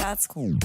Staatskuh.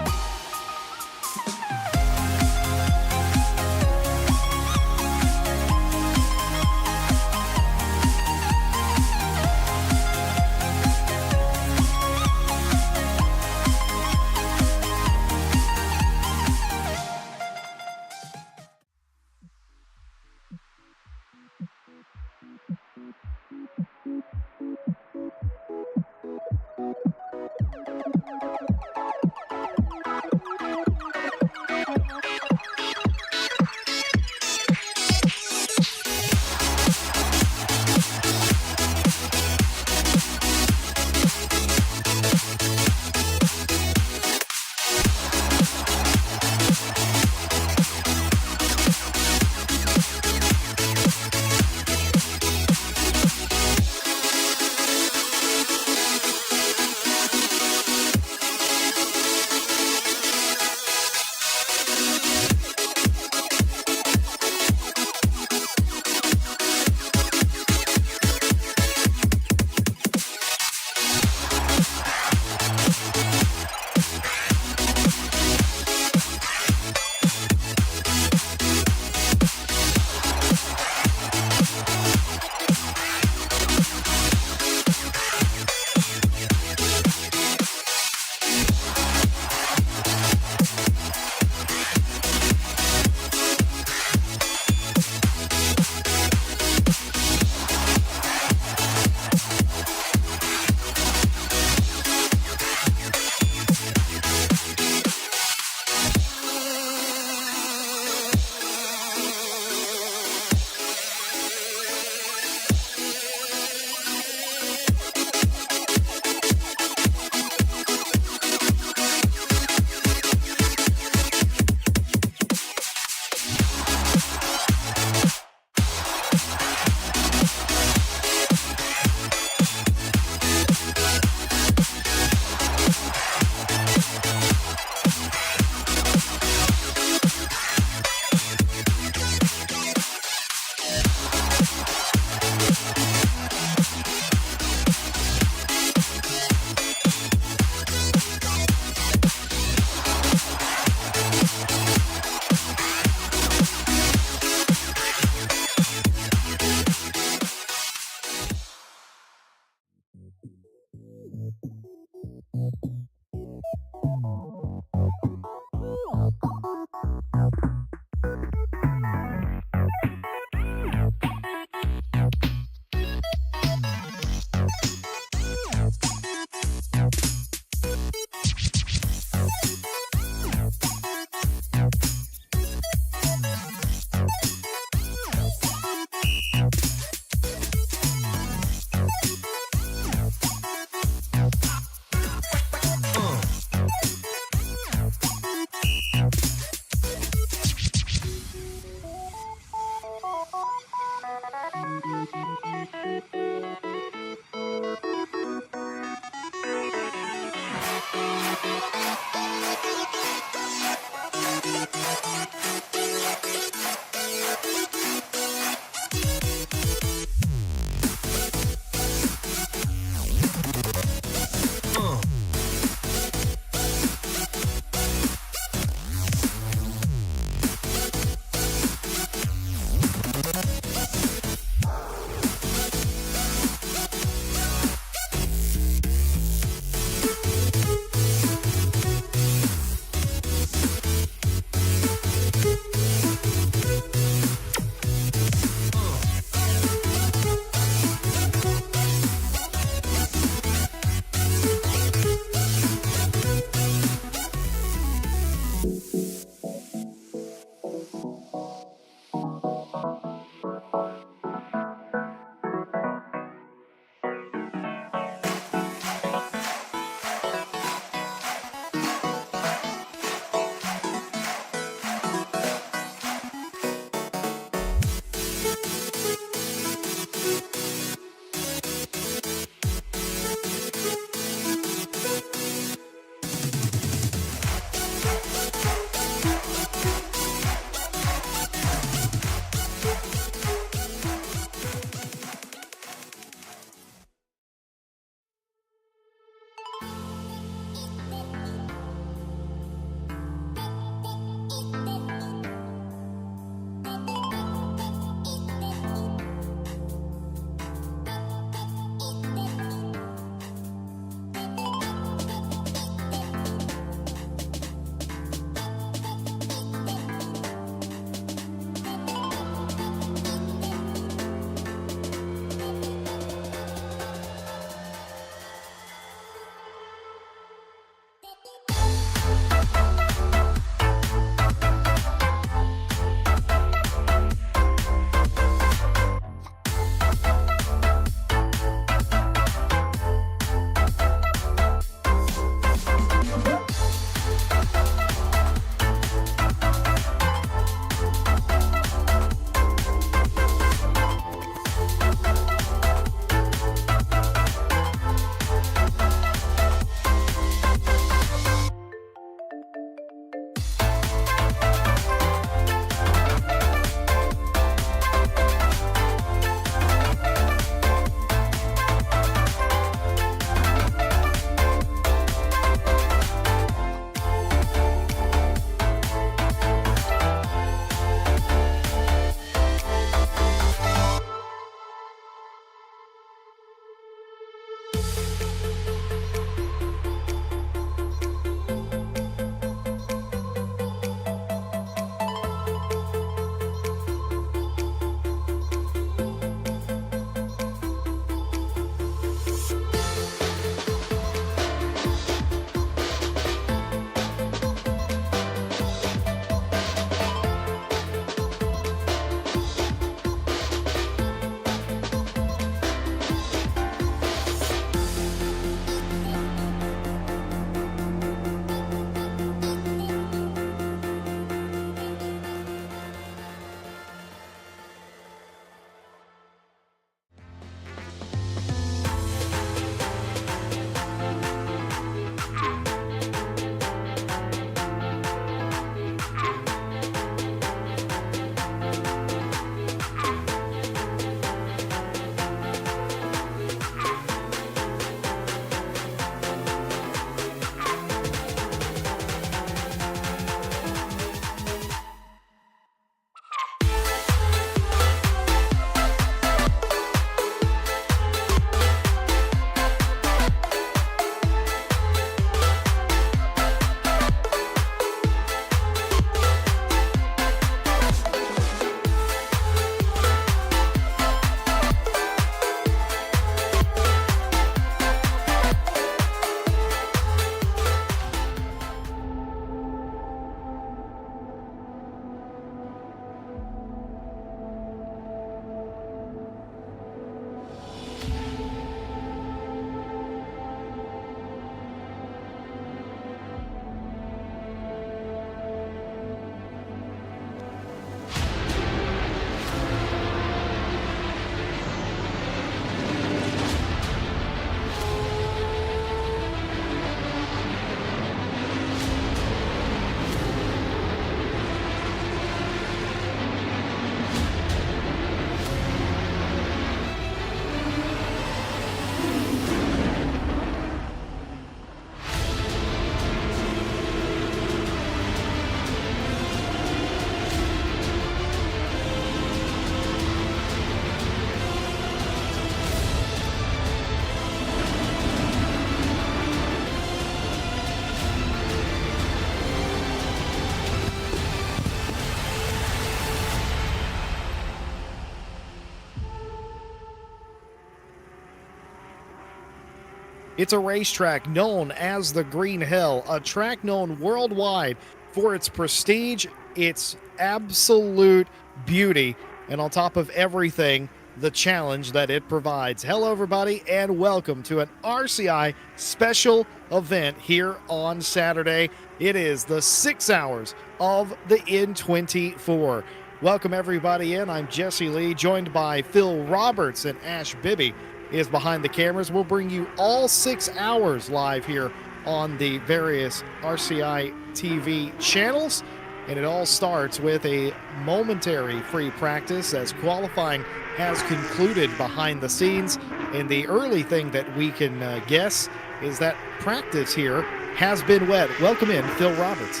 It's a racetrack known as the Green Hill, a track known worldwide for its prestige, its absolute beauty, and on top of everything, the challenge that it provides. Hello, everybody, and welcome to an RCI special event here on Saturday. It is the 6 hours of the N24. Welcome, everybody, in. I'm Jesse Lee, joined by Phil Roberts and Ash Bibby is behind the cameras. We'll bring you all 6 hours live here on the various RCI TV channels. And it all starts with a momentary free practice as qualifying has concluded behind the scenes. And the early thing that we can guess is that practice here has been wet. Welcome in, Phil Roberts.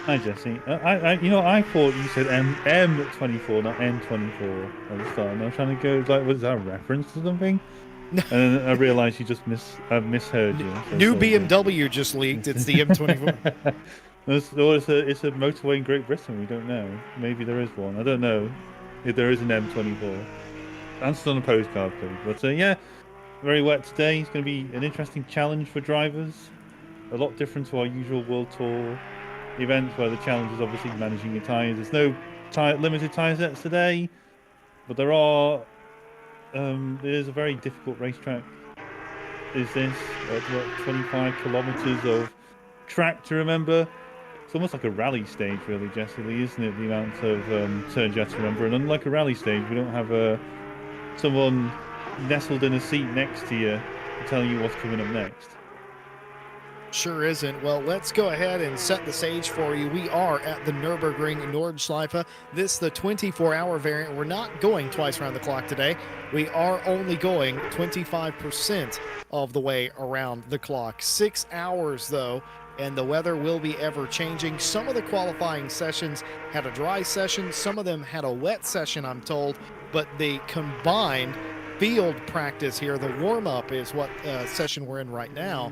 Hi Jesse. I thought you said M24, not N24 at the start. And I was trying to go like, was that a reference to something? And then I realised you just misheard you. So New BMW just leaked. It's the M24. It's a motorway in Great Britain. We don't know. Maybe there is one. I don't know if there is an M24. Answer on a postcard, please. But yeah, very wet today. It's going to be an interesting challenge for drivers. A lot different to our usual World Tour events where the challenge is obviously managing your tyres. There's no limited tyre sets today, but there are. It is a very difficult racetrack. Is this 25 kilometers of track to remember? It's almost like a rally stage, really, Jesse Lee, isn't it? The amount of turns you have to remember. And unlike a rally stage, we don't have someone nestled in a seat next to you telling you what's coming up next. Sure isn't. Well, let's go ahead and set the stage for you. We are at the Nürburgring Nordschleife. This the 24-hour variant. We're not going twice around the clock today. We are only going 25% of the way around the clock. 6 hours, though, and the weather will be ever-changing. Some of the qualifying sessions had a dry session. Some of them had a wet session, I'm told. But the combined field practice here, the warm-up is what session we're in right now.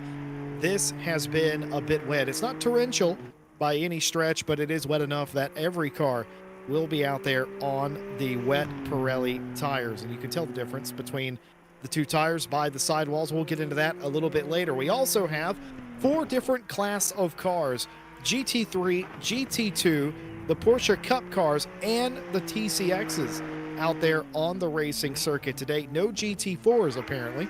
This has been a bit wet. It's not torrential by any stretch, but it is wet enough that every car will be out there on the wet Pirelli tires. And you can tell the difference between the two tires by the sidewalls. We'll get into that a little bit later. We also have 4 different class of cars: GT3, GT2, the Porsche Cup cars, and the TCXs out there on the racing circuit today. No GT4s, apparently.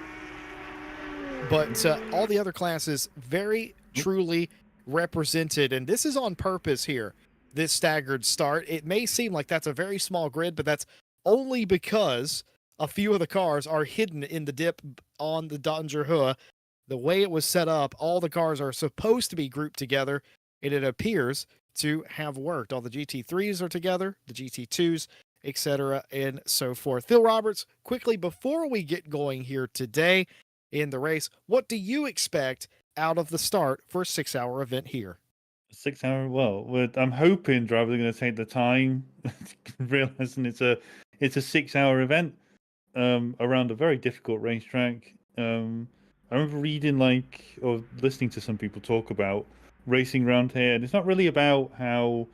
But all the other classes very truly represented. And this is on purpose here, this staggered start. It may seem like that's a very small grid, but that's only because a few of the cars are hidden in the dip on the Dangerhöhe. The way it was set up, all the cars are supposed to be grouped together, and it appears to have worked. All the GT3s are together, the GT2s, etc., and so forth. Phil Roberts, quickly, before we get going here today in the race, what do you expect out of the start for a 6-hour event here? 6 hour. Well, I'm hoping drivers are going to take the time, realizing it's a 6 hour event around a very difficult racetrack. I remember reading or listening to some people talk about racing around here, and it's not really about how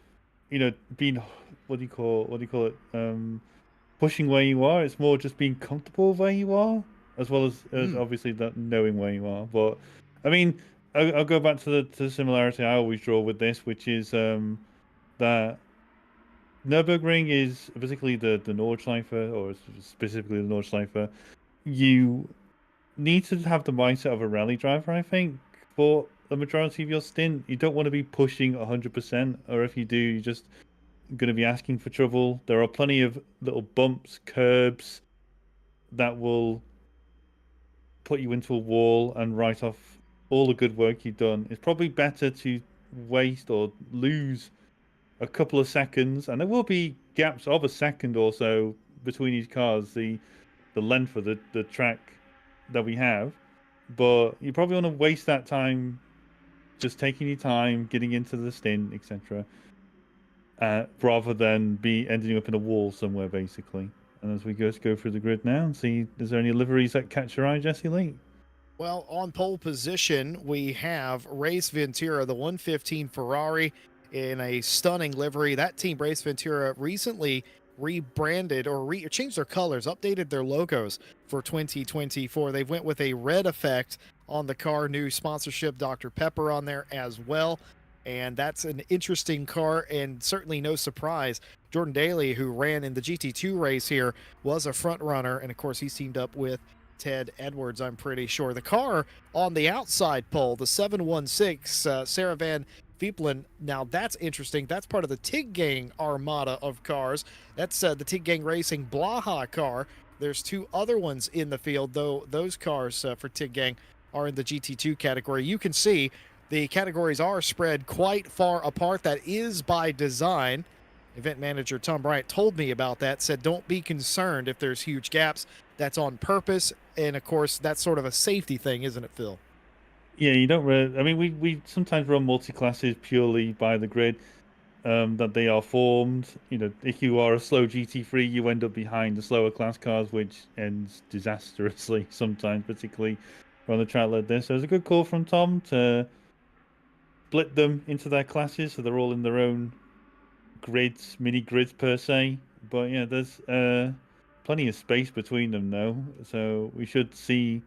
being what do you call it pushing where you are. It's more just being comfortable where you are, as well as obviously that knowing where you are. But I mean, I'll go back to the similarity I always draw with this, which is that Nürburgring is basically the Nordschleife, or specifically the Nordschleife. You need to have the mindset of a rally driver, I think, for the majority of your stint. You don't want to be pushing 100%, or if you do, you're just going to be asking for trouble. There are plenty of little bumps, curbs that will put you into a wall and write off all the good work you've done. It's probably better to waste or lose a couple of seconds, and there will be gaps of a second or so between each cars, the length of the track that we have, but you probably want to waste that time just taking your time, getting into the stint, etc., rather than be ending up in a wall somewhere, basically. And as we go through the grid now and see, is there any liveries that catch your eye, Jesse Lee? Well, on pole position, we have Race Ventura, the 115 Ferrari, in a stunning livery. That team, Race Ventura, recently rebranded or changed their colors, updated their logos for 2024. They went with a red effect on the car. New sponsorship, Dr. Pepper, on there as well. And that's an interesting car, and certainly no surprise. Jordan Daly, who ran in the GT2 race here, was a front runner, and of course he's teamed up with Ted Edwards, I'm pretty sure. The car on the outside pole, the 716, Sarah Van Veeplen. Now that's interesting. That's part of the TIG Gang armada of cars. That's the TIG Gang Racing Blaha car. There's two other ones in the field, though those cars for TIG Gang are in the GT2 category. You can see the categories are spread quite far apart. That is by design. Event manager Tom Bryant told me about that, said don't be concerned if there's huge gaps. That's on purpose. And of course, that's sort of a safety thing, isn't it, Phil? Yeah, you don't really. I mean, we sometimes run multi-classes purely by the grid that they are formed. You know, if you are a slow GT3, you end up behind the slower class cars, which ends disastrously sometimes, particularly on the track like this. So it's a good call from Tom to split them into their classes, so they're all in their own grids, mini grids per se. But yeah, there's plenty of space between them though, so we should see.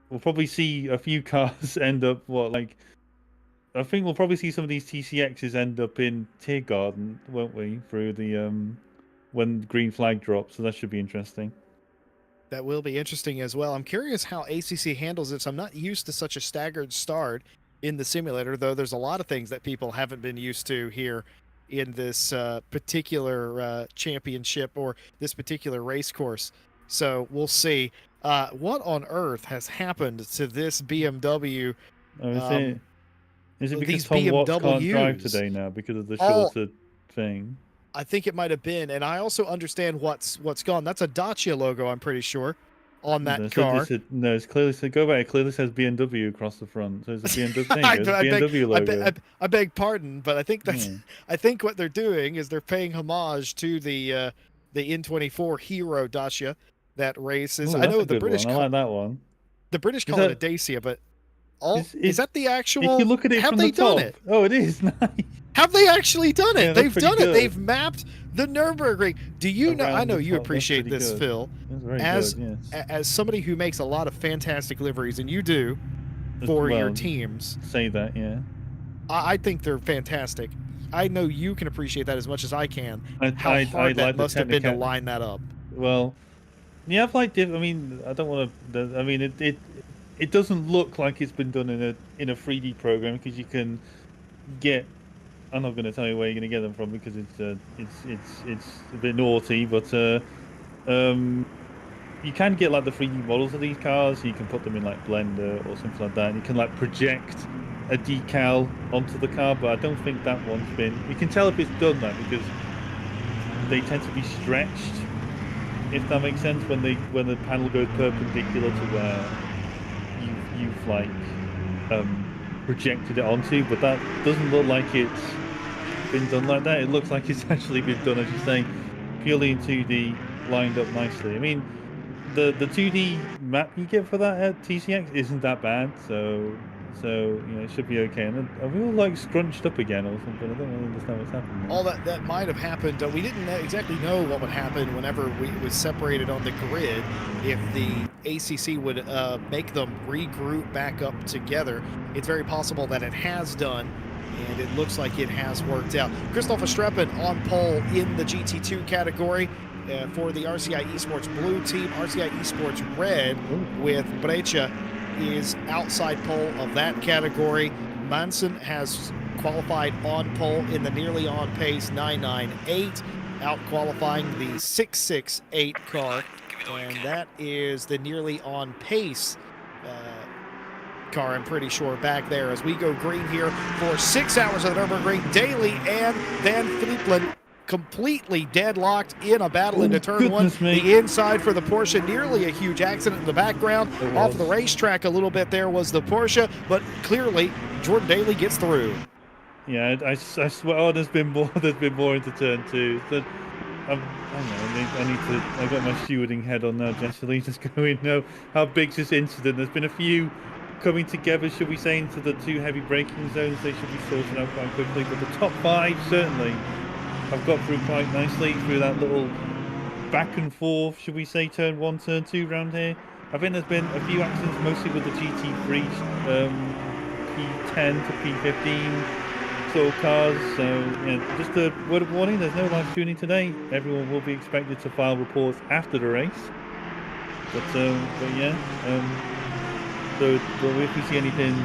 We'll probably see a few cars end up I think we'll probably see some of these TCXs end up in Tiergarten, won't we? Through the when the green flag drops, so that should be interesting. That will be interesting as well. I'm curious how ACC handles this. I'm not used to such a staggered start in the simulator, though there's a lot of things that people haven't been used to here in this particular championship or this particular race course. So we'll see. What on earth has happened to this BMW? Oh, is it because These Tom Watts can't drive BMWs. today now because of the shorter thing? I think it might have been, and I also understand what's gone. That's a Dacia logo, I'm pretty sure, on that car. No, it's clearly go back. It clearly says BMW across the front. So it's a BMW, logo. I beg pardon, but I think that's I think what they're doing is they're paying homage to the N24 Hero Dacia that races. Ooh, I know the British. I like that one. The British call it a Dacia, but is that the actual? If you look at it have from they the top, done it? Oh, it is nice. Have they actually done it? Yeah, They've done good. it. They've mapped the Nürburgring. Do you know? I know you appreciate this, good. Phil. As good, yes. As somebody who makes a lot of fantastic liveries, and you do for your teams. Say that, yeah. I think they're fantastic. I know you can appreciate that as much as I can. How hard that must have been to line that up. Well, yeah, I've liked it. I mean, I don't want to. I mean, it doesn't look like it's been done in a 3D program because you can get. I'm not going to tell you where you're going to get them from because it's a bit naughty, but you can get like the 3D models of these cars. You can put them in like Blender or something like that, and you can like project a decal onto the car. But I don't think that one's been. You can tell if it's done that because they tend to be stretched, if that makes sense, when the panel goes perpendicular to where you've like projected it onto, but that doesn't look like it's been done like that. It looks like it's actually been done, as you say, purely in 2D, lined up nicely. I mean, the 2D map you get for that at TCX isn't that bad, so you know, it should be okay. And are we all like scrunched up again or something? I don't really understand what's happening there. All that might have happened. We didn't exactly know what would happen whenever it was separated on the grid, if the ACC would make them regroup back up together. It's very possible that it has done, and it looks like it has worked out. Christopher Streppen on pole in the GT2 category for the RCI Esports blue team. RCI Esports red with Breccia is outside pole of that category. Manson has qualified on pole in the nearly on pace 998, out qualifying the 668 car, and that is the nearly on pace car, I'm pretty sure, back there as we go green here for 6 hours of the Nürburgring. Daly and Van Veeplen completely deadlocked in a battle into turn one. The inside for the Porsche, nearly a huge accident in the background. Off the racetrack a little bit there was the Porsche, but clearly Jordan Daly gets through. Yeah, I swear, there's been more into turn two. But I got my stewarding head on now, Jesse Lee, just going, no, how big's this incident? There's been a few coming together, should we say, into the two heavy braking zones. They should be sorted out quite quickly, but the top five certainly have got through quite nicely through that little back and forth, should we say, turn one, turn two round here. I think there's been a few accidents, mostly with the GT3 P10 to P15 sort of cars. So yeah, just a word of warning: there's no live tuning today. Everyone will be expected to file reports after the race. But yeah. So if we see anything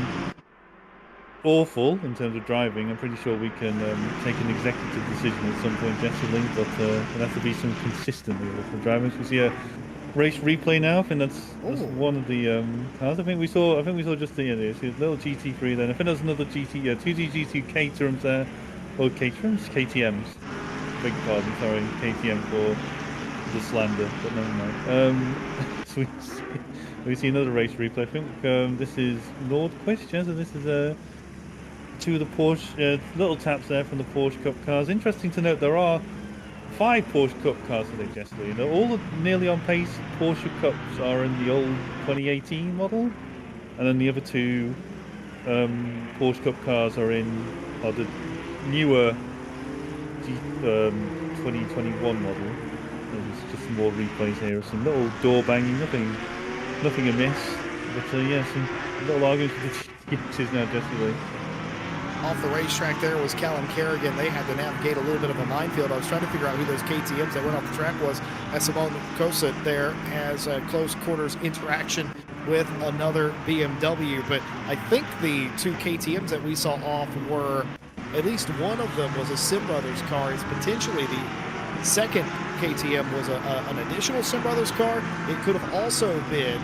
awful in terms of driving, I'm pretty sure we can take an executive decision at some point, Jesse Lee. But it'll have to be some consistently awful driving. We see a race replay now. I think that's one of the cars. I think we saw just the little GT3. Then I think there's another GT, two GT2 Caterhams there, or Caterhams, KTM's. Beg your pardon, sorry, KTM for the slander, but never mind. So we see another race replay. I think this is Nordschleife. Yeah, so this is two of the Porsche little taps there from the Porsche Cup cars. Interesting to note there are 5 Porsche Cup cars today, Jesse. They're all nearly on pace. Porsche Cups are in the old 2018 model, and then the other 2 Porsche Cup cars are in the newer 2021 model. There's just some more replays here, some little door banging, nothing amiss. But yeah, some little arguments with the GTs now, Jesse Lee. Off the racetrack there was Callum Kerrigan. They had to navigate a little bit of a minefield. I was trying to figure out who those KTMs that went off the track was. Esteban Cosa there has a close quarters interaction with another BMW. But I think the 2 KTMs that we saw off were, at least one of them was a Sim Brothers car. It's potentially the second KTM was an additional Sim Brothers car. It could have also been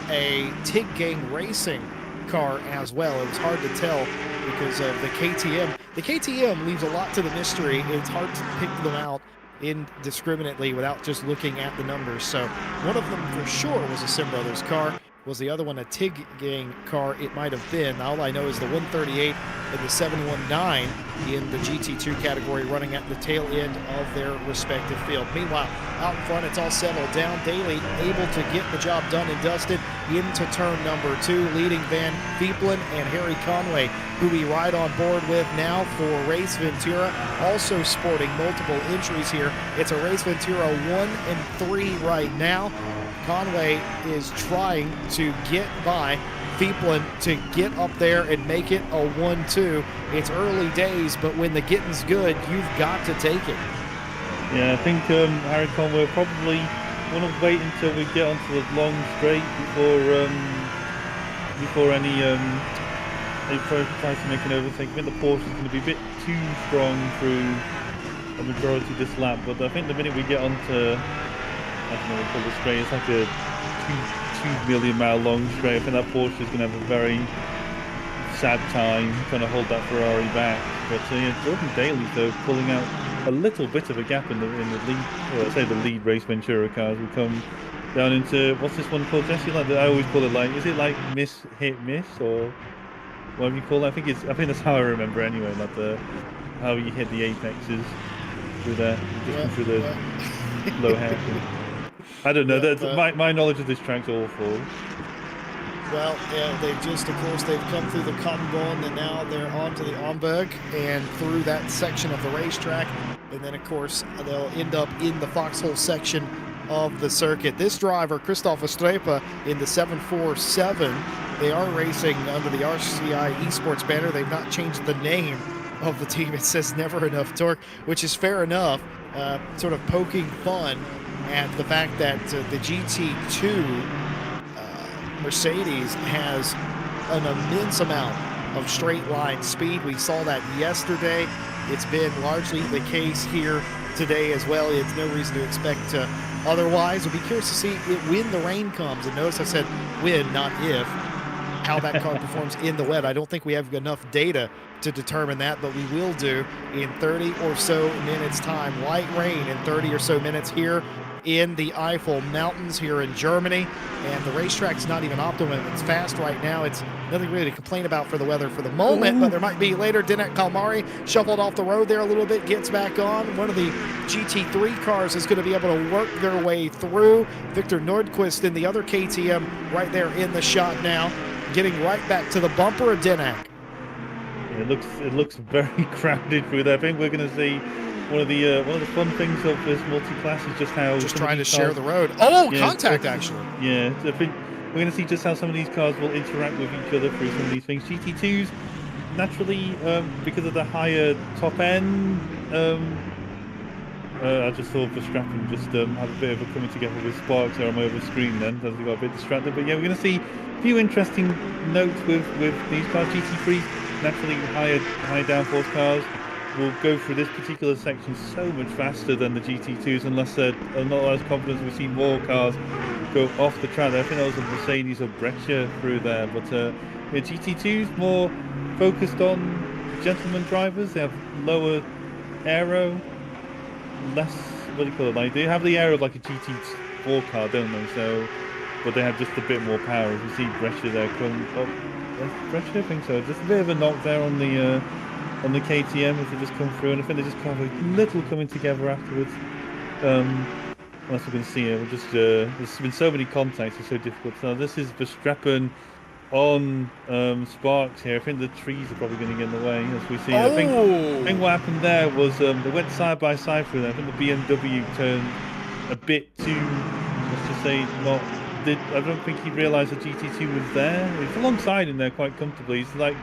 a TIG Gang Racing car as well. It was hard to tell because of the KTM. The KTM leaves a lot to the mystery. It's hard to pick them out indiscriminately without just looking at the numbers. So one of them for sure was a Sim Brothers car. Was the other one a TIG Gang car? It might have been. All I know is the 138 and the 719 in the GT2 category running at the tail end of their respective field. Meanwhile, out in front, it's all settled down. Daly able to get the job done and dusted into turn number 2, leading Van Veepelen and Harry Conway, who we ride on board with now for Race Ventura, also sporting multiple entries here. It's a Race Ventura 1 and 3 right now. Conway is trying to get by Veepelen to get up there and make it a 1-2. It's early days, but when the getting's good, you've got to take it. Yeah, I think Harry Conway probably want to wait until we get onto the long straight before any they try to make an overtake. I think the Porsche is going to be a bit too strong through a majority of this lap, but I think the minute we get onto, I don't know what we call the straight, it's like a 2 million mile long straight. I think that Porsche is going to have a very sad time trying to hold that Ferrari back. But yeah, Jordan Daly though pulling out a little bit of a gap in the lead, or I'd say the lead Race Ventura cars will come down into, what's this one called, Jesse? Like I always call it, like, is it like miss hit miss or whatever you call it? I think that's how I remember anyway. Like how you hit the apexes through there, just through the low hairpin. I don't know. My knowledge of this track's awful. Well, yeah, they've come through the Cottonbone, and now they're on to the Omberg and through that section of the racetrack. And then, of course, they'll end up in the Foxhole section of the circuit. This driver, Christoph Estrepa, in the 747, they are racing under the RCI Esports banner. They've not changed the name of the team. It says Never Enough Torque, which is fair enough, sort of poking fun at the fact that the GT2 Mercedes has an immense amount of straight line speed. We saw that yesterday. It's been largely the case here today as well. It's no reason to expect otherwise. We'll be curious to see it when the rain comes. And notice I said when, not if, how that car performs in the wet. I don't think we have enough data to determine that, but we will do in 30 or so minutes time. Light rain in 30 or so minutes here in the Eifel Mountains here in Germany, and the racetrack's not even optimum. It's fast right now. It's nothing really to complain about for the weather for the moment, but there might be later. Denet Kalmari shuffled off the road there a little bit, gets back on. One of the GT3 cars is going to be able to work their way through. Victor Nordquist in the other KTM right there in the shot now, getting right back to the bumper of Denac. It looks very crowded through there. I think we're going to see one of the fun things of this multi-class is just how Just some of trying to these share cars, the road. Oh, yeah, contact, actually. yeah. I think we're going to see just how some of these cars will interact with each other through some of these things. GT2s naturally, because of the higher top end. I just saw Verstappen just have a bit of a coming together with Sparks there on my other screen then, as we got a bit distracted. But yeah, we're going to see a few interesting notes with these cars. GT3s, naturally higher downforce cars, will go through this particular section so much faster than the GT2s unless they're not as confident. We see more cars go off the track there. I think that was a Mercedes or Breccia through there. But yeah, GT2s more focused on gentleman drivers. They have lower aero, less, what do you call it? Like they have the air of like a GT4 car, don't they? So, but they have just a bit more power. As you see Brescia there come up. Brescia, I think so. Just a bit of a knock there on the KTM as they just come through, and I think they just have a little coming together afterwards. Unless we can see it, we're just there's been so many contacts, it's so difficult. So this is Verstappen on Sparks here. I think the trees are probably going to get in the way as we see. Oh. I think what happened there was they went side by side through there. I think the BMW turned a bit too, let's just say, not. I don't think he realised the GT2 was there. He's alongside in there quite comfortably. He's like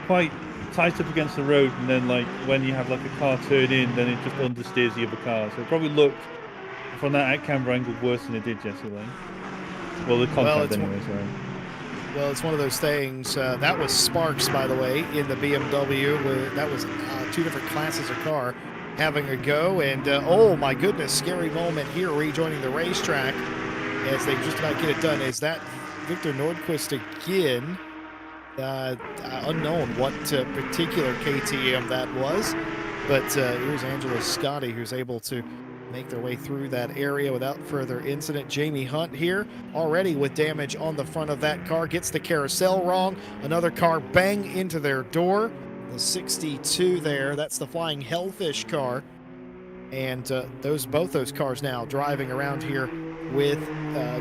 quite tight up against the road, and then like when you have like a car turn in, then it just understeers the other car. So it probably looked from that camera angle worse than it did yesterday. Well, the contact anyway. Sorry. Well, it's one of those things. That was Sparks, by the way, in the BMW. That was two different classes of car having a go. And, oh, my goodness, scary moment here rejoining the racetrack as they just about get it done. Is that Victor Nordquist again? Unknown what particular KTM that was. But here's Angelo Scotti, who's able to make their way through that area without further incident. Jamie Hunt here already with damage on the front of that car, gets the carousel wrong. Another car bang into their door. The 62 there, that's the Flying Hellfish car. And both those cars now driving around here with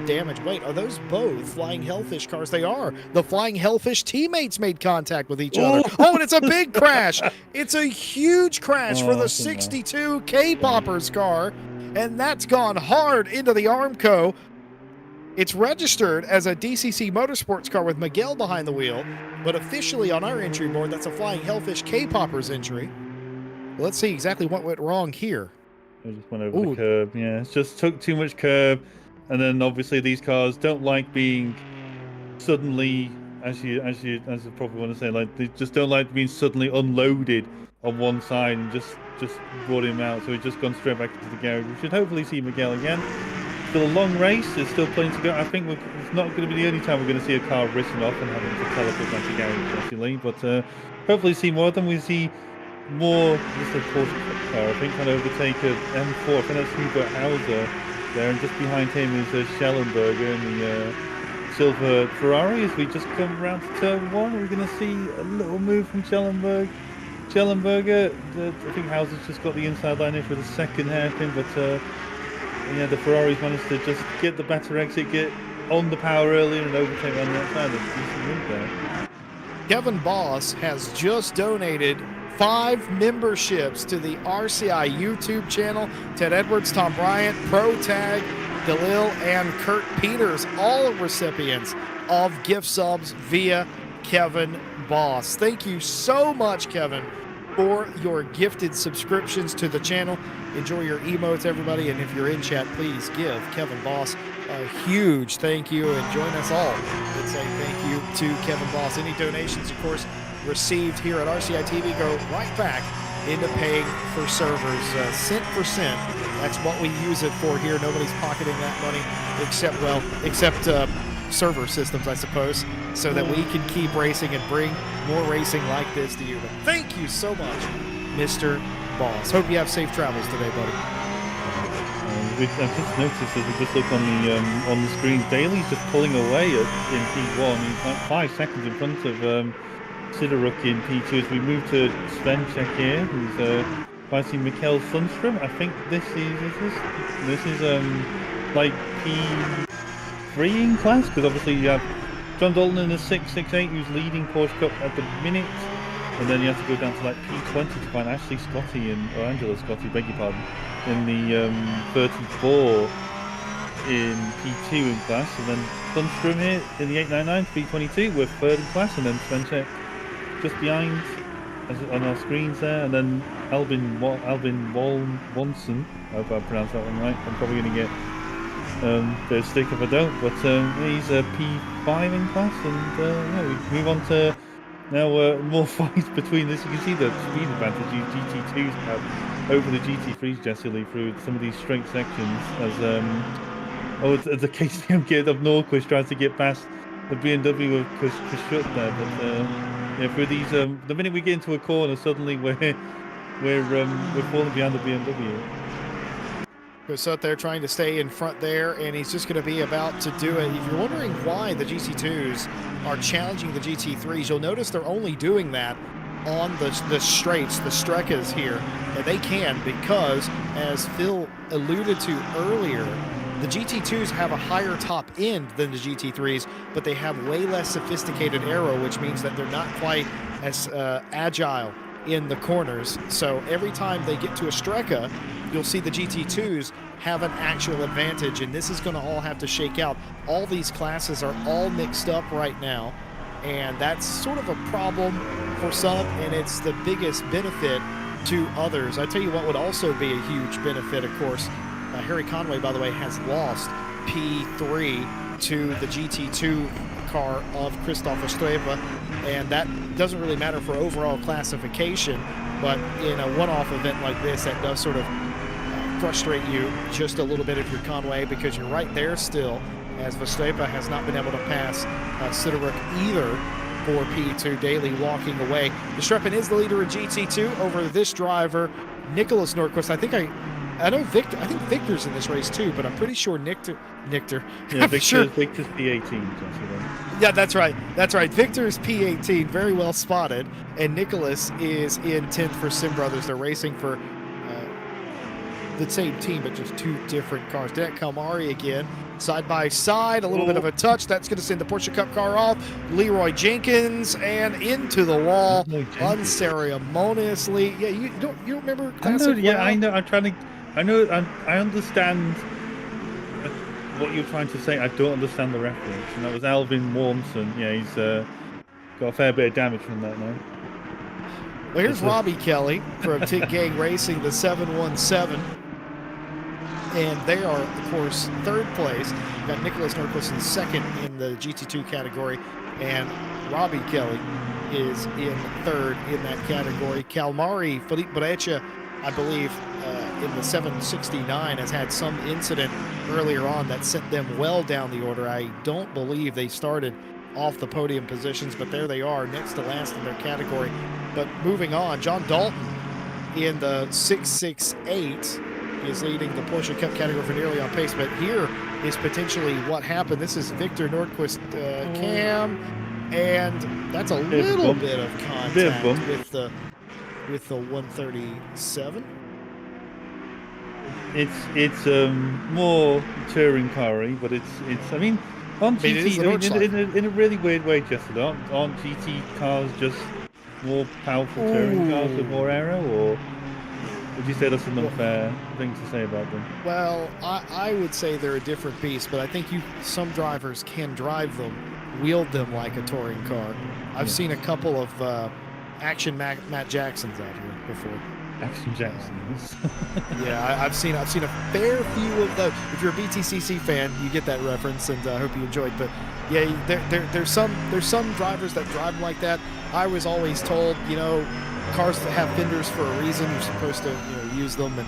damage. Wait, are those both Flying Hellfish cars? They are. The Flying Hellfish teammates made contact with each other. Oh, and it's a big crash. It's a huge crash for the 62 K-Poppers car, and that's gone hard into the Armco. It's registered as a DCC Motorsports car with Miguel behind the wheel, but officially on our entry board, that's a Flying Hellfish K-Poppers entry. Let's see exactly what went wrong here. It just went over the curb. Yeah, it just took too much curb, and then obviously these cars don't like being suddenly, as I probably want to say, like they just don't like being suddenly unloaded on one side and just brought him out. So he's just gone straight back into the garage. We should hopefully see Miguel again. Still a long race. There's still plenty to go. I think it's not going to be the only time we're going to see a car written off and having to teleport back to the garage, actually. But hopefully see more of them. We see more. This is a Porsche car. I think can overtake an M4. I think that's Hubert Hauser there, and just behind him is Schellenberger in the silver Ferrari. As we just come around to turn one, we're going to see a little move from Schellenberger. I think Hauser's just got the inside line here for the second hairpin, but yeah, the Ferraris managed to just get the better exit, get on the power earlier, and overtake on the outside. That's a decent move there. Kevin Boss has just donated 5 memberships to the RCI YouTube channel. Ted Edwards, Tom Bryant, Pro Tag, Dalil, and Kurt Peters, all recipients of gift subs via Kevin Boss. Thank you so much, Kevin, for your gifted subscriptions to the channel. Enjoy your emotes, everybody, and if you're in chat, please give Kevin Boss a huge thank you, and join us all in saying thank you to Kevin Boss. Any donations, of course, received here at RCI TV go right back into paying for servers, cent for cent. That's what we use it for here. Nobody's pocketing that money except server systems, I suppose, so that we can keep racing and bring more racing like this to you. But thank you so much, Mr. Boss. Hope you have safe travels today, buddy. I've just noticed as we just look on the screen, Daly's just pulling away in P1. He's like 5 seconds in front of Sideruk in P2 as we move to Svenchek here, who's fighting Mikkel Sundström. I think this is like P3 in class, because obviously you have John Dalton in the 668 who's leading Porsche Cup at the minute. and then you have to go down to like P20 to find Angela Scotty, beg your pardon, in the 34 in P2 in class, and then Thunstrom here in the 899 P22 with third in class, and then Svencheck just behind on our screens there, and then Albin Wonson, I hope I pronounced that one right. I'm probably going to get a bit of stick if I don't, but he's a P5 in class, and yeah, we move on to now more fights between this. You can see the speed advantage GT2s have over the GT3s, Jesse, through some of these straight sections, as the KTM kid of Nordschleife tries to get past the BMW of Chris Schutt there, but yeah, through these the minute we get into a corner, suddenly we're falling behind the BMW. Chris out there trying to stay in front there, and he's just going to be about to do it. If you're wondering why the GT2s are challenging the GT3s, you'll notice they're only doing that on the straights, the streckas here, and they can because, as Phil alluded to earlier, the GT2s have a higher top end than the GT3s, but they have way less sophisticated aero, which means that they're not quite as agile in the corners. So every time they get to a strecka, you'll see the GT2s have an actual advantage, and this is going to all have to shake out. All these classes are all mixed up right now, and that's sort of a problem for some, and it's the biggest benefit to others. I tell you what would also be a huge benefit, of course. Harry Conway, by the way, has lost P3 to the GT2 car of Christoph Streife, and that doesn't really matter for overall classification, but in a one-off event like this, that does sort of frustrate you just a little bit if you're Conway, because you're right there still, as Verstappen has not been able to pass Sideruk either for P2. Daly walking away. Verstappen is the leader in GT2 over this driver, Nicholas Nordquist. I know Victor. I think Victor's in this race too, but I'm pretty sure Victor's P18. Yeah, that's right. That's right. Victor's P18, very well spotted, and Nicholas is in 10th for Sim Brothers. They're racing for the same team, but just two different cars. Derek Kalmari again, side by side, a little bit of a touch. That's going to send the Porsche Cup car off. Leroy Jenkins and into the wall unceremoniously. Yeah, you don't remember? I know. I understand what you're trying to say. I don't understand the reference, and that was Alvin Warmson. Yeah, he's got a fair bit of damage from that now. Well, here's Robbie Kelly from Tit Gang Racing, the 717. And they are, of course, third place. We've got Nicholas Nordquist in second in the GT2 category, and Robbie Kelly is in third in that category. Kalmari, Felipe Breccia, I believe, in the 769 has had some incident earlier on that sent them well down the order. I don't believe they started off the podium positions, but there they are, next to last in their category. But moving on, John Dalton in the 668 is leading the Porsche Cup category for nearly on pace, but here is potentially what happened. This is Victor Nordquist cam, and that's a little bit of contact with the 137. It's more touring car-y, but it's I mean, on GT, in a really weird way, Justin, aren't GT cars just more powerful touring cars with more aero, or would you say that's an unfair thing to say about them? Well, I would say they're a different beast, but I think some drivers can drive them, wield them like a touring car. I've seen a couple of Action Matt Jacksons out here before. Action Jacksons. Yeah, I've seen a fair few of those. If you're a BTCC fan, you get that reference, and I hope you enjoyed. But yeah, there's some drivers that drive like that. I was always told, cars that have fenders for a reason. You're supposed to use them, and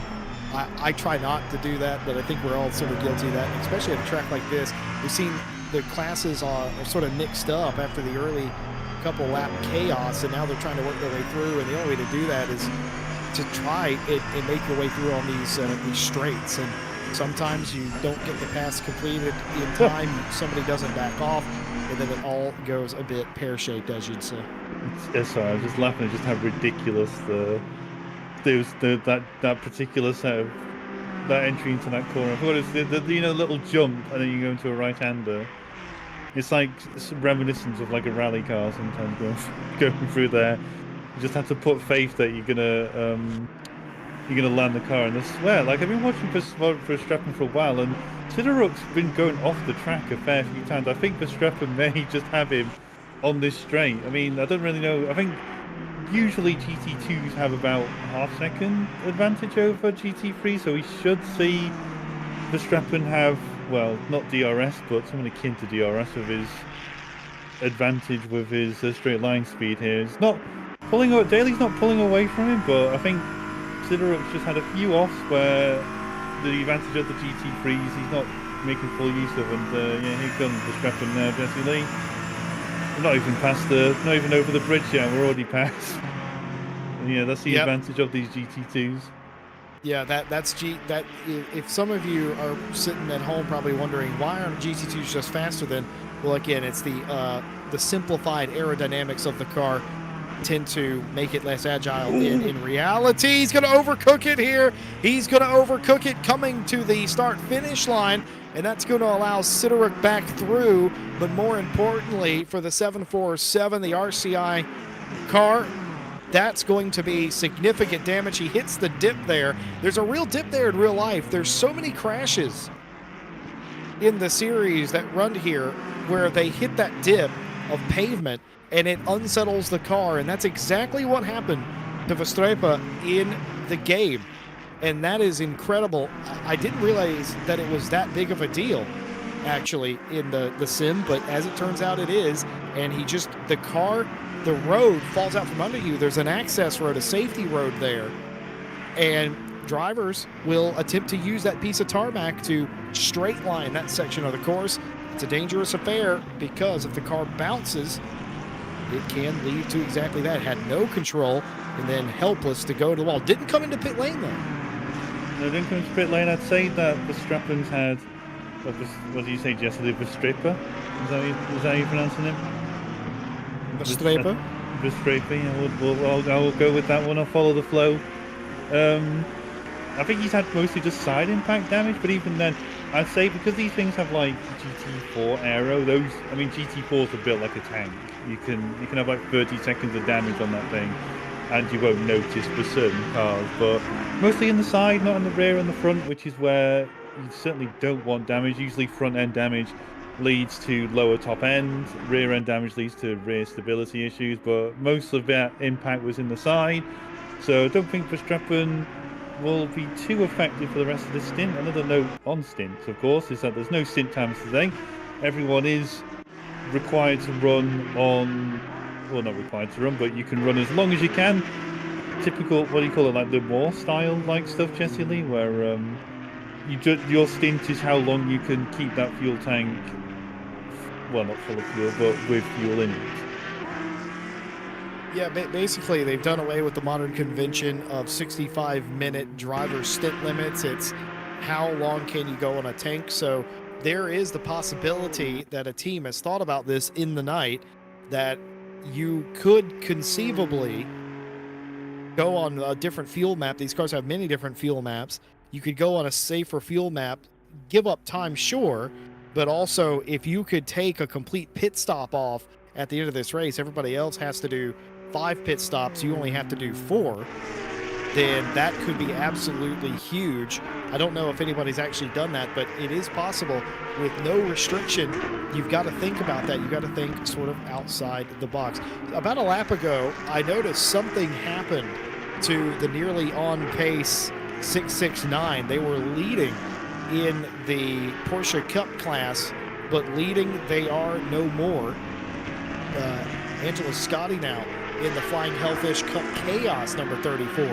I try not to do that, but I think we're all sort of guilty of that, and especially at a track like this. We've seen the classes are sort of mixed up after the early couple lap chaos, and now they're trying to work their way through, and the only way to do that is to try and make your way through on these straights, and sometimes you don't get the pass completed in time. Somebody doesn't back off, and then it all goes a bit pear-shaped, as you'd say. Sorry, I was just laughing at just how ridiculous that particular set of that entry into that corner. I thought it was the little jump, and then you go into a right-hander. It's like reminiscent of like a rally car sometimes going through there. You just have to put faith that you're gonna land the car. And I swear, like I've been watching Verstappen for a while, and Sidoruk's been going off the track a fair few times. I think Verstappen may just have him on this straight. I mean, I don't really know. I think usually GT2s have about half-second advantage over GT3, so we should see Verstappen have, well, not DRS, but something akin to DRS with his advantage with his straight line speed here. It's not pulling. Daly's not pulling away from him, but I think Sidoruk's just had a few offs where the advantage of the GT3s he's not making full use of, and yeah, here comes Verstappen now, Jesse Lee. We're not even over the bridge yet. We're already past. And yeah, that's the advantage of these GT2s. Yeah, that if some of you are sitting at home probably wondering why aren't GT2s just faster than, well, again, it's the simplified aerodynamics of the car tend to make it less agile. In reality, he's going to overcook it here. He's going to overcook it coming to the start-finish line, and that's going to allow Sidoruk back through. But more importantly, for the 747, the RCI car, that's going to be significant damage. He hits the dip there. There's a real dip there in real life. There's so many crashes in the series that run here where they hit that dip of pavement and it unsettles the car, and that's exactly what happened to Nordschleife in the game. And that is incredible. I didn't realize that it was that big of a deal actually in the sim, but as it turns out it is. And the road falls out from under you. There's an access road, a safety road there, and drivers will attempt to use that piece of tarmac to straight line that section of the course. It's a dangerous affair because if the car bounces, it can lead to exactly that. Had no control and then helpless to go to the wall. Didn't come into pit lane though. No, didn't come into pit lane. I'd say that Verstappen's had, what do you say, Jesse? Verstappen? Is that how you're pronouncing him? Nordschleife? Nordschleife, yeah, I will go with that one. I'll follow the flow. I think he's had mostly just side impact damage, but even then, I'd say because these things have like GT4 aero, GT4s are built like a tank. You can have like 30 seconds of damage on that thing, and you won't notice for certain cars. But mostly in the side, not in the rear and the front, which is where you certainly don't want damage. Usually front end damage leads to lower top end, rear end damage leads to rear stability issues, but most of that impact was in the side, so I don't think Verstappen will be too effective for the rest of the stint. Another note on stints, of course, is that there's no stint times today. Everyone is required to run on, well, not required to run, but you can run as long as you can. Typical, what do you call it, like the war style like stuff, Jesse Lee, where your stint is how long you can keep that fuel tank, well, not full of fuel, but with fuel in it. Yeah, basically they've done away with the modern convention of 65-minute driver stint limits. It's how long can you go on a tank. So there is the possibility that a team has thought about this in the night, that you could conceivably go on a different fuel map. These cars have many different fuel maps. You could go on a safer fuel map, give up time, sure, but also if you could take a complete pit stop off at the end of this race, everybody else has to do 5 pit stops, you only have to do 4, then that could be absolutely huge. I don't know if anybody's actually done that, but it is possible with no restriction. You've got to think about that. You've got to think sort of outside the box. About a lap ago, I noticed something happened to the nearly on pace 669. They were leading in the Porsche Cup class, but leading they are no more. Angela Scotti now in the Flying Hellfish Cup Chaos number 34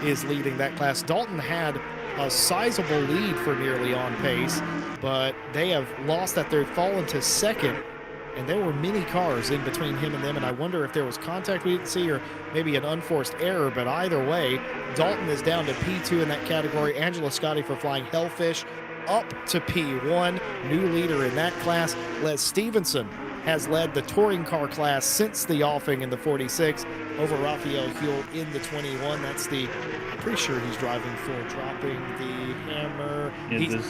is leading that class. Dalton had a sizable lead for nearly on pace, but they have lost that. They've fallen to second, and there were many cars in between him and them, and I wonder if there was contact we didn't see or maybe an unforced error, but either way, Dalton is down to P2 in that category. Angela Scotti for Flying Hellfish up to P1, new leader in that class. Les Stevenson has led the touring car class since the offing in the 46 over Raphael Huel in the 21. That's I'm pretty sure he's driving for dropping the hammer. He's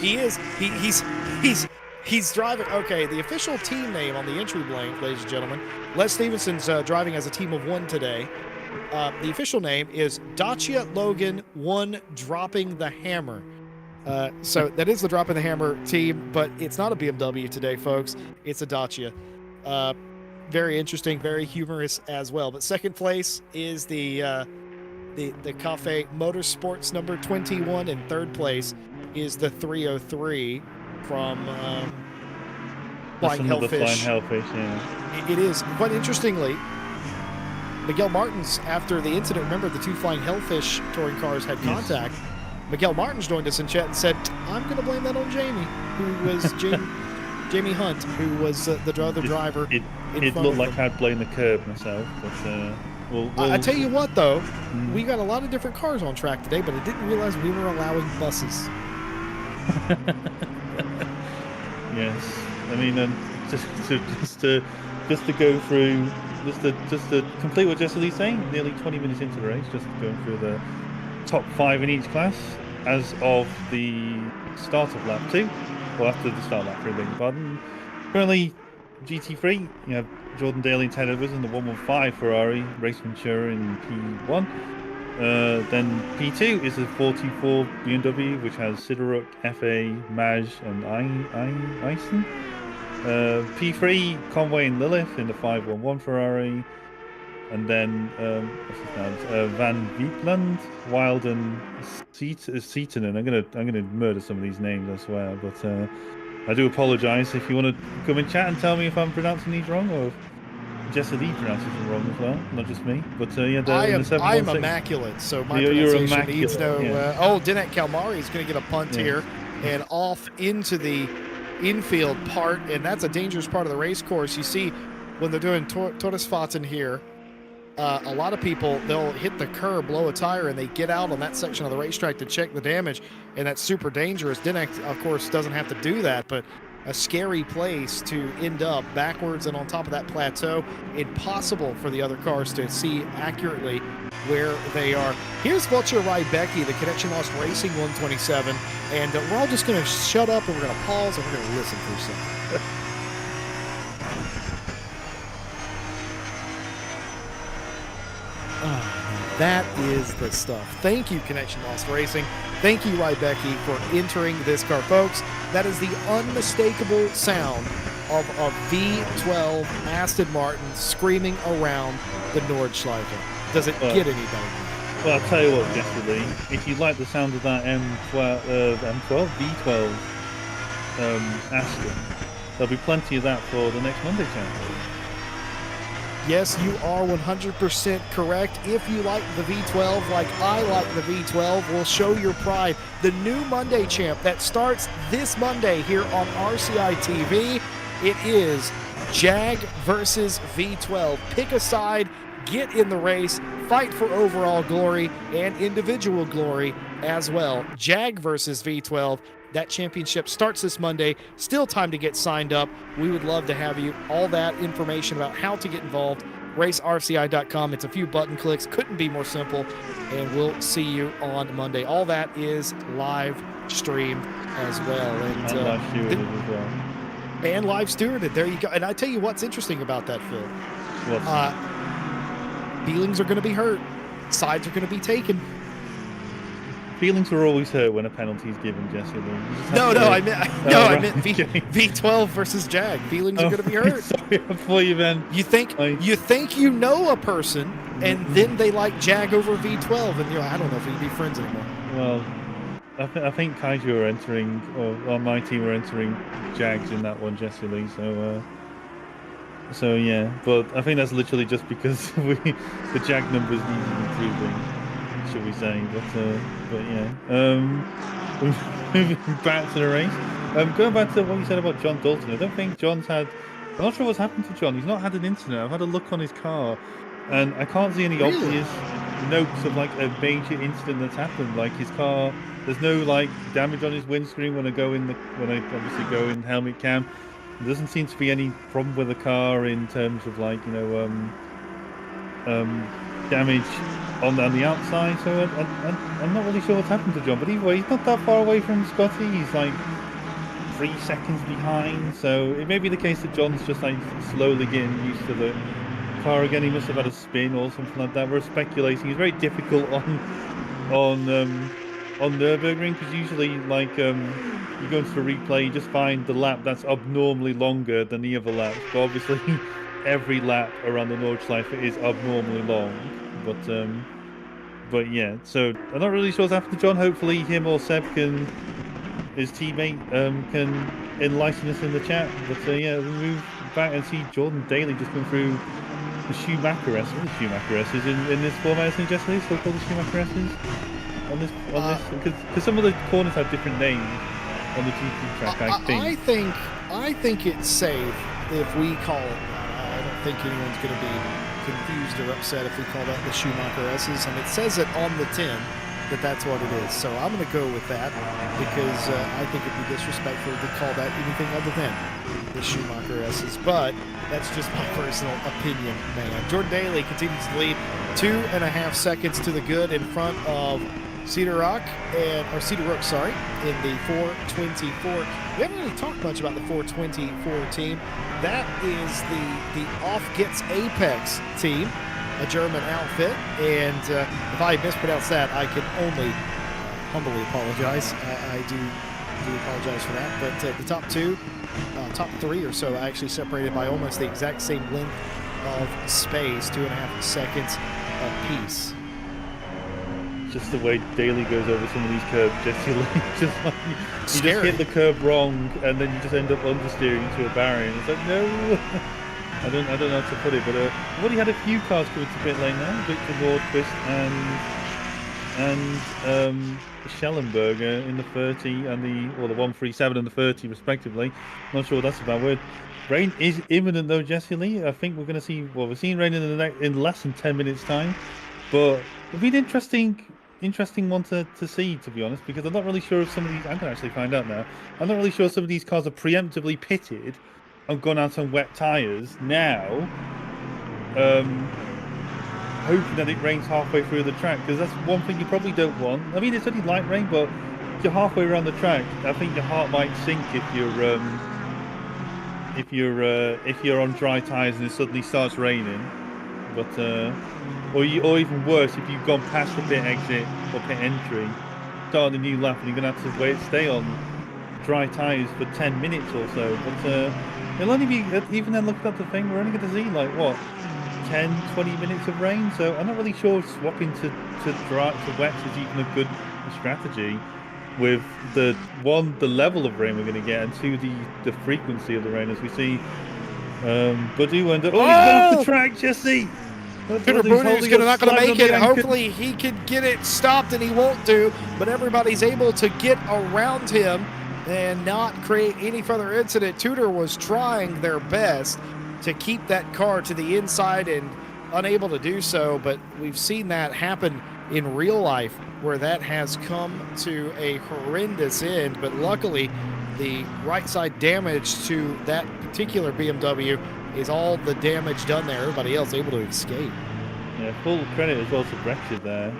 driving. Okay, the official team name on the entry blank, ladies and gentlemen. Les Stevenson's driving as a team of 1 today. The official name is Dacia Logan 1 Dropping the Hammer. So that is the Dropping the Hammer team, but it's not a BMW today, folks. It's a Dacia. Very interesting, very humorous as well. But second place is the Cafe Motorsports number 21, and third place is the 303 from Flying Hellfish. Flying Hellfish, yeah. It is. Quite interestingly, Miguel Martins, after the incident, remember the two Flying Hellfish touring cars had contact. Yes. Miguel Martins joined us in chat and said, "I'm going to blame that on Jamie, who was Jamie Hunt, who was the other driver." It looked like I'd blame the curb myself, but I tell you what, though, we got a lot of different cars on track today, but I didn't realize we were allowing buses. Yes, I mean, just to go through, just to complete what Jesse Lee's saying, nearly 20 minutes into the race, just going through the top 5 in each class as of the start of lap 2, or after the start lap 3, beg your pardon. Currently, GT3, you have Jordan Daly and Ted Edwards in the 115 Ferrari, Race Ventura in P1. Then P2 is the 44 BMW, which has Sideruk, FA, Maj, and Eisen. P3, Conway and Lilith in the 511 Ferrari. And then Van Vietland, Wild and Seaton. I'm gonna murder some of these names, I swear. But I do apologise if you want to come in chat and tell me if I'm pronouncing these wrong, or if Jesse Lee pronounces them wrong as well, not just me. But yeah, I am immaculate, so my pronunciation needs no. Yeah. Dinek Kalmari is going to get a punt here and off into the infield part, and that's a dangerous part of the race course. You see, when they're doing Todesfahrten here, a lot of people, they'll hit the curb, blow a tire, and they get out on that section of the racetrack to check the damage, and that's super dangerous. Dinek, of course, doesn't have to do that, but a scary place to end up backwards and on top of that plateau. Impossible for the other cars to see accurately where they are. Here's Vulture Rybecki, the Connection Lost Racing 127, and we're all just going to shut up and we're going to pause and we're going to listen for a second. That is the stuff. Thank you, Connection Lost Racing. Thank you, Rybecki, for entering this car. Folks, that is the unmistakable sound of a V12 Aston Martin screaming around the Nordschleife. Does it get any better? Well, I'll tell you what, Jesse Lee, if you like the sound of that V12 Aston, there'll be plenty of that for the next Monday channel. Yes, you are 100% correct. If you like the V12 like I like the V12, we'll show your pride. The new Monday champ that starts this Monday here on RCI TV, it is Jag versus V12. Pick a side, get in the race, fight for overall glory and individual glory as well. Jag versus V12. That championship starts this Monday. Still time to get signed up. We would love to have you. All that information about how to get involved, racerci.com. It's a few button clicks. Couldn't be more simple. And we'll see you on Monday. All that is live streamed as well. And live stewarded as well. And live stewarded. There you go. And I tell you what's interesting about that, Phil. Feelings are going to be hurt. Sides are going to be taken. Feelings are always hurt when a penalty is given, Jesse. I meant V12 versus Jag. Feelings are going to be hurt. Sorry, before you then. You think you know a person, and then they like Jag over V12, and I don't know if we can be friends anymore. Well, I think Kaiju are entering, or my team are entering Jags in that one, Jesse Lee. So yeah, but I think that's literally just because the Jag numbers need improving, should we say? But yeah. Moving back to the race. Going back to what you said about John Dalton, I don't think John's had. I'm not sure what's happened to John. He's not had an incident. I've had a look on his car, and I can't see any obvious notes of like a major incident that's happened. Like his car, there's no like damage on his windscreen when I obviously go in helmet cam. There doesn't seem to be any problem with the car in terms of like damage on the outside. So I'm not really sure what's happened to John. But either way, he's not that far away from Scotty. He's like 3 seconds behind. So it may be the case that John's just like slowly getting used to the car again. He must have had a spin or something like that. We're speculating. It's very difficult on Nürburgring because usually like you go into the replay, you just find the lap that's abnormally longer than the other laps. But obviously, every lap around the Nordschleife is abnormally long. But yeah, so I'm not really sure what's happened to John. Hopefully, him or Seb his teammate, can enlighten us in the chat. But yeah, we move back and see Jordan Daly just come through the Schumacher S. What are the Schumacher S's in this format? Isn't it, Jesse? Still called the Schumacher S's on this because some of the corners have different names on the GP track. I think it's safe if we call it that. I don't think anyone's going to be confused or upset if we call that the Schumacher S's, and it says it on the tin that that's what it is. So I'm going to go with that because I think it'd be disrespectful to call that anything other than the Schumacher S's. But that's just my personal opinion, man. Jordan Daly continues to lead 2.5 seconds to the good in front of Cedar Rook, in the 424. We haven't really talked much about the 424 team. That is the Off Gets Apex team, a German outfit, and if I mispronounce that, I can only humbly apologize. I do apologize for that. But the top three or so, actually separated by almost the exact same length of space, 2.5 seconds apiece. Just the way Daly goes over some of these curves, just like you just hit the curve wrong, and then you just end up understeering into a barrier. And it's like no. I don't know how to put it, but I've already had a few cars coming to pit lane now. Victor Nordquist and Schellenberger in the 30 and the 137 and the 30 respectively. Not sure what that's about. Rain is imminent though, Jesse Lee. I think we're going to see. Well, we're seeing rain in less than 10 minutes time, but it'll be an interesting one to see, to be honest, because I'm not really sure if some of these. I'm going to actually find out now. I'm not really sure if some of these cars are preemptively pitted and gone out on wet tyres now, hoping that it rains halfway through the track, because that's one thing you probably don't want. I mean, it's only light rain, but if you're halfway around the track, I think your heart might sink if you're on dry tyres and it suddenly starts raining. But or even worse, if you've gone past the pit exit or pit entry, starting a new lap, and you're going to have to stay on dry tyres for 10 minutes or so. But it'll only be, even then, looking at the thing, we're only going to see like what, 10-20 minutes of rain. So I'm not really sure if swapping to dry to wet is even a good strategy with the level of rain we're going to get, and two, the frequency of the rain, as we see Buddu and he's going off the track, Jesse. Peter Buddu's not going to make it. Hopefully he can get it stopped, and he won't do, but everybody's able to get around him and not create any further incident. Tudor was trying their best to keep that car to the inside and unable to do so, but we've seen that happen in real life where that has come to a horrendous end. But luckily, the right side damage to that particular BMW is all the damage done there. Everybody else able to escape. Yeah, full credit as well to Brexit there.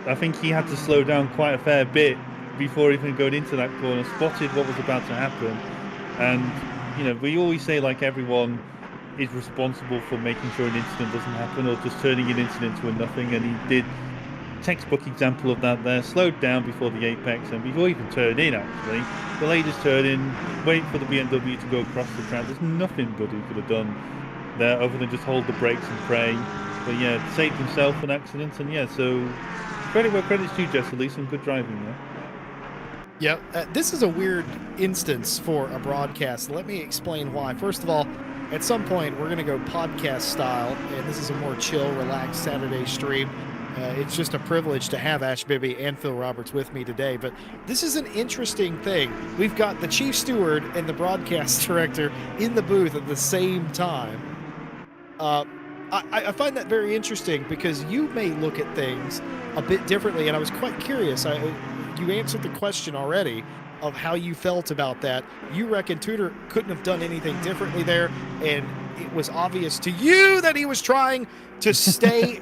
I think he had to slow down quite a fair bit before even going into that corner, spotted what was about to happen. And we always say like everyone is responsible for making sure an incident doesn't happen or just turning an incident to a nothing, and he did textbook example of that there. Slowed down before the apex and before even turned in, actually delayed his turn in, wait for the BMW to go across the track. There's nothing good he could have done there other than just hold the brakes and pray. But yeah, saved himself an accident, and yeah, so credit where credit's due, Jesse Lee. Some good driving there. Yeah, this is a weird instance for a broadcast. Let me explain why. First of all, at some point we're going to go podcast style, and this is a more chill, relaxed Saturday stream. It's just a privilege to have Ash Bibby and Phil Roberts with me today, but this is an interesting thing. We've got the chief steward and the broadcast director in the booth at the same time. I find that very interesting because you may look at things a bit differently, and I was quite curious. You answered the question already of how you felt about that. You reckon Tudor couldn't have done anything differently there, and it was obvious to you that he was trying to stay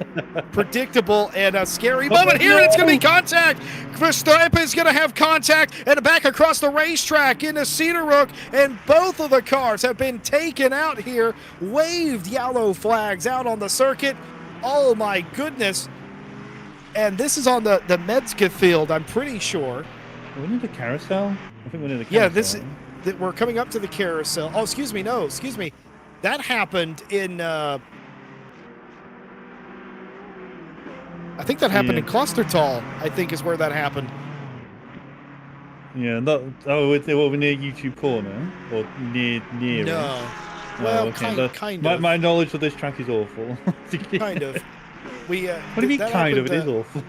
predictable, and a scary moment here, and it's going to be contact. Verstappen is going to have contact, and back across the racetrack into Cedar Brook, and both of the cars have been taken out here, waved yellow flags out on the circuit. Oh my goodness. And this is on the Metzger field, I'm pretty sure. We're in the carousel? I think we're in the carousel. Yeah, we're coming up to the carousel. Oh, excuse me. That happened in, I think that happened in Klostertal, I think is where that happened. Yeah, we're near YouTube Corner? Or near No. Well, okay. kind of. My knowledge of this track is awful. Kind of. What do you mean kind of? It is awful.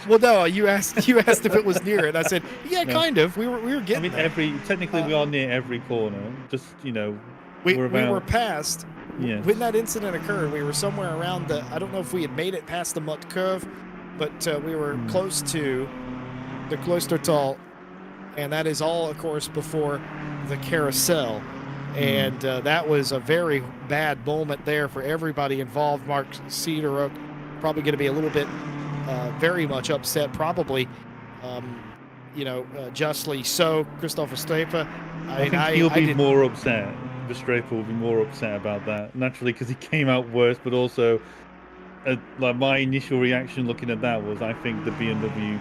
Well, no, you asked if it was near it. I said, yeah, kind of. We were getting technically we are near every corner. Just, we were past. Yeah. When that incident occurred, we were somewhere around I don't know if we had made it past the Mutt Curve, but we were close to the Klostertal, and that is all, of course, before the carousel. And that was a very bad moment there for everybody involved. Mark Cederook probably going to be a little bit very much upset, probably, justly so. Christopher Verstappen. I think he'll be more upset. Verstappen will be more upset about that, naturally, because he came out worse, but also like my initial reaction looking at that was I think the BMW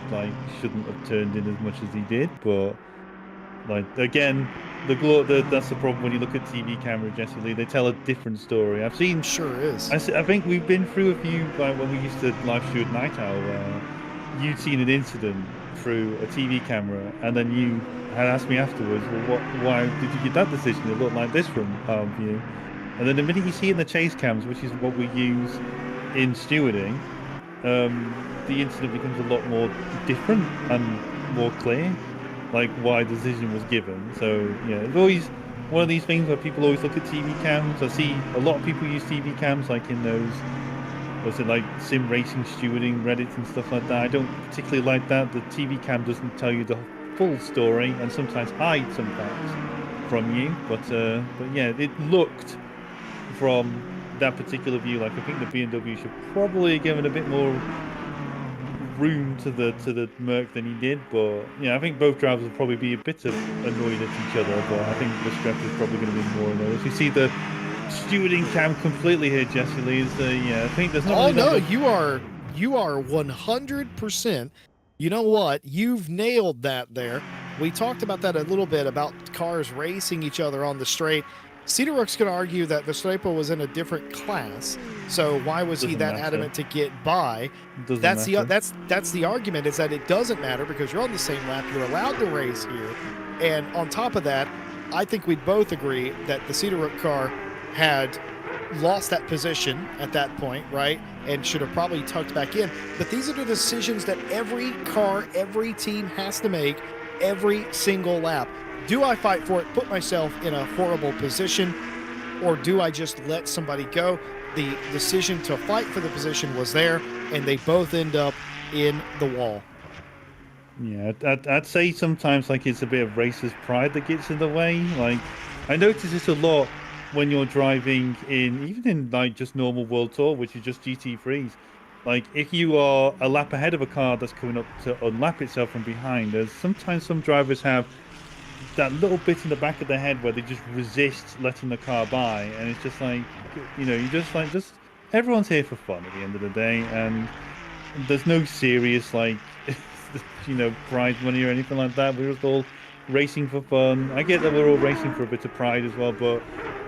shouldn't have turned in as much as he did, but again, that's the problem when you look at TV camera, Jesse Lee. They tell a different story. I've seen. Sure is. I think we've been through a few when we used to live shoot at Night Owl, where you'd seen an incident through a TV camera, and then you had asked me afterwards, well, why did you get that decision? It looked like this from our view. And then the minute you see it in the chase cams, which is what we use in stewarding, the incident becomes a lot more different and more clear. Why the decision was given. So yeah, it's always one of these things where people always look at TV cams. I see a lot of people use TV cams in those, sim racing stewarding Reddit and stuff like that. I don't particularly like that. The TV cam doesn't tell you the full story and sometimes hides some facts from you. But yeah, it looked from that particular view like I think the BMW should probably have given a bit more room to the Merc than he did, but yeah, I think both drivers will probably be a bit annoyed at each other, but I think Verstappen is probably going to be more annoyed. If you see the stewarding cam completely here, Jesse Lee, I think there's not. You are 100%. You know what? You've nailed that there. We talked about that a little bit about cars racing each other on the straight. Cederook's going to argue that Verstappen was in a different class, so why was he that adamant to get by? That's the argument, is that it doesn't matter because you're on the same lap, you're allowed to race here, and on top of that, I think we'd both agree that the Cederook car had lost that position at that point, right, and should have probably tucked back in. But these are the decisions that every car, every team has to make every single lap. Do I fight for it, put myself in a horrible position, or do I just let somebody go? The decision to fight for the position was there, and they both end up in the wall. Yeah, I'd say sometimes it's a bit of racer's pride that gets in the way. I notice this a lot when you're driving even in just normal World Tour, which is just GT3s. If you are a lap ahead of a car that's coming up to unlap itself from behind, sometimes some drivers have that little bit in the back of their head where they just resist letting the car by, and it's just just everyone's here for fun at the end of the day, and there's no serious prize money or anything like that. We're just all racing for fun. I get that we're all racing for a bit of pride as well, but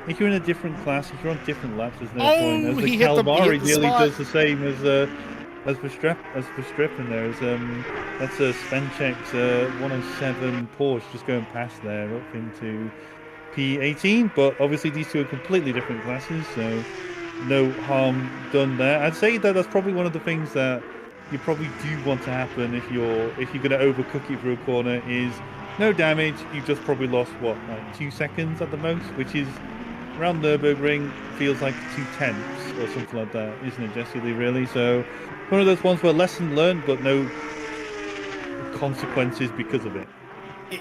if you're in a different class, if you're on different laps, there's no point. As the Calamari nearly does the same as Verstappen there. That's a Svenchek's 107 Porsche just going past there up into P18, but obviously these two are completely different classes, so no harm done there. I'd say that that's probably one of the things that you probably do want to happen if you're going to overcook it through a corner is no damage. You've just probably lost 2 seconds at the most, which is around Nürburgring feels like 2/10 or something like that, isn't it, Jesse Lee, really? So one of those ones where lesson learned but no consequences because of it.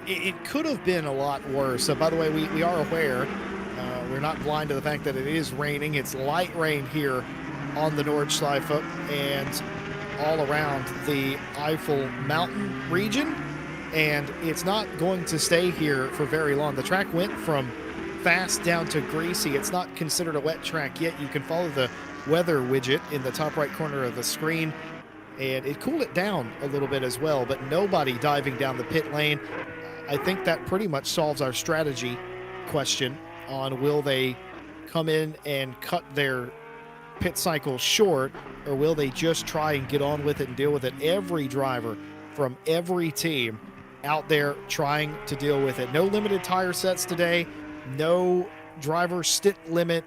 It could have been a lot worse. So by the way, we are aware we're not blind to the fact that it is raining. It's light rain here on the Nordschleife and all around the Eifel Mountain region, and it's not going to stay here for very long. The track went from fast down to greasy. It's not considered a wet track yet. You can follow the weather widget in the top right corner of the screen, and it cooled it down a little bit as well, but nobody diving down the pit lane. I think that pretty much solves our strategy question on will they come in and cut their pit cycle short, or will they just try and get on with it and deal with it? Every driver from every team out there trying to deal with it. No limited tire sets today, no driver stint limit,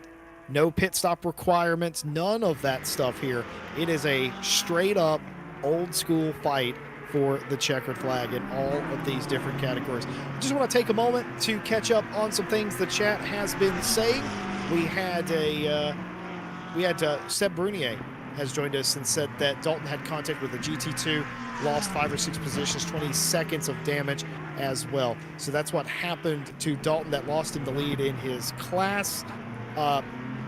no pit stop requirements, none of that stuff here. It is a straight up old school fight for the checkered flag in all of these different categories. Just want to take a moment to catch up on some things the chat has been saying. We had Seb Brunier has joined us and said that Dalton had contact with the GT2, lost 5 or 6 positions, 20 seconds of damage as well. So that's what happened to Dalton. That lost him the lead in his class.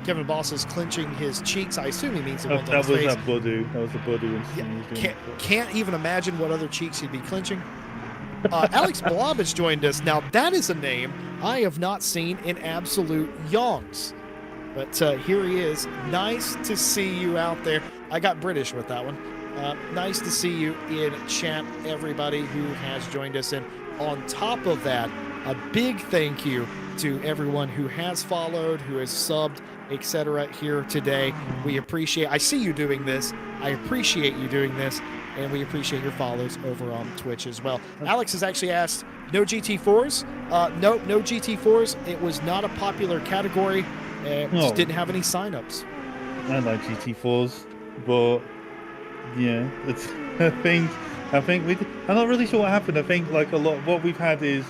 Kevin Boss is clenching his cheeks. I assume he means the ones on his face. That was the Budu. Can't even imagine what other cheeks he'd be clenching. Alex Blob has joined us. Now, that is a name I have not seen in absolute yonks. But here he is. Nice to see you out there. I got British with that one. Nice to see you in chat, everybody who has joined us. And on top of that, a big thank you to everyone who has followed, who has subbed, etc. here today. We appreciate, I see you doing this. I appreciate you doing this. And we appreciate your follows over on Twitch as well. Alex has actually asked, no GT4s? No GT4s. It was not a popular category. Just didn't have any signups. I like GT4s, but yeah, it's. I think I'm not really sure what happened. I think like a lot. What we've had is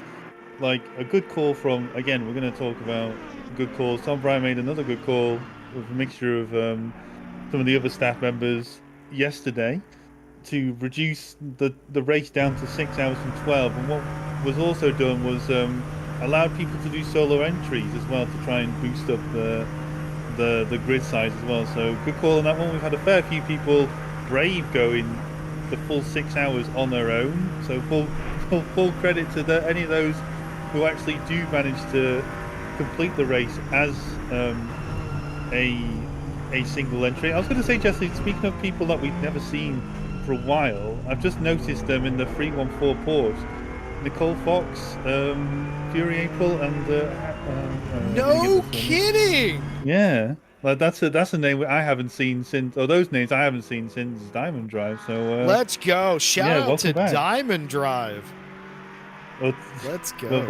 like a good call from. Again, we're going to talk about good calls. Tom Bryan made another good call with a mixture of some of the other staff members yesterday to reduce the race down to 6 hours from 12. And what was also done was allowed people to do solo entries as well to try and boost up the grid size as well. So good call on that one. We've had a fair few people brave going the full 6 hours on their own. So full credit to any of those who actually do manage to complete the race as a single entry. I was going to say, Jesse, speaking of people that we've never seen for a while, I've just noticed them in the 314 port. Nicole Fox, Fury April, and no kidding. Yeah, like that's a name I haven't seen since. Or those names I haven't seen since Diamond Drive. So let's go! Shout out to back. Diamond Drive. Well, let's go. Well,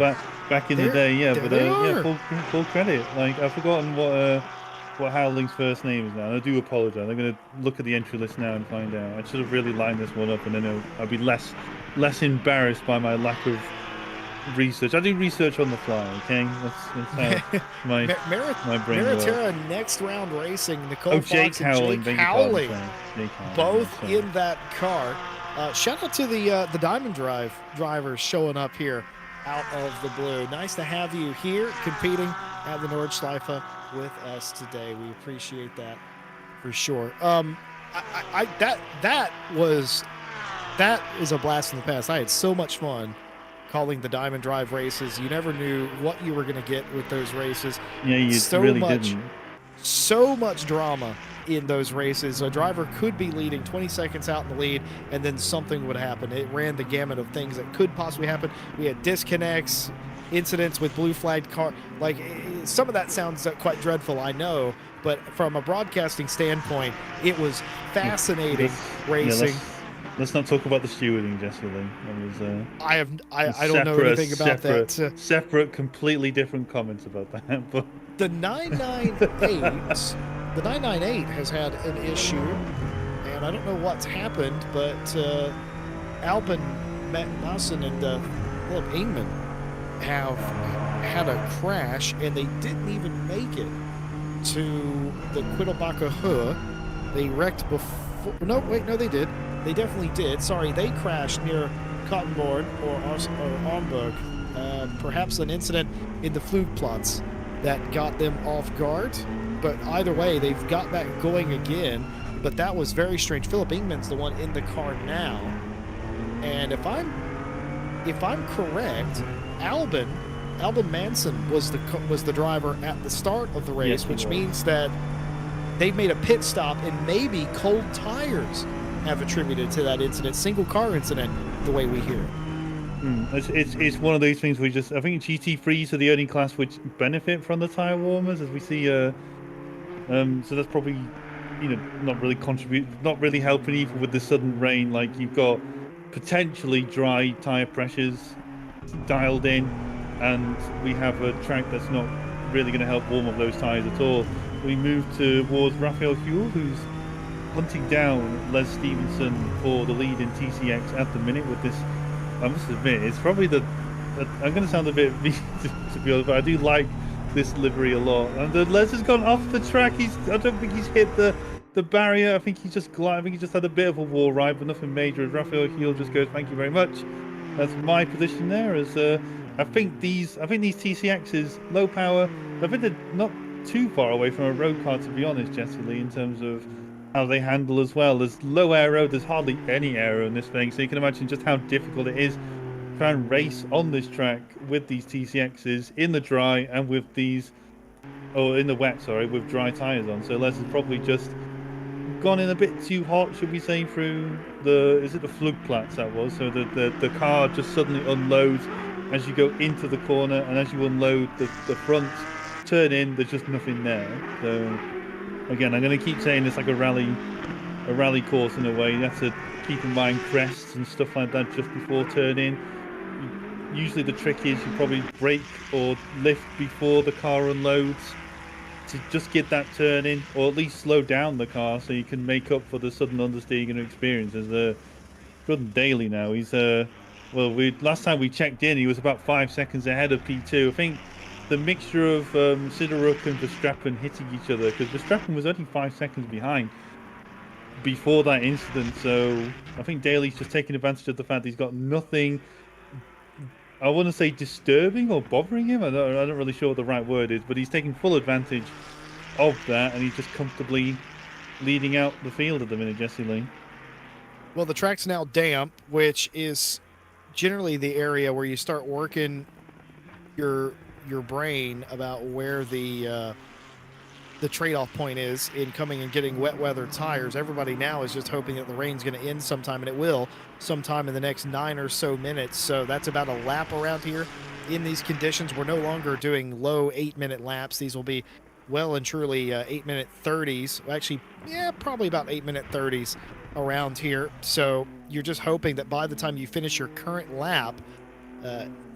back in the day, yeah. But yeah, full credit. Like I've forgotten what Howling's first name is now. And I do apologize. I'm going to look at the entry list now and find out. I should have really lined this one up, and then I'll be less embarrassed by my lack of research. I do research on the fly, okay? That's how my brain works. Maritera Next Round Racing, Nicole Fox Jake Howling, Jake Howling, both in that car. Shout out to the Diamond Drive drivers showing up here out of the blue. Nice to have you here competing at the Nordschleife with us today. We appreciate that for sure. That was a blast in the past. I had so much fun calling the Diamond Drive races. You never knew what you were going to get with those races. Yeah, you really didn't. So much drama in those races. A driver could be leading 20 seconds out in the lead, and then something would happen. It ran the gamut of things that could possibly happen. We had disconnects, incidents with blue flagged car. Like, some of that sounds quite dreadful, I know, but from a broadcasting standpoint, it was fascinating racing. Let's not talk about the stewarding, Jesse Lee. I don't know anything about that. Separate, completely different comments about that. But the 998 has had an issue, and I don't know what's happened, but Albin Mausen and Philip Ingman have had a crash, and they didn't even make it to the Quiddelbacher Höhe. They wrecked before. No, wait, no, they did. They definitely did. Sorry, they crashed near Kottenborn or Armberg. Perhaps an incident in the Flugplatz that got them off guard. But either way, they've got back going again. But that was very strange. Philip Ingman's the one in the car now. And if I'm correct, Albin Manson was the driver at the start of the race, which means that they've made a pit stop, and maybe cold tires have attributed to that incident, single car incident, the way we hear it. It's one of those things we just, I think GT3s are the only class which benefit from the tire warmers, as we see. So that's probably, not really helping even with the sudden rain. Like, you've got potentially dry tire pressures dialed in, and we have a track that's not really going to help warm up those tires at all. We move towards Raphael Huel, who's hunting down Les Stevenson for the lead in TCX at the minute with this. I must admit, it's probably I'm going to sound a bit mean to be honest, but I do like this livery a lot. And Les has gone off the track. I don't think he's hit the barrier. I think he just had a bit of a wall ride, but nothing major. As Raphael Huel just goes, "Thank you very much." That's my position there. As I think these TCXs, low power. I think they're not too far away from a road car, to be honest, Jesse Lee, in terms of how they handle as well. There's low aero, there's hardly any aero in this thing, so you can imagine just how difficult it is to try and race on this track with these TCXs in the dry and with in the wet, with dry tyres on. So Les has probably just gone in a bit too hot, should we say, through the Flugplatz that was. So the car just suddenly unloads as you go into the corner, and as you unload the front, turn in, there's just nothing there. So again, I'm going to keep saying it's like a rally course in a way. You have to keep in mind crests and stuff like that just before turn in. Usually the trick is you probably brake or lift before the car unloads to just get that turn in, or at least slow down the car so you can make up for the sudden understeer you're going to experience. As Jordan Daly now, he's last time we checked in, he was about 5 seconds ahead of P2. I think the mixture of Sidoruk and Verstappen hitting each other, because Verstappen was only 5 seconds behind before that incident. So I think Daly's just taking advantage of the fact that he's got nothing, I want to say, disturbing or bothering him. I'm not really sure what the right word is, but he's taking full advantage of that, and he's just comfortably leading out the field at the minute, Jesse Lee. Well, the track's now damp, which is generally the area where you start working your brain about where the trade-off point is in coming and getting wet weather tires. Everybody now is just hoping that the rain's going to end sometime, and it will sometime in the next 9 or so minutes. So that's about a lap around here in these conditions. We're no longer doing low 8-minute laps. These will be well and truly 8-minute 30s. Actually, yeah, probably about 8-minute 30s around here. So you're just hoping that by the time you finish your current lap,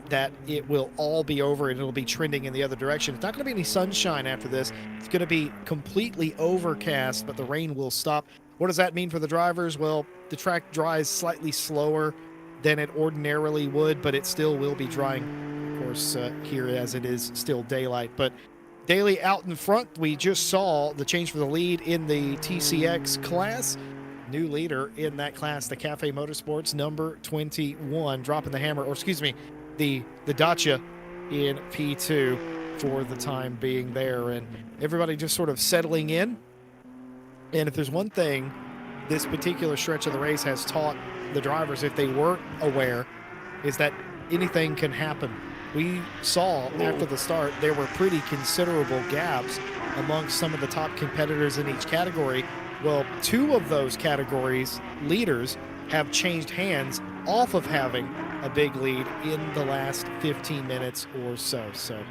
that it will all be over and it'll be trending in the other direction. It's not going to be any sunshine after this. It's going to be completely overcast, but the rain will stop. What does that mean for the drivers? Well, the track dries slightly slower than it ordinarily would, but it still will be drying, of course, here as it is still daylight. But Daly out in front. We just saw the change for the lead in the TCX class. New leader in that class, the Cafe Motorsports, number 21, dropping the hammer, or excuse me, the Dacia in P2 for the time being there, and everybody just sort of settling in. And if there's one thing this particular stretch of the race has taught the drivers, if they weren't aware, is that anything can happen. We saw after the start there were pretty considerable gaps amongst some of the top competitors in each category. Well, 2 of those categories leaders have changed hands off of having a big lead in the last 15 minutes or so. So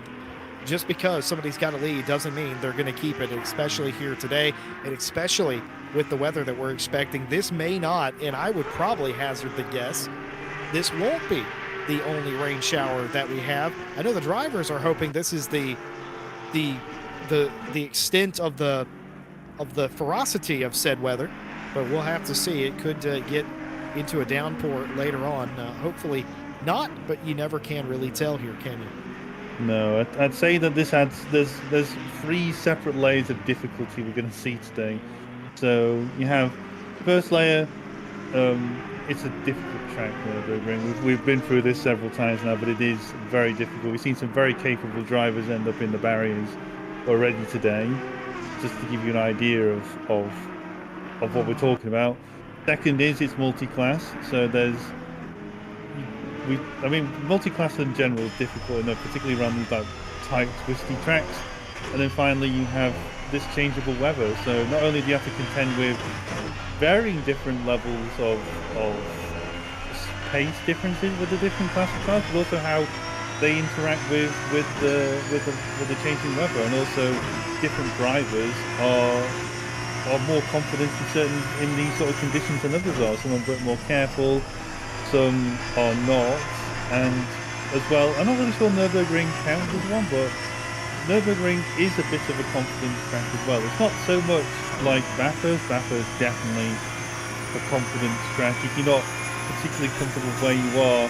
just because somebody's got a lead doesn't mean they're going to keep it, especially here today, and especially with the weather that we're expecting. This may not, and I would probably hazard the guess, this won't be the only rain shower that we have. I know the drivers are hoping this is the extent of the ferocity of said weather, but we'll have to see. It could get into a downpour later on. Hopefully not, but you never can really tell here, can you? No, I'd say that there's 3 separate layers of difficulty we're going to see today. So you have first layer, it's a difficult track, Nürburgring. We've been through this several times now, but it is very difficult. We've seen some very capable drivers end up in the barriers already today. Just to give you an idea of what we're talking about. Second is it's multi-class, so I mean, multi-class in general is difficult enough, particularly around these like tight, twisty tracks. And then finally, you have this changeable weather. So not only do you have to contend with varying different levels of pace differences with the different class of cars, but also how they interact with the changing weather, and also different drivers are more confident in these sort of conditions than others are. Some are a bit more careful, some are not, and as well, I'm not really sure Nürburgring counts as one, but Nürburgring is a bit of a confidence track as well. It's not so much like Bathurst. Bathurst definitely a confidence track. If you're not particularly comfortable where you are,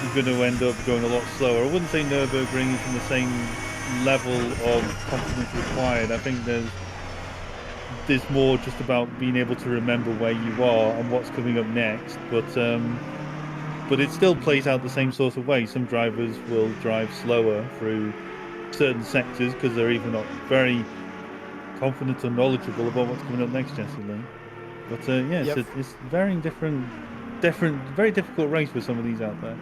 you're going to end up going a lot slower. I wouldn't say Nürburgring is in the same level of confidence required. I think there's more just about being able to remember where you are and what's coming up next. But it still plays out the same sort of way. Some drivers will drive slower through certain sectors because they're either not very confident or knowledgeable about what's coming up next, Jesse Lee. But yeah, Yep. it's very different, very difficult race for some of these out there.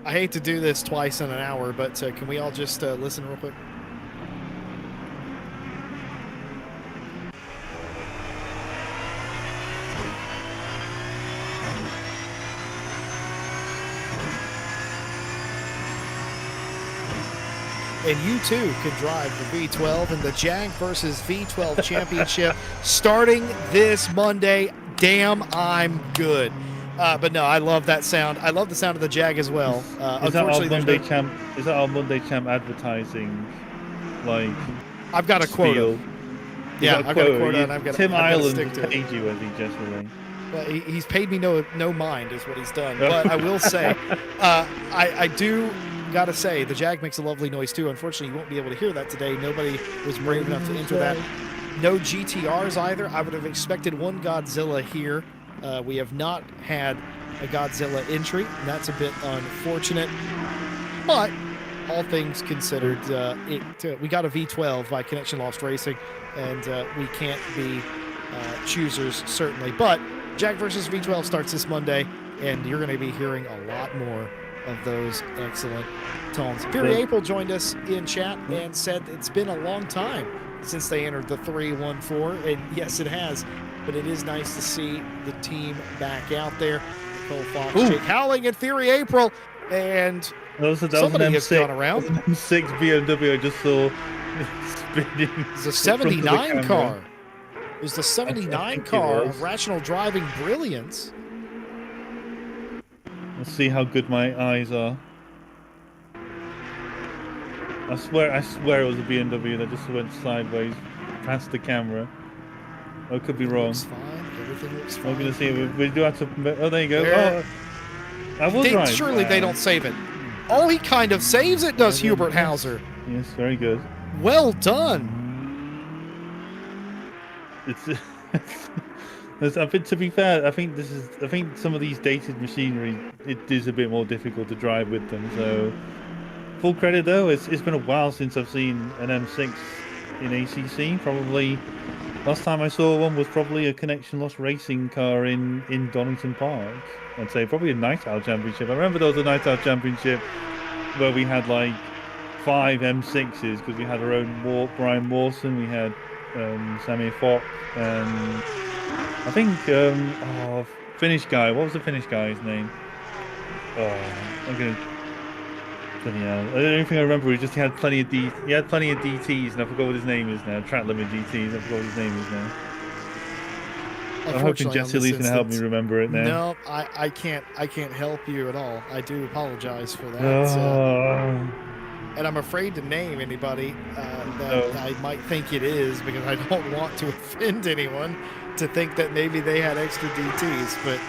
I hate to do this twice in an hour, but can we all just listen real quick? And you too can drive the V12 in the Jag versus V12 Championship starting this Monday. Damn, I'm good. But no, I love that sound. I love the sound of the Jag as well. Is that our Monday champ? Is that our Monday champ advertising? Like, I've got a quota. Yeah, I've got a quota, and I've got Tim Ireland stick to it. paid you, as he just really. Well, he's paid me no mind, is what he's done. But I will say, I do gotta say, the Jag makes a lovely noise too. Unfortunately, you won't be able to hear that today. Nobody was brave enough to enter that. No GTRs either. I would have expected one Godzilla here. We have not had a Godzilla entry, and that's a bit unfortunate. But all things considered, we got a V12 by Connection Lost Racing, and we can't be choosers, certainly. But Jag versus V12 starts this Monday, and you're going to be hearing a lot more of those excellent tones. Fury April joined us in chat and said it's been a long time since they entered the 314, and yes, it has. But it is nice to see the team back out there. Nicole Fox, Jake Howling, and Fury April, and somebody has gone around. That was an M6 BMW I just saw spinning. It's a 79 car. It was the 79 car of Rational Driving Brilliance. Let's see how good my eyes are. I swear it was a BMW that just went sideways past the camera. I could be wrong. Looks fine. Everything looks fine. I'm going to see. We do have to. Oh, there you go. There. Oh, I was right. Surely they don't save it. Oh, he kind of saves it, does Hubert Hauser. Yes, very good. Well done. To be fair, I think some of these dated machinery, it is a bit more difficult to drive with them. So, full credit though. It's been a while since I've seen an M6 in ACC. Probably last time I saw one was probably a Connection Lost Racing car in Donington Park. I'd say probably a Night Owl Championship. I remember there was a Night Owl Championship where we had like 5 M6s because we had our own Brian Mawson, we had Samir Fock, and I think Finnish guy. What was the Finnish guy's name? I'm gonna. I don't think I remember. He had plenty of DTs, and I forgot what his name is now. Track limit DTs. I forgot what his name is now. I'm hoping Jesse Lee's gonna help me remember it now. No, I can't help you at all. I do apologize for that. And I'm afraid to name anybody that I might think it is, because I don't want to offend anyone to think that maybe they had extra DTs. But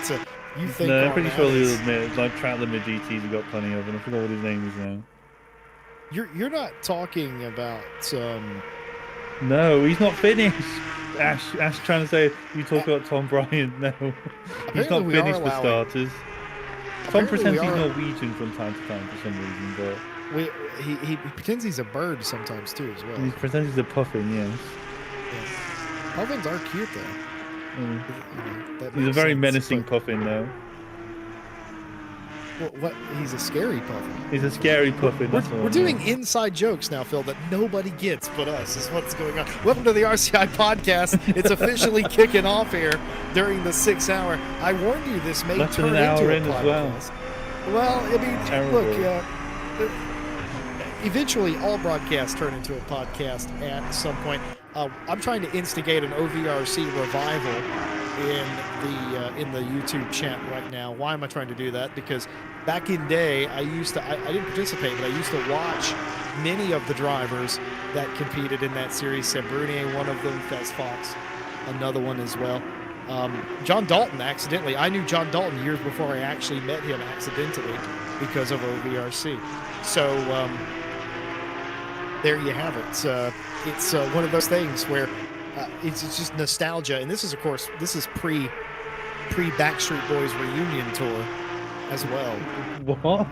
you think? No, I'm pretty sure he'll admit, like track limit DTs, we've got plenty of, and I forgot what his name is now. You're not talking about No, he's not finished. Ash trying to say you talk about Tom Bryant. No, he's Apparently, not we are finished for allowing. starters. Tom Apparently, we pretends he's are. Norwegian from time to time for some reason, but We he pretends he's a bird sometimes too as well. he pretends he's a puffin. Yes, Yeah. Puffins are cute though. Mm. That He's a makes very sense, menacing but puffin, though. what? He's a scary puffin. He's a scary puffin. That's all. We're doing inside jokes now, Phil, that nobody gets but us, is what's going on. Welcome to the RCI podcast. It's officially kicking off here during the 6 hour. I warned you this may Less than turn an hour into a in as well. podcast. Well, I mean, Terrible. look, eventually all broadcasts turn into a podcast at some point. I'm trying to instigate an OVRC revival in the YouTube chat right now. Why am I trying to do that? Because back in day, I didn't participate, but I used to watch many of the drivers that competed in that series. Sam Brunier, one of them, Fez Fox, another one as well. John Dalton, accidentally. I knew John Dalton years before I actually met him accidentally because of OVRC. So there you have it. It's one of those things where it's just nostalgia, and this is, of course, pre Backstreet Boys reunion tour as well. What?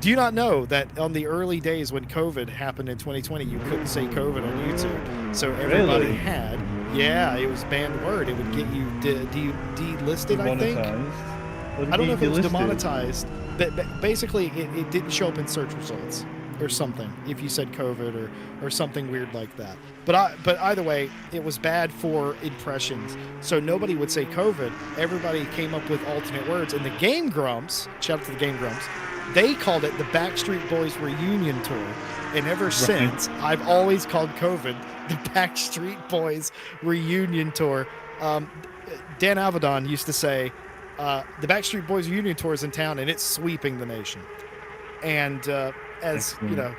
Do you not know that on the early days when COVID happened in 2020, you couldn't say COVID on YouTube, so everybody Really? had. Yeah, it was banned word. It would get you delisted, I think. I don't know if it was demonetized, but basically it didn't show up in search results or something if you said COVID or something weird like that. But either way, it was bad for impressions, so nobody would say COVID. Everybody came up with alternate words, and the Game Grumps, shout out to the Game Grumps, they called it the Backstreet Boys reunion tour, and ever since I've always called COVID the Backstreet Boys reunion tour. Dan Avedon used to say the Backstreet Boys reunion tour is in town and it's sweeping the nation. And as you know,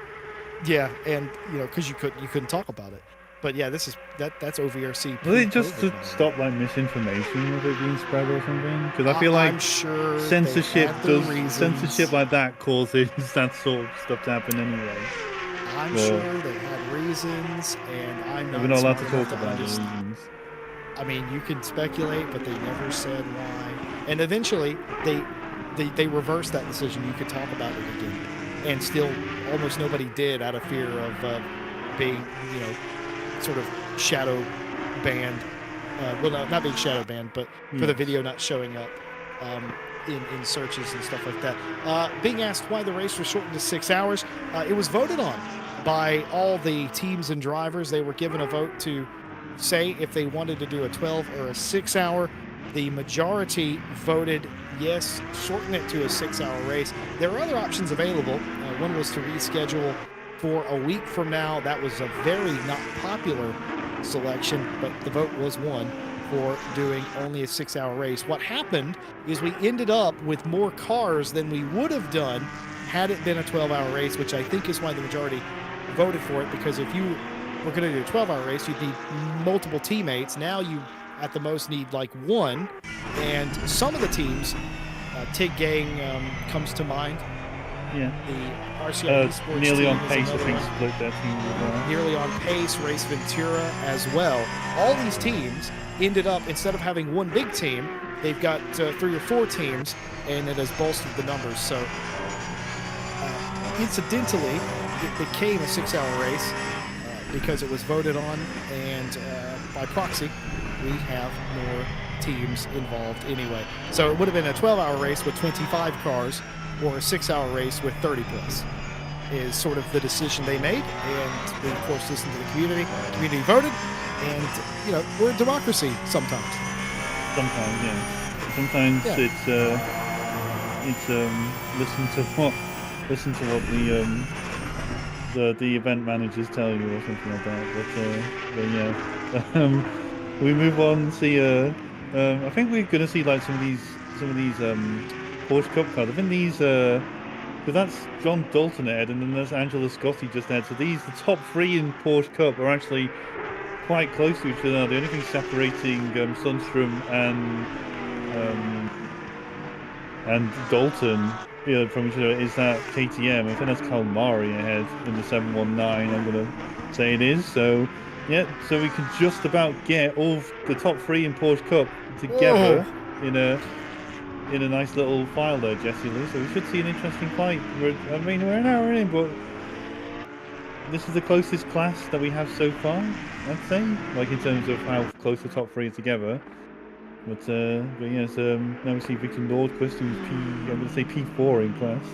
yeah, and you know, because you couldn't talk about it. But yeah, that's OVRC. Was it just to stop like misinformation of it being spread or something? Because I feel like I'm sure censorship like that causes that sort of stuff to happen anyway. I'm sure they had reasons, and I'm not. We're not allowed to smart talk enough about the understand. reasons. I mean, you can speculate, but they never said why. And eventually, they reversed that decision. You could talk about it again, and still, almost nobody did out of fear of being, sort of shadow banned. Well, not being shadow banned, but for the video not showing up in searches and stuff like that. Being asked why the race was shortened to 6 hours, it was voted on by all the teams and drivers. They were given a vote to say if they wanted to do a 12 or a 6 hour. The majority voted yes, shorten it to a 6 hour race. There are other options available. One was to reschedule for a week from now. That was a very not popular selection, but the vote was won for doing only a 6 hour race. What happened is we ended up with more cars than we would have done had it been a 12-hour race, which I think is why the majority voted for it, because if you were going to do a 12-hour race, you'd need multiple teammates. Now you at the most need like one, and some of the teams, TIG Gang comes to mind. Yeah. The RCI Esports nearly team on pace, I think, one. split that team as well. Nearly on pace, Race Ventura as well. All these teams ended up, instead of having one big team, they've got 3 or 4 teams, and it has bolstered the numbers. So, incidentally, it became a 6 hour race because it was voted on, and by proxy, we have more teams involved anyway. So it would have been a 12-hour race with 25 cars, or a 6-hour race with 30 plus, is sort of the decision they made. And they, of course, listened to the community. The community voted, and we're a democracy sometimes. Sometimes, yeah. Sometimes it's listen to what the event managers tell you or something like that. But yeah. We move on and see. I think we're going to see like some of these Porsche Cup cars. I think these, because that's John Dalton ahead, and then there's Angelo Scotti just ahead. So the top 3 in Porsche Cup are actually quite close to each other. The only thing separating Sundstrom and Dalton from each other is that KTM. I think that's Kalmari ahead in the 719. I'm gonna say it is. So, yeah, so we can just about get all the top 3 in Porsche Cup together Whoa. in a nice little file there, Jesse Lee. So we should see an interesting fight. I mean, we're an hour in, but this is the closest class that we have so far, I'd say, like in terms of how close the top 3 are together. But yes, now we see Victor Nordquist, who's I'm going to say P4 in class.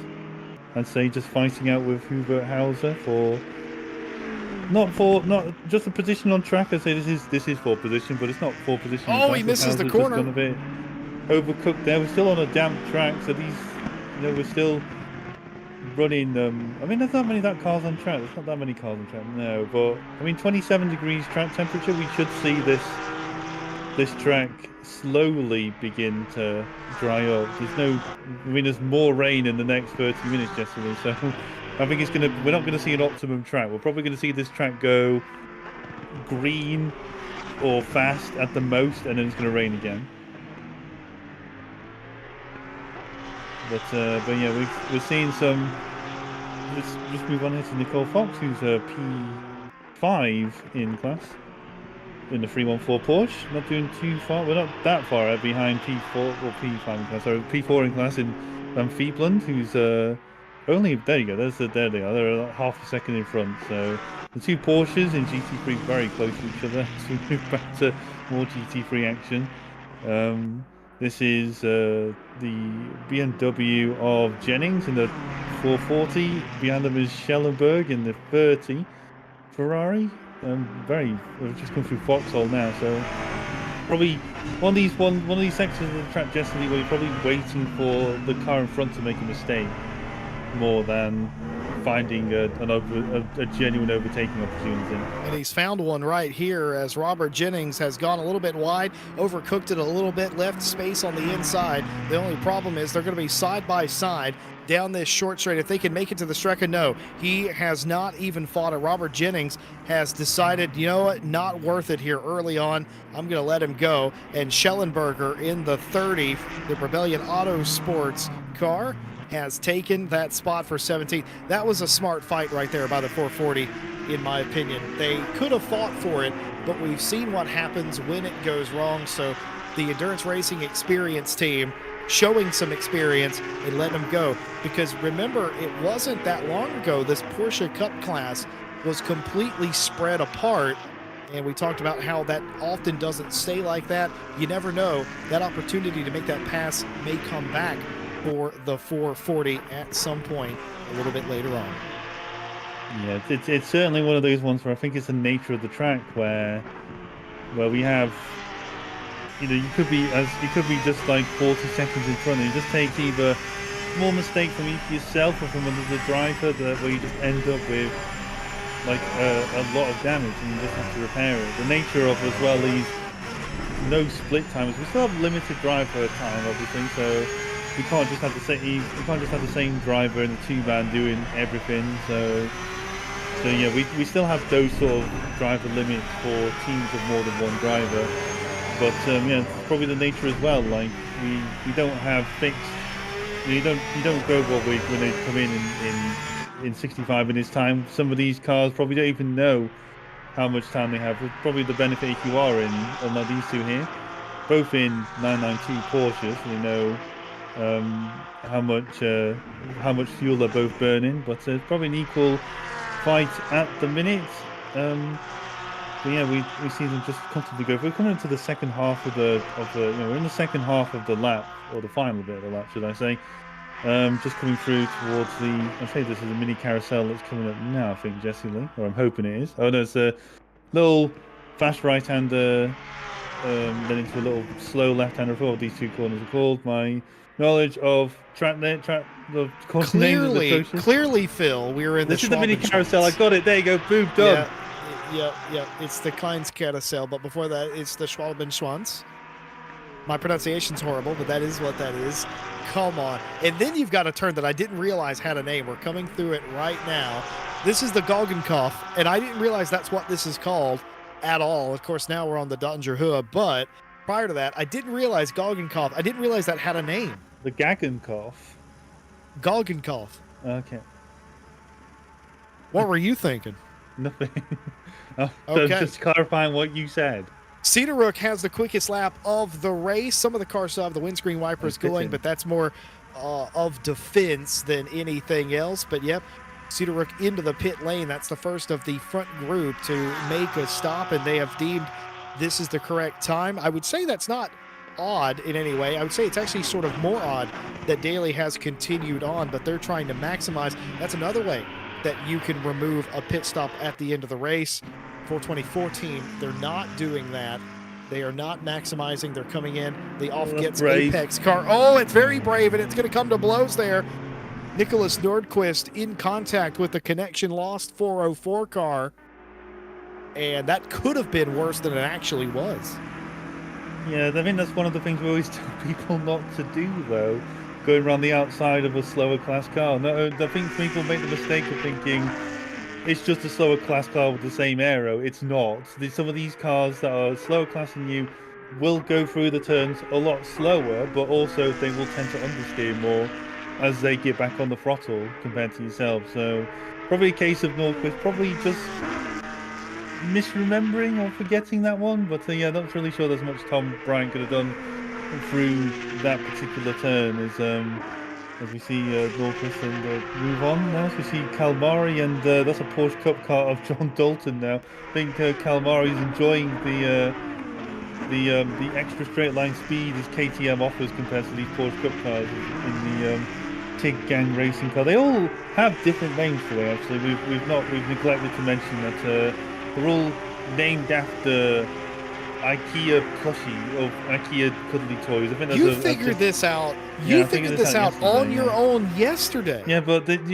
I'd say just fighting out with Hubert Hauser for not just a position on track. I'd say this is for position, but it's not for position in Oh, he class. misses the Hauser's just gone corner. a bit overcooked there. We're still on a damp track, so we're still running. I mean, there's not many cars on track. There's not that many cars on track, no. But I mean, 27 degrees track temperature. We should see this track slowly begin to dry up. There's more rain in the next 30 minutes, Jesse. So I think we're not gonna see an optimum track. We're probably gonna see this track go green or fast at the most, and then it's gonna rain again. But yeah, we're seeing some. Let's move on here to Nicole Fox, who's a P5 in class in the 314 Porsche. Not doing too far. We're not that far out behind P4 or P5 in class. Sorry, P4 in class in Van Fiepland, who's only there. You go. There they are. They're like half a second in front. So the 2 Porsches in GT3 very close to each other. So we move back to more GT3 action. This is the BMW of Jennings in the 440. Behind them is Schellenberg in the 30. Ferrari. We've just come through Vauxhall now, so probably one of these sections of the track, Jesse, where you're probably waiting for the car in front to make a mistake more than finding a genuine overtaking opportunity. And he's found one right here as Robert Jennings has gone a little bit wide, overcooked it a little bit, left space on the inside. The only problem is they're going to be side by side down this short straight. If they can make it to the Strecke, no. He has not even fought it. Robert Jennings has decided, you know what, not worth it here early on. I'm going to let him go. And Schellenberger in the 30, the Rebellion Auto Sports car, has taken that spot for 17. That was a smart fight right there by the 440, in my opinion. They could have fought for it, but we've seen what happens when it goes wrong. So the Endurance Racing Experience team showing some experience and letting them go. Because remember, it wasn't that long ago this Porsche Cup class was completely spread apart. And we talked about how that often doesn't stay like that. You never know. That opportunity to make that pass may come back for the 440 at some point a little bit later on. Yeah, it's certainly one of those ones where I think it's the nature of the track where we have, you could be just like 40 seconds in front, and it just takes either small mistake from yourself or from another driver where you just end up with like a lot of damage, and you just have to repair it. The nature of as well these no split timers. We still have limited driver time, obviously, so we can't just have the same driver in the 2-man doing everything. So yeah, we still have those sort of driver limits for teams of more than one driver. But yeah, it's probably the nature as well. Like we don't have fixed. You don't go when they come in 65 minutes time. Some of these cars probably don't even know how much time they have. It's probably the benefit if you are in, unlike these two here, both in 992 Porsches. They know how much fuel they're both burning, but it's probably an equal fight at the minute. But yeah, we see them just constantly go. We're coming into the second half of the we're in the second half of the lap, or the final bit of the lap, should I say? Just coming through towards I'd say this is a mini carousel that's coming up now, I think, Jesse Lee, or I'm hoping it is. Oh no, it's a little fast right-hander, then into a little slow left-hander. What these two corners are called. My knowledge of the course names of the coaches. Clearly, Phil, we were in this is the mini carousel. I got it. There you go. Boom, done. Yeah. It's the Kleins carousel, but before that, it's the Schwalbenschwanz. My pronunciation's horrible, but that is what that is. Come on. And then you've got a turn that I didn't realize had a name. We're coming through it right now. This is the Galgenkopf, and I didn't realize that's what this is called at all. Of course, now we're on the Dottinger Höhe, but prior to that, I didn't realize Galgenkopf. I didn't realize that had a name. The Galgenkopf. Galgenkopf. Okay. What were you thinking? Nothing. I'm Okay. just clarifying what you said. Cedar Brook has the quickest lap of the race. Some of the cars still have the windscreen wipers going, but that's more of defense than anything else. But yep, Cedar Brook into the pit lane. That's the first of the front group to make a stop, and they have deemed this is the correct time. I would say that's not odd in any way. I would say it's actually sort of more odd that Daly has continued on, but they're trying to maximize. That's another way that you can remove a pit stop at the end of the race. For 2014, they're not doing that. They are not maximizing. They're coming in. The off gets Apex car. Oh, it's very brave, and it's going to come to blows there. Nicholas Nordquist in contact with the connection lost 404 car, and that could have been worse than it actually was. Yeah, I think that's one of the things we always tell people not to do, though, going around the outside of a slower class car. No, I think people make the mistake of thinking it's just a slower class car with the same aero. It's not. Some of these cars that are slower class than you will go through the turns a lot slower, but also they will tend to understeer more as they get back on the throttle compared to yourself. So probably a case of Nordquist probably just misremembering or forgetting that one. But yeah, not really sure there's much Tom Bryant could have done through that particular turn as we see Nordquist and move on now. So we see Kalmari, and that's a Porsche Cup car of John Dalton now. I think Kalmari is enjoying the extra straight line speed as KTM offers compared to these Porsche Cup cars in the TIG Gang racing car. They all have different names today. Actually, we've neglected to mention that they're all named after IKEA plushie of IKEA cuddly toys. I think you figured this out. You figured this out on your own yesterday. Yeah, but but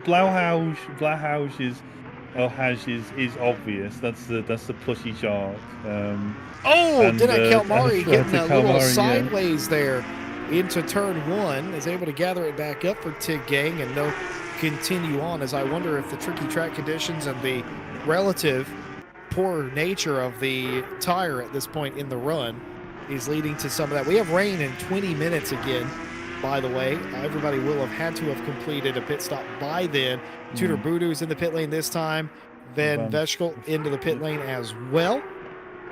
Blauhaus is is obvious. That's the plushie shark. Kalmari getting a little sideways there into turn one, is able to gather it back up for TIG Gang, and they'll continue on. As I wonder if the tricky track conditions and the relative poor nature of the tire at this point in the run is leading to some of that. We have rain in 20 minutes again, by the way. Everybody will have had to have completed a pit stop by then. Tudor Boodoo's in the pit lane this time. Van Veschkel into the pit lane as well.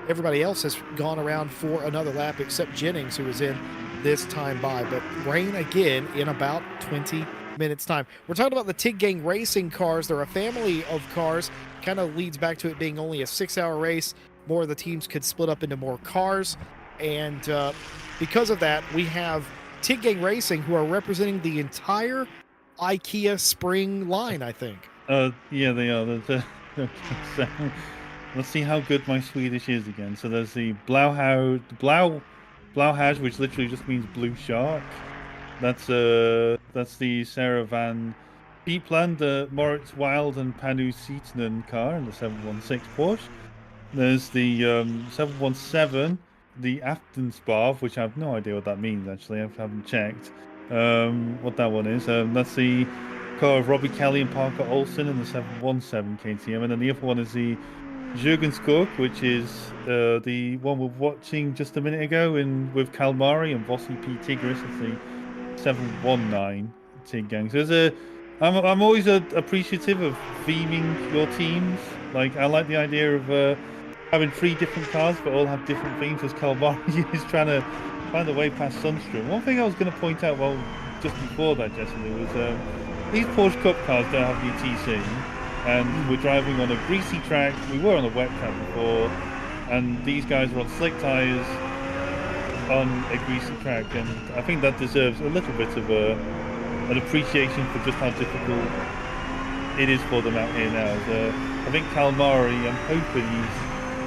Everybody else has gone around for another lap except Jennings, who was in this time by. But rain again in about 20 minutes time. We're talking about the TIG Gang racing cars. They're a family of cars. Kind of leads back to it being only a 6-hour race. More of the teams could split up into more cars, and because of that, we have TIG Gang Racing, who are representing the entire IKEA spring line, I think. Yeah, they are. Okay, so let's see how good my Swedish is again. So there's the Blauhaus, which literally just means blue shark. That's the Sarah Van Peepland, Moritz Wild and Panu Seetonen car in the 716 Porsche. There's the 717, the Aftensparv, which I have no idea what that means, actually. I haven't checked what that one is. That's the car of Robbie Kelly and Parker Olsen in the 717 KTM. And then the other one is the Jürgenskog, which is the one we're watching just a minute ago with Kalmari and Vossi P. Tigris. It's the 719 TIG Gang. So I'm always appreciative of theming your teams. Like, I like the idea of having 3 different cars but all have different themes, as Kalmari is trying to find a way past Sunstrom. One thing I was going to point out, just before that, Jessica, was these Porsche Cup cars don't have UTC, and we're driving on a greasy track. We were on a wet track before, and these guys are on slick tyres on a greasy track, and I think that deserves a little bit of an appreciation for just how difficult it is for them out here now. I think Kalmari, I'm hoping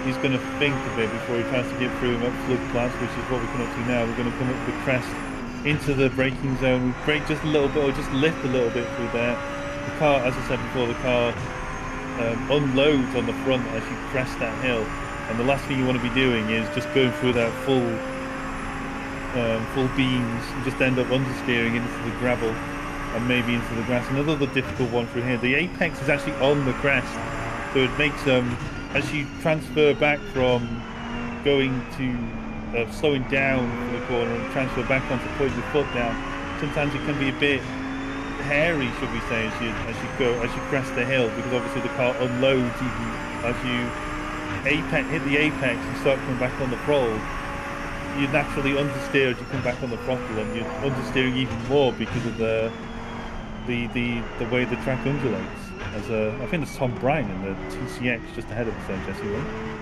he's going to think a bit before he tries to get through him at Floodplatz, which is what we're coming up to now. We're going to come up the crest into the braking zone. We brake just a little bit, or just lift a little bit through there. The car, as I said before, the car unloads on the front as you crest that hill, and the last thing you want to be doing is just going through that full beams and just end up understeering into the gravel and maybe into the grass. Another difficult one through here. The apex is actually on the crest, so it makes as you transfer back from going to slowing down for the corner and transfer back onto putting your foot down, sometimes it can be a bit hairy, should we say, as you crest the hill, because obviously the car unloads even as you hit the apex and start coming back on the throttle. You naturally understeer as you come back on the throttle, and you're understeering even more because of the way the track undulates. I think it's Tom Bryan in the TCX just ahead of us there, Jesse. Right?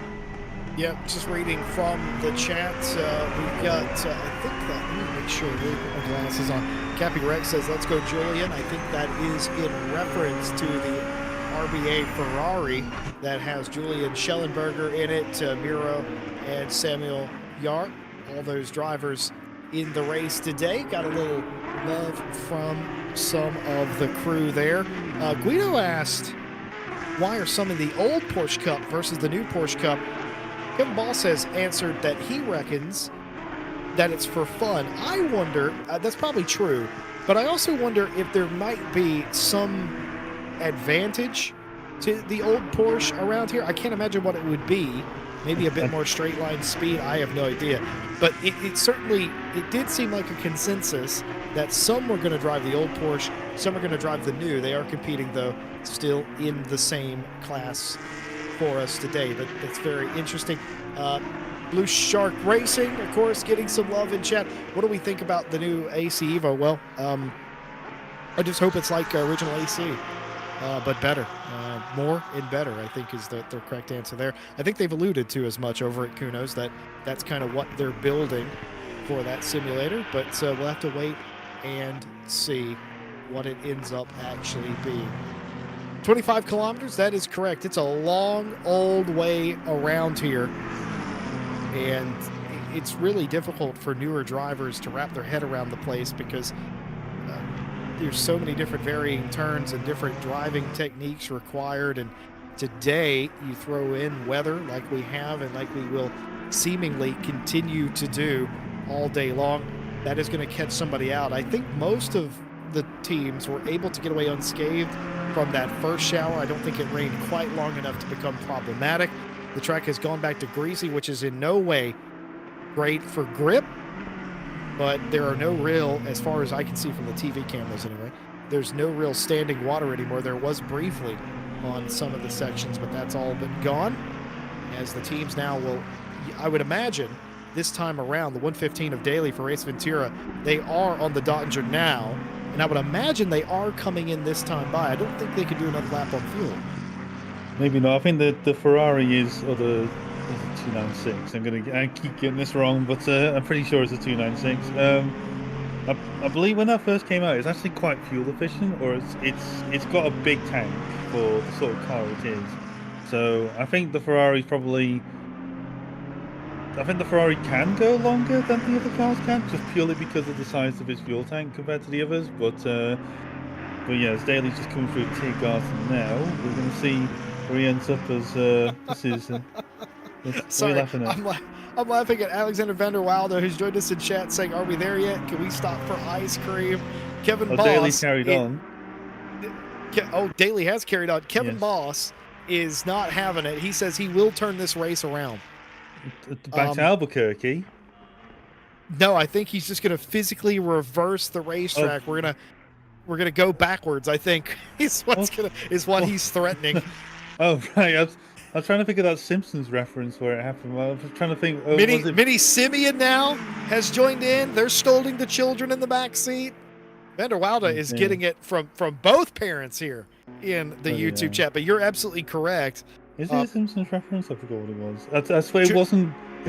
Yep, just reading from the chat. We've got, I think that, let me make sure, really put my glasses on. Cappy Rex says, let's go, Julian. I think that is in reference to the RBA Ferrari that has Julian Schellenberger in it, Miro and Samuel Yart. All those drivers in the race today. Got a little love from some of the crew there. Guido asked, why are some of the old Porsche Cup versus the new Porsche Cup? Kevin Boss has answered that he reckons that it's for fun. I wonder, that's probably true, but I also wonder if there might be some advantage to the old Porsche around here. I can't imagine what it would be. Maybe a bit more straight line speed. I have no idea. But it certainly, it did seem like a consensus that some were going to drive the old Porsche, some are going to drive the new. They are competing, though, still in the same class for us today. But it's very interesting. Blue Shark Racing, of course, getting some love in chat. What do we think about the new AC Evo? Well, I just hope it's like original AC. But better. More and better, I think, is the correct answer there. I think they've alluded to as much over at Kuno's that that's kind of what they're building for that simulator. But we'll have to wait and see what it ends up actually being. 25 kilometers, that is correct. It's a long, old way around here. And it's really difficult for newer drivers to wrap their head around the place because there's so many different varying turns and different driving techniques required. And today you throw in weather like we have and like we will seemingly continue to do all day long. That is going to catch somebody out. I think most of the teams were able to get away unscathed from that first shower. I don't think it rained quite long enough to become problematic. The track has gone back to greasy, which is in no way great for grip. But there are no real, as far as I can see from the TV cameras anyway, there's no real standing water anymore. There was briefly on some of the sections, but that's all been gone. As the teams now will, I would imagine, this time around, the 115 of Daly for Race Ventura, they are on the Dottinger now, and I would imagine they are coming in this time by. I don't think they could do another lap on fuel. Maybe not. I think the Ferrari is, or the 296. I keep getting this wrong, but I'm pretty sure it's a 296. I believe when that first came out, it's actually quite fuel efficient, or it's got a big tank for the sort of car it is. So I think the Ferrari can go longer than the other cars can, just purely because of the size of its fuel tank compared to the others. But yeah, as Daly's just coming through Tiergarten now, we're going to see where he ends up as this is. Sorry, I'm laughing at Alexander van der Wilde, who's joined us in chat saying, are we there yet? Can we stop for ice cream? Kevin Boss. Daly carried on. Daly has carried on. Kevin Yes. Boss is not having it. He says he will turn this race around. Back to Albuquerque. No, I think he's just going to physically reverse the racetrack. We're gonna go backwards, I think, is what he's threatening. Oh, right. I was trying to think of that Simpsons reference where it happened. I was trying to think. Mini Simeon now has joined in. They're scolding the children in the back seat. Van der Wilde is getting it from both parents here in the YouTube chat. But you're absolutely correct. Is it a Simpsons reference? I forgot what it was. I swear it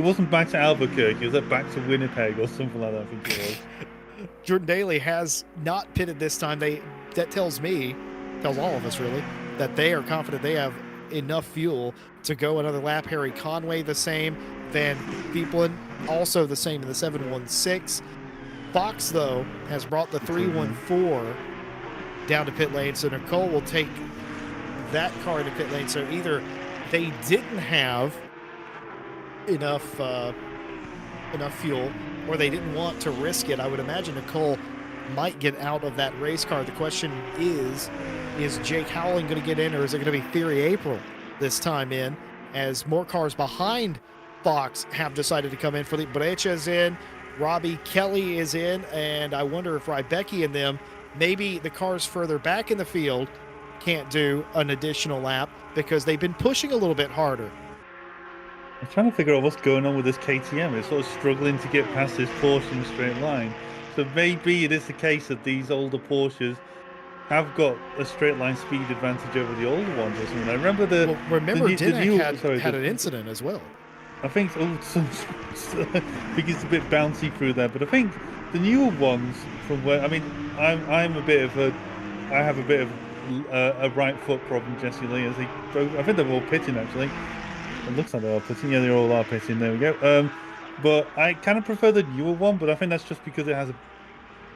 wasn't back to Albuquerque. It was back to Winnipeg or something like that. I think it was. Jordan Daly has not pitted this time. That tells all of us really, that they are confident they have enough fuel to go another lap. Harry Conway the same, Van Beeplen also the same in the 716. Fox though has brought the 314 down to pit lane, so Nicole will take that car to pit lane. So either they didn't have enough fuel, or they didn't want to risk it. I would imagine Nicole might get out of that race car. The question is Jake Howland going to get in, or is it going to be Theory April this time in, as more cars behind Fox have decided to come in? Philippe Brecha's in, Robbie Kelly is in, and I wonder if Rybecki and them maybe the cars further back in the field can't do an additional lap because they've been pushing a little bit harder. I'm trying to figure out what's going on with this KTM. It's sort of struggling to get past this Porsche in a straight line. So maybe it is the case that these older Porsches have got a straight line speed advantage over the older ones or something. I remember Well, remember the Dinek new had an incident as well. I think I think it's a bit bouncy through there, but I think the newer ones from where I'm a bit of a I have a bit of a right foot problem, Jesse Lee. As I think they're all pitting actually. It looks like they're all pitting. Yeah, they all are pitting. There we go. But I kind of prefer the newer one, but I think that's just because it has a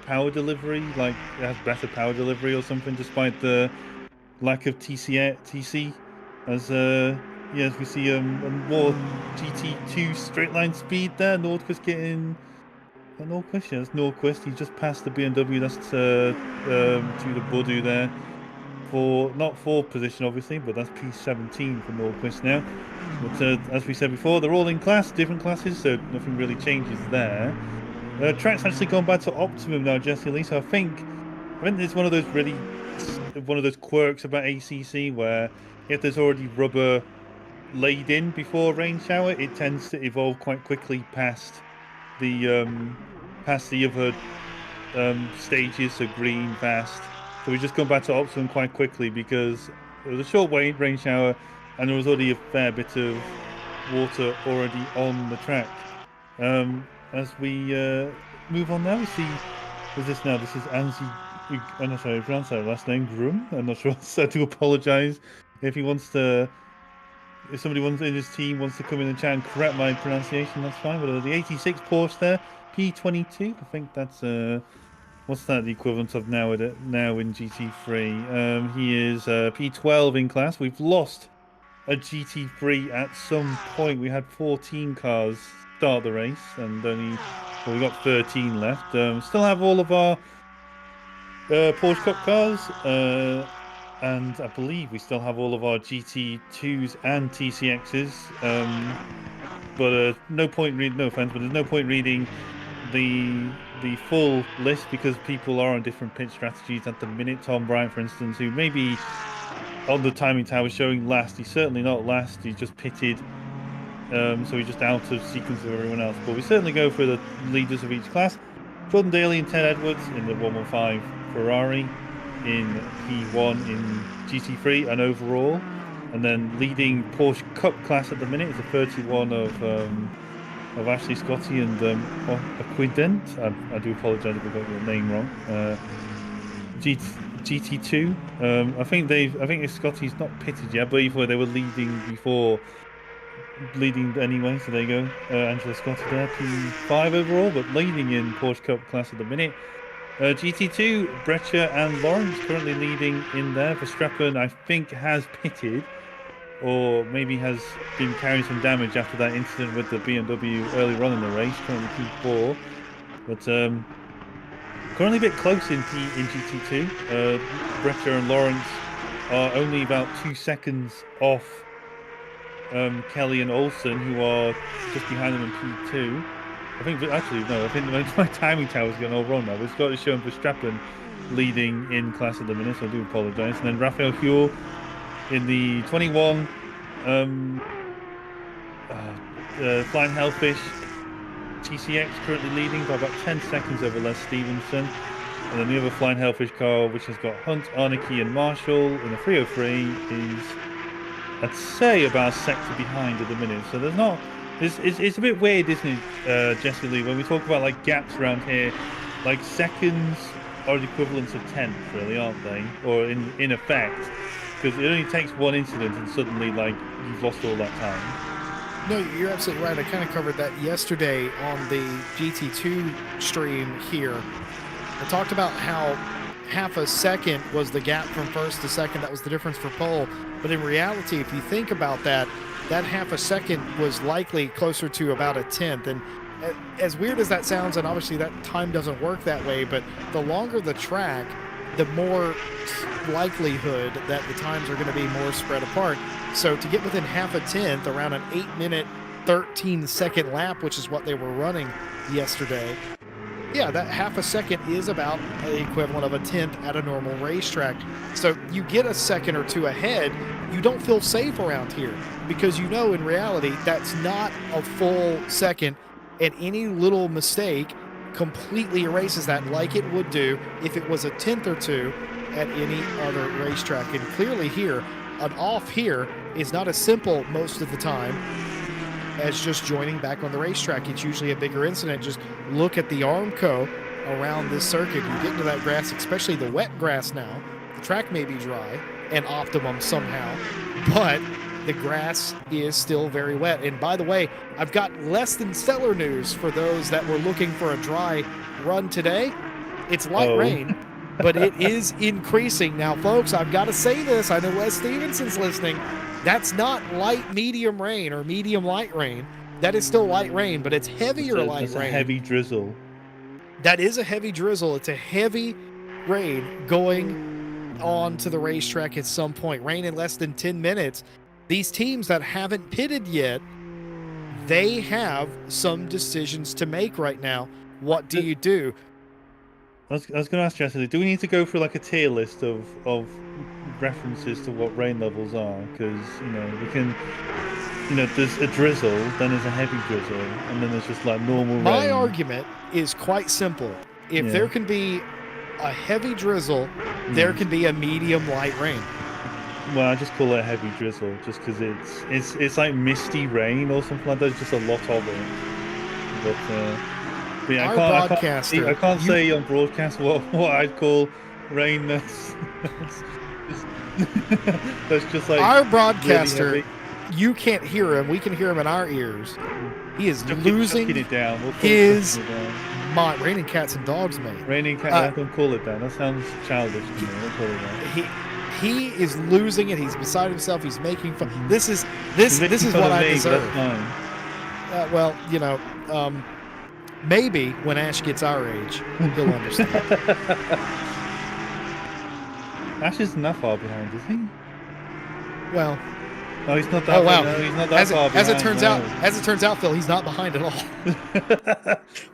power delivery, like it has better power delivery or something, despite the lack of TC. As yes, we see a more GT2 straight line speed there. Nordquist getting Nordquist, yes, Nordquist. He just passed the BMW. That's to the Budu there for not fourth position, obviously, but that's P17 for Nordquist now. But as we said before, they're all in class, different classes, so nothing really changes there. Track's actually gone back to optimum now, Jesse Lee. So I think it's one of those quirks about ACC where if there's already rubber laid in before rain shower, it tends to evolve quite quickly past the other stages, so green, fast. So we've just gone back to optimum quite quickly because it was a short rain shower and there was already a fair bit of water already on the track. As we move on now, we see who's this now? This is Anzi. I'm not sure how to pronounce that last name. Grum. I'm not sure. So I do apologise if he wants to. If somebody in his team wants to come in and chat and correct my pronunciation, that's fine. But the 86 Porsche there, P22. I think that's what's that the equivalent of now in GT3? He is P12 in class. We've lost a GT3 at some point. We had 14 cars start the race, and we got 13 left. Still have all of our Porsche Cup cars, and I believe we still have all of our GT2s and TCXs. But no point reading. No offense, but there's no point reading the full list because people are on different pit strategies at the minute. Tom Bryant, for instance, who maybe on the timing tower showing last. He's certainly not last. He just pitted. So he's just out of sequence of everyone else. But we certainly go for the leaders of each class. Jordan Daly and Ted Edwards in the 115 Ferrari, in P1 in GT3 and overall. And then leading Porsche Cup class at the minute is a 31 of Ashley Scotty and Aquident. I do apologise if I got your name wrong. GT2. I think Scotty's not pitted yet, but either way they were leading anyway, so there you go. Angela Scotty there, P5 overall, but leading in Porsche Cup class at the minute. GT2, Brecher and Lawrence currently leading in there. Verstappen, I think, has pitted, or maybe has been carrying some damage after that incident with the BMW earlier on in the race, currently P4. But currently a bit close in GT2. Brecher and Lawrence are only about 2 seconds off Kelly and Olsen, who are just behind them in P2. I think my timing tower's getting all wrong now. But it's got to show Verstappen leading in class at the minute, so I do apologise. And then Raphael Huel in the 21 Flying Hellfish TCX currently leading by about 10 seconds over Les Stevenson. And then the other Flying Hellfish car, which has got Hunt, Arnicki and Marshall in the 303, is, I'd say, about a sector behind at the minute. So there's not... It's a bit weird, isn't it, Jesse Lee, when we talk about like gaps around here, like seconds are the equivalents of tenths, really, aren't they? Or in effect, because it only takes one incident and suddenly like you've lost all that time. No, you're absolutely right. I kind of covered that yesterday on the GT2 stream here. I talked about how half a second was the gap from first to second. That was the difference for pole. But in reality, if you think about that half a second was likely closer to about a tenth. And as weird as that sounds, and obviously that time doesn't work that way, but the longer the track, the more likelihood that the times are going to be more spread apart. So to get within half a tenth, around an 8-minute, 13-second lap, which is what they were running yesterday, Yeah, that half a second is about the equivalent of a tenth at a normal racetrack. So you get a second or two ahead, you don't feel safe around here because you know in reality that's not a full second, and any little mistake completely erases that like it would do if it was a tenth or two at any other racetrack. And clearly here, an off here is not as simple most of the time as just joining back on the racetrack. It's usually a bigger incident. Just look at the Armco around this circuit. You get into that grass, especially the wet grass now. The track may be dry and optimum somehow, but the grass is still very wet. And by the way, I've got less than stellar news for those that were looking for a dry run today. It's light rain, but it is increasing. Now, folks, I've got to say this. I know Wes Stevenson's listening. That's not light medium rain or medium light rain. That is still light rain, but it's heavier light rain. It's a heavy drizzle. That is a heavy drizzle. It's a heavy rain going on to the racetrack at some point. Rain in less than 10 minutes. These teams that haven't pitted yet, they have some decisions to make right now. What do you do? I was going to ask Jesse, do we need to go through like a tier list of references to what rain levels are? Because, we can, there's a drizzle, then there's a heavy drizzle, and then there's just like normal rain. My argument is quite simple. If there can be a heavy drizzle, there can be a medium light rain. Well, I just call it a heavy drizzle just because it's like misty rain or something like that. It's just a lot of it. But yeah, I can't say on broadcast what I'd call rain that's just like our broadcaster. Really, you can't hear him. We can hear him in our ears. He is losing it down. his mind. Raining cats and dogs, mate. Raining cats. Don't call it that. That sounds childish to me. Don't call it that. He is losing it. He's beside himself. He's making fun. This is what I deserve. Well, maybe when Ash gets our age, he'll understand. Ash isn't that far behind, is he? Well. No, he's not that. Oh wow! No, he's not that far behind. As it turns out, Phil, he's not behind at all.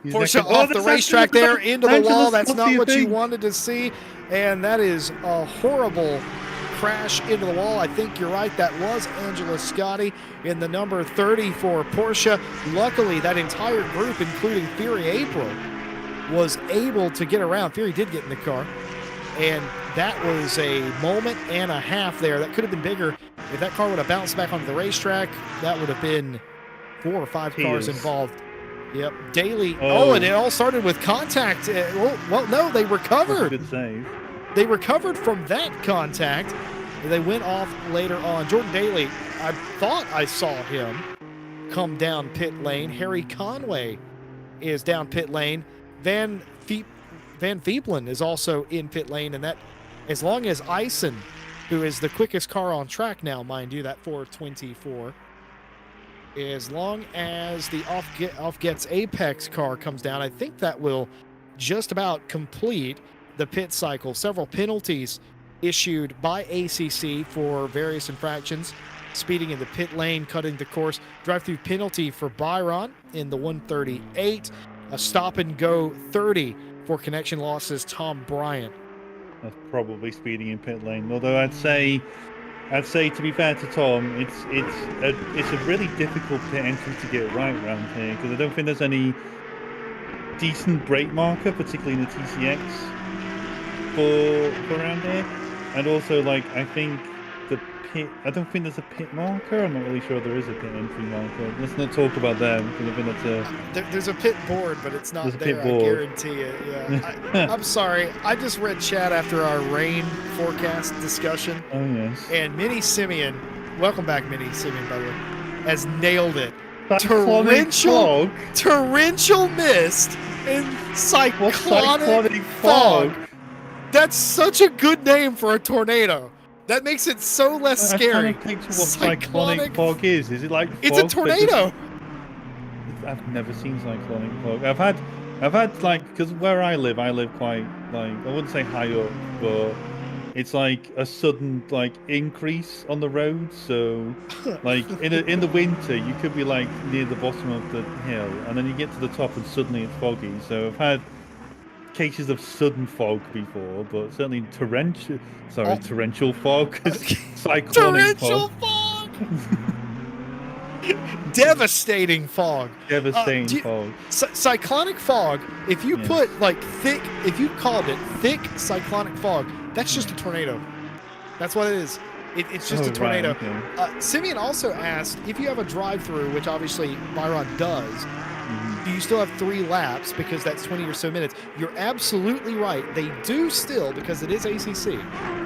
Porsche off the racetrack there into the wall. That's not what you wanted to see, and that is a horrible crash into the wall. I think you're right. That was Angela Scotti in the number 30 for Porsche. Luckily, that entire group, including Fury April, was able to get around. Fury did get in the car, and that was a moment and a half there. That could have been bigger. If that car would have bounced back onto the racetrack, that would have been 4 or 5 cars involved. Yep. Daly. Oh, and it all started with contact. Well, no, they recovered. Good save. They recovered from that contact. They went off later on. Jordan Daly, I thought I saw him come down pit lane. Harry Conway is down pit lane. Van Veepelen is also in pit lane, and that, as long as Eisen, who is the quickest car on track now, mind you, that 424, as long as the off-gets Apex car comes down, I think that will just about complete the pit cycle. Several penalties issued by ACC for various infractions. Speeding in the pit lane, cutting the course. Drive-through penalty for Byron in the 138. A stop-and-go 30 for connection losses, Tom Bryant. That's probably speeding in pit lane. Although I'd say to be fair to Tom, it's a really difficult pit entry to get right around here because I don't think there's any decent brake marker, particularly in the TCX, for around here. And also, like, I don't think there's a pit marker. I'm not really sure there is a pit entry marker. Let's not talk about them because I think that's there's a pit board, but it's not there. I guarantee it. Yeah. I'm sorry. I just read chat after our rain forecast discussion. Oh yes. And Minnie Simeon, welcome back, Minnie Simeon, by the way, has nailed it. Torrential mist and cyclonic fog. That's such a good name for a tornado. That makes it so less scary. I'm trying to picture what cyclonic fog is. Is it like fog? It's a tornado. I've never seen cyclonic fog. I've had like, because where I live quite, like, I wouldn't say high up, but it's like a sudden like increase on the road. So like in the winter you could be like near the bottom of the hill, and then you get to the top and suddenly it's foggy. So cases of sudden fog before, but certainly torrential fog, cyclonic Torrential fog, fog. Devastating fog. devastating fog. Cyclonic fog. If you Yes. put like thick, if you called it thick cyclonic fog, that's just a tornado. That's what it is. It's just a tornado. Right, okay. Simeon also asked if you have a drive-through, which obviously Byron does. Do you still have 3 laps because that's 20 or so minutes? You're absolutely right. They do still, because it is ACC.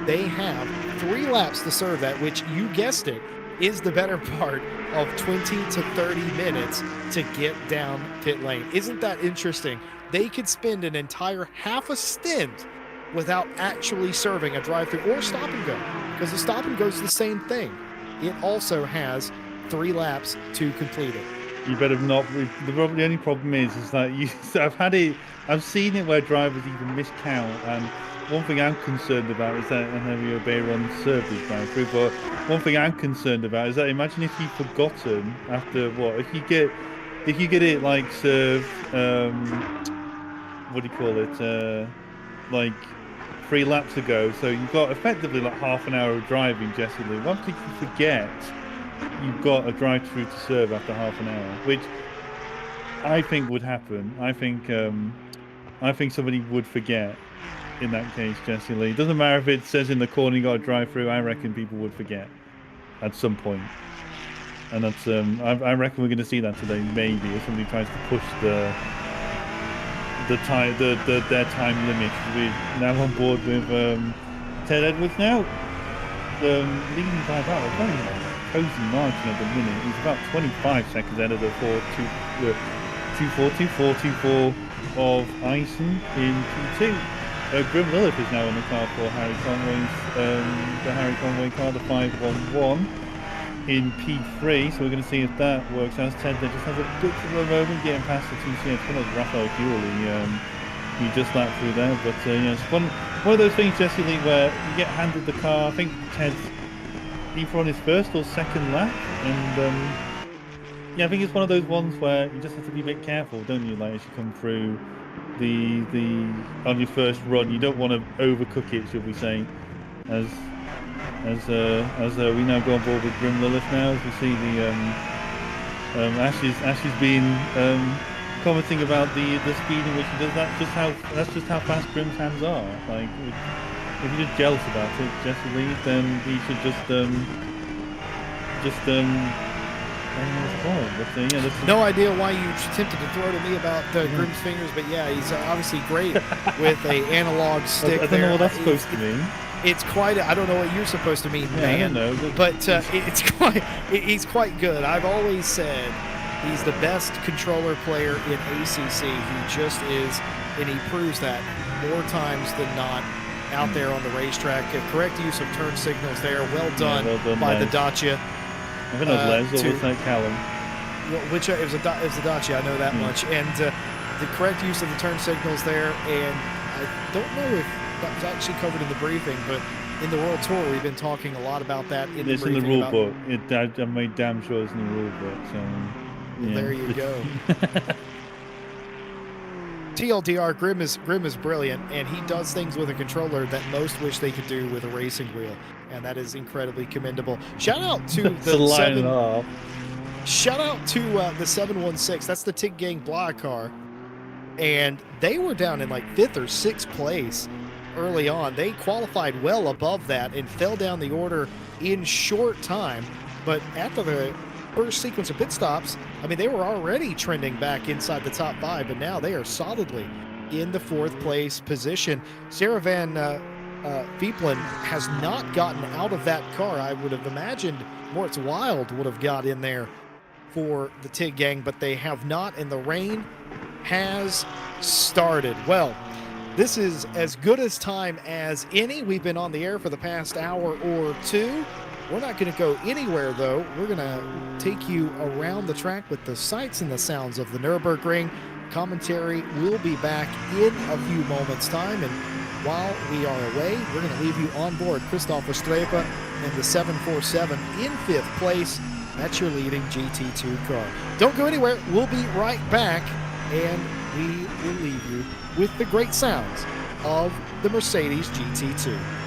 They have 3 laps to serve that, which you guessed it, is the better part of 20 to 30 minutes to get down pit lane. Isn't that interesting? They could spend an entire half a stint without actually serving a drive-through or stop and go, because the stop and go is the same thing. It also has 3 laps to complete it. You better not. The only problem is that I've seen it where drivers even miscount, and one thing I'm concerned about is that, and then we obey on serve this drive-through, but one thing I'm concerned about is that imagine if you've forgotten after what, if you get it like served, what do you call it, like 3 laps ago, so you've got effectively like half an hour of driving, Jesse Lee. Once you forget, you've got a drive-through to serve after half an hour, which I think would happen. I think somebody would forget in that case, Jesse Lee. It doesn't matter if it says in the corner you got a drive-through. I reckon people would forget at some point, and that's I reckon we're going to see that today. Maybe if somebody tries to push their time limit. We're now on board with Ted Edwards now, leading by about a very cozy margin at the minute. He's about 25 seconds ahead of the 244 of Eisen in P2. Grim Lilith is now in the car for Harry Conway's the Harry Conway car, the 511 in P3. So we're going to see if that works out. Ted there just has a bit of a moment getting past the TCS. One of Raphael Hewley, he just lapped through there. But it's one of those things, Jesse Lee, where you get handed the car. I think Ted's either on his first or second lap, and I think it's one of those ones where you just have to be a bit careful, don't you? Like as you come through the on your first run, you don't want to overcook it, should we say? As we now go on board with Grim Lilith now, as we see the Ashley's been commenting about the speed in which he does that. That's just how fast Grim's hands are. Like if you're just jealous about it, Jesse Lee, then he should no idea why you attempted to throw to me about Grim's fingers, but yeah, he's obviously great with a analog stick. I don't know what that's supposed to mean. It's quite. I don't know what you're supposed to mean, man. I don't know, but he's quite good. I've always said he's the best controller player in ACC. He just is, and he proves that more times than not out there on the racetrack. Correct use of turn signals there. Well done by the Dacia. I think that was Les, or was that Callum? Which it was a Dacia, I know that much. And the correct use of the turn signals there, and I don't know if that was actually covered in the briefing, but in the World Tour, we've been talking a lot about that in the briefing. It's in the rule book. I made damn sure it's in the rule book. So, well, there you go. TLDR, Grim is brilliant, and he does things with a controller that most wish they could do with a racing wheel, and that is incredibly commendable. Shout out to the 716. That's the Tig Gang Blah car, and they were down in like 5th or 6th place early on. They qualified well above that and fell down the order in short time, but after the first sequence of pit stops, I mean, they were already trending back inside the top 5, but now they are solidly in the 4th place position. Sarah Van Vieplin has not gotten out of that car. I would have imagined Moritz Wild would have got in there for the Tig Gang, but they have not, and the rain has started. Well, this is as good as time as any. We've been on the air for the past hour or two. We're not going to go anywhere, though. We're going to take you around the track with the sights and the sounds of the Nürburgring. Commentary will be back in a few moments' time, and while we are away, we're going to leave you on board Christopher Strepa in the 747 in 5th place. That's your leading GT2 car. Don't go anywhere. We'll be right back, and we will leave you with the great sounds of the Mercedes GT2.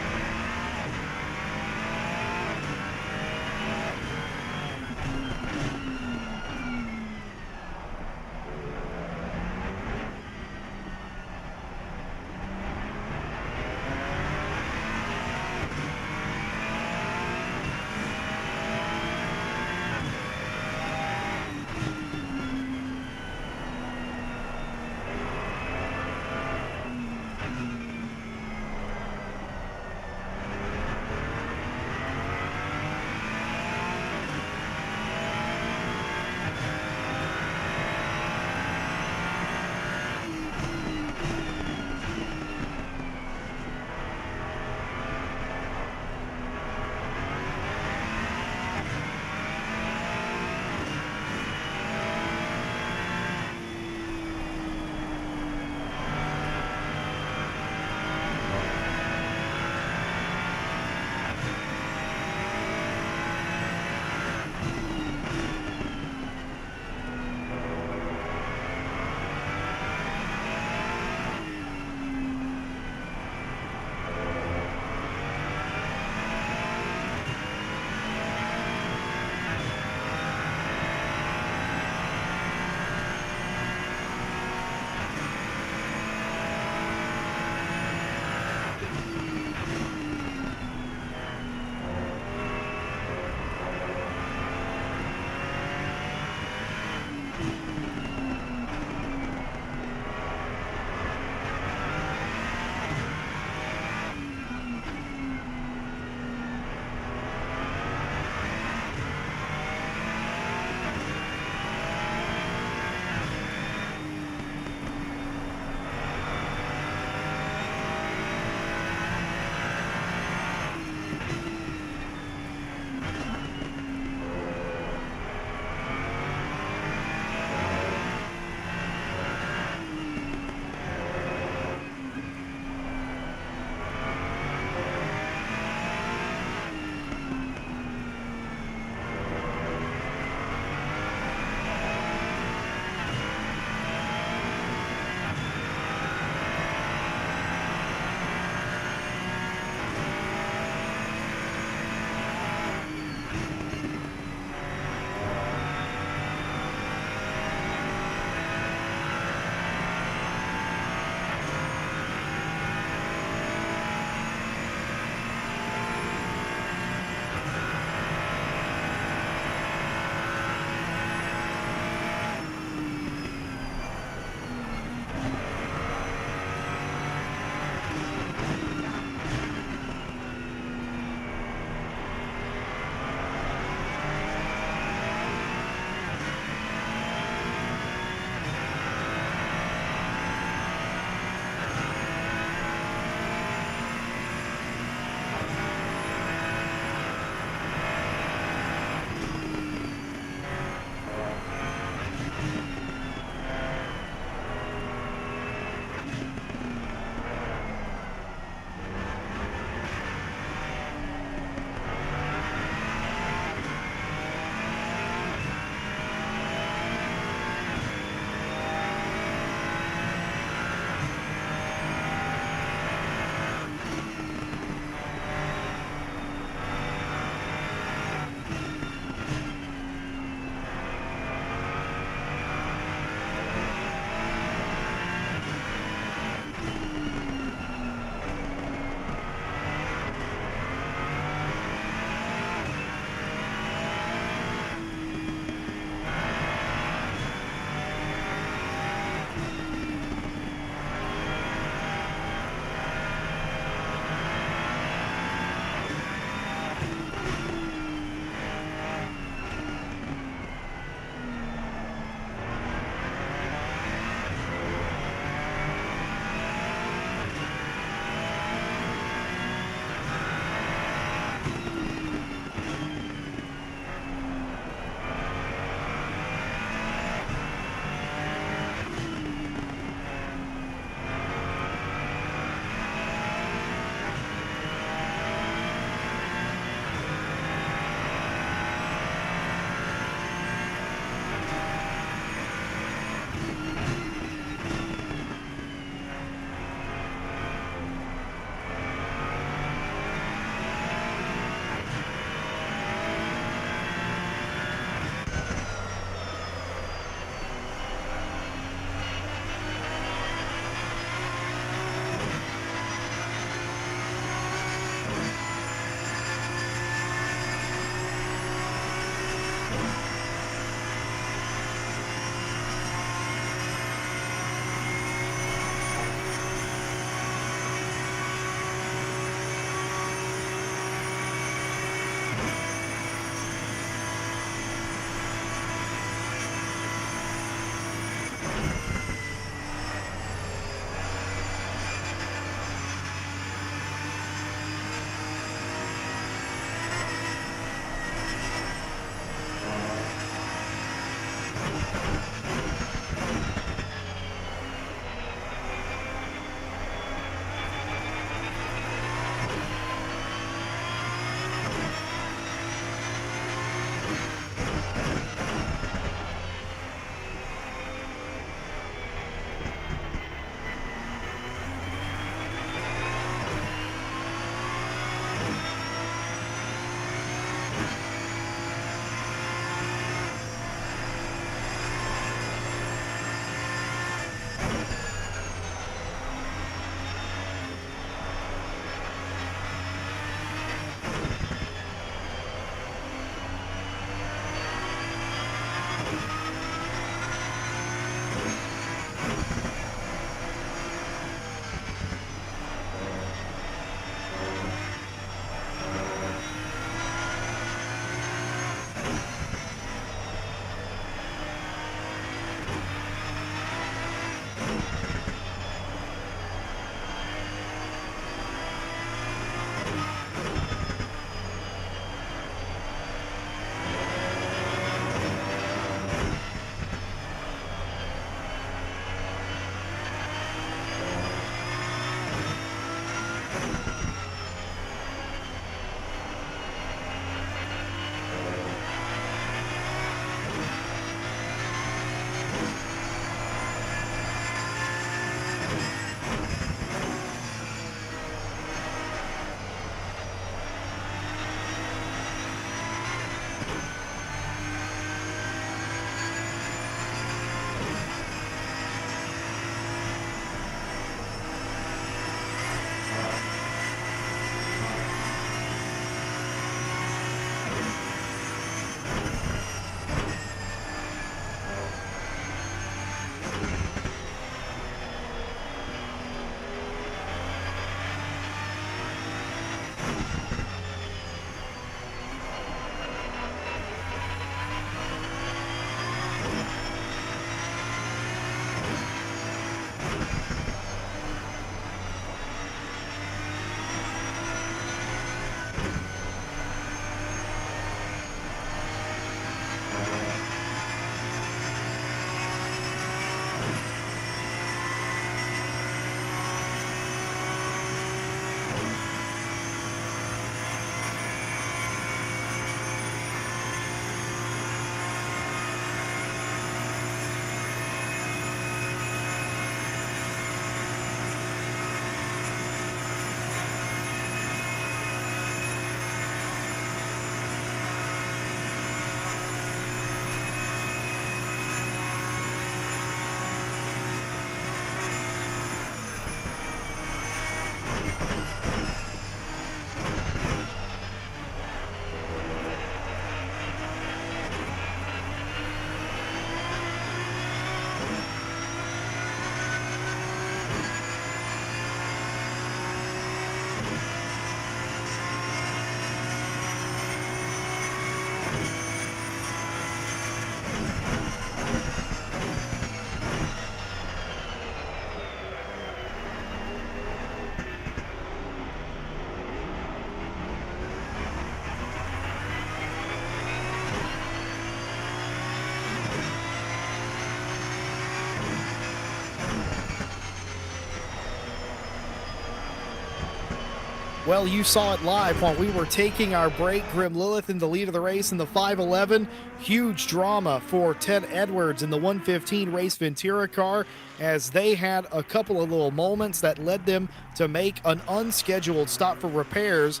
Well, you saw it live while we were taking our break. Grim Lilith in the lead of the race in the 511. Huge drama for Ted Edwards in the 115 Race Ventura car as they had a couple of little moments that led them to make an unscheduled stop for repairs.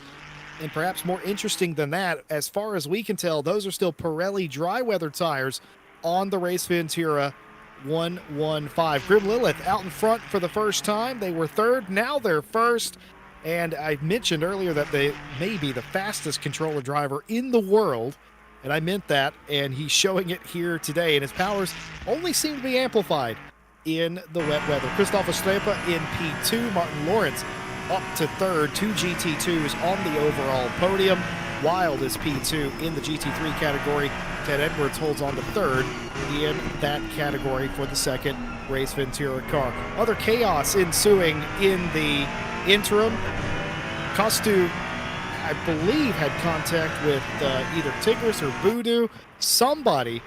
And perhaps more interesting than that, as far as we can tell, those are still Pirelli dry weather tires on the Race Ventura 115. Grim Lilith out in front for the first time. They were third, now they're first. And I mentioned earlier that they may be the fastest controller driver in the world. And I meant that, and he's showing it here today. And his powers only seem to be amplified in the wet weather. Christoph Strepa in P2, Martin Lawrence up to third, 2 GT2s on the overall podium. Wild is P2 in the GT3 category. Ted Edwards holds on to third in that category for the second Race Ventura car. Other chaos ensuing in the interim. Costu, I believe, had contact with either Tigris or Voodoo. Somebody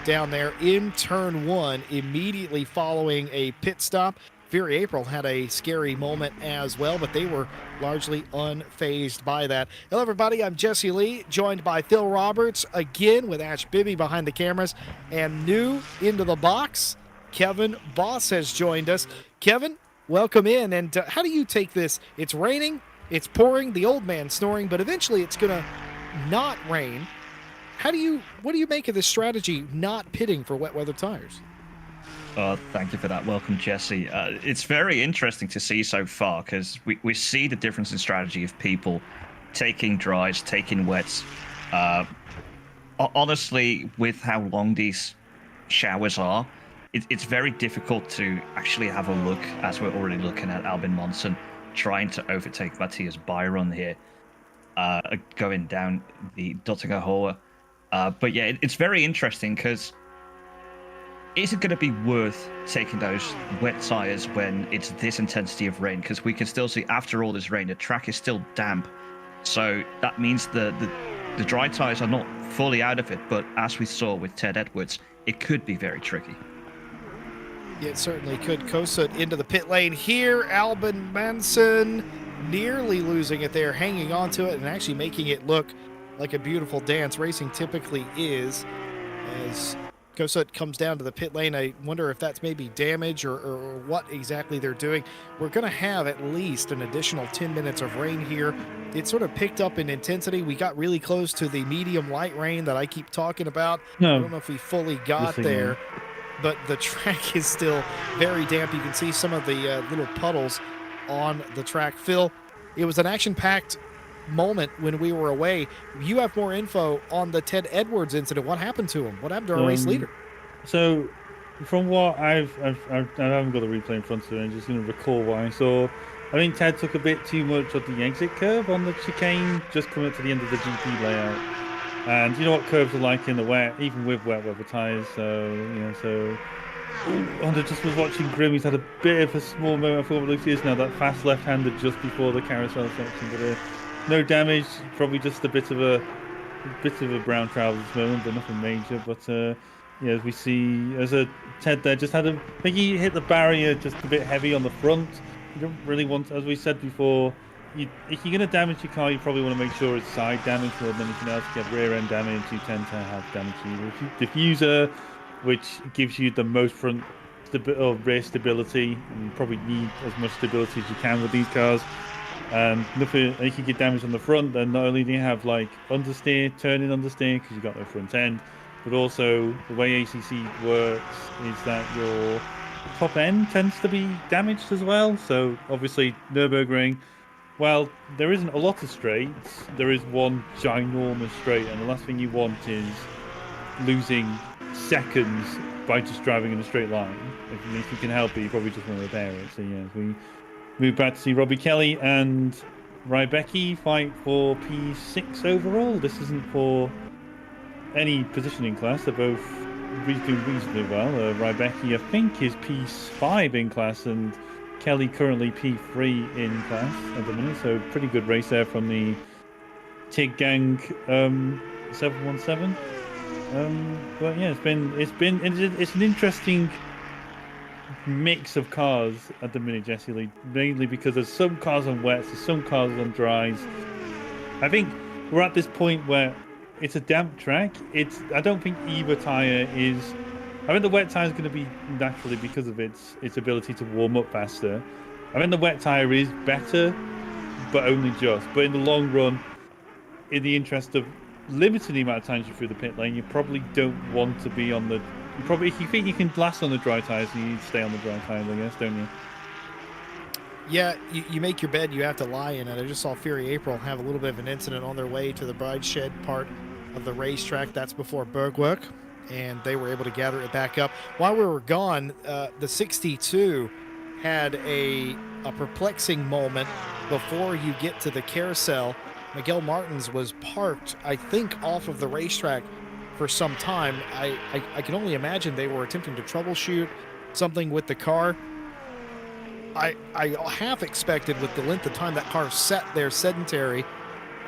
down there in turn one immediately following a pit stop. Fury April had a scary moment as well, but they were largely unfazed by that. Hello, everybody. I'm Jesse Lee, joined by Phil Roberts, again with Ash Bibby behind the cameras. And new into the box, Kevin Boss has joined us. Kevin, welcome in. And how do you take this? It's raining, it's pouring, the old man snoring, but eventually it's going to not rain. What do you make of this strategy not pitting for wet weather tires? Thank you for that. Welcome, Jesse. It's very interesting to see so far because we see the difference in strategy of people taking dries, taking wets. Honestly, with how long these showers are, it's very difficult to actually have a look, as we're already looking at Albin Monson trying to overtake Matthias Byron here, going down the Dottinger Hoa. But yeah, it's very interesting because is it going to be worth taking those wet tires when it's this intensity of rain? Because we can still see after all this rain, the track is still damp. So that means the dry tires are not fully out of it. But as we saw with Ted Edwards, it could be very tricky. It certainly could. Kosut into the pit lane here. Albin Manson nearly losing it there, hanging on to it and actually making it look like a beautiful dance. Racing typically is. As Kosut comes down to the pit lane, I wonder if that's maybe damage or what exactly they're doing. We're going to have at least an additional 10 minutes of rain here. It sort of picked up in intensity. We got really close to the medium light rain that I keep talking about. No, I don't know if we fully got there, but the track is still very damp. You can see some of the little puddles on the track. Phil, it was an action-packed moment when we were away. You have more info on the Ted Edwards incident. What happened to him? What happened to our race leader? So, from what I haven't got the replay in front of me. I'm just going to recall what I saw. I think Ted took a bit too much of the exit curve on the chicane, just coming up to the end of the GP layout. And you know what curves are like in the wet, even with wet weather tires. So and I just was watching Grim. He's had a bit of a small moment. I forgot what it is now. That fast left-hander just before the carousel section, but no damage. Probably just a bit of a brown trousers moment, but nothing major. But yeah, as we see, as a Ted there just had I think he hit the barrier just a bit heavy on the front. You don't really want, as we said before, if you're going to damage your car, you probably want to make sure it's side damage more than anything else. If you have rear end damage, you tend to have damage to your diffuser, which gives you the most front rear stability, and you probably need as much stability as you can with these cars. And if you get damage on the front, then not only do you have like understeer, turning understeer because you've got no front end, but also the way ACC works is that your top end tends to be damaged as well. So obviously Nürburgring, well, there isn't a lot of straights. There is one ginormous straight, and the last thing you want is losing seconds by just driving in a straight line. If you can help it, you probably just want to repair it. So yeah, we move back to see Robbie Kelly and Rybecki fight for P6 overall. This isn't for any positioning class. They're both doing reasonably well. Rybecki, I think, is P5 in class, and Kelly currently P3 in class at the minute. So pretty good race there from the TIG Gang 717. But yeah, it's an interesting mix of cars at the minute, Jesse Lee, mainly because there's some cars on wets, there's some cars on dries. I think we're at this point where it's a damp track. I don't think either tire is. I think the wet tire is going to be naturally because of its ability to warm up faster. I think the wet tire is better, but only just. But in the long run, in the interest of limiting the amount of times you're through the pit lane, you probably don't want to be on the. You probably, if you think you can last on the dry tires, you need to stay on the dry tires, I guess, don't you? Yeah, you make your bed, you have to lie in it. I just saw Fury April have a little bit of an incident on their way to the bride shed part of the racetrack. That's before Bergwerk, and they were able to gather it back up. While we were gone, the 62 had a perplexing moment before you get to the carousel. Miguel Martins was parked, I think, off of the racetrack for some time. I can only imagine they were attempting to troubleshoot something with the car. I half expected, with the length of time that car sat there sedentary,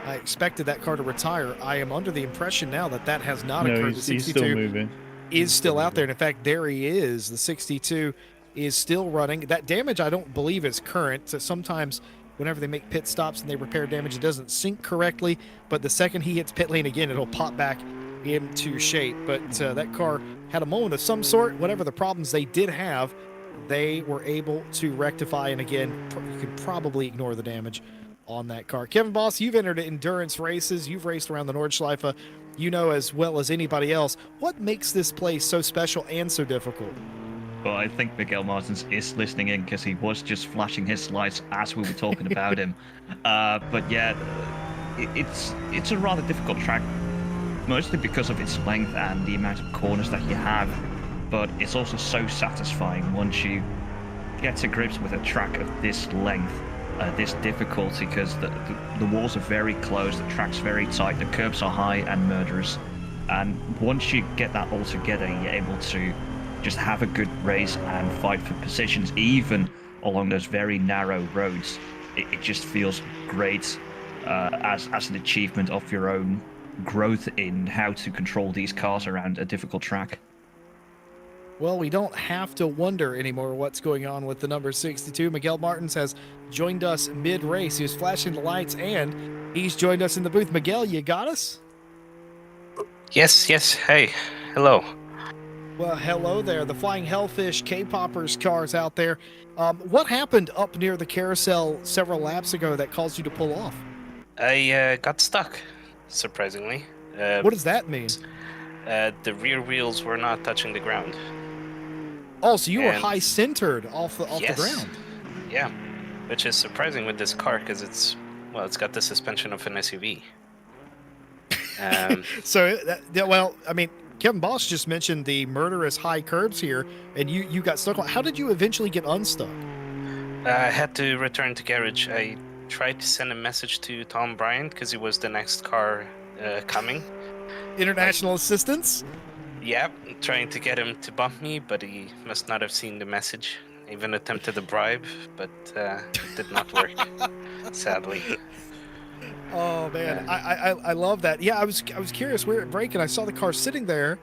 I expected that car to retire. I am under the impression now that that has not occurred. The 62 he's still moving. Is still out there. And in fact, there he is. The 62 is still running. That damage, I don't believe, is current. So sometimes whenever they make pit stops and they repair damage, it doesn't sync correctly. But the second he hits pit lane again, it'll pop back into shape. But that car had a moment of some sort. Whatever the problems they did have, they were able to rectify. And again, you can probably ignore the damage on that car. Kevin Boss, you've entered endurance races. You've raced around the Nordschleife. You know as well as anybody else what makes this place so special and so difficult. Well, I think Miguel Martins is listening in because he was just flashing his slides as we were talking about him. But yeah, it's a rather difficult track, mostly because of its length and the amount of corners that you have. But it's also so satisfying once you get to grips with a track of this length, this difficulty, because the walls are very close, the track's very tight, the curbs are high and murderous. And once you get that all together, you're able to just have a good race and fight for positions, even along those very narrow roads. It just feels great as an achievement of your own growth in how to control these cars around a difficult track. Well, we don't have to wonder anymore what's going on with the number 62. Miguel Martins has joined us mid-race. He was flashing the lights, and he's joined us in the booth. Miguel, you got us? Yes. Hey, hello. Well, hello there. The Flying Hellfish K-Poppers cars out there. What happened up near the carousel several laps ago that caused you to pull off? I got stuck, surprisingly. What does that mean? The rear wheels were not touching the ground. Oh, so you were high-centered off the ground. Yeah, which is surprising with this car because it's got the suspension of an SUV. Well, I mean, Kevin Boss just mentioned the murderous high curbs here, and you got stuck on. How did you eventually get unstuck? I had to return to garage. I tried to send a message to Tom Bryant because he was the next car coming. International assistance? Yeah, trying to get him to bump me, but he must not have seen the message. Even attempted a bribe, but it did not work, sadly. Oh man, I love that. Yeah, I was curious. We were at break and I saw the car sitting there,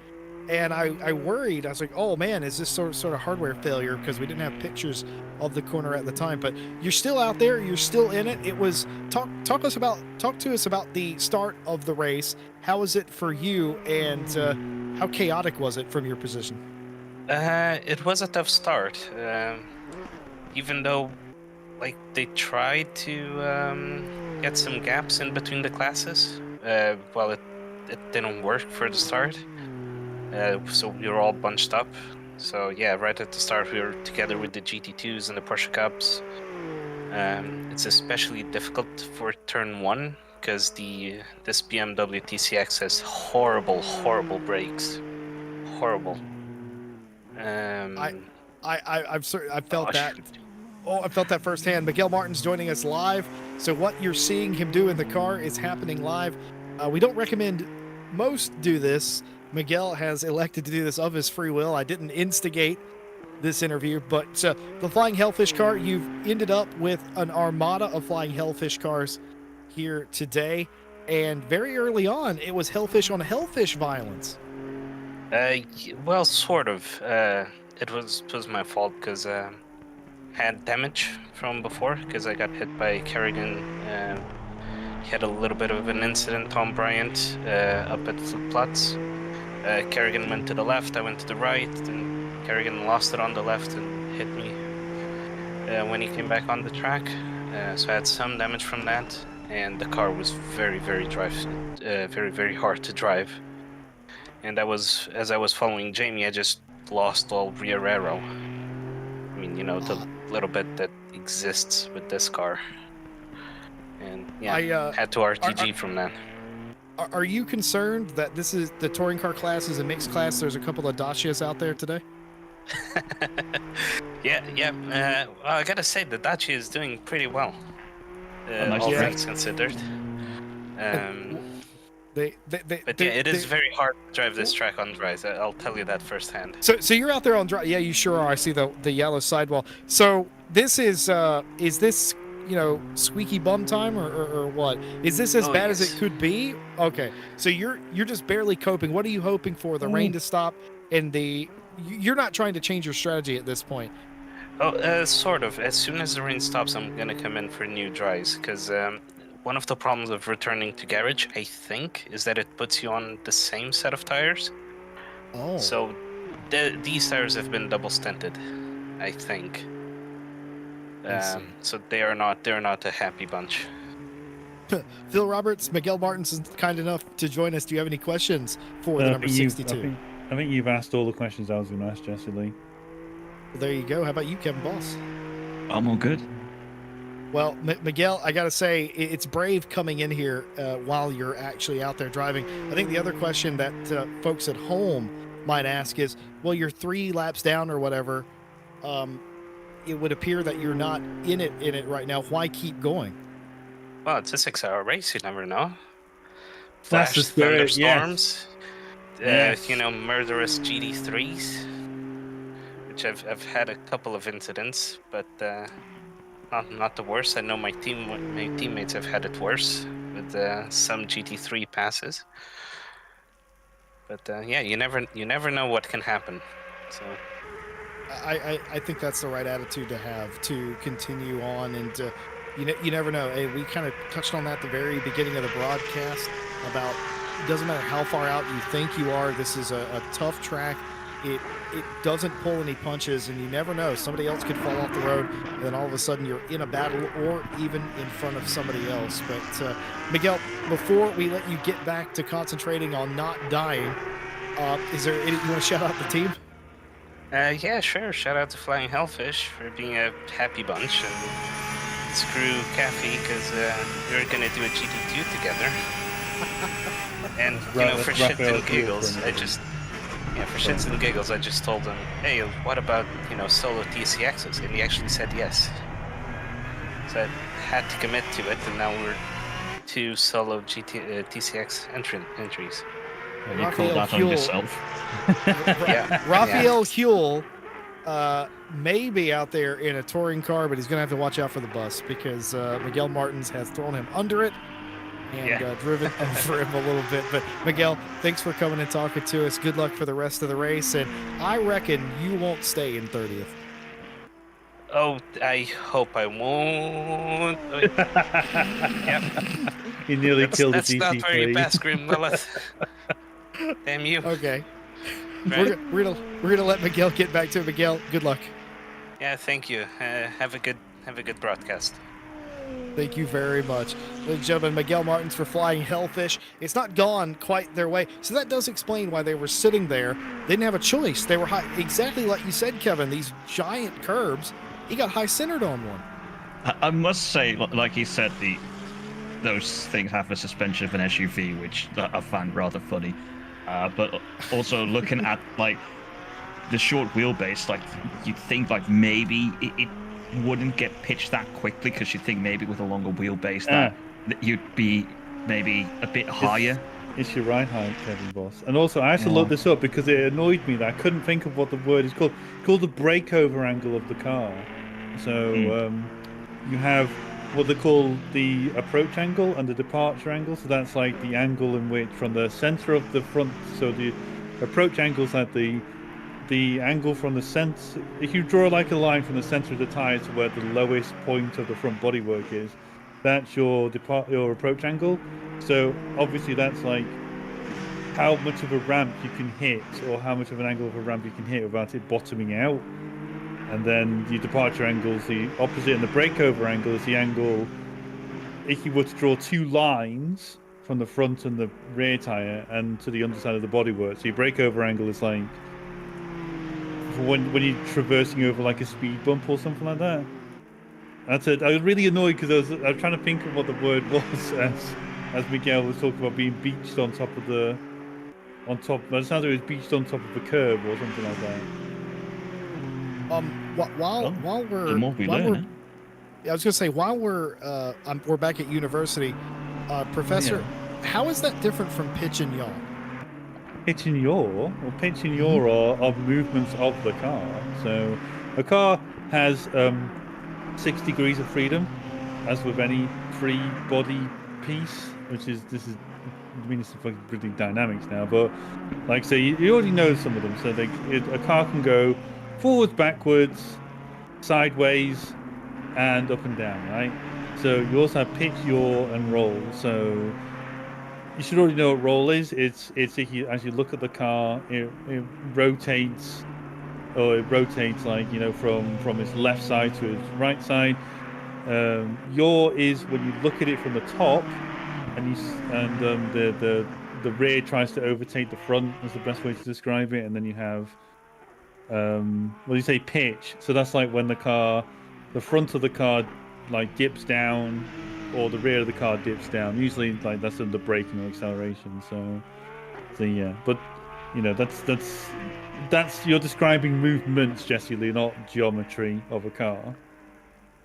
and I worried. I was like, oh man, is this sort of hardware failure? Because we didn't have pictures of the corner at the time. But you're still out there. You're still in it. It was talk to us about the start of the race. How was it for you, and how chaotic was it from your position? It was a tough start. Even though, they tried to get some gaps in between the classes. It didn't work for the start. So we were all bunched up. So yeah, right at the start we were together with the GT2s and the Porsche Cups. It's especially difficult for turn 1 because this BMW TCX has horrible brakes. Horrible. I've felt that. Oh, I felt that firsthand. Miguel Martins joining us live. So what you're seeing him do in the car is happening live. We don't recommend most do this. Miguel has elected to do this of his free will. I didn't instigate this interview, but the Flying Hellfish car, you've ended up with an armada of Flying Hellfish cars here today. And very early on, it was Hellfish on Hellfish violence. Well, sort of. it was my fault because had damage from before because I got hit by Kerrigan. He had a little bit of an incident, Tom Bryant, up at Flutplatz. Kerrigan went to the left, I went to the right, and Kerrigan lost it on the left and hit me when he came back on the track. So I had some damage from that, and the car was very, very hard to drive. And as I was following Jamie, I just lost all rear aero. I mean, you know, the little bit that exists with this car. And yeah, had to RTG from that. Are you concerned that this is the touring car class is a mixed class? There's a couple of Dacias out there today. Yeah. Well, I gotta say the Dacia is doing pretty well, nice all track. things considered. But It is very hard to drive this track on dries. I'll tell you that firsthand. So you're out there on dry. Yeah, you sure are. I see the yellow sidewall. So this is this, you know, squeaky bum time or what? Is this as bad as it could be? Okay. So you're just barely coping. What are you hoping for? The rain to stop and you're not trying to change your strategy at this point. Oh, sort of. As soon as the rain stops, I'm gonna come in for new dries because one of the problems of returning to garage, I think, is that it puts you on the same set of tires. Oh. So these tires have been double stinted, I think. So they're not a happy bunch. Phil Roberts, Miguel Martins is kind enough to join us. Do you have any questions for the number 62? I think you've asked all the questions I was going to ask, Jesse Lee. Well, there you go. How about you, Kevin Boss? I'm all good. Well, Miguel, I got to say, it's brave coming in here while you're actually out there driving. I think the other question that folks at home might ask is, well, you're 3 laps down or whatever. It would appear that you're not in it right now. Why keep going? Well, it's a 6-hour race. You never know. That's the spirit, thunderstorms. Yes. You know, murderous GT3s, which I've had a couple of incidents, but not the worst. I know my teammates have had it worse with some GT3 passes. But yeah, you never know what can happen. So I think that's the right attitude to have, to continue on, and you never know. Hey, we kind of touched on that at the very beginning of the broadcast about it doesn't matter how far out you think you are. This is a tough track. It doesn't pull any punches, and you never know. Somebody else could fall off the road, and then all of a sudden you're in a battle or even in front of somebody else. But Miguel, before we let you get back to concentrating on not dying, is there any, you want to shout out the team? Yeah, sure. Shout out to Flying Hellfish for being a happy bunch, and screw Caffey because we're gonna do a GT2 together. And you know, for shits and giggles, I just told him, hey, what about, you know, solo TCXs? And he actually said yes. So I had to commit to it, and now we're 2 solo TCX entries. Well, you called that on yourself. Yeah. Raphael Huel may be out there in a touring car, but he's going to have to watch out for the bus because Miguel Martins has thrown him under it and driven over him a little bit. But Miguel, thanks for coming and talking to us. Good luck for the rest of the race, and I reckon you won't stay in 30th. Oh, I hope I won't. Yep. You nearly killed the GT3. That's not very fast, Grim Lilith. Damn you. Okay. Right. We're gonna let Miguel get back to it. Miguel, good luck. Yeah, thank you. Have a good broadcast. Thank you very much. Ladies and gentlemen, Miguel Martins for Flying Hellfish. It's not gone quite their way. So that does explain why they were sitting there. They didn't have a choice. They were high, exactly like you said, Kevin, these giant curbs. He got high-centered on one. I must say, like you said, those things have a suspension of an SUV, which I found rather funny. But also looking at like the short wheelbase, like you'd think like maybe it wouldn't get pitched that quickly because you'd think maybe with a longer wheelbase that you'd be maybe a bit higher. It's your ride height, Kevin Boss. And also, I had to look this up because it annoyed me that I couldn't think of what the word is called. It's called the breakover angle of the car. So you have what they call the approach angle and the departure angle. So that's like the angle in which from the center of the front. So the approach angle's at the the angle from the center. If you draw like a line from the center of the tire to where the lowest point of the front bodywork is, that's your approach angle. So obviously that's like how much of a ramp you can hit, or how much of an angle of a ramp you can hit without it bottoming out. And then the departure angle is the opposite, and the breakover angle is the angle. If you were to draw two lines from the front and the rear tire and to the underside of the bodywork, so your breakover angle is like when you're traversing over like a speed bump or something like that. That's it. I was really annoyed because I was trying to think of what the word was as Miguel was talking about being beached on top of the But it sounds like it was beached on top of a curb or something like that. While we're the more we learn, huh? I was gonna say while we're back at university, Professor, how is that different from pitch and yaw? Pitch and yaw are movements of the car. So a car has 6 degrees of freedom, as with any free body piece, it's fucking pretty dynamics now, but like so you already know some of them. So a car can go forwards, backwards, sideways, and up and down, right? So you also have pitch, yaw, and roll. So you should already know what roll is. It's if you as you look at the car, it rotates, or it rotates like from its left side to its right side. Yaw is when you look at it from the top, and the rear tries to overtake the front. Is the best way to describe it. And then you have you say pitch. So that's like when the front of the car like dips down, or the rear of the car dips down. Usually like that's under braking or acceleration. So yeah, but that's you're describing movements, Jesse Lee, not geometry of a car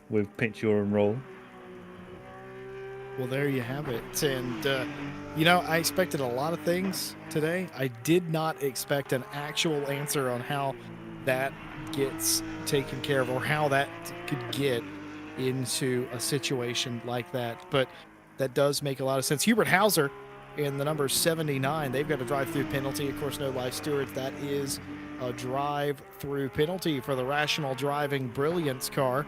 with pitch, yaw, and roll. Well, there you have it. And, I expected a lot of things today. I did not expect an actual answer on how that gets taken care of, or how that could get into a situation like that. But that does make a lot of sense. Hubert Hauser in the number 79, they've got a drive-through penalty. Of course, no live stewards. That is a drive-through penalty for the Rational Driving Brilliance car.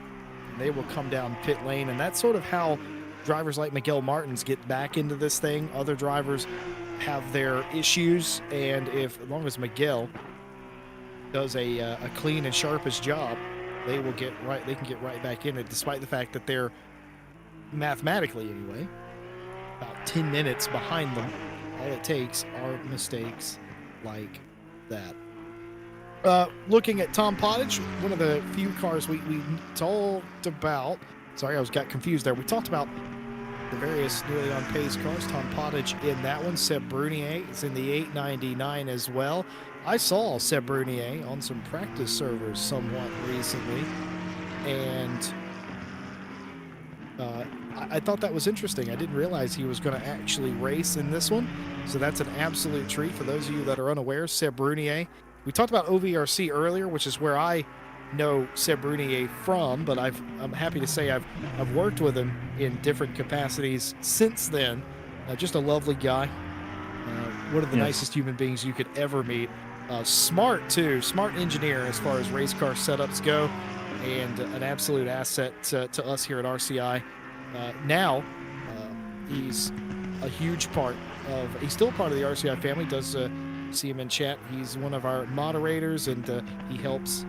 And they will come down pit lane. And that's sort of how drivers like Miguel Martins get back into this thing. Other drivers have their issues, and as long as Miguel does a clean and sharpish job, they can get right back in it, despite the fact that they're mathematically anyway about 10 minutes behind them. All it takes are mistakes like that. Looking at Tom Pottage, one of the few cars we talked about. Sorry, got confused there. We talked about the various nearly on pace cars. Tom Pottage in that one. Seb Brunier is in the 899 as well. I saw Seb Brunier on some practice servers somewhat recently, and I thought that was interesting. I didn't realize he was going to actually race in this one, so that's an absolute treat for those of you that are unaware. Seb Brunier. We talked about OVRC earlier, which is where I know Seb Brunier from, but I'm happy to say I've worked with him in different capacities since then. Just a lovely guy. One of the nicest human beings you could ever meet. Smart too, smart engineer as far as race car setups go, and an absolute asset to us here at RCI. Now he's a huge part of. He's still part of the RCI family. Does see him in chat. He's one of our moderators, and he helps.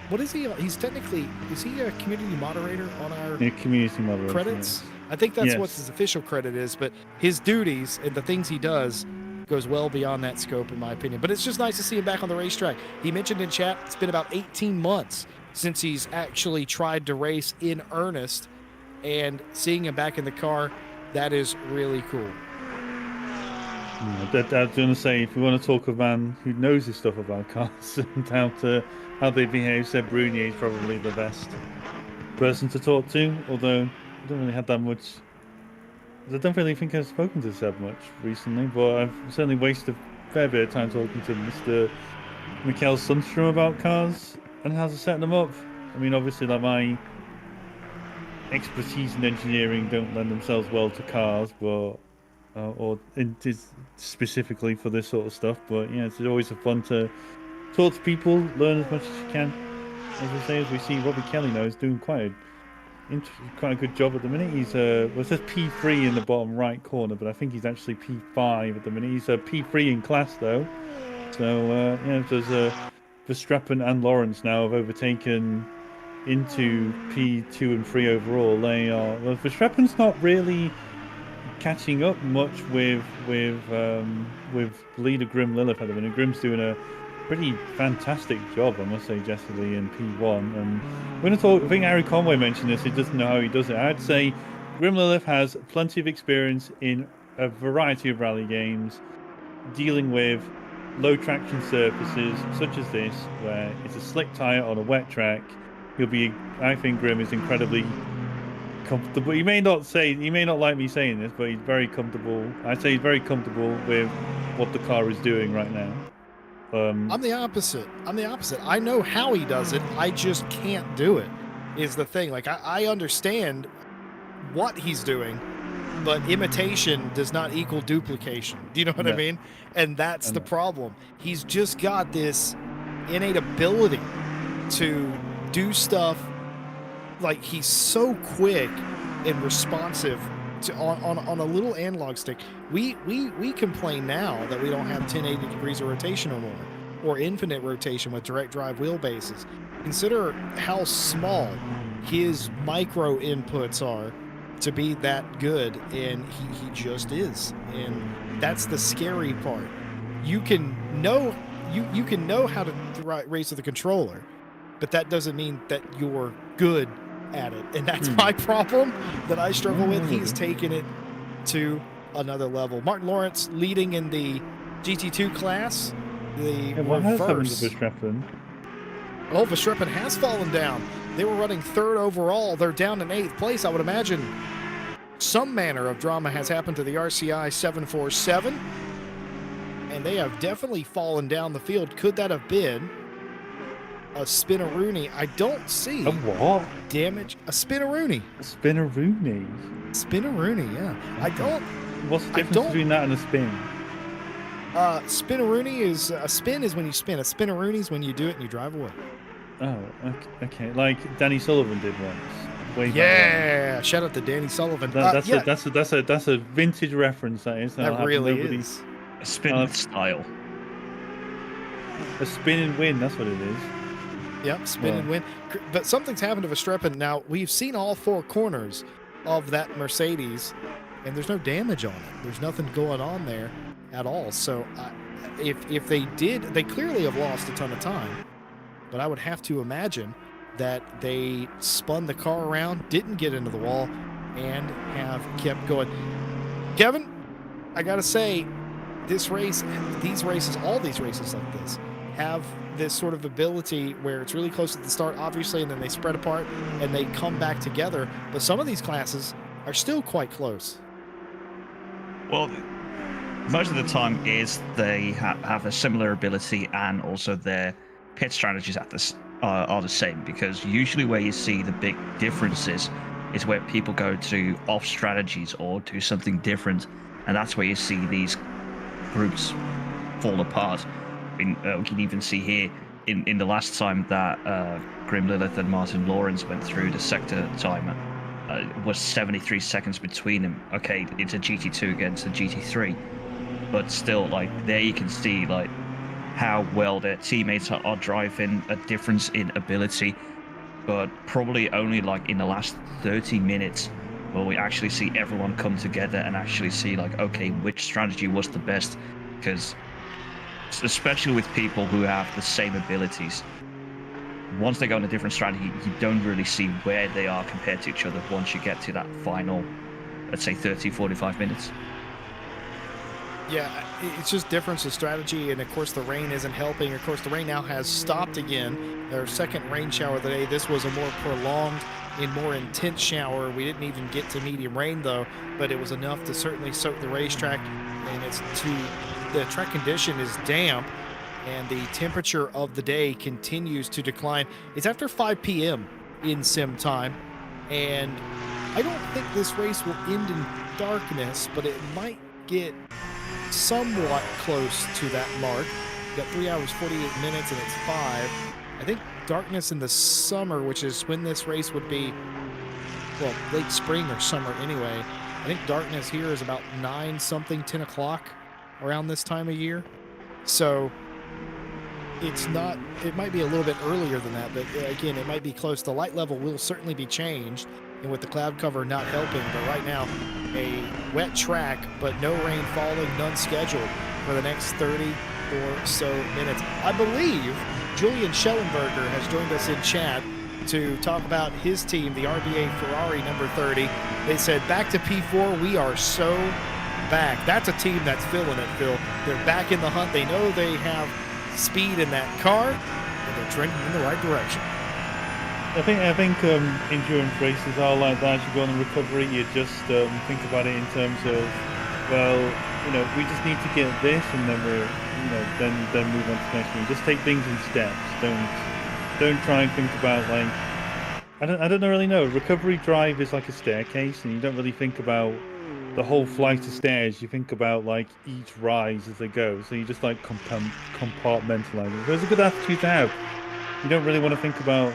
What is he? He's technically, is he a community moderator on our community moderator credits? I think that's what his official credit is, but his duties and the things he does goes well beyond that scope, in my opinion. But it's just nice to see him back on the racetrack. He mentioned in chat it's been about 18 months since he's actually tried to race in earnest, and seeing him back in the car, that is really cool. I was going to say, if we want to talk of a man who knows his stuff about cars and how they behave, Seb Brunier is probably the best person to talk to, although I don't really have that much. I don't really think I've spoken to Seb much recently, but I've certainly wasted a fair bit of time talking to Mr. Mikkel Sundstrom about cars and how to set them up. I mean, obviously, like my expertise in engineering don't lend themselves well to cars, but specifically for this sort of stuff. But yeah, it's always fun to talk to people, learn as much as you can. As I say, as we see, Robbie Kelly now is doing quite a good job at the minute. He's well, it says P3 in the bottom right corner, but I think he's actually P5 at the minute. He's a P3 in class though. So there's Verstappen and Lawrence now have overtaken into P2 and 3 overall. They are Verstappen's not really catching up much with leader Grim Lilith at the minute. Grim's doing a pretty fantastic job, I must say, yesterday in P1. And we're going to talk. I think Harry Conway mentioned this. He doesn't know how he does it. I'd say Grim Lilith has plenty of experience in a variety of rally games, dealing with low traction surfaces such as this, where it's a slick tire on a wet track. I think Grim is incredibly comfortable. You may not like me saying this, but he's very comfortable. I'd say he's very comfortable with what the car is doing right now. I'm the opposite. I know how he does it. I just can't do it, is the thing. Like, I understand what he's doing, but imitation does not equal duplication. Do you know what I mean? And that's the problem. He's just got this innate ability to do stuff. Like, he's so quick and responsive to on a little analog stick. We complain now that we don't have 1080 degrees of rotation or more, or infinite rotation with direct drive wheelbases. Consider how small his micro inputs are to be that good, and he just is. And that's the scary part. You can know how to race with a controller, but that doesn't mean that you're good at it. And that's my problem that I struggle with. He's taken it to another level. Martin Lawrence leading in the GT2 class. The what has happened reverse. to Verstappen? Oh, Verstappen has fallen down. They were running third overall. They're down in 8th place. I would imagine some manner of drama has happened to the RCI 747. And they have definitely fallen down the field. Could that have been a spinaroonie? I don't see. A what? Damage. A spinaroonie. Spinaroonie. Spinaroonie, yeah. I don't. What's the difference between that and a spin? Spinaroonie is a spin is when you spin. A spinaroonie is when you do it and you drive away. Oh, okay. Like Danny Sullivan did once. Way back Yeah. Shout out to Danny Sullivan. that's a vintage reference. That is. That really is. A spin style. A spin and win. That's what it is. Yep, spin and win. But something's happened to Verstappen. Now, we've seen all 4 corners of that Mercedes, and there's no damage on it. There's nothing going on there at all. So if they did, they clearly have lost a ton of time. But I would have to imagine that they spun the car around, didn't get into the wall, and have kept going. Kevin, I got to say, this race, these races, all these races like this, have this sort of ability where it's really close at the start, obviously, and then they spread apart and they come back together. But some of these classes are still quite close. Well, most of the time they have a similar ability, and also their pit strategies are the same, because usually where you see the big differences is where people go to off strategies or do something different, and that's where you see these groups fall apart. We can even see here in the last time that Grim Lilith and Martin Lawrence went through, the sector time was 73 seconds between them. Okay, it's a GT2 against a GT3, but still, like, there you can see like how well their teammates are driving, a difference in ability, but probably only like in the last 30 minutes will we actually see everyone come together and actually see like, okay, which strategy was the best. Because especially with people who have the same abilities, once they go on a different strategy, you don't really see where they are compared to each other once you get to that final, let's say 30-45 minutes. Yeah, it's just difference of strategy, and of course the rain isn't helping. Of course, the rain now has stopped again. Their second rain shower of the day. This was a more prolonged and more intense shower. We didn't even get to medium rain though, but it was enough to certainly soak the racetrack. And the track condition is damp, and the temperature of the day continues to decline. It's after 5 p.m. in sim time, and I don't think this race will end in darkness, but it might get somewhat close to that mark. got 3 hours 48 minutes, and it's 5. I think darkness in the summer, which is when this race would be, well, late spring or summer anyway. I think darkness here is about 9 something, 10 o'clock around this time of year. So it's not, it might be a little bit earlier than that, but again, it might be close. The light level will certainly be changed, and with the cloud cover not helping, but right now, a wet track, but no rain falling, none scheduled for the next 30 or so minutes. I believe Julian Schellenberger has joined us in chat to talk about his team, the RBA Ferrari number 30. They said, back to P4, we are so back. That's a team that's feeling it, Phil. They're back in the hunt. They know they have speed in that car, and they're trending in the right direction. I think endurance races are like that. As you go on the recovery, you just think about it in terms of, well, we just need to get this, and then we're, then move on to the next one. Just take things in steps. Don't try and think about, like, I don't really know. Recovery drive is like a staircase, and you don't really think about the whole flight of stairs. You think about, like, each rise as they go. So you just, like, compartmentalize it. So it's a good attitude to have. You don't really want to think about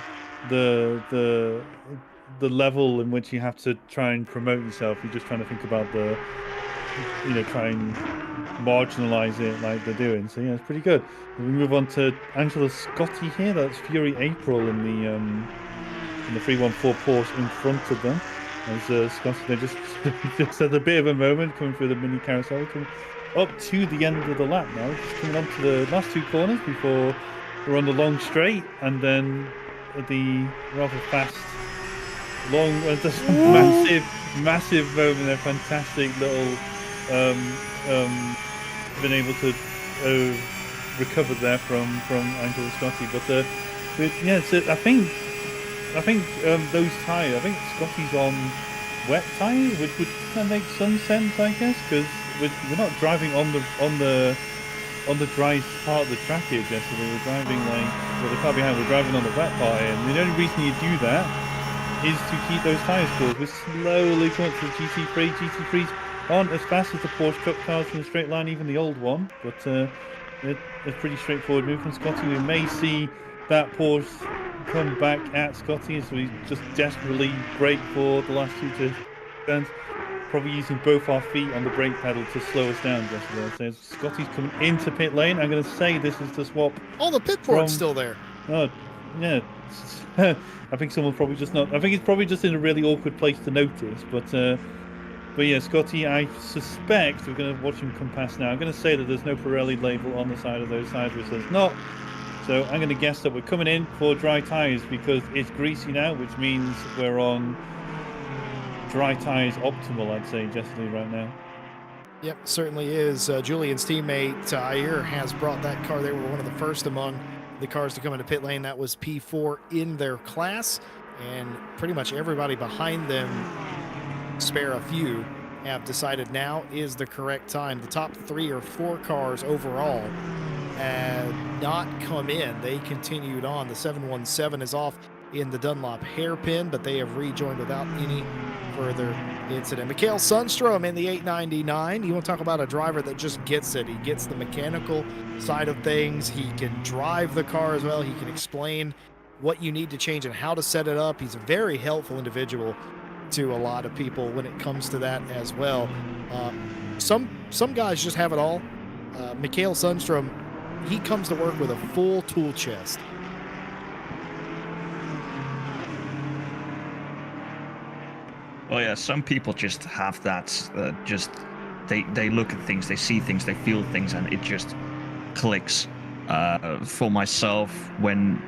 the level in which you have to try and promote yourself. You're just trying to think about try and marginalize it like they're doing. So yeah, it's pretty good. We move on to Angela Scotti here. That's Fury April in the 314 Porsche in front of them. As Scotty, they just had a bit of a moment coming through the mini carousel, coming up to the end of the lap now. Just coming on to the last 2 corners before we're on the long straight, and then the rather fast long, just massive moment there. Fantastic little been able to recover there from Angela Scotti, but yeah, so I think those tyres, I think Scotty's on wet tyres, which would kind of make some sense, I guess, because we're not driving on the dry part of the track here, Jesse. We're driving the car behind. We're driving on the wet part here, and the only reason you do that is to keep those tyres cool. We're slowly coming to the GT3. GT3s aren't as fast as the Porsche Cup cars in a straight line, even the old one, but it's pretty straightforward move from Scotty. We may see that Porsche come back at Scotty as we just desperately brake for the last 2 turns, probably using both our feet on the brake pedal to slow us down. So Scotty's coming into pit lane. I'm going to say this is the swap. Oh, the pit board's still there. Oh, yeah. I think someone's probably just not. I think it's probably just in a really awkward place to notice. But yeah, Scotty, I suspect we're going to watch him come past now. I'm going to say that there's no Pirelli label on the side of those sides, which there's not. So I'm going to guess that we're coming in for dry tyres because it's greasy now, which means we're on dry tyres optimal, I'd say, Jesse, right now. Yep, certainly is. Julian's teammate Ayer has brought that car. They were one of the first among the cars to come into pit lane. That was P4 in their class, and pretty much everybody behind them, spare a few, have decided now is the correct time. The top 3 or 4 cars overall had not come in. They continued on. The 717 is off in the Dunlop hairpin, but they have rejoined without any further incident. Mikhail Sundstrom in the 899. You want to talk about a driver that just gets it. He gets the mechanical side of things. He can drive the car as well. He can explain what you need to change and how to set it up. He's a very helpful individual to a lot of people when it comes to that as well. Some guys just have it all. Mikhail Sundstrom, he comes to work with a full tool chest. Well, yeah, some people just have that. They look at things, they see things, they feel things, and it just clicks. For myself, when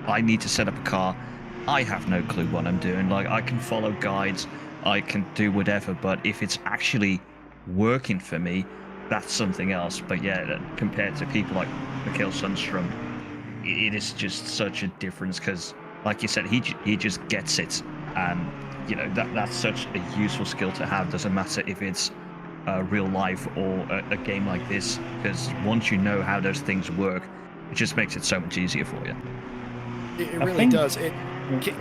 I need to set up a car, I have no clue what I'm doing. Like, I can follow guides, I can do whatever, but if it's actually working for me, that's something else. But yeah, compared to people like Mikhail Sundstrom, it is just such a difference because, like you said, he just gets it, and that's such a useful skill to have. Doesn't matter if it's real life or a game like this, because once you know how those things work, it just makes it so much easier for you. It really does.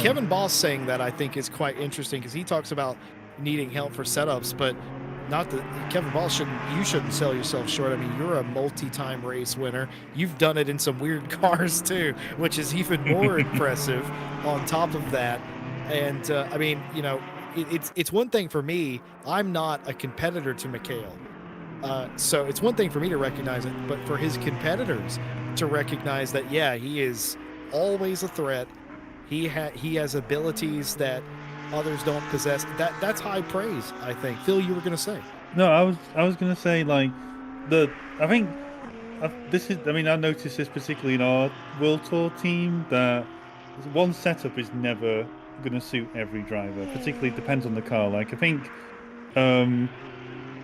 Kevin Boss saying that, I think, is quite interesting because he talks about needing help for setups, but not that Kevin Ball you shouldn't sell yourself short. I mean, you're a multi-time race winner. You've done it in some weird cars too, which is even more impressive on top of that. And I mean, you know, it's one thing for me. I'm not a competitor to Mikhail. So it's one thing for me to recognize it, but for his competitors to recognize that, yeah, he is always a threat. He has abilities that others don't possess. That's high praise, I think. Phil, you were going to say. No, I was going to say like I think this is. I mean, I noticed this particularly in our World Tour team that one setup is never going to suit every driver. Particularly depends on the car. Like I think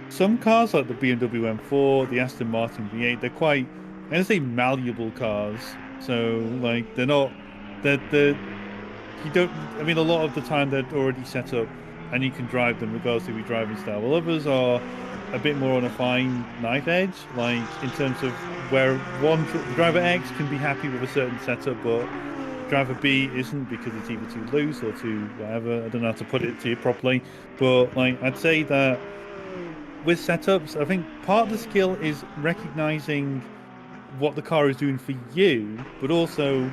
some cars like the BMW M4, the Aston Martin V8, they're quite, I'm going to say, malleable cars. So like they're you don't. I mean, a lot of the time they're already set up, and you can drive them regardless of your driving style. Well, others are a bit more on a fine knife edge, like in terms of where driver X can be happy with a certain setup, but driver B isn't because it's either too loose or too whatever. I don't know how to put it to you properly, but like I'd say that with setups, I think part of the skill is recognizing what the car is doing for you, but also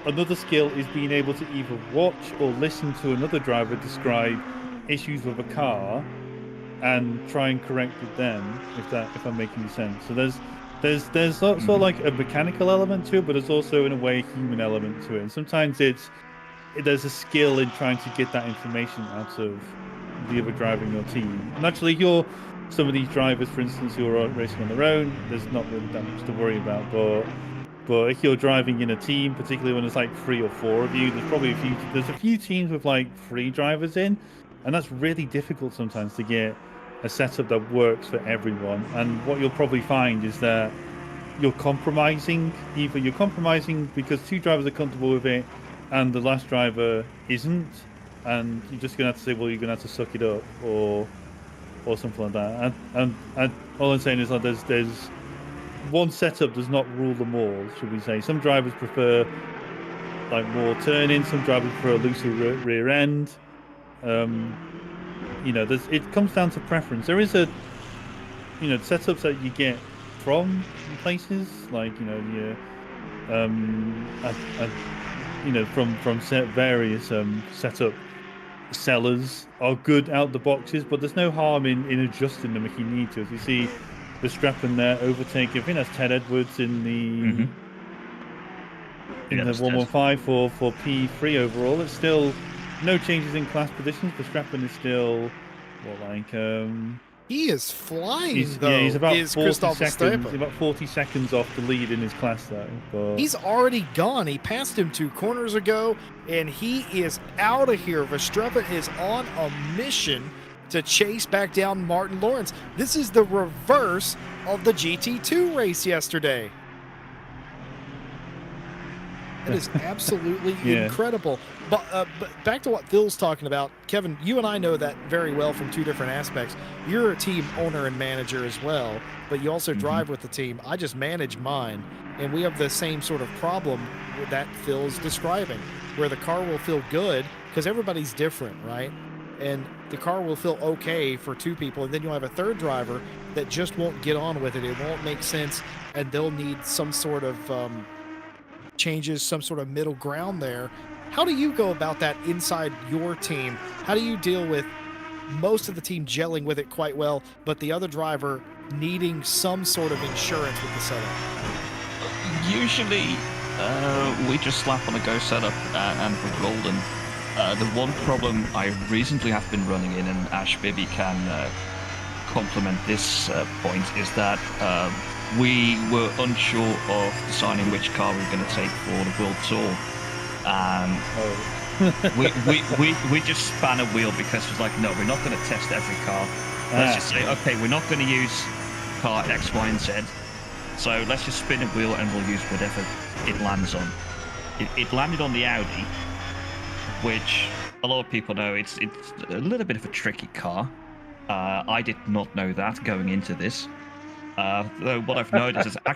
another skill is being able to either watch or listen to another driver describe issues with a car and try and correct it then, if I'm making sense. So there's sort of like a mechanical element to it, but there's also in a way a human element to it. And sometimes there's a skill in trying to get that information out of the other driver in your team. Naturally, some of these drivers, for instance, who are racing on their own, there's not really that much to worry about, but if you're driving in a team, particularly when there's like 3 or 4 of you, there's a few teams with like 3 drivers in, and that's really difficult sometimes to get a setup that works for everyone. And what you'll probably find is that you're compromising because 2 drivers are comfortable with it and the last driver isn't, and you're just gonna have to say, well, you're gonna have to suck it up or something like that. And all I'm saying is that there's one setup does not rule them all, should we say. Some drivers prefer like more turning, some drivers prefer a looser rear end. You know, it comes down to preference. There is setups that you get from places like, you know, from various setup sellers are good out the boxes, but there's no harm in adjusting them if you need to. If you see Verstappen there overtaking, I think that's Ted Edwards in the the 115 for P3 overall. It's still no changes in class positions. Verstappen is still he is flying though. He's about 40 40 seconds off the lead in his class though. But he's already gone. He passed him 2 corners ago, and he is out of here. Verstappen is on a mission to chase back down Martin Lawrence. This is the reverse of the GT2 race yesterday. That is absolutely incredible. But back to what Phil's talking about, Kevin, you and I know that very well from 2 different aspects. You're a team owner and manager as well, but you also drive with the team. I just manage mine, and we have the same sort of problem that Phil's describing, where the car will feel good because everybody's different, right? And the car will feel okay for 2 people, and then you'll have a third driver that just won't get on with it. It won't make sense, and they'll need some sort of changes, some sort of middle ground there. How do you go about that inside your team? How do you deal with most of the team gelling with it quite well, but the other driver needing some sort of insurance with the setup? Usually, we just slap on a go setup and we're golden. The one problem I recently have been running in, and Ash Bibi can complement this point, is that we were unsure of deciding which car we were going to take for the World Tour. We just span a wheel because it was like, no, we're not going to test every car. Let's just say, okay, we're not going to use car X, Y, and Z. So let's just spin a wheel and we'll use whatever it lands on. It landed on the Audi, which a lot of people know it's a little bit of a tricky car. I did not know that going into this. Though what I've noticed is I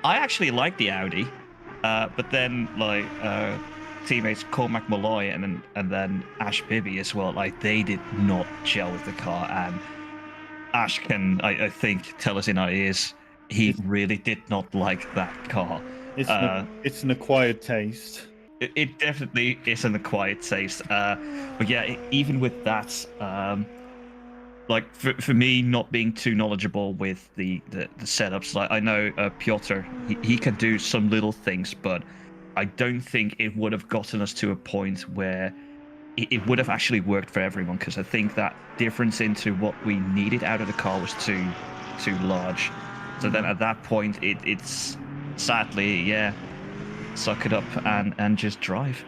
actually like the Audi, but then teammates Cormac Malloy and then Ash Bibby as well. Like they did not gel with the car, and Ash can I think tell us in our ears he really did not like that car. It's an acquired taste. It definitely is an acquired taste. But yeah, even with that, like for me, not being too knowledgeable with the setups, like I know Piotr, he can do some little things, but I don't think it would have gotten us to a point where it would have actually worked for everyone, because I think that difference into what we needed out of the car was too large. So then at that point, it's sadly, yeah, suck it up and just drive.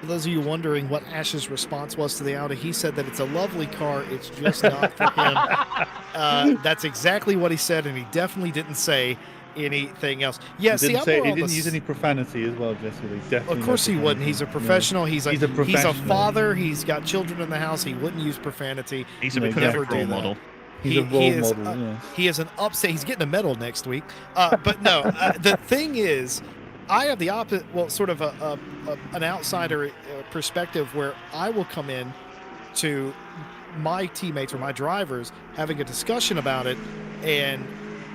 For those of you wondering what Ash's response was to the Audi, he said that it's a lovely car, it's just not for him. That's exactly what he said, and he definitely didn't say anything else. Yeah, he didn't use any profanity as well, Jesse. Of course he wouldn't. He's a professional. No. He's a father. He's got children in the house. He wouldn't use profanity. He's a perfect role model. He's a role model. Yes. He is an upset. He's getting a medal next week. But no, the thing is, I have the opposite. Well, sort of an outsider perspective where I will come in to my teammates or my drivers having a discussion about it, and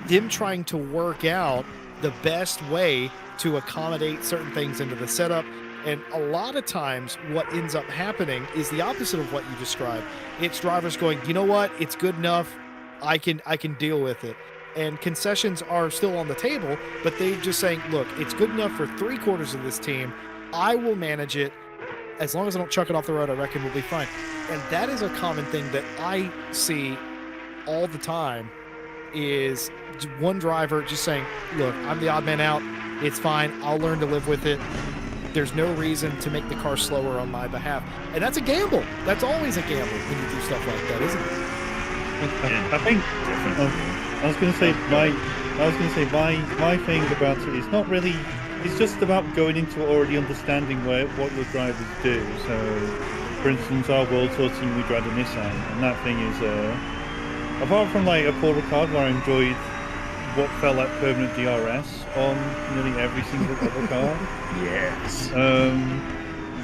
them trying to work out the best way to accommodate certain things into the setup. And a lot of times what ends up happening is the opposite of what you described. It's drivers going, you know what, it's good enough, I can deal with it. And concessions are still on the table, but they're just saying, look, it's good enough for 3/4 of this team, I will manage it. As long as I don't chuck it off the road, I reckon we'll be fine. And that is a common thing that I see all the time, is one driver just saying, look, I'm the odd man out, it's fine, I'll learn to live with it, there's no reason to make the car slower on my behalf. And that's a gamble. That's always a gamble when you do stuff like that, isn't it? I think I was going to say my thing about it is not really, it's just about going into it already understanding what your drivers do. So for instance, our World Tour team, we drive a Nissan, and that thing is apart from like a Paul Ricard, where I enjoyed what felt like permanent DRS on nearly every single other car. Yes.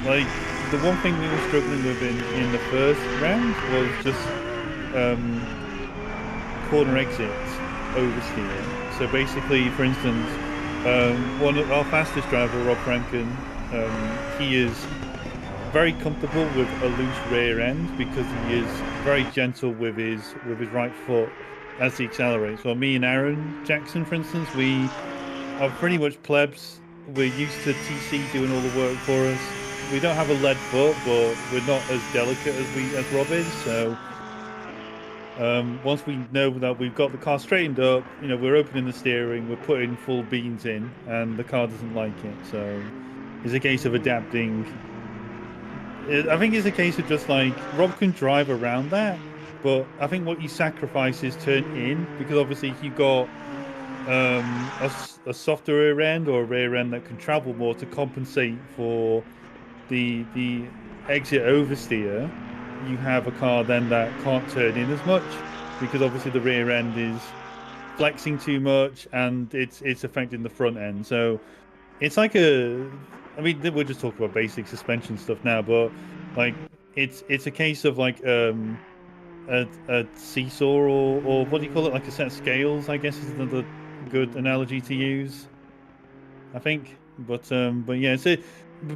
Like the one thing we were struggling with in the first round was just corner exits oversteer. So basically, for instance, one of our fastest driver, Rob Franken, he is very comfortable with a loose rear end because he is very gentle with his right foot as he accelerates. Well, me and Aaron Jackson, for instance, we are pretty much plebs. We're used to TC doing all the work for us. We don't have a lead foot, but we're not as delicate as Rob is. So once we know that we've got the car straightened up, we're opening the steering, we're putting full beans in, and the car doesn't like it. So it's a case of adapting. I think it's a case of just like Rob can drive around that, but I think what you sacrifice is turn in, because obviously if you got a softer rear end or a rear end that can travel more to compensate for the exit oversteer, you have a car then that can't turn in as much, because obviously the rear end is flexing too much and it's affecting the front end. So it's like we're just talking about basic suspension stuff now, but like it's a case of like a seesaw or what do you call it, like a set of scales, I guess is another good analogy to use, I think. But yeah,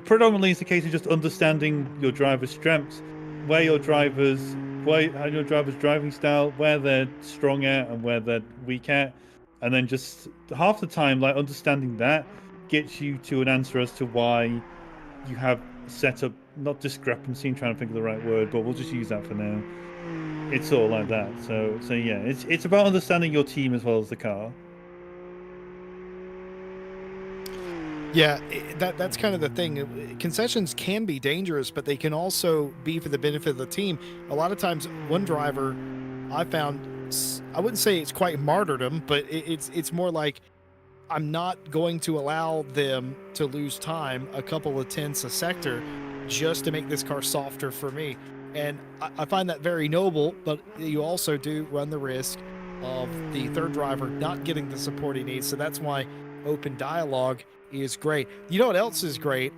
predominantly it's a case of just understanding your driver's strengths, how your driver's driving style, where they're strong at and where they're weak at, and then just half the time like understanding that gets you to an answer as to why you have set up, not discrepancy, I'm trying to think of the right word, but we'll just use that for now. It's sort of like that. So yeah, it's about understanding your team as well as the car. Yeah, that's kind of the thing. Concessions can be dangerous, but they can also be for the benefit of the team. A lot of times, one driver I found, I wouldn't say it's quite martyrdom, but it's more like, I'm not going to allow them to lose time a couple of tenths a sector just to make this car softer for me. And I find that very noble, but you also do run the risk of the third driver not getting the support he needs. So that's why open dialogue is great. You know what else is great?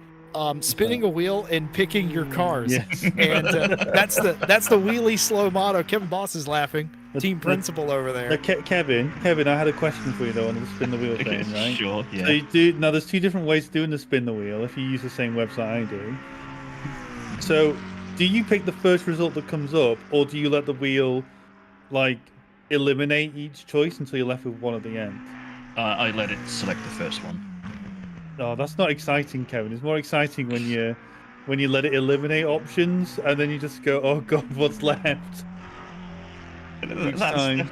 spinning a wheel and picking your cars. Yes. And that's the wheelie slow motto. Kevin Boss is laughing. Team principal over there. Kevin, I had a question for you though on the spin the wheel thing, right? Sure, yeah. So you do now. There's two different ways of doing the spin the wheel. If you use the same website I do. So, do you pick the first result that comes up, or do you let the wheel, like, eliminate each choice until you're left with one at the end? I let it select the first one. No, that's not exciting, Kevin. It's more exciting when you let it eliminate options and then you just go, oh god, what's left? Each time.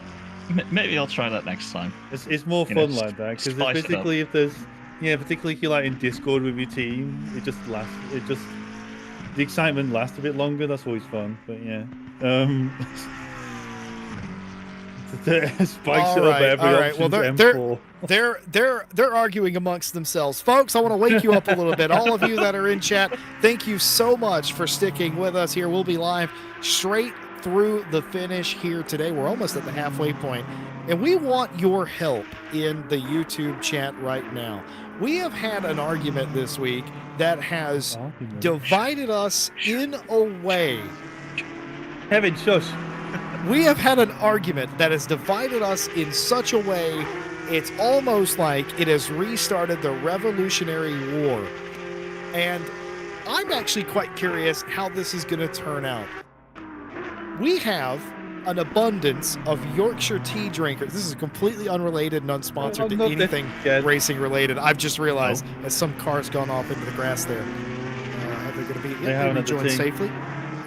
Maybe I'll try that next time. It's more fun like that because particularly if you're like in Discord with your team, it just the excitement lasts a bit longer. That's always fun. But yeah, spikes it up every option. Well, they're arguing amongst themselves, folks. I want to wake you up a little bit. All of you that are in chat, thank you so much for sticking with us here. We'll be live straight through the finish here today. We're almost at the halfway point, and we want your help in the YouTube chat right now. We have had an argument this week that has divided us in a way. Kevin, shush. We have had an argument that has divided us in such a way, it's almost like it has restarted the Revolutionary War. And I'm actually quite curious how this is going to turn out. We have an abundance of Yorkshire tea drinkers. This is completely unrelated and unsponsored to anything racing related. I've just realized as some car's gone off into the grass there. Are they going to be rejoined safely?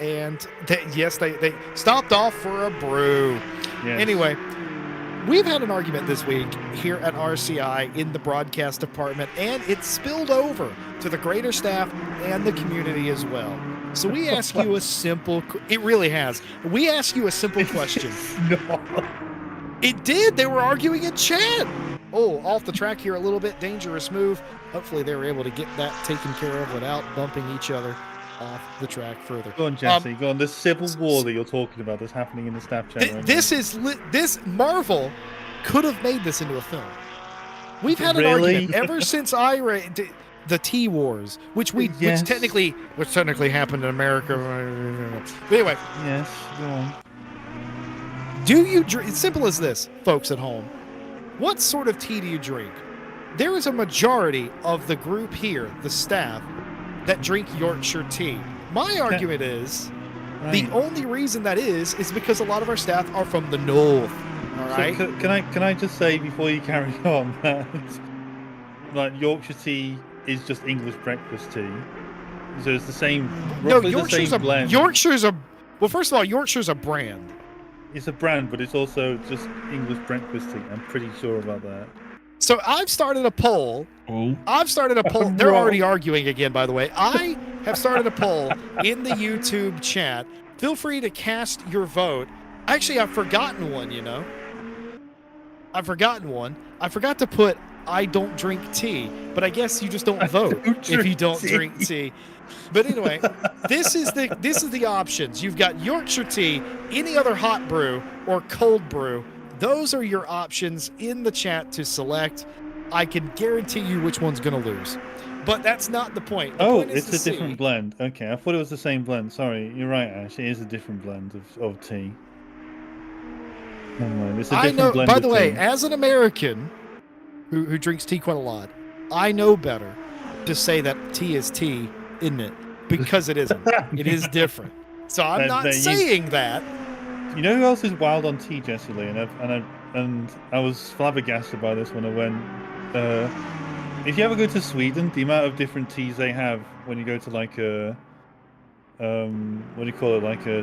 And they stopped off for a brew. Yes. Anyway, we've had an argument this week here at RCI in the broadcast department, and it spilled over to the greater staff and the community as well. So we ask you a simple... It really has. We ask you a simple question. No. It did. They were arguing in chat. Oh, off the track here a little bit. Dangerous move. Hopefully they were able to get that taken care of without bumping each other off the track further. Go on, Jesse. Go on. This civil war that you're talking about that's happening in the staff chat. This Marvel could have made this into a film. We've had an argument ever since the Tea Wars, which technically happened in America. But anyway, yes, go on. Do you drink? It's simple as this, folks at home. What sort of tea do you drink? There is a majority of the group here, the staff, that drink Yorkshire tea. My argument is the only reason that is because a lot of our staff are from the north. All right. So can I just say before you carry on that like Yorkshire tea is just English breakfast tea, so it's the same. Roughly the same blend. Well, first of all, Yorkshire's a brand. It's a brand, but it's also just English breakfast tea. I'm pretty sure about that. So I've started a poll. They're already arguing again, by the way. I have started a poll in the YouTube chat. Feel free to cast your vote. Actually, I've forgotten one, I forgot to put I don't drink tea, but I guess you just don't vote if you don't drink tea. But anyway, this is the options. You've got Yorkshire tea, any other hot brew, or cold brew. Those are your options in the chat to select. I can guarantee you which one's going to lose. But that's not the point. The point is it's a different blend. Okay, I thought it was the same blend. Sorry, you're right, Ash. It is a different blend of tea. Never mind. It's a different blend by the way, tea. as an American who drinks tea quite a lot, I know better to say that tea is tea, isn't it? Because it isn't. It is different. So I'm not saying that. You know who else is wild on tea, Jesse Lee? And I was flabbergasted by this when I went. If you ever go to Sweden, the amount of different teas they have when you go to like a what do you call it? Like I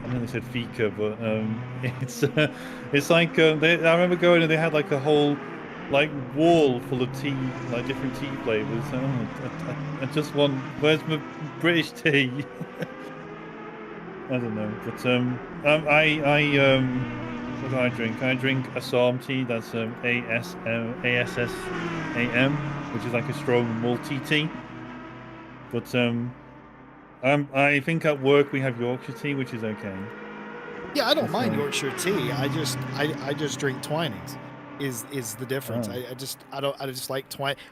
know they said fika, but it's like I remember going and they had like a whole like wall full of tea, like different tea flavors. I just want, where's my British tea? I don't know, but what do I drink? I drink Assam tea. That's ASSAM, which is like a strong malty tea. But I think at work we have Yorkshire tea, which is okay. Yeah, I don't mind Yorkshire tea. I just drink Twinings. is the difference. Oh. I just like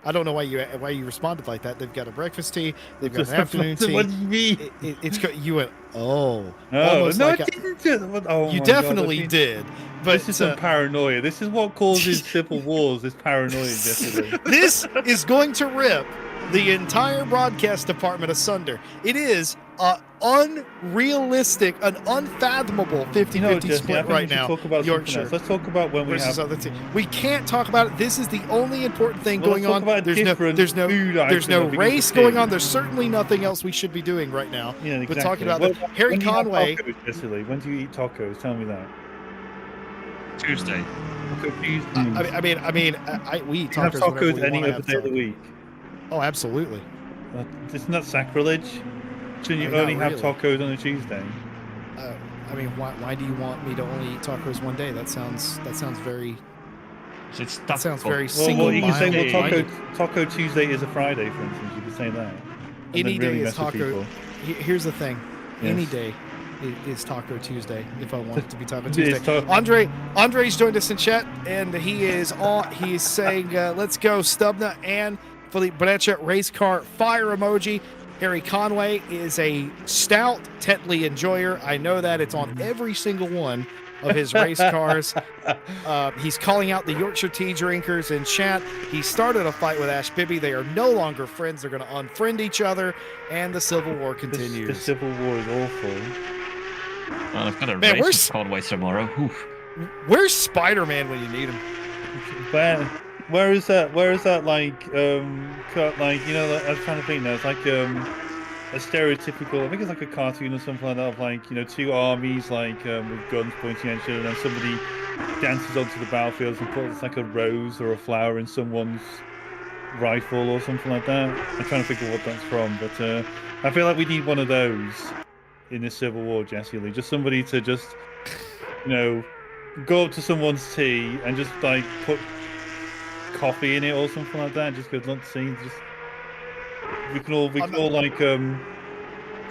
I don't know why you responded like that. They've got a breakfast tea, they've got Just an afternoon tea. What do you mean? You went No, almost no, like I didn't do that. Oh you my definitely God, did. But this is some paranoia. This is what causes civil wars. This paranoia, Jesse. this is going to rip the entire broadcast department asunder. It is unrealistic, an unfathomable 50-50 Jesse, split I think right we should now. talk about something Yorkshire else. Let's talk about when we versus have. other teams. We can't talk about it. This is the only important thing Well, going let's on. talk about There's no food there's no item that race begins with going T. on. There's certainly nothing else we should be doing right now. Yeah, exactly. But talking about Well, Harry when do you have Conway. tacos, Jesse Lee? When do you eat tacos? Tell me that. Tuesday. I'm confused. We eat Do you have tacos whenever tacos we any want to other day of the tacos. week? Oh, absolutely. Isn't that sacrilege? Shouldn't you Not only have really. tacos on a Tuesday? Why do you want me to only eat tacos one day? That sounds very That sounds very Well, you can say, single-minded. Taco Tuesday is a Friday, for instance. You could say that. And Any then really day is mess with taco. people. Here's the thing. Any Yes. day is Taco Tuesday. If I want it to be Taco It Tuesday. is taco. Andre's joined us in chat, and he is on. He's saying, "Let's go, Stubna and Philippe Breccia race car fire emoji." Harry Conway is a stout Tetley enjoyer. I know that it's on every single one of his race cars. He's calling out the Yorkshire tea drinkers in chat. He started a fight with Ash Bibby. They are no longer friends. They're going to unfriend each other, and the Civil War continues. The Civil War is awful. Well, I've got a Man, race where's- with Conway tomorrow. Oof. Where's Spider-Man when you need him? Where is that? Like, I was trying to think now. It's like a stereotypical. I think it's like a cartoon or something like that. Of like, two armies like with guns pointing at each other, and then somebody dances onto the battlefields and puts like a rose or a flower in someone's rifle or something like that. I'm trying to think of what that's from, but I feel like we need one of those in this Civil War, Jesse Lee. Just somebody to just, go up to someone's tea and just like put coffee in it or something like that. Just go, let's see. Just we can all like go.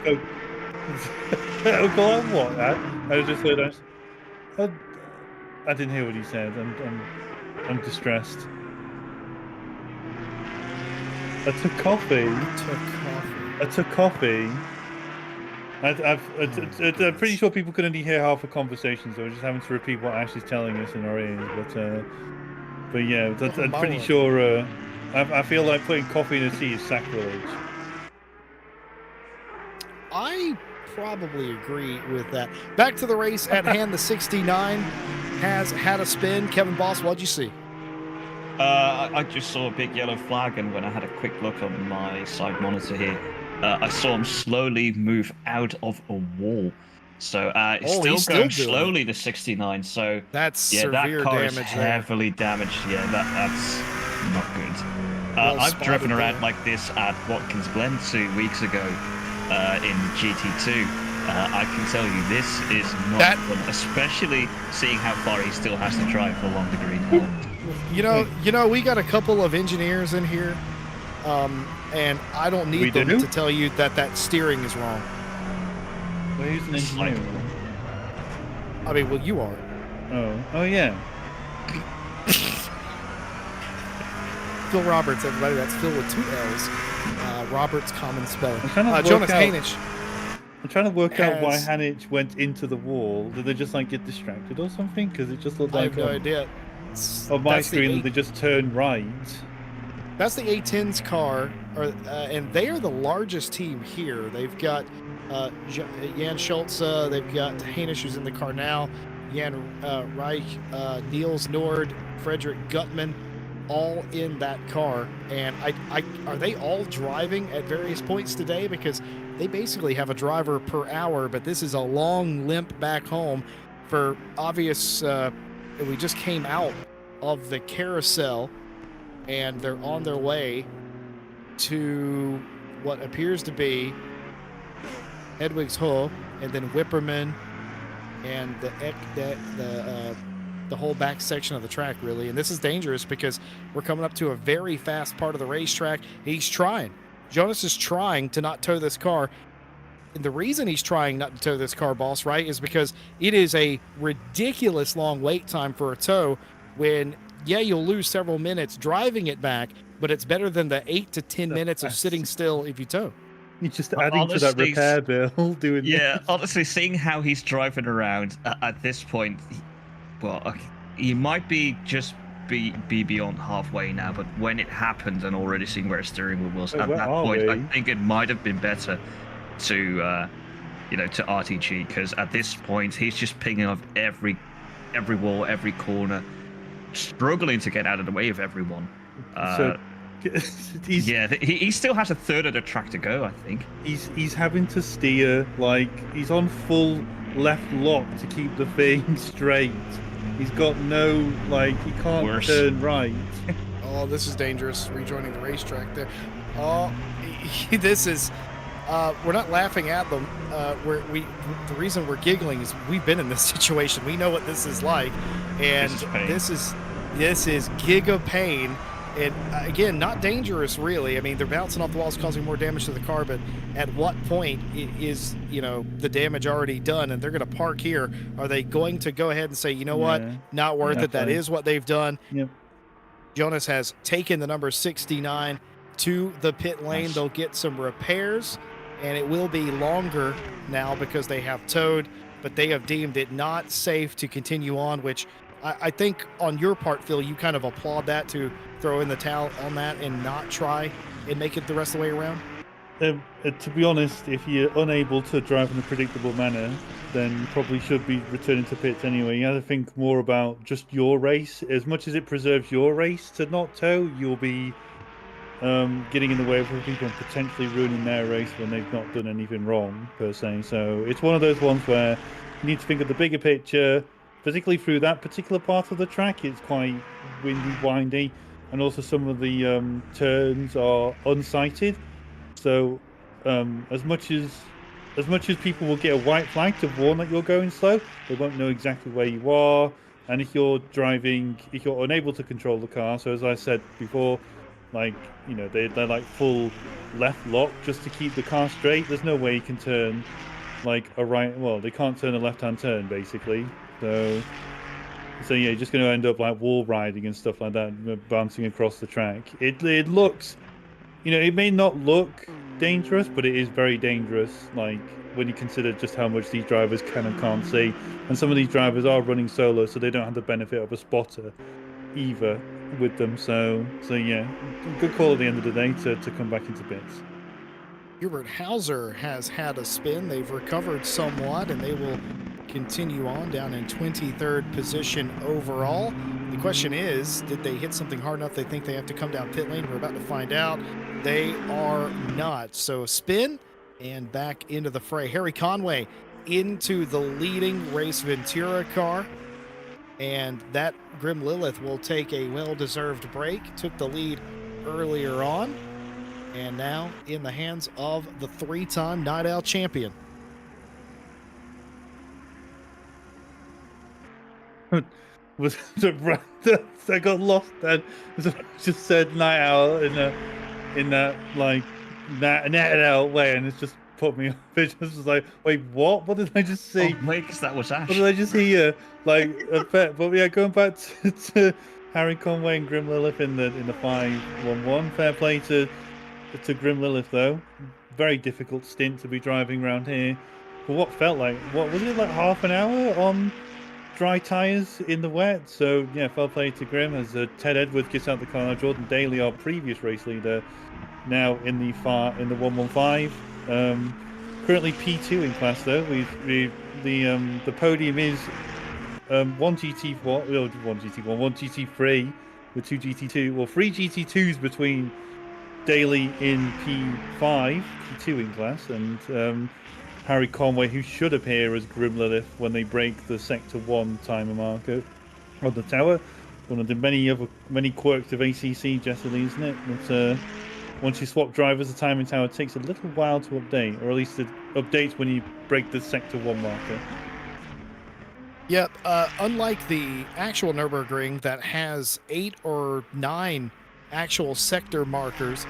Go on what? I just heard. I didn't hear what he said. I'm distressed. I took coffee. I'm pretty sure people could only hear half the conversation, so we're just having to repeat what Ash is telling us in our ears. But yeah, I'm pretty sure. I feel like putting coffee in a tea is sacrilege. I probably agree with that. Back to the race at hand. The 69 has had a spin. Kevin Boss, what'd you see? I just saw a big yellow flag, and when I had a quick look on my side monitor here, I saw him slowly move out of a wall. So he's still going still doing slowly, the 69. So That's yeah, that severe car is damage there. heavily damaged. Yeah, that's not good. Well I've driven spotted around there. like this at Watkins Glen 2 weeks ago in GT2. I can tell you this is not fun, especially seeing how far he still has to drive along the green wall. You know, we got a couple of engineers in here, and I don't need them to tell you that steering is wrong. Well, who's an engineer? I mean, well, you are. Oh yeah. Phil Roberts, everybody. That's Phil with 2 L's. Roberts, common spelling. Jonas Hainish. I'm trying to work out why Hanich went into the wall. Did they just like get distracted or something? Because it just looked like. I have no idea. On my screen, they just turned right. That's the A10's car, and they are the largest team here. They've got Jan Schultz, they've got Hainish who's in the car now, Jan Reich, Niels Nord, Frederick Gutman, all in that car. And are they all driving at various points today? Because they basically have a driver per hour, but this is a long limp back home for obvious. We just came out of the carousel, and they're on their way to what appears to be Hedwig's Hull, and then Whipperman, and the whole back section of the track, really. And this is dangerous because we're coming up to a very fast part of the racetrack. He's trying. Jonas is trying to not tow this car. And the reason he's trying not to tow this car, boss, right, is because it is a ridiculous long wait time for a tow when yeah, you'll lose several minutes driving it back, but it's better than the 8 to 10 minutes of sitting still if you tow. You're just adding to that Honestly, repair bill, doing Yeah, this. honestly, seeing how he's driving around at this point, he might be just be beyond halfway now. But when it happened and already seeing where his steering wheel was, Wait, at where that are point, I we? think it might have been better to to RTG, because at this point he's just pinging off every wall, every corner, struggling to get out of the way of everyone. So he's Yeah, he still has a third of the track to go, I think. he's having to steer, like he's on full left lock to keep the thing straight. He's got no, like, he can't Worse. turn right. Oh, this is dangerous. Rejoining the racetrack there. Oh, this is. We're not laughing at them. The reason we're giggling is we've been in this situation. We know what this is like, and this is giga pain. And again, not dangerous really. I mean, they're bouncing off the walls, causing more damage to the car. But at what point is the damage already done, and they're going to park here? Are they going to go ahead and say, you know what, not worth it? That fine. is what they've done. Yep. Jonas has taken the number 69 to the pit lane. Nice. They'll get some repairs, and it will be longer now because they have towed, but they have deemed it not safe to continue on, which I think on your part, Phil, you kind of applaud that, to throw in the towel on that and not try and make it the rest of the way around. To be honest, if you're unable to drive in a predictable manner, then you probably should be returning to pits anyway. You have to think more about just your race. As much as it preserves your race to not tow, you'll be getting in the way of other people and potentially ruining their race when they've not done anything wrong, per se. So it's one of those ones where you need to think of the bigger picture, particularly through that particular part of the track. It's quite windy, windy, and also some of the turns are unsighted. So as much as people will get a white flag to warn that you're going slow, they won't know exactly where you are. And if you're unable to control the car, so as I said before, like, they're like full left lock just to keep the car straight. There's no way you can turn like a right. Well, they can't turn a left-hand turn basically. So yeah, you're just going to end up like wall riding and stuff like that, bouncing across the track. It looks, it may not look dangerous, but it is very dangerous. Like, when you consider just how much these drivers can and can't see, and some of these drivers are running solo, so they don't have the benefit of a spotter either with them. So yeah, good call at the end of the day to come back into pits. Hubert Hauser has had a spin. They've recovered somewhat, and they will continue on down in 23rd position overall. The question is, did they hit something hard enough they think they have to come down pit lane? We're about to find out. They are not. So spin and back into the fray. Harry Conway into the leading Race Ventura car, and that Grim Lilith will take a well-deserved break. Took the lead earlier on, and now in the hands of the three-time Night Owl champion. Was I got lost then? Just said Night Owl in that like Night Owl way, and it's just put me off. It just was like, wait, what? What did I just see? Oh, wait, because that was Ash. What did I just hear? Like a bet. But yeah, going back to Harry Conway and Grim Lilith in the 5-1-1. Fair play to Grim Lilith though. Very difficult stint to be driving around here for what felt like, what was it, like half an hour on dry tyres in the wet. So yeah, fair play to Grim as Ted Edwards gets out the car. Jordan Daly, our previous race leader, now in the 115. Currently P2 in class though. The podium is one GT1, one GT1, one GT3 with two GT2, well, three GT2s between Daly in P5, P2 in class, and Harry Conway, who should appear as Grim Lilith when they break the Sector 1 timer marker on the tower. One of the many quirks of ACC, Jessie, isn't it? But once you swap drivers, the timing tower takes a little while to update, or at least it updates when you break the Sector 1 marker. Yep, unlike the actual Nürburgring that has 8 or 9 actual sector markers,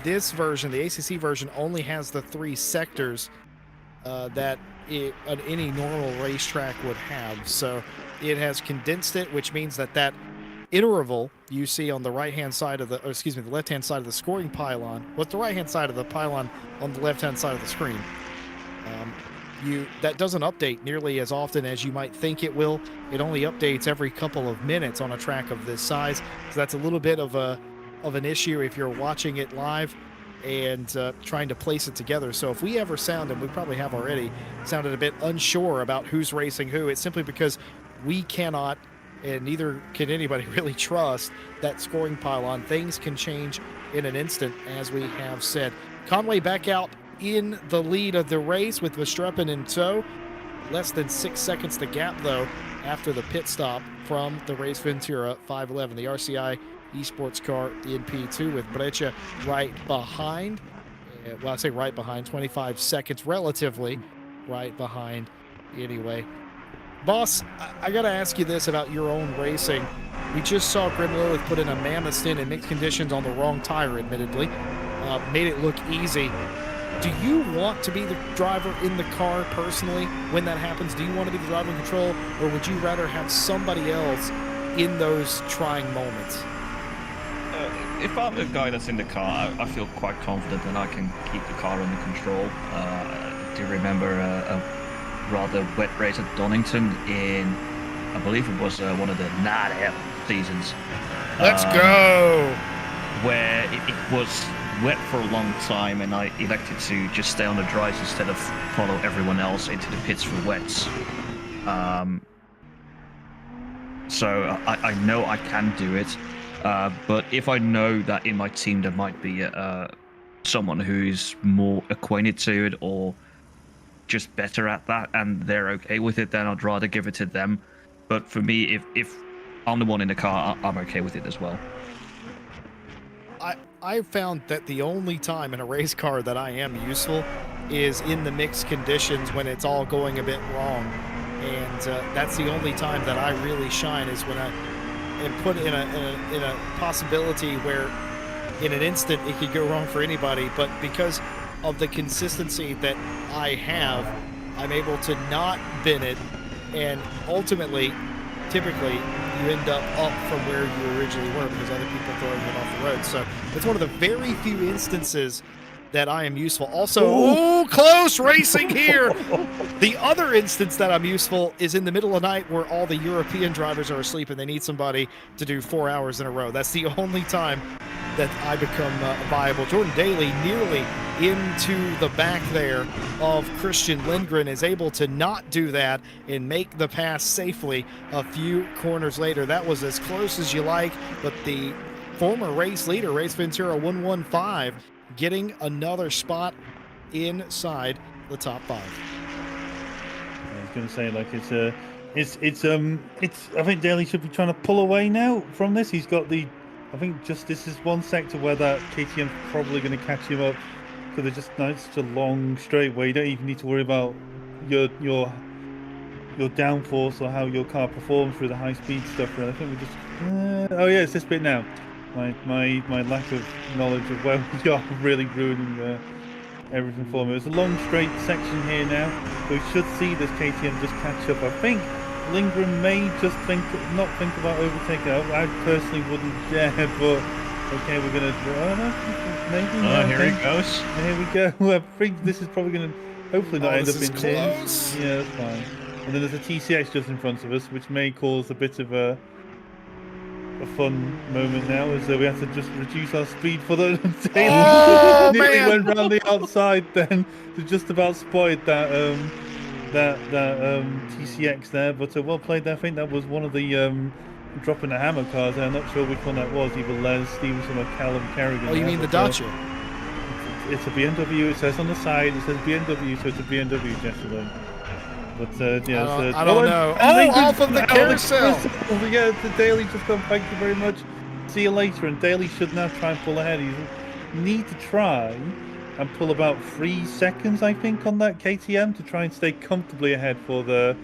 this version, the ACC version, only has the 3 sectors that any normal racetrack would have. So it has condensed it, which means that interval you see on the right-hand side of the, or excuse me, the left-hand side of the scoring pylon, what's the right-hand side of the pylon on the left-hand side of the screen, that doesn't update nearly as often as you might think it will. It only updates every couple of minutes on a track of this size, so that's a little bit of an issue if you're watching it live and trying to place it together. So if we ever sound, and we probably have already, sounded a bit unsure about who's racing who, it's simply because we cannot, and neither can anybody really trust that scoring pylon. Things can change in an instant, as we have said. Conway back out in the lead of the race with Verstappen in tow. Less than 6 seconds the gap, though, after the pit stop from the Race Ventura 511. The RCI Esports car in P2 with Breccia right behind. Well, I say right behind, 25 seconds, relatively right behind anyway. Boss, I got to ask you this about your own racing. We just saw Grimlow put in a mammoth stint in mixed conditions on the wrong tire, admittedly. Made it look easy. Do you want to be the driver in the car personally when that happens? Do you want to be the driver in control, or would you rather have somebody else in those trying moments? If I'm the guy that's in the car, I feel quite confident that I can keep the car under control. I do remember a rather wet race at Donington in, I believe it was one of the NADA seasons. Let's go! Where it was wet for a long time, and I elected to just stay on the dries instead of follow everyone else into the pits for wets. So I know I can do it, but if I know that in my team there might be someone who's more acquainted to it or just better at that and they're okay with it, then I'd rather give it to them. But for me, if I'm the one in the car, I'm okay with it as well. I found that the only time in a race car that I am useful is in the mixed conditions when it's all going a bit wrong. And that's the only time that I really shine, is when I am put in a possibility where in an instant it could go wrong for anybody. But because of the consistency that I have, I'm able to not bin it, and ultimately, typically, you end up from where you originally were because other people throwing it off the road. So it's one of the very few instances that I am useful. Also, close racing here. The other instance that I'm useful is in the middle of the night where all the European drivers are asleep and they need somebody to do 4 hours in a row. That's the only time that I become viable. Jordan Daly nearly into the back there of Christian Lindgren is able to not do that and make the pass safely a few corners later. That was as close as you like, but the former race leader, Race Ventura 115, getting another spot inside the top 5. I was going to say, like, I think Daly should be trying to pull away now from this. He's got I think just this is one sector where that KTM's probably going to catch him up, because it's such a long straight where you don't even need to worry about your downforce or how your car performs through the high speed stuff. Really. I think we just oh yeah, it's this bit now. My lack of knowledge of where we are really ruining everything for me. It's a long straight section here now. We should see this KTM just catch up. I think Lindgren may just not think about overtaking. I personally wouldn't dare, but okay, we're gonna. Maybe. Oh, here he goes. Here we go. I think this is probably gonna hopefully not end up in close. Yeah, that's fine. And then there's a TCX just in front of us, which may cause a bit of a fun moment now, as we have to just reduce our speed for the Oh, nearly man. went round the outside then to just about spotted that TCX there, but well played there. I think that was one of the dropping the hammer cars there. I'm not sure which one that was, either Les Stevenson or Callum Kerrigan. Oh, you mean the Dacia? It's a BMW. It says on the side, it says BMW, so it's a BMW, Jesse. But yeah, I don't know. Oh, off of the carousel. Yeah, the Daly just gone. Thank you very much. See you later. And Daly should now try and pull ahead. You need to try and pull about 3 seconds, I think, on that KTM to try and stay comfortably ahead for the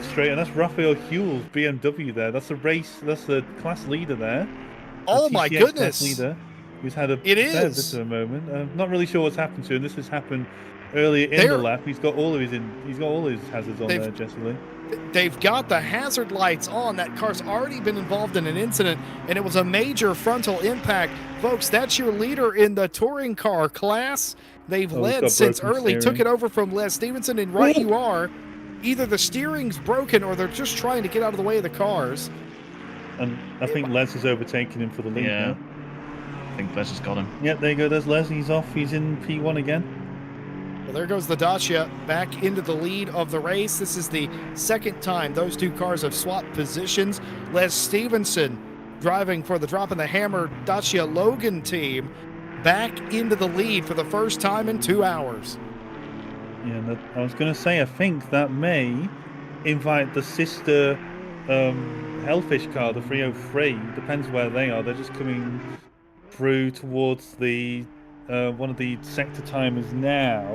straight. And that's Raphael Hewell's BMW there. That's a race. That's the class leader there. Oh my goodness! Class leader, who's had a It fair is bit of a moment. Not really sure what's happened to him. This has happened earlier in the They're- lap. He's got all his hazards on They've- there, Jesse Lee. They've got the hazard lights on. That car's already been involved in an incident, and it was a major frontal impact. Folks, that's your leader in the touring car class. They've he's led got since broken early, took steering. it over from Les Stevenson, and right you are. Either the steering's broken or they're just trying to get out of the way of the cars. And I think Les has overtaken him for the lead Yeah. now. I think Les has got him. Yeah, there you go. There's Les. He's off. He's in P1 again. Well, there goes the Dacia back into the lead of the race. This is the second time those two cars have swapped positions. Les Stevenson driving for the Drop in the Hammer Dacia Logan team back into the lead for the first time in 2 hours. Yeah, I was going to say, I think that may invite the sister Hellfish car, the 303. Depends where they are. They're just coming through towards the one of the sector timers now.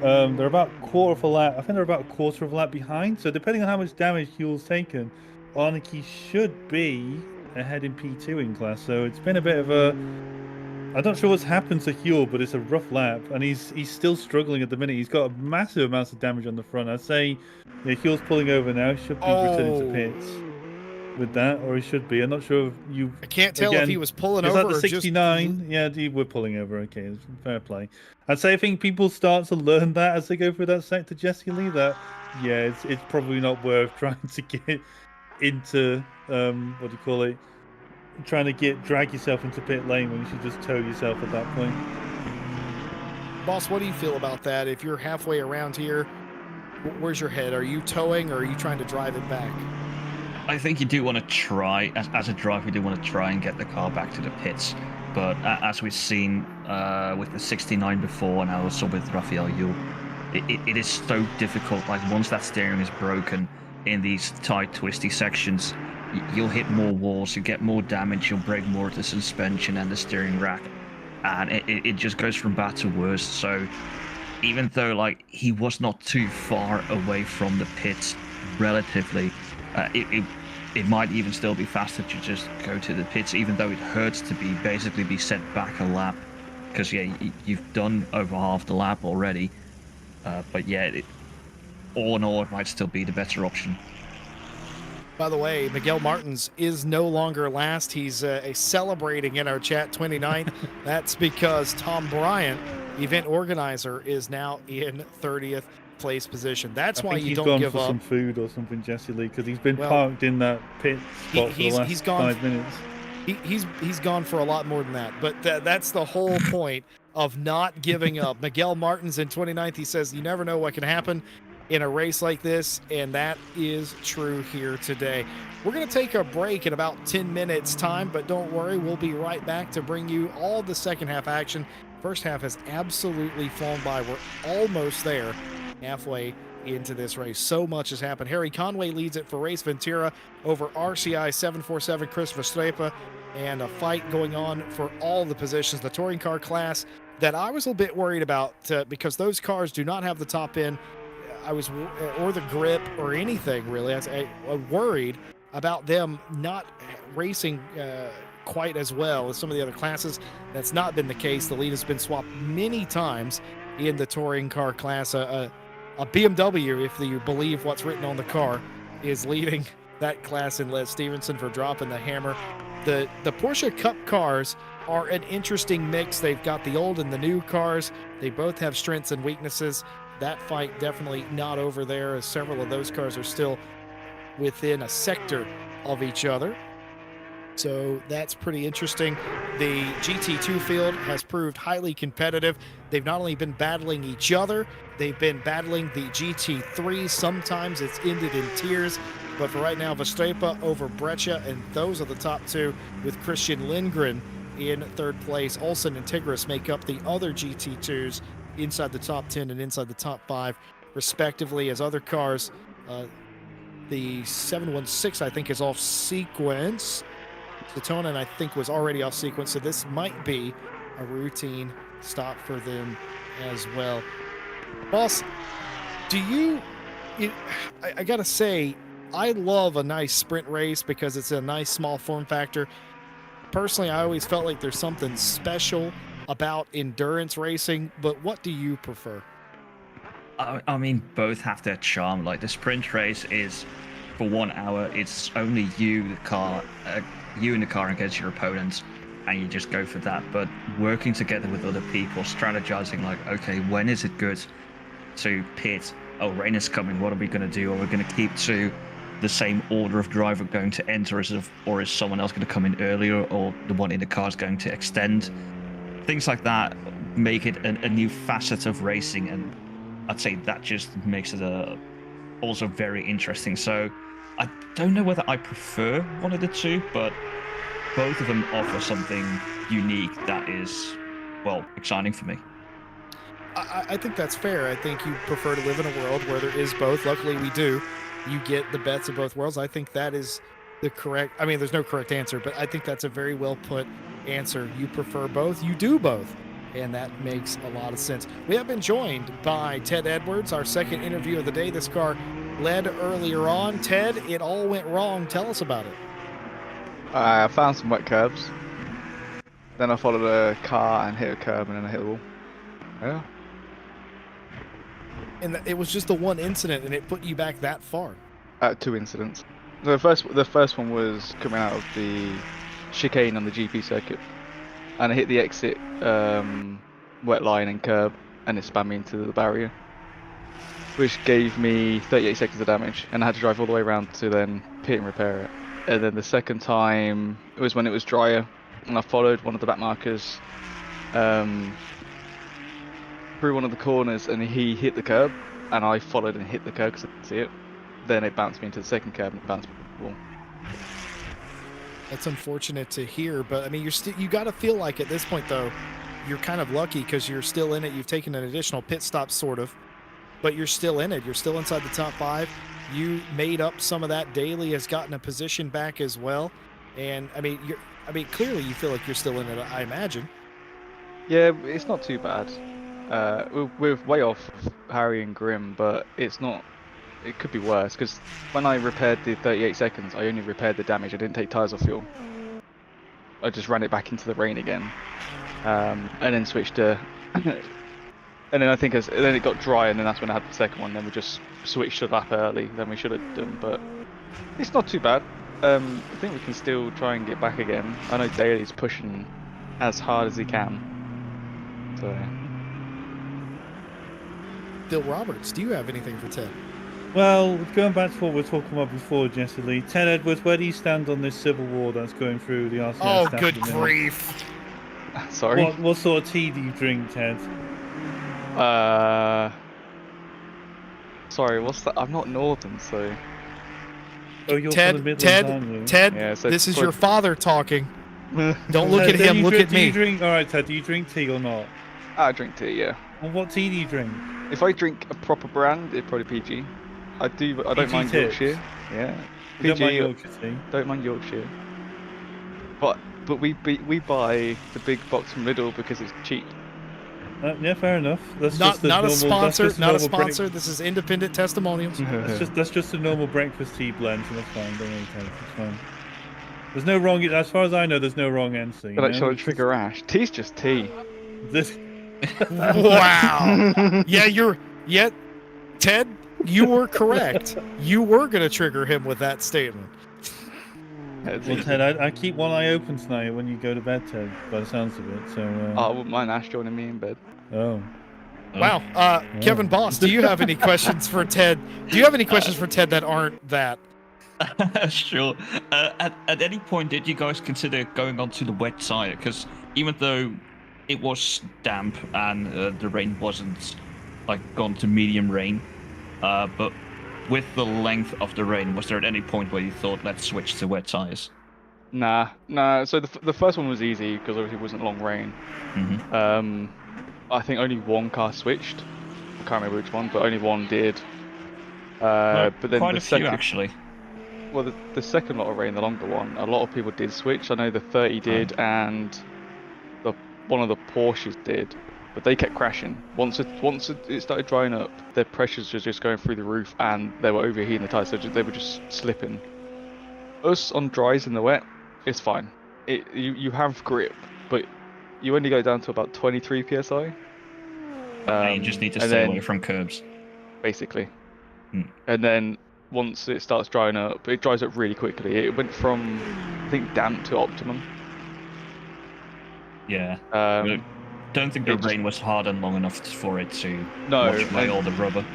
They're about quarter of a lap. I think they're about a quarter of a lap behind. So depending on how much damage Huel's taken, Arnike should be ahead in P2 in class. So it's been a bit of a... I'm not sure what's happened to Huel, but it's a rough lap, and he's still struggling at the minute. He's got massive amounts of damage on the front. I'd say Huel's pulling over now. Should be returning to pits with that, or he should be. I'm not sure if you... I can't tell if he was pulling is over that the or just... 69? Yeah, we're pulling over. Okay, fair play. I'd say I think people start to learn that as they go through that sector, Jesse Lee, that, yeah, it's probably not worth trying to get into, what do you call it? Trying to drag yourself into pit lane when you should just tow yourself at that point. Boss, what do you feel about that? If you're halfway around here, where's your head? Are you towing or are you trying to drive it back? I think you do want to try, as a driver, you do want to try and get the car back to the pits. But as we've seen with the 69 before and also with Raphael Huel, it is so difficult. Like, once that steering is broken in these tight, twisty sections, you'll hit more walls, you get more damage, you'll break more of the suspension and the steering rack. And it just goes from bad to worse. So even though, like, he was not too far away from the pits relatively, it might even still be faster to just go to the pits, even though it hurts to basically be set back a lap, because yeah, you've done over half the lap already. But yeah, all in all, it might still be the better option. By the way, Miguel Martins is no longer last. He's celebrating in our chat 29th. That's because Tom Bryant, event organizer, is now in 30th place position. That's why you don't give up. He's gone for some food or something, Jesse Lee, because he's been parked in that pit spot for the last 5 minutes. He's gone for a lot more than that, but that's the whole point of not giving up. Miguel Martins in 29th, he says you never know what can happen in a race like this, and that is true here today. We're going to take a break in about 10 minutes time, but don't worry, we'll be right back to bring you all the second half action. First half has absolutely flown by. We're almost there, halfway into this race. So much has happened. Harry Conway leads it for Race Ventura over RCI 747 Chris Verstrepe, and a fight going on for all the positions. The touring car class that I was a little bit worried about because those cars do not have the top end or the grip or anything really. I worried about them not racing quite as well as some of the other classes. That's not been the case. The lead has been swapped many times in the touring car class. A BMW, if you believe what's written on the car, is leading that class in Les Stevenson for dropping the hammer. The Porsche Cup cars are an interesting mix. They've got the old and the new cars. They both have strengths and weaknesses. That fight definitely not over there, as several of those cars are still within a sector of each other. So that's pretty interesting. The GT2 field has proved highly competitive. They've not only been battling each other, they've been battling the GT3. Sometimes it's ended in tears, but for right now, Verstappen over Breccia, and those are the top two, with Christian Lindgren in third place. Olsen and Tigris make up the other GT2s inside the top 10 and inside the top 5, respectively, as other cars. The 716, I think, is off sequence. Daytona, I think, was already off sequence, so this might be a routine stop for them as well. Boss, I gotta say, I love a nice sprint race because it's a nice small form factor. Personally, I always felt like there's something special about endurance racing, but what do you prefer? I mean, both have their charm. Like the sprint race is for 1 hour. It's only you, you in the car against your opponents, and you just go for that. But working together with other people, strategizing, like, okay, when is it good to pit? Oh, rain is coming. What are we going to do? Are we going to keep to the same order of driver going to enter, or is someone else going to come in earlier, or the one in the car is going to extend? Things like that make it a new facet of racing, and I'd say that just makes it also very interesting. So I don't know whether I prefer one of the two, but both of them offer something unique that is, well, exciting for me. I think that's fair. I think you prefer to live in a world where there is both. Luckily, we do. You get the best of both worlds. I think that is the correct. I mean, there's no correct answer, but I think that's a very well put answer. You prefer both. You do both. And that makes a lot of sense. We have been joined by Ted Edwards, our second interview of the day. This car led earlier on. Ted, it all went wrong. Tell us about it. I found some wet curbs. Then I followed a car and hit a curb, and then I hit the wall. Yeah. And it was just the one incident, and it put you back that far. 2 incidents. The first one was coming out of the chicane on the GP circuit, and I hit the exit wet line and curb, and it spun me into the barrier, which gave me 38 seconds of damage, and I had to drive all the way around to then pit and repair it. And then the second time, it was when it was drier, and I followed one of the back markers through one of the corners, and he hit the curb, and I followed and hit the curb because I could see it. Then it bounced me into the second curb and bounced me into the wall. That's unfortunate to hear, but I mean, you got to feel like at this point though, you're kind of lucky because you're still in it. You've taken an additional pit stop, sort of, but you're still in it. You're still inside the top 5. You made up some of that. Daly has gotten a position back as well, and I mean, clearly you feel like you're still in it. I imagine. Yeah, it's not too bad. We're way off of Harry and Grim, but it's not. It could be worse because when I repaired the 38 seconds, I only repaired the damage. I didn't take tyres off fuel. I just ran it back into the rain again, and then switched to. And then I think then it got dry, and then that's when I had the second one. Then we just switched to lap early than we should have done, but it's not too bad. I think we can still try and get back again. I know Daly's pushing as hard as he can. So. Bill Roberts, do you have anything for Ted? Well, going back to what we were talking about before, Jesse Lee, Ted Edwards, where do you stand on this civil war that's going through the RCI? Oh, good grief! Sorry. What sort of tea do you drink, Ted? Sorry, what's that? I'm not Northern, so. Oh, you're Ted, from the Midlands, aren't you? Ted, Yeah, so this is for- your father talking. Don't look at Ted, him. Look at Do me. you drink? All right, Ted. Do you drink tea or not? I drink tea, yeah. Well, what tea do you drink? If I drink a proper brand, it'd probably PG. I don't PG mind tips. Yorkshire. Yeah. You don't mind Yorkshire tea? Don't mind Yorkshire. But we buy the big box from Lidl because it's cheap. Yeah, fair enough. That's Not just a a normal, sponsor. That's just Not a normal sponsor. This is independent testimonials. That's just a normal breakfast tea blend, so that's fine. Don't worry, Ted. It's fine. There's no wrong. As far as I know, there's no wrong answer. But actually, trigger ash. Tea's just tea. This. Wow. Yeah, Ted, you were correct. You were going to trigger him with that statement. Well, Ted, I keep one eye open tonight when you go to bed, Ted, by the sounds of it. So. I wouldn't mind Ash joining me in bed. Oh. Wow. Kevin Boss, do you have any questions for Ted? Do you have any questions for Ted that aren't that? Sure. At any point, did you guys consider going onto the wet tire? Because even though it was damp and the rain wasn't like gone to medium rain, but with the length of the rain, was there at any point where you thought, let's switch to wet tires? Nah. So the first one was easy because obviously it wasn't long rain. Mm-hmm. I think only one car switched. I can't remember which one, but only one did. But then quite the a few, second, actually. well, the second lot of rain, the longer one, a lot of people did switch. I know the 30 did, and one of the Porsches did, but they kept crashing. Once it started drying up, their pressures were just going through the roof, and they were overheating the tyres, so they were just slipping. Us on dries in the wet, it's fine. You have grip, but you only go down to about 23 psi. And you just need to stay away from curbs. basically. Hmm. And then once it starts drying up, it dries up really quickly. It went from, I think, damp to optimum. Yeah. Um, Don't think the it just- rain was hard and long enough for it to No, wash away and- all the rubber.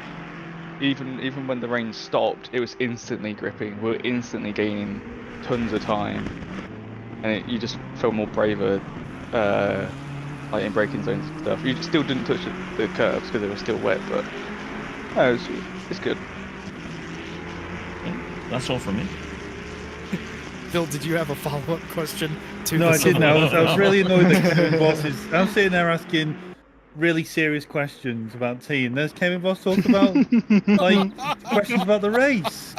even when the rain stopped, it was instantly gripping. We were instantly gaining tons of time, and you just feel more braver, like in braking zones and stuff. You still didn't touch the curves because they were still wet, but no, it's good. Yeah, that's all from me. Phil, did you have a follow-up question to No, I this? didn't. I was really annoyed that Kevin Voss is. I'm sitting there asking really serious questions about tea, and there's Kevin Voss talking about like questions about the race.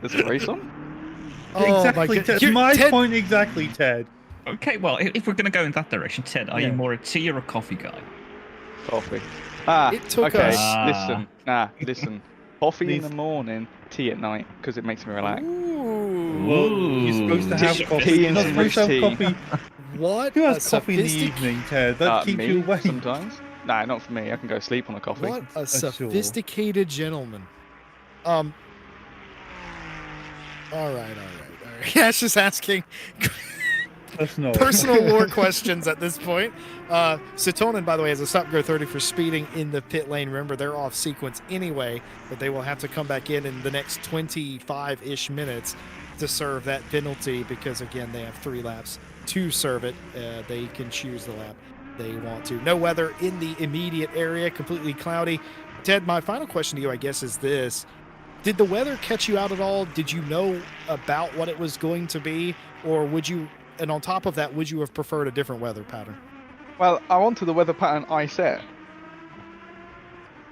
There's a race on? Oh, my Exactly. God. Ted. You're- My Ted- point exactly, Ted. Okay, well, if we're going to go in that direction, Ted, are Yeah. you more a tea or a coffee guy? Coffee. It took okay. us- Listen. Coffee in These- the morning, tea at night, because it makes me relax. Ooh. Well, you're supposed to Ooh. have Tea coffee. and You're not some supposed to have tea. coffee. What Who a has coffee in the evening, Ted? That keeps me, you awake. sometimes. Nah, not for me. I can go sleep on a coffee. What a Sure. sophisticated gentleman. All right. Yeah, it's just asking That's not. personal lore questions at this point. Satonin, by the way, has a stop go 30 for speeding in the pit lane. Remember, they're off sequence anyway, but they will have to come back in the next 25-ish minutes to serve that penalty because, again, they have 3 laps to serve it. They can choose the lap they want to. No weather in the immediate area, completely cloudy. Ted, my final question to you, I guess, is this. Did the weather catch you out at all? Did you know about what it was going to be? Or would you, and on top of that, would you have preferred a different weather pattern? Well, I wanted the weather pattern I set,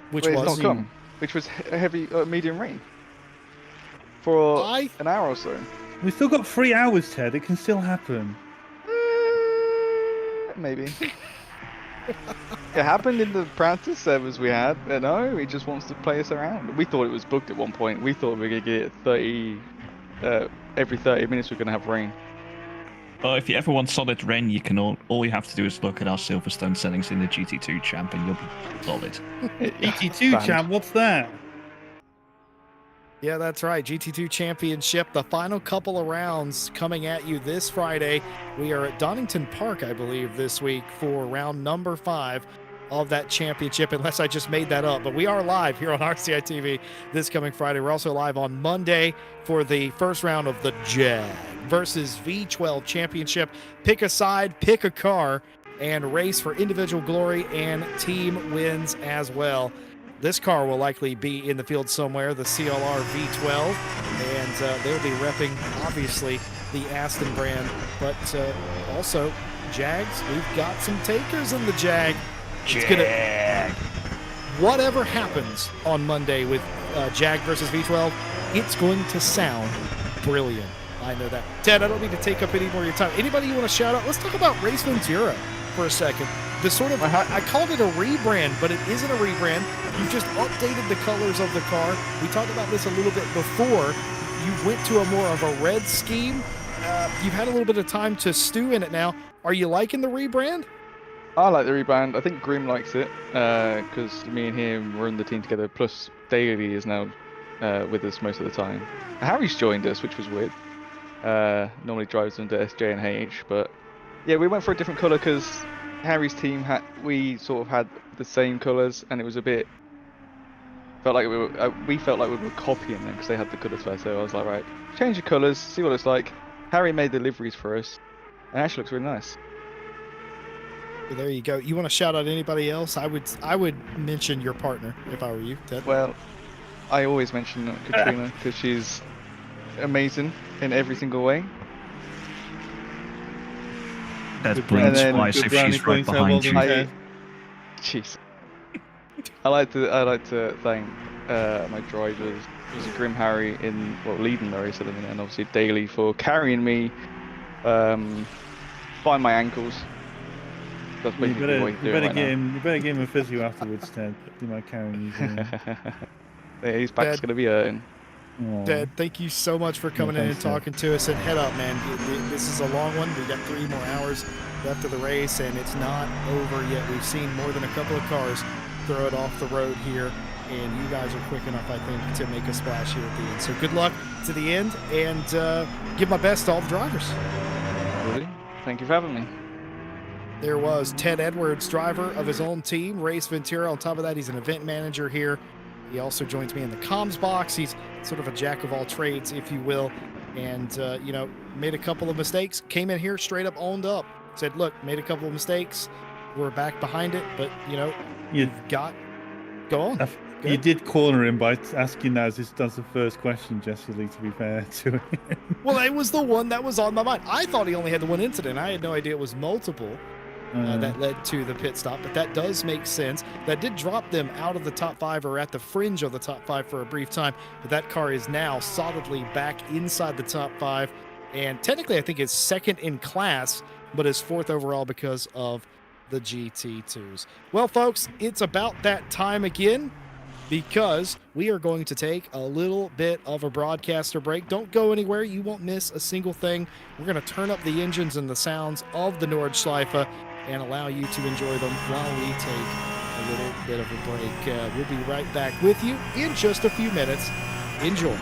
Which but it's was? not come, which was heavy, medium rain for I- an hour or so. We've still got 3 hours, Ted. It can still happen. Maybe. It happened in the practice servers we had. No, he just wants to play us around. We thought it was booked at one point. We thought we were going to get 30, every 30 minutes we're going to have rain. Well, if you ever want solid rain, you can all you have to do is look at our Silverstone settings in the GT2 champ, and you'll be solid. ET2 Banned. champ, what's that? Yeah, that's right. GT2 Championship, the final couple of rounds coming at you this Friday. We are at Donington Park, I believe, this week for round number 5 of that championship, unless I just made that up. But we are live here on RCI TV this coming Friday. We're also live on Monday for the first round of the Jag versus V12 Championship. Pick a side, pick a car, and race for individual glory and team wins as well. This car will likely be in the field somewhere, the CLR V12, and they'll be repping, obviously, the Aston brand, but also Jags. We've got some takers in the Jag. It's gonna, whatever happens on Monday with Jag versus V12, it's going to sound brilliant. I know that. Ted, I don't need to take up any more of your time. Anybody you want to shout out? Let's talk about Race Ventura for a second. The sort of, I called it a rebrand, but it isn't a rebrand. You've just updated the colors of the car. We talked about this a little bit before. You went to a more of a red scheme. You've had a little bit of time to stew in it now. Are you liking the rebrand? I like the rebrand. I think Grim likes it because me and him were in the team together. Plus, Daly is now with us most of the time. Harry's joined us, which was weird. Normally drives under SJ and H, but yeah, we went for a different color because Harry's team we sort of had the same colors, and it was a bit felt like we felt like we were copying them because they had the colors first. So I was like, right, change the colors, see what it's like. Harry made the liveries for us, and it actually looks really nice. Well, there you go. You want to shout out anybody else? I would mention your partner if I were you, Ted. Well, I always mention Katrina because she's amazing in every single way. That's Good blinked brownie- twice good if brownie she's right points, well behind done, you. Ted. Jeez. I like to thank my drivers. It was Grim Harry leading the race at the minute, and obviously Daly for carrying me, find my ankles. That's You basically what he's doing right now. you better get him a physio afterwards, Ted. You might carry him. Yeah, his back's Dad. gonna be hurting. Ted, thank you so much for coming in and thanks, Ted. talking to us. And head up, man. This is a long one. We've got 3 more hours left of the race, and it's not over yet. We've seen more than a couple of cars throw it off the road here and you guys are quick enough, I think, to make a splash here at the end. So good luck to the end, and give my best to all the drivers. Really? Thank you for having me. There was Ted Edwards, driver of his own team, Race Ventura. On top of that, he's an event manager here. He also joins me in the comms box. He's sort of a jack of all trades, if you will. And, made a couple of mistakes, came in here straight up owned up, said, look, made a couple of mistakes. We're back behind it, but, you've got, go on. You did corner him by asking that as the first question, Jesse Lee, to be fair to him. Well, it was the one that was on my mind. I thought he only had the one incident. I had no idea it was multiple. That led to the pit stop, but that does make sense. That did drop them out of the top 5 or at the fringe of the top 5 for a brief time, but that car is now solidly back inside the top 5, and technically I think it's second in class, but is 4th overall because of the GT2s. Well, folks, it's about that time again, because we are going to take a little bit of a broadcaster break. Don't go anywhere. You won't miss a single thing. We're going to turn up the engines and the sounds of the Nordschleife and allow you to enjoy them while we take a little bit of a break. We'll be right back with you in just a few minutes. Enjoy.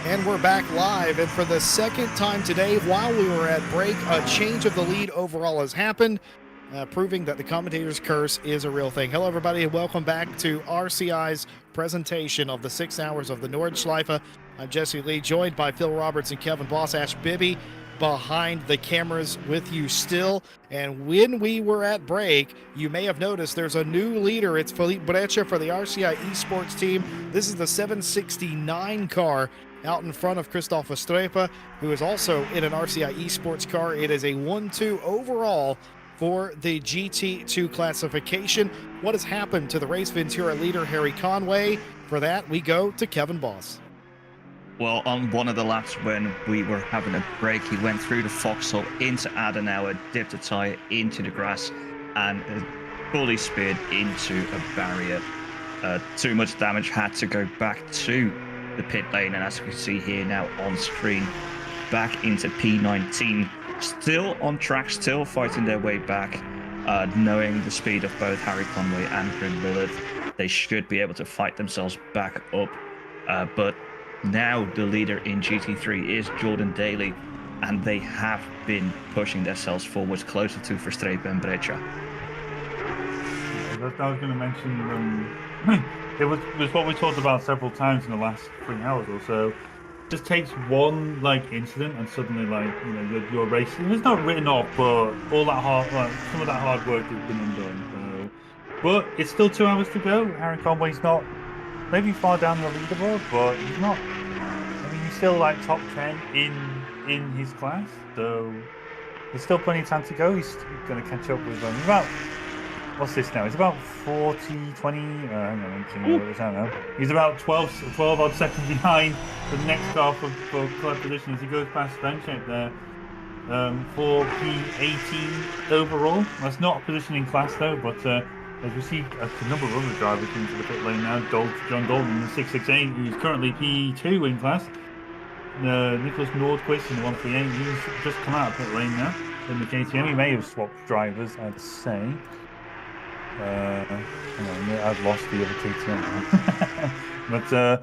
And we're back live. And for the second time today, while we were at break, a change of the lead overall has happened, proving that the commentator's curse is a real thing. Hello, everybody, and welcome back to RCI's presentation of the 6 hours of the Nordschleife. I'm Jesse Lee, joined by Phil Roberts and Kevin Boss. Ash Bibby behind the cameras with you still. And when we were at break, you may have noticed there's a new leader. It's Felipe Brecha for the RCI esports team. This is the 769 car out in front of Christoph Estrepa, who is also in an RCI esports car. It is a 1-2 overall for the GT2 classification. What has happened to the Race Ventura leader, Harry Conway? For that, we go to Kevin Boss. Well, on one of the laps when we were having a break, he went through the foxhole into Adenauer, dipped a tyre into the grass, and fully speared into a barrier. Too much damage, had to go back to the pit lane, and as we see here now on screen, back into P19. Still on track, still fighting their way back, knowing the speed of both Harry Conway and Grim Lillard. They should be able to fight themselves back up, but now the leader in GT3 is Jordan Daly, and they have been pushing themselves forwards closer to Verstappen and Brecha. I was going to mention, it was what we talked about several times in the last 3 hours or so. It just takes one incident, and suddenly your race. It's not written off, but all that some of that hard work has been undone. So, but it's still 2 hours to go. Harry Conway's not maybe far down the leaderboard, but he's not. I mean, he's still top 10 in his class, so there's still plenty of time to go. He's going to catch up with about. What's this now? It's about 40, 20. Hang on, I don't know. He's about 12 odd seconds behind the next car for club position as he goes past Svenchek there. For P18 overall. That's not a position in class though, but as we see a number of other drivers into the pit lane now. John Dalton, the 668, who's currently P2 in class. Nicholas Nordquist in the 138, he's just come out of pit lane now in the KTM. He may have swapped drivers, I'd say. I've lost the other KTM now.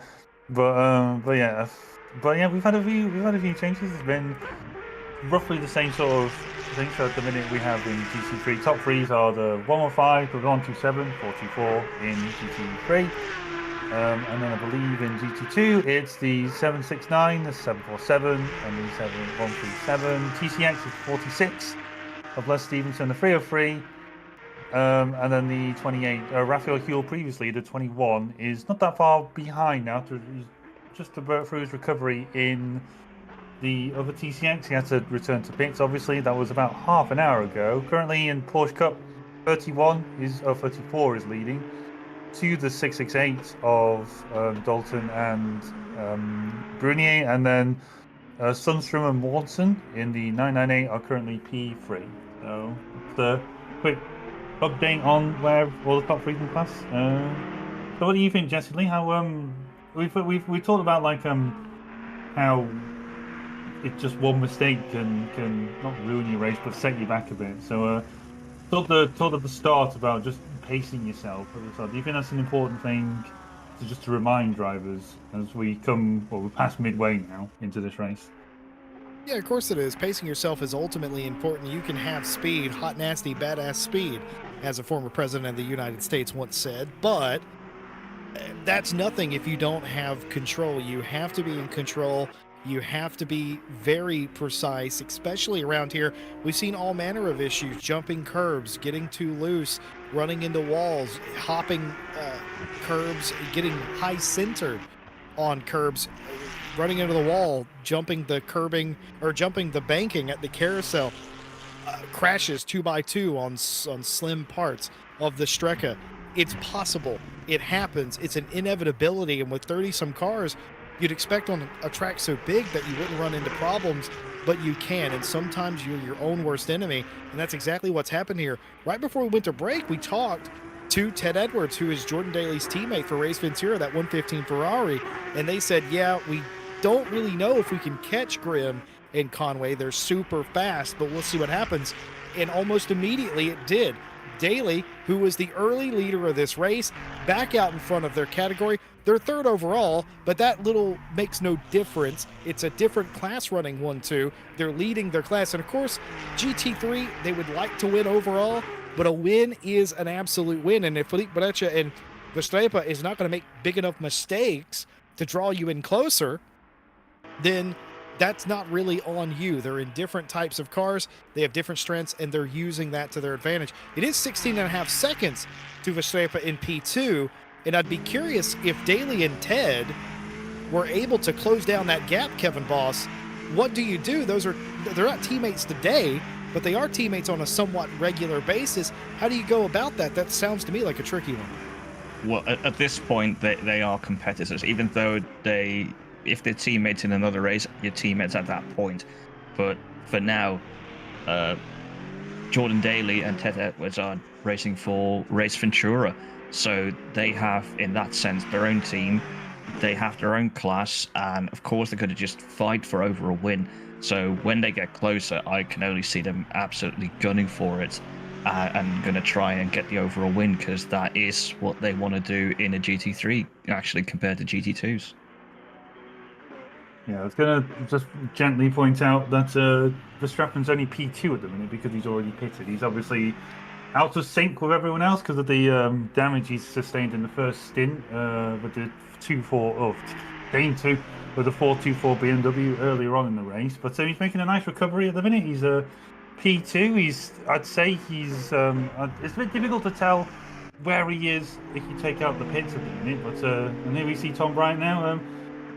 but yeah, we've had a few changes. It's been roughly the same sort of thing. So at the minute we have in GT3, top threes are the 115, the 127, 424 in GT3. And then I believe in GT2 it's the 769, the 747, and the 7137. TCX is 46 of Les Stevenson, the 303. And then the 28, Raphael Huel previously, the 21, is not that far behind now. He's just about through his recovery in the other TCX. He had to return to pits, obviously. That was about half an hour ago. Currently in Porsche Cup, 34 is leading to the 668 of Dalton and Brunier. And then Sundstrom and Watson in the 998 are currently P3. So the quick update on where all the top threes in class. So what do you think, Jesse Lee? How we talked about how it's just one mistake can not ruin your race but set you back a bit. So talked at the start about just pacing yourself at the start. Do you think that's an important thing to remind drivers as we're past midway now into this race? Yeah, of course it is. Pacing yourself is ultimately important. You can have speed, hot, nasty, badass speed, as a former president of the United States once said, but that's nothing if you don't have control. You have to be in control. You have to be very precise, especially around here. We've seen all manner of issues, jumping curbs, getting too loose, running into walls, hopping curbs, getting high-centered on curbs, running into the wall, jumping the curbing or jumping the banking at the carousel, crashes 2x2 on slim parts of the Strecke. It's possible. It happens. It's an inevitability. And with 30 some cars, you'd expect on a track so big that you wouldn't run into problems, but you can. And sometimes you're your own worst enemy. And that's exactly what's happened here. Right before we went to break, we talked to Ted Edwards, who is Jordan Daly's teammate for Race Ventura, that 115 Ferrari. And they said, yeah, we don't really know if we can catch Grim in Conway. They're super fast, but we'll see what happens. And almost immediately it did. Daly, who was the early leader of this race, back out in front of their category. They're third overall, but that little makes no difference. It's a different class running 1-2. They're leading their class. And of course, GT3, they would like to win overall, but a win is an absolute win. And if Felipe Breccia and Nordschleife is not going to make big enough mistakes to draw you in closer, then that's not really on you. They're in different types of cars. They have different strengths, and they're using that to their advantage. It is 16 and a half seconds to Nordschleife in P2, and I'd be curious if Daly and Ted were able to close down that gap, Kevin Boss. What do you do? They're not teammates today, but they are teammates on a somewhat regular basis. How do you go about that? That sounds to me like a tricky one. Well, at this point, they are competitors, even though if they're teammates in another race, your teammates at that point. But for now, Jordan Daly and Ted Edwards are racing for Race Ventura. So they have, in that sense, their own team. They have their own class. And of course, they're going to just fight for over a win. So when they get closer, I can only see them absolutely gunning for it. And going to try and get the overall win, because that is what they want to do in a GT3, actually, compared to GT2s. Yeah, I was going to just gently point out that Verstappen's only P2 at the minute because he's already pitted. He's obviously out of sync with everyone else because of the damage he's sustained in the first stint with the 424 BMW earlier on in the race. But he's making a nice recovery at the minute. He's a P2. I'd say he's. It's a bit difficult to tell where he is if you take out the pits at the minute. But and here we see Tom Bryant now.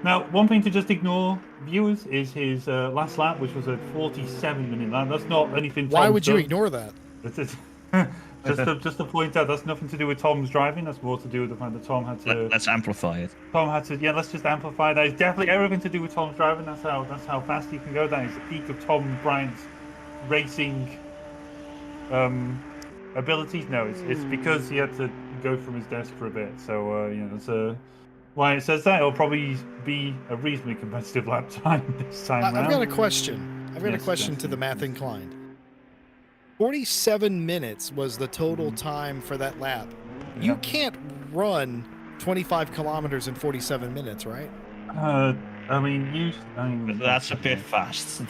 Now, one thing to just ignore, viewers, is his last lap, which was a 47-minute lap. That's not anything. Why would you ignore that? Just to point out, that's nothing to do with Tom's driving. That's more to do with the fact that Tom had to. Let's amplify it. Let's just amplify that. It's definitely everything to do with Tom's driving. That's how fast he can go. That is the peak of Tom Bryant's racing abilities. No, it's because he had to go from his desk for a bit. So that's why it says that. It'll probably be a reasonably competitive lap time this time around. I've got a question. To the math inclined. 47 minutes was the total time for that lap. Yeah. You can't run 25 kilometers in 47 minutes, right? That's a bit fast.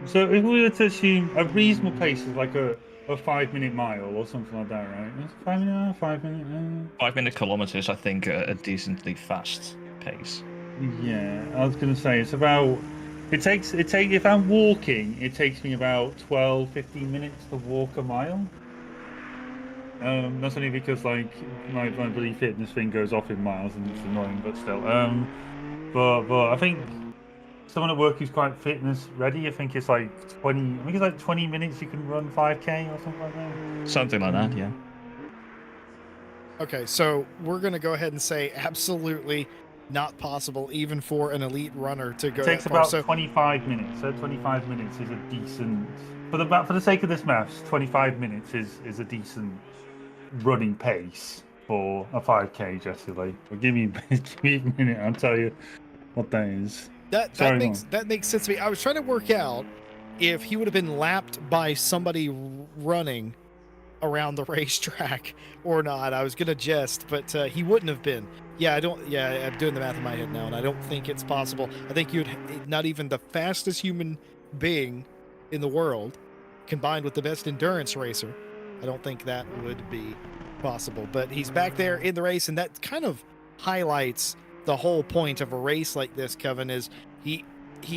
So if we were to assume a reasonable pace is like a 5-minute mile or something like that, right? It's 5 minute. 5-minute kilometers, I think, are a decently fast pace. Yeah, I was going to say it's about. If I'm walking, it takes me about 12-15 minutes to walk a mile. That's only because like my bloody fitness thing goes off in miles and it's annoying, but still. But I think someone at work who's quite fitness ready, I think it's like 20. I think it's like 20 minutes you can run 5K or something like that. Something like that, yeah. Okay, so we're going to go ahead and say absolutely not possible, even for an elite runner to go. It takes that far. about 25 minutes. So 25 minutes is a decent. For the sake of this maths, 25 minutes is a decent running pace for a 5K, Jesse Lee. Well, give me a minute. I'll tell you what that is. That makes sense to me. I was trying to work out if he would have been lapped by somebody running around the racetrack or not. I was gonna jest, but he wouldn't have been. I'm doing the math in my head now, and I don't think it's possible. I think not even the fastest human being in the world, combined with the best endurance racer, I don't think that would be possible. But he's back there in the race, and that kind of highlights the whole point of a race like this, Kevin, is he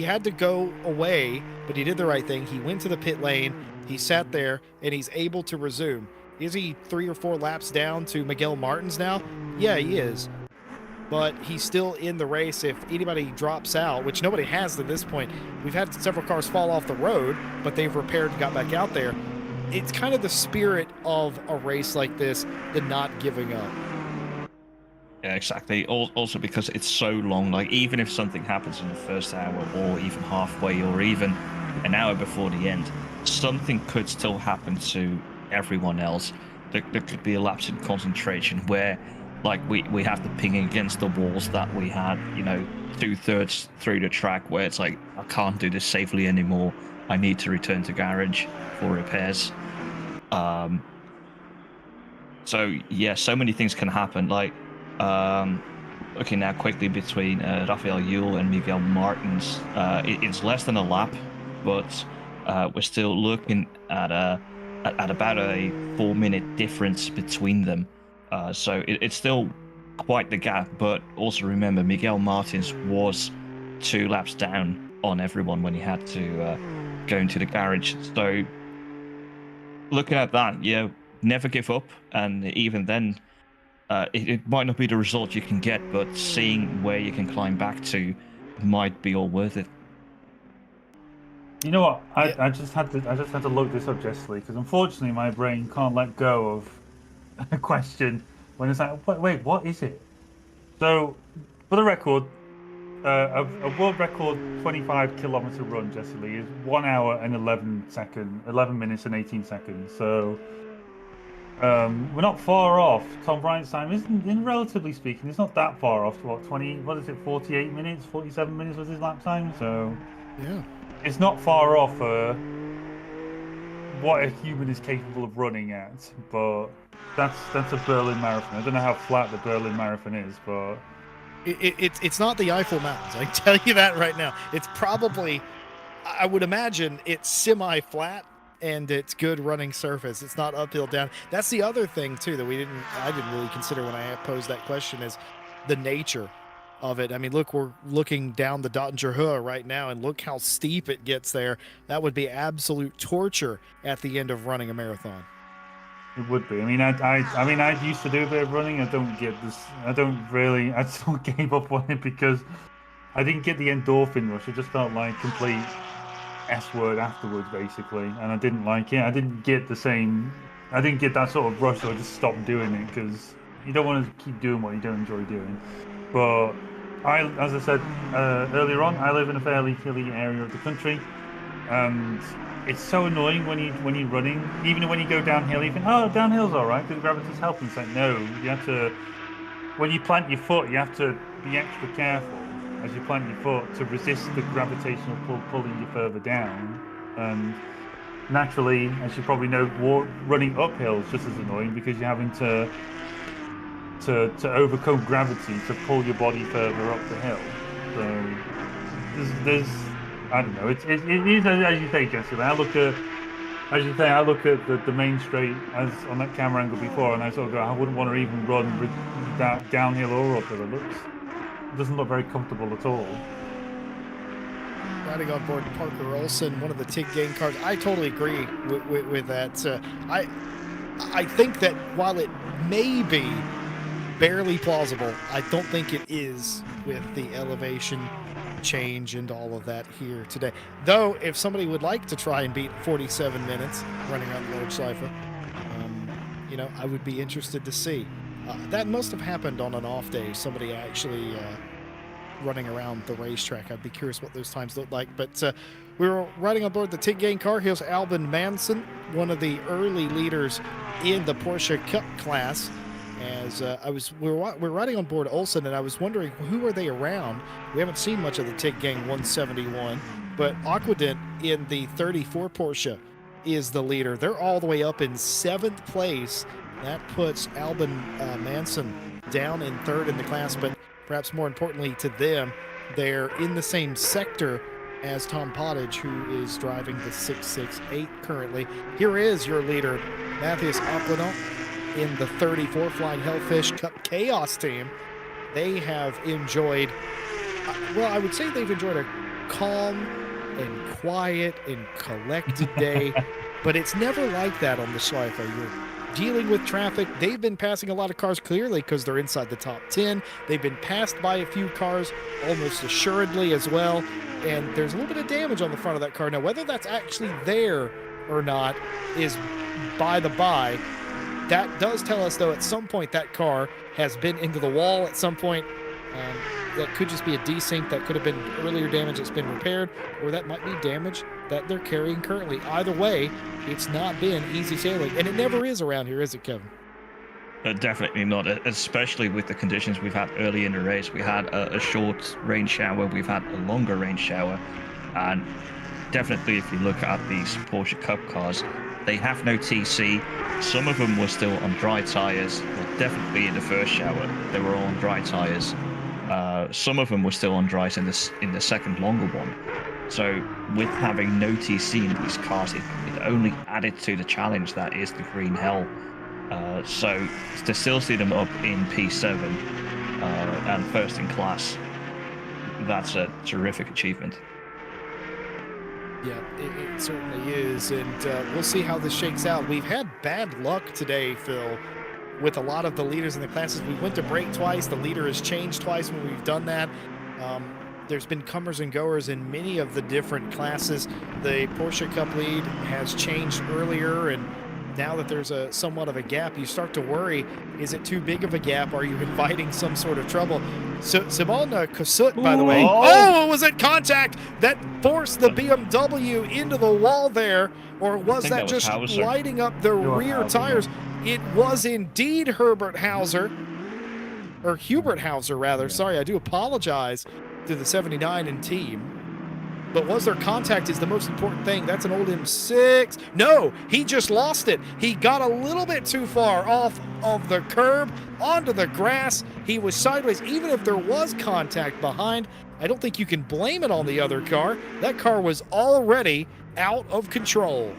had to go away, but he did the right thing. He went to the pit lane, he sat there, and he's able to resume. Is he 3 or 4 laps down to Miguel Martins now? Yeah, he is. But he's still in the race. If anybody drops out, which nobody has at this point, we've had several cars fall off the road, but they've repaired and got back out there. It's kind of the spirit of a race like this, the not giving up. Yeah, exactly. Also because it's so long, like even if something happens in the first hour or even halfway or even an hour before the end, something could still happen to everyone else. There could be a lapse in concentration where like we have to ping against the walls that we had, 2/3 through the track, where it's like, I can't do this safely anymore. I need to return to garage for repairs. So yeah, so many things can happen. Like, looking now quickly between Rafael Yule and Miguel Martins, it's less than a lap, but we're still looking at about a 4-minute difference between them. So it's still quite the gap. But also remember, Miguel Martins was 2 laps down on everyone when he had to go into the garage. So looking at that, never give up. And even then, it might not be the result you can get, but seeing where you can climb back to might be all worth it. You know what? I just had to look this up, Jessie, because unfortunately my brain can't let go of a question when it's like, wait, what is it? So, for the record, a world record 25-kilometer run, Jessie Lee, is 1 hour and 11 minutes and 18 seconds. So, we're not far off. Tom Bryant's time isn't, relatively speaking, it's not that far off. 48 minutes, 47 minutes was his lap time. So, yeah, it's not far off what a human is capable of running at. But that's a Berlin Marathon. I don't know how flat the Berlin Marathon is, but it's not the Eiffel Mountains. I can tell you that right now. It's probably, I would imagine, it's semi-flat and it's good running surface. It's not uphill down. That's the other thing too that I didn't really consider when I posed that question, is the nature of it. I mean, look, we're looking down the Dottinger Höhe right now, and look how steep it gets there. That would be absolute torture at the end of running a marathon. It would be. I mean, I used to do a bit of running. I don't get this. I still gave up on it because I didn't get the endorphin rush. I just felt like complete S word afterwards, basically, and I didn't like it. I didn't get that sort of rush, so I just stopped doing it because you don't want to keep doing what you don't enjoy doing. But as I said earlier on, I live in a fairly hilly area of the country, and it's so annoying when you're running. Even when you go downhill, you think, oh, downhill's all right because gravity's helping. It's like, no, you have to. When you plant your foot, you have to be extra careful as you plant your foot to resist the gravitational pull pulling you further down. And naturally, as you probably know, running uphill is just as annoying because you're having to overcome gravity to pull your body further up the hill. So there's I don't know. It is, as you say, Jesse. I look at the main straight as on that camera angle before, and I sort of go, I wouldn't want to even run with that downhill or uphill. It doesn't look very comfortable at all. Riding on board Parker Olsen, one of the TIG gang cars. I totally agree with that. I think that while it may be barely plausible, I don't think it is with the elevation change and all of that here today. Though, if somebody would like to try and beat 47 minutes running on Nordschleife, I would be interested to see. That must have happened on an off day, somebody actually running around the racetrack. I'd be curious what those times look like. But we were riding on board the TIG gang car. Here's Albin Manson, one of the early leaders in the Porsche Cup class. As we were riding on board Olsen, and I was wondering, who are they around? We haven't seen much of the TIG gang 171, but Aquadent in the 34 Porsche is the leader. They're all the way up in 7th place. That puts Albin Manson down in 3rd in the class, but perhaps more importantly to them, they're in the same sector as Tom Pottage, who is driving the 668 currently. Here is your leader, Matthias Aquadent, in the 34 Flying Hellfish Cup Chaos team. They have enjoyed, I would say they've enjoyed a calm and quiet and collected day, but it's never like that on the Schleife. You're dealing with traffic. They've been passing a lot of cars clearly because they're inside the top 10. They've been passed by a few cars almost assuredly as well, and there's a little bit of damage on the front of that car. Now, whether that's actually there or not is by the by. That does tell us, though, at some point that car has been into the wall at some point. That could just be a desync. That could have been earlier damage that's been repaired, or that might be damage that they're carrying currently. Either way, it's not been easy sailing, and it never is around here, is it, Kevin? Definitely not, especially with the conditions we've had early in the race. We had a short range shower, we've had a longer range shower, and definitely if you look at these Porsche Cup cars, they have no TC. Some of them were still on dry tyres. Well, definitely in the first shower, they were all on dry tyres. Some of them were still on dries in the second longer one. So with having no TC in these cars, it only added to the challenge that is the green hell. So to still see them up in P7 and first in class, that's a terrific achievement. Yeah, it certainly is, and we'll see how this shakes out. We've had bad luck today, Phil, with a lot of the leaders in the classes. We went to break twice. The leader has changed twice when we've done that. There's been comers and goers in many of the different classes. The Porsche Cup lead has changed earlier, and now that there's a somewhat of a gap, you start to worry, is it too big of a gap? Are you inviting some sort of trouble? So Simon Kosut, by the way, oh, was it contact that forced the BMW into the wall there? Or was that just Hauser lighting up the rear tires? It was indeed Hubert Hauser, rather. Sorry, I do apologize to the 79 and team. But was there contact is the most important thing. That's an old M6. No, he just lost it. He got a little bit too far off of the curb onto the grass. He was sideways. Even if there was contact behind, I don't think you can blame it on the other car. That car was already out of control.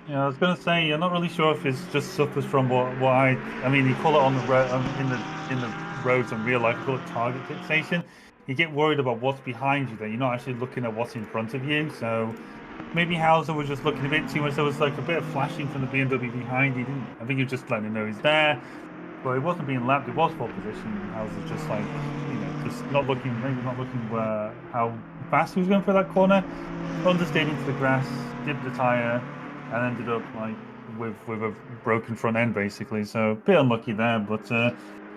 Yeah, I was going to say, I'm not really sure if it's just suffers from what I mean, you call it on the road, in the roads and real life, you call it target fixation. You get worried about what's behind you there. You're not actually looking at what's in front of you. So maybe Hauser was just looking a bit too much. There was like a bit of flashing from the BMW behind. I think he was just letting him know he's there. But he wasn't being lapped. It was pole position. Hauser's just like, just not looking how fast he was going for that corner. Understayed into the grass, dipped the tyre, and ended up like with a broken front end basically. So a bit unlucky there, but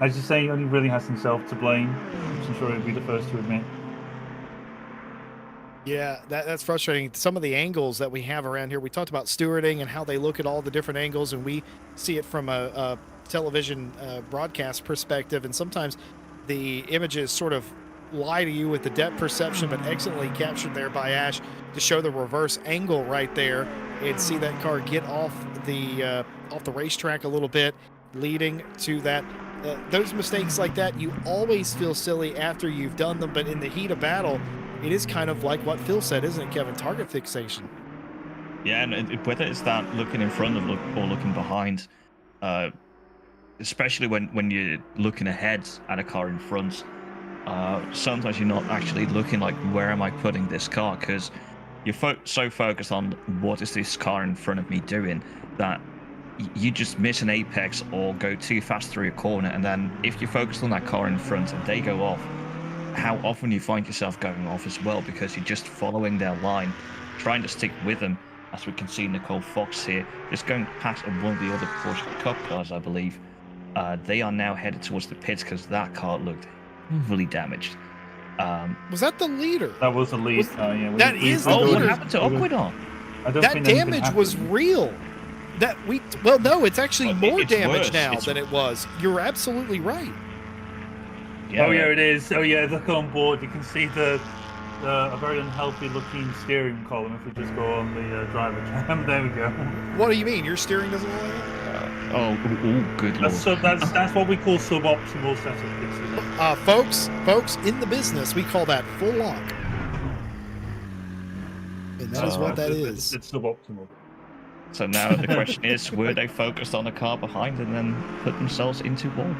as you say, he only really has himself to blame, which I'm sure he'd be the first to admit. Yeah, that's frustrating. Some of the angles that we have around here, we talked about stewarding and how they look at all the different angles, and we see it from a television broadcast perspective, and sometimes the images sort of lie to you with the depth perception, but excellently captured there by Ash to show the reverse angle right there and see that car get off the racetrack a little bit, leading to that. Those mistakes like that, you always feel silly after you've done them, but in the heat of battle, it is kind of like what Phil said, isn't it, Kevin? Target fixation. Yeah, and whether it's that looking in front of or looking behind, especially when you're looking ahead at a car in front, sometimes you're not actually looking like, where am I putting this car? Because you're so focused on what is this car in front of me doing that you just miss an apex or go too fast through a corner. And then if you're focused on that car in front and they go off, how often you find yourself going off as well, because you're just following their line, trying to stick with them, as we can see Nicole Fox here, just going past one of the other Porsche Cup cars, I believe. They are now headed towards the pits because that car looked really damaged. Was that the leader? That was the lead. Yeah, that is the leader. What happened to Aquidon? That damage was real. No, it's actually more damage now than it was. You're absolutely right. Yeah, it is. Oh yeah, look on board. You can see a very unhealthy looking steering column if we just go on the driver cam. There we go. What do you mean? Your steering doesn't look like that? Good lord. That's what we call suboptimal setup fixes. Folks, in the business, we call that full lock. And that is what that is. It's suboptimal. So now the question is, were they focused on the car behind and then put themselves into wall?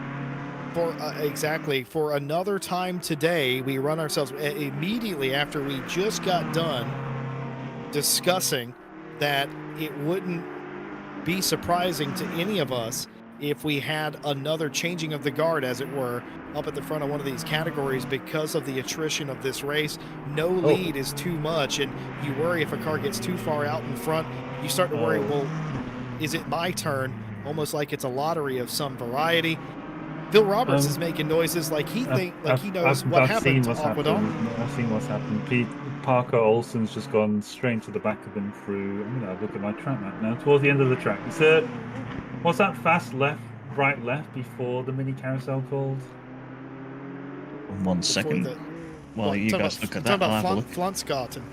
Exactly. For another time today, we run ourselves immediately after we just got done discussing that it wouldn't be surprising to any of us if we had another changing of the guard, as it were, up at the front of one of these categories because of the attrition of this race. No lead is too much, and you worry if a car gets too far out in front. You start to worry, well, is it my turn? Almost like it's a lottery of some variety. Phil Roberts is making noises like he knows what happened to Aquidon. I've seen what's happened. Parker Olsen's just gone straight into the back of him through. I'm going to look at my track map now. Towards the end of the track. What's that fast left right left before the mini carousel called? 1 second. While you guys look at that, I'll have a look. Flunsgarten.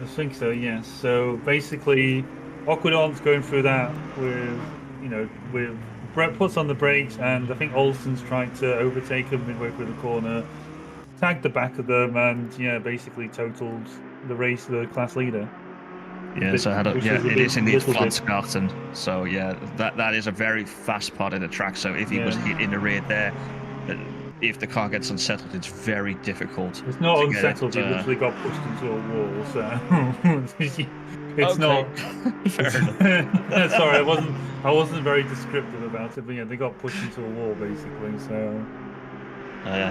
I think so, yes. So basically, Aquadon's going through that with Brett puts on the brakes, and I think Olsen's trying to overtake him midway through the corner, tagged the back of them, and basically totaled the race, the class leader. Yeah, so it is indeed Flunsgarten. So yeah, that is a very fast part of the track. So if he was hit in the rear there, if the car gets unsettled, it's very difficult. It's not unsettled. He literally got pushed into a wall. So it's not. Fair enough. Sorry, I wasn't very descriptive about it, but yeah, they got pushed into a wall basically. So.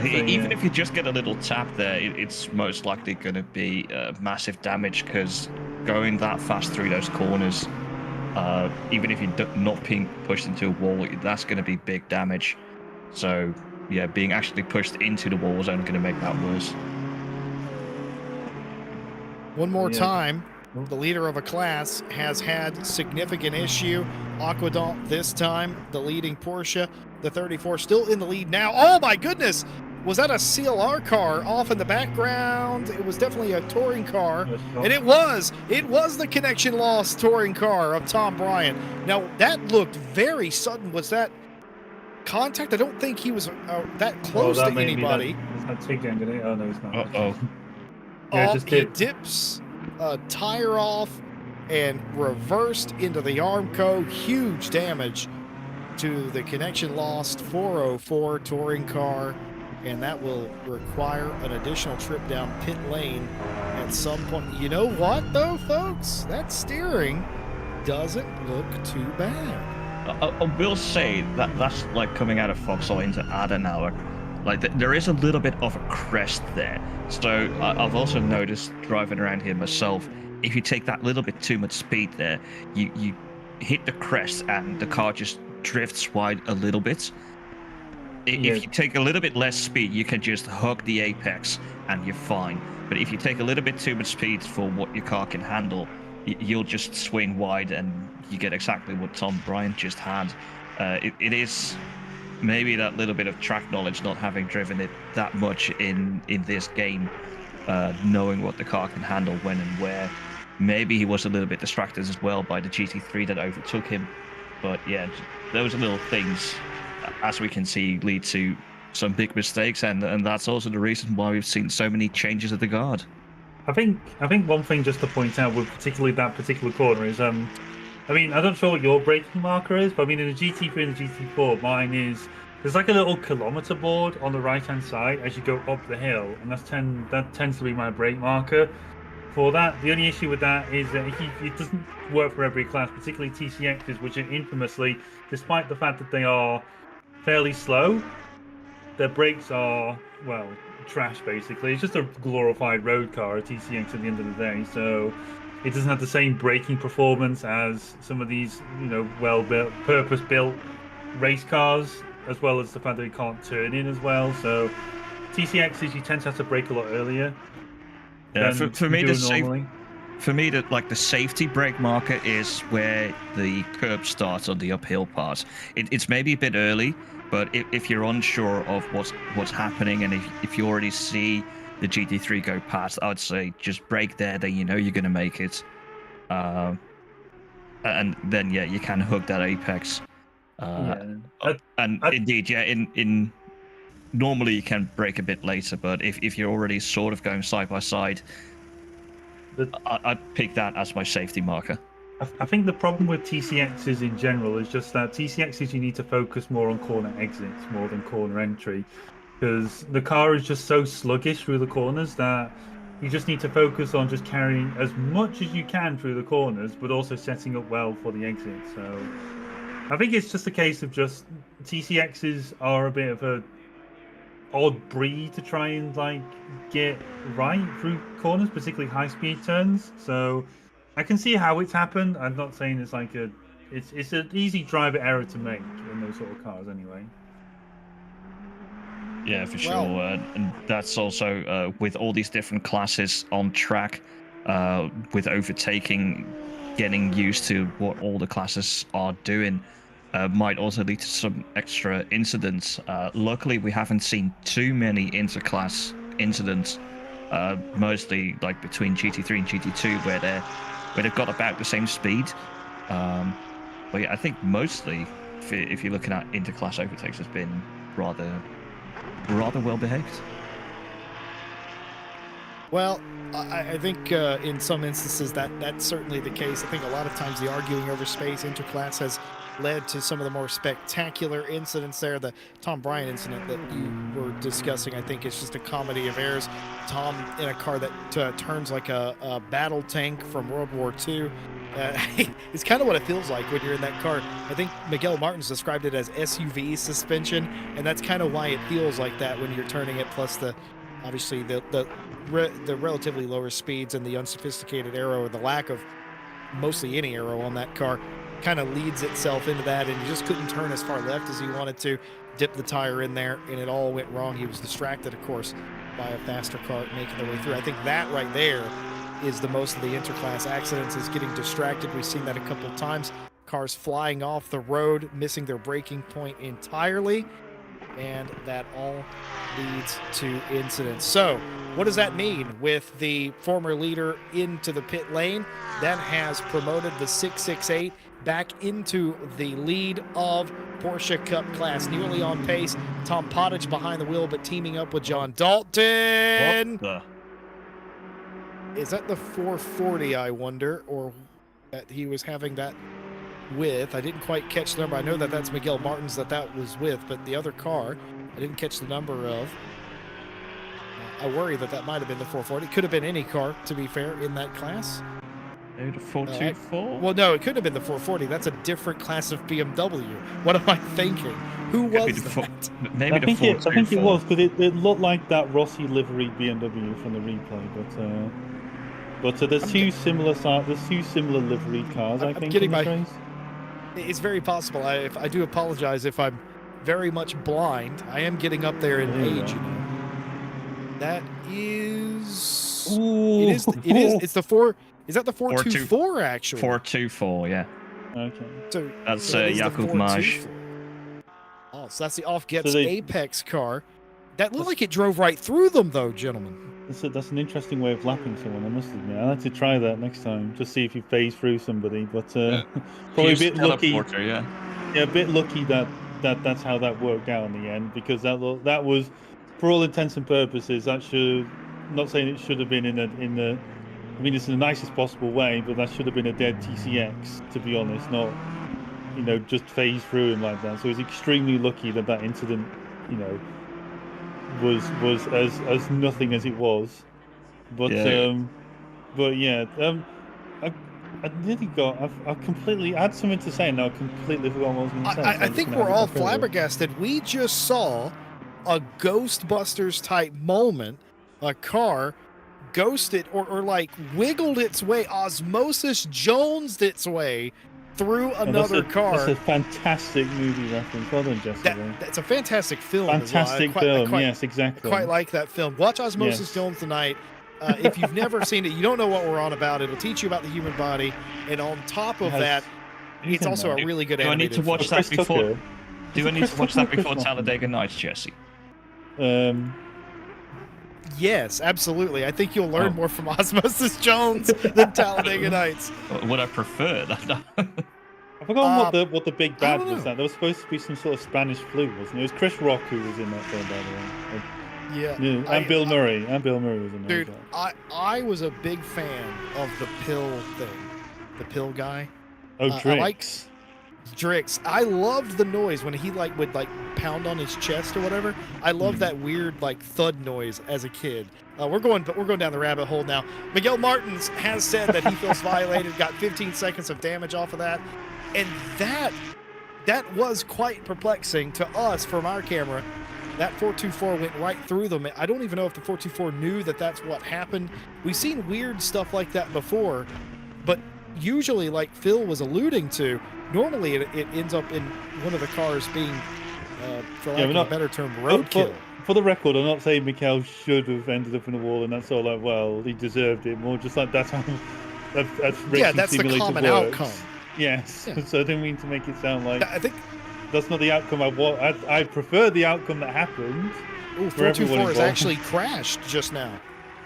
Even if you just get a little tap there, it's most likely going to be massive damage, because going that fast through those corners, even if you're not being pushed into a wall, that's going to be big damage. So, yeah, being actually pushed into the wall is only going to make that worse. One more time, the leader of a class has had significant issue. Aquadon this time, the leading Porsche. The 34 still in the lead now. Oh my goodness! Was that a CLR car off in the background? It was definitely a touring car. And it was the connection loss touring car of Tom Bryant. Now, that looked very sudden. Was that contact? I don't think he was that close to anybody. That TIG ended it. Oh, no, it's not. Uh-oh. He dips a tire off and reversed into the Armco. Huge damage to the connection lost 404 touring car, and that will require an additional trip down pit lane at some point. You know what, though, folks? That steering doesn't look too bad. I will say that that's like coming out of Vauxhall into Adenauer. Like, there is a little bit of a crest there. So I've also noticed driving around here myself, if you take that little bit too much speed there, you hit the crest and the car just drifts wide a little bit. If you take a little bit less speed, you can just hug the apex and you're fine. But if you take a little bit too much speed for what your car can handle, you'll just swing wide and you get exactly what Tom Bryant just had. It is maybe that little bit of track knowledge, not having driven it that much in this game, knowing what the car can handle when and where. Maybe he was a little bit distracted as well by the GT3 that overtook him. But yeah, those little things, as we can see, lead to some big mistakes, and that's also the reason why we've seen so many changes at the guard. I think one thing just to point out with particularly that particular corner is, I mean, I'm not sure what your braking marker is, but I mean, in the GT3 and the GT4, mine is, there's like a little kilometer board on the right-hand side as you go up the hill, and that tends to be my brake marker. For that, the only issue with that is that it doesn't work for every class, particularly TCXs, which are infamously, despite the fact that they are fairly slow, their brakes are, well, trash basically. It's just a glorified road car, a TCX at the end of the day, so it doesn't have the same braking performance as some of these, well-built, purpose-built race cars, as well as the fact that it can't turn in as well. So TCXs, you tend to have to brake a lot earlier. Yeah, for me, the safety brake marker is where the curb starts on the uphill part. It's maybe a bit early, but if you're unsure of what's happening, and if you already see the GT3 go past, I would say just brake there. Then you know you're going to make it, and then you can hook that apex. Indeed, in normally you can brake a bit later, but if you're already sort of going side by side, I'd pick that as my safety marker. I think the problem with TCXs in general is just that TCXs, you need to focus more on corner exits more than corner entry, because the car is just so sluggish through the corners that you just need to focus on just carrying as much as you can through the corners, but also setting up well for the exit. So I think it's just a case of just TCXs are a bit of a odd breed to try and get right through corners, particularly high speed turns. So I can see how it's happened. I'm not saying it's it's an easy driver error to make in those sort of cars anyway. Yeah, for sure. And that's also with all these different classes on track, with overtaking, getting used to what all the classes are doing. might also lead to some extra incidents. Luckily, we haven't seen too many interclass incidents, mostly like between GT3 and GT2, where they've got about the same speed. But yeah, I think mostly, if you're looking at interclass overtakes, has been rather well behaved. Well, I think in some instances that's certainly the case. I think a lot of times the arguing over space interclass has led to some of the more spectacular incidents there. The Tom Bryan incident that you were discussing, I think, is just a comedy of errors. Tom in a car that turns like a battle tank from World War II. It's kind of what it feels like when you're in that car. I think Miguel Martins described it as SUV suspension, and that's kind of why it feels like that when you're turning it, plus obviously the relatively lower speeds and the unsophisticated aero, or the lack of mostly any aero on that car, kind of leads itself into that, and you just couldn't turn as far left as he wanted to, dip the tire in there, and it all went wrong. He was distracted, of course, by a faster car making their way through. I think that right there is the most of the interclass accidents, is getting distracted. We've seen that a couple of times. Cars flying off the road, missing their braking point entirely, and that all leads to incidents. So what does that mean with the former leader into the pit lane? That has promoted the 668 back into the lead of Porsche Cup class, nearly on pace. Tom Pottage behind the wheel, but teaming up with John Dalton. What the? Is that the 440, I wonder, or that he was having that with? I didn't quite catch the number. I know that that's Miguel Martins that was with, but the other car, I didn't catch the number of. I worry that might have been the 440. It could have been any car, to be fair, in that class. Maybe the 424? Well, no, it could have been the 440. That's a different class of BMW. What am I thinking? Who was that? Maybe the 424. I think it was, because it looked like that Rossi liveried BMW from the replay, but there's two similar liveried cars, I think, in this race. It's very possible. I do apologize if I'm very much blind. I am getting up there in age, you know. That is... Ooh. It is. It's the 4... Is that the 424, actually? 424, yeah. Okay. So that's Jakub Maj. Oh, so that's the Off-Gets Apex car. That looked like it drove right through them, though, gentlemen. That's an interesting way of lapping someone, I must admit. I'd like to try that next time, just see if you phase through somebody. But probably a bit lucky. Yeah, a bit lucky that's how that worked out in the end, because that was, for all intents and purposes, that should, not saying it should have been in the. I mean, it's in the nicest possible way, but that should have been a dead TCX, to be honest, not, just phase through him like that. So he's extremely lucky that incident, was as nothing as it was. But I nearly I had something to say, and now I completely forgot what I was going to say. I think we're all flabbergasted. We just saw a Ghostbusters type moment, a car ghosted or like wiggled its way, Osmosis Jonesed its way through another car. That's a fantastic movie reference. Well done, Jessica. That's a fantastic film. Fantastic film. Yes, exactly. I quite like that film. Watch Osmosis Jones tonight. If you've never seen it, you don't know what we're on about. It'll teach you about the human body, and on top of that, it's also a really good animated film. Do I need to watch that before? Do I need to watch that before Talladega Nights, Jesse? Yes, absolutely. I think you'll learn more from Osmosis Jones than Talladega Nights. Would I prefer that? I forgot what the big bad was. That there was supposed to be some sort of Spanish flu, wasn't it? It was Chris Rock who was in that film, by the way. Yeah, and Bill Murray. And Bill Murray was in there. Dude, I was a big fan of the pill thing, the pill guy. Oh, Drix. Drix. I loved the noise when he would pound on his chest or whatever. I loved that weird thud noise as a kid. We're going down the rabbit hole now. Miguel Martins has said that he feels violated, got 15 seconds of damage off of that, and that was quite perplexing to us from our camera. That 424 went right through them. I don't even know if the 424 knew that that's what happened. We've seen weird stuff like that before, but usually, like Phil was alluding to, normally it ends up in one of the cars being, for lack of a better term, roadkill. For the record, I'm not saying Mikhail should have ended up in a wall and that's all well, he deserved it. More just that's how that's the common outcome. Yes. Yeah. So I didn't mean to make it sound like I think that's not the outcome I want. I prefer the outcome that happened. For everyone 424 has involved. actually crashed just now,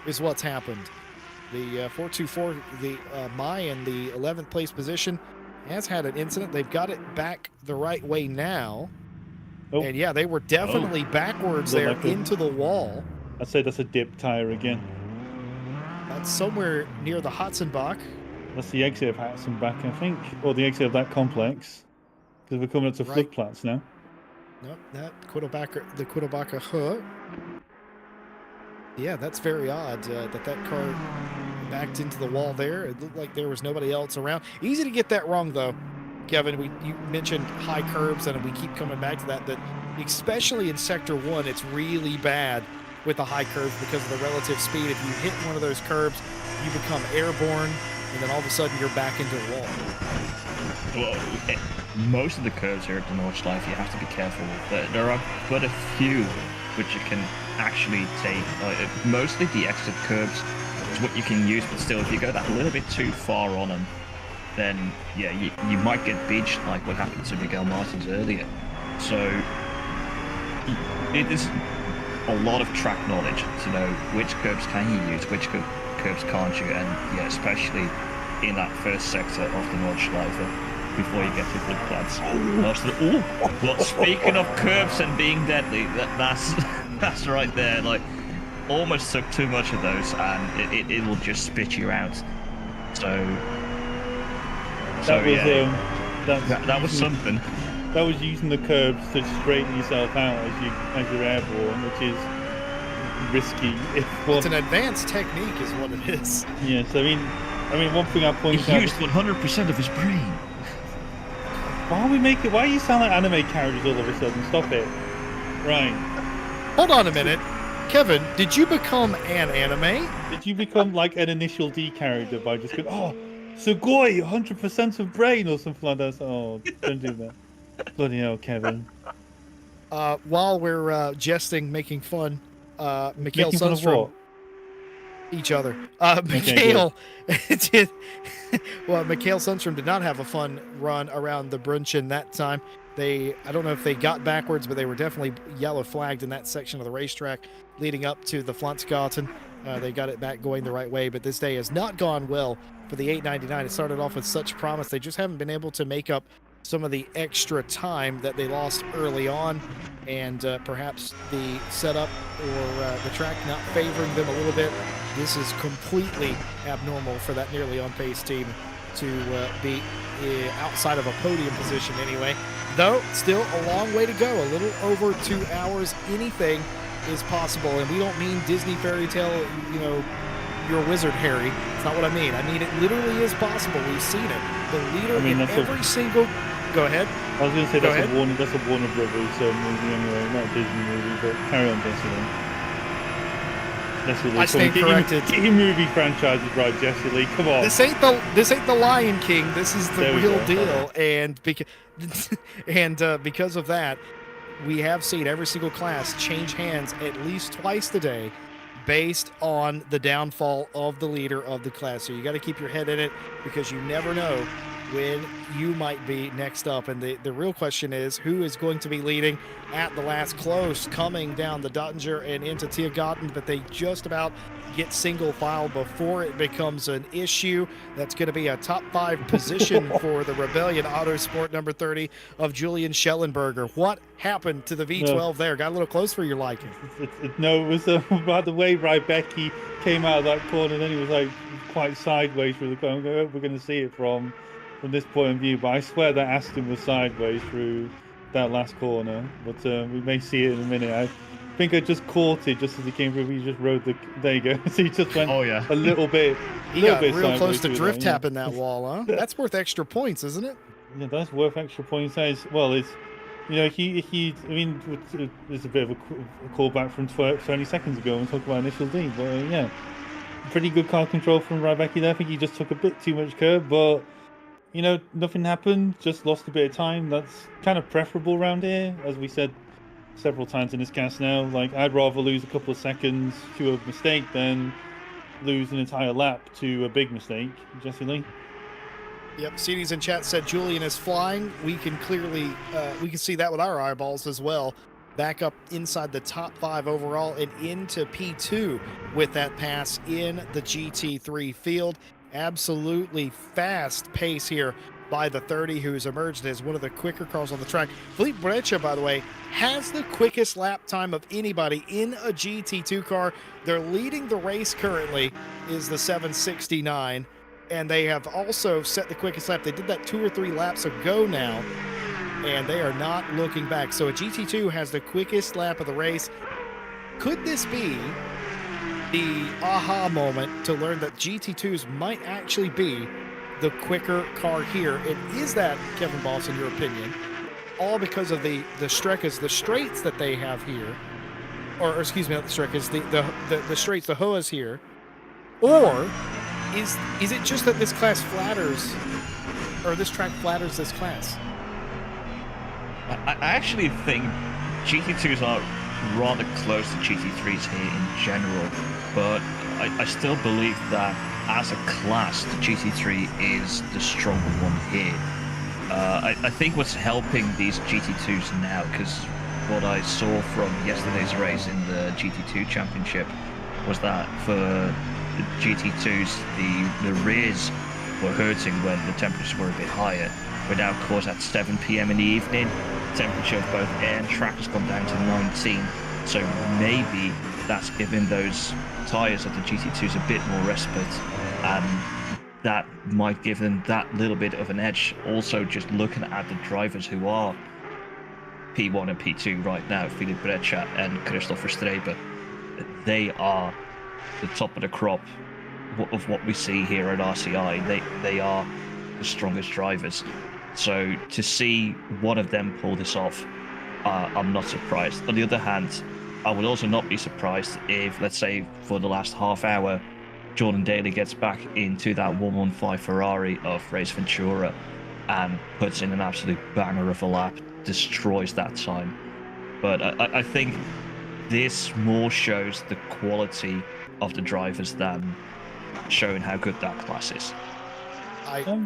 is what's happened. The 424, the in the 11th place position, has had an incident. They've got it back the right way now. Oh. And yeah, they were definitely backwards Looked there like a- into the wall. I'd say that's a dip tire again. That's somewhere near the Hotzenbach. That's the exit of Hatzenbach, I think, or the exit of that complex, because we're coming up to Right. floodplaats now. Nope, the Quiddelbacher Huh. Yeah, that's very odd that car backed into the wall there. It looked like there was nobody else around. Easy to get that wrong, though. Kevin, you mentioned high curbs, and we keep coming back to that, especially in Sector 1, it's really bad with the high curves because of the relative speed. If you hit one of those curbs, you become airborne, and then all of a sudden you're back into the wall. Well, most of the curves here at the Nordschleife you have to be careful with. There are but a few which you can actually take. Mostly the exit curves is what you can use, but still, if you go that little bit too far on them, then yeah, you might get beached like what happened to Miguel Martins earlier. So it is a lot of track knowledge to know which curbs can you use, which curbs can't you, and yeah, especially in that first sector of the Nordschleife before you get to Flipflats. Well, speaking of curbs and being deadly, that's right there. Like, almost took too much of those, and it will just spit you out. So that was something. That was using the curbs to straighten yourself out as you're airborne, which is risky. It's an advanced technique, is what it is. Yes, I mean, one thing I pointed He out. used 100% of his brain. Why you sound like anime characters all of a sudden? Stop it. Right. Hold on a minute. Kevin, did you become an anime? Did you become like an initial D character by just going, oh, Sugoi, 100% of brain or something like that? Oh, don't do that. Bloody hell, Kevin. While we're jesting, making fun, Mikhail Making fun of Sundstrom, what? each other. Okay, Mikhail, Mikhail Sundstrom did not have a fun run around the Brunchen that time. I don't know if they got backwards, but they were definitely yellow flagged in that section of the racetrack leading up to the Pflanzgarten. They got it back going the right way, but this day has not gone well for the 899. It started off with such promise. They just haven't been able to make up some of the extra time that they lost early on, and perhaps the setup or the track not favoring them a little bit. This is completely abnormal for that nearly on pace team to be outside of a podium position anyway. Though, still a long way to go. A little over 2 hours. Anything is possible, and we don't mean Disney fairy tale, you're a wizard, Harry. It's not what I mean. I mean, it literally is possible. We've seen it. The leader in every single... Go ahead. I was going to say that's a Warner Brothers movie anyway, not a Disney movie, but carry on, Jesse. I stand corrected. Get your movie franchises right, Jesse Lee. Come on. This ain't the Lion King. This is the real deal, and because of that, we have seen every single class change hands at least twice today, based on the downfall of the leader of the class. So you got to keep your head in it, because you never know when you might be next up. And the real question is, who is going to be leading at the last close, coming down the Dottinger and into Tiergarten, but they just about get single file before it becomes an issue. That's going to be a top 5 position for the Rebellion Autosport number 30 of Julian Schellenberger. What happened to the V12 there? Got a little close for your liking. It was by the way Rybecki came out of that corner, and then he was like quite sideways through the corner. I hope we're going to see it from this point of view, but I swear that Aston was sideways through that last corner, but we may see it in a minute. I think I just caught it just as he came through. He just rode there you go. So he just went a little bit. He got real close to drift tapping that wall, huh? That's worth extra points, isn't it? Yeah, that's worth extra points. Well, it's it's a bit of a callback from 20 seconds ago when we talked about initial D, but yeah, pretty good car control from Rybecki there. I think he just took a bit too much curb, but nothing happened, just lost a bit of time. That's kind of preferable around here, as we said several times in this cast now. Like, I'd rather lose a couple of seconds to a mistake than lose an entire lap to a big mistake. Jesse Lee? Yep, CD's in chat said Julian is flying. We can clearly, we can see that with our eyeballs as well. Back up inside the top 5 overall and into P2 with that pass in the GT3 field. Absolutely fast pace here by the 30, who's emerged as one of the quicker cars on the track. Felipe Breccia, by the way, has the quickest lap time of anybody in a GT2 car. They're leading the race currently is the 769. And they have also set the quickest lap. They did that 2 or 3 laps ago now, and they are not looking back. So a GT2 has the quickest lap of the race. Could this be the aha moment to learn that GT2s might actually be the quicker car here? And is that, Kevin Boss, in your opinion, all because of the straights that they have here, or excuse me, not the Streckas, the straights, the HOAs here, or is it just that this class flatters, or this track flatters this class? I actually think GT2s are rather close to GT3s here in general, but I still believe that as a class, the GT3 is the stronger one here. I think what's helping these GT2s now, because what I saw from yesterday's race in the GT2 Championship was that for the GT2s, the rears were hurting when the temperatures were a bit higher. But now, of course, at 7 p.m. in the evening, the temperature of both air and track has gone down to 19. So maybe that's giving those tyres of the GT2s a bit more respite, and that might give them that little bit of an edge. Also, just looking at the drivers who are P1 and P2 right now, Filipe Breccia and Christopher Streber, they are the top of the crop of what we see here at RCI. They are the strongest drivers. So to see one of them pull this off, I'm not surprised. On the other hand, I would also not be surprised if, let's say, for the last half hour, Jordan Daly gets back into that 115 Ferrari of Race Ventura and puts in an absolute banger of a lap, destroys that time. But I think this more shows the quality of the drivers than showing how good that class is.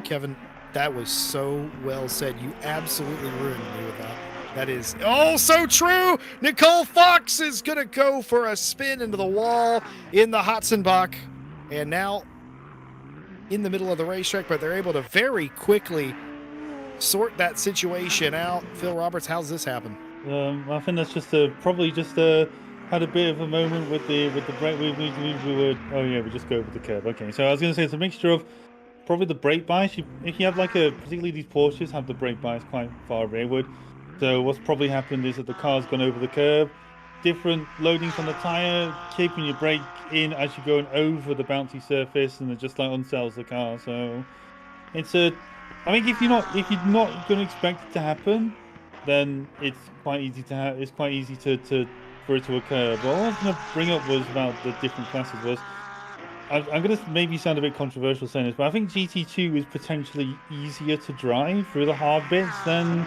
Kevin, that was so well said. You absolutely ruined me with that. That is so true. Nicole Fox is going to go for a spin into the wall in the Hotzenbach. And now in the middle of the racetrack, but they're able to very quickly sort that situation out. Phil Roberts, how's this happen? I think that's just probably had a bit of a moment with the brake. We just go over the curb. Okay, so I was going to say it's a mixture of probably the brake bias. If you have particularly these Porsches have the brake bias quite far rearward. So what's probably happened is that the car's gone over the curb, different loadings on the tire, keeping your brake in as you're going over the bouncy surface, and it just unsettles the car. So it's I think if you're not going to expect it to happen, then it's quite easy for it to occur. But what I was going to bring up was about the different classes. I'm going to maybe sound a bit controversial saying this, but I think GT2 is potentially easier to drive through the hard bits than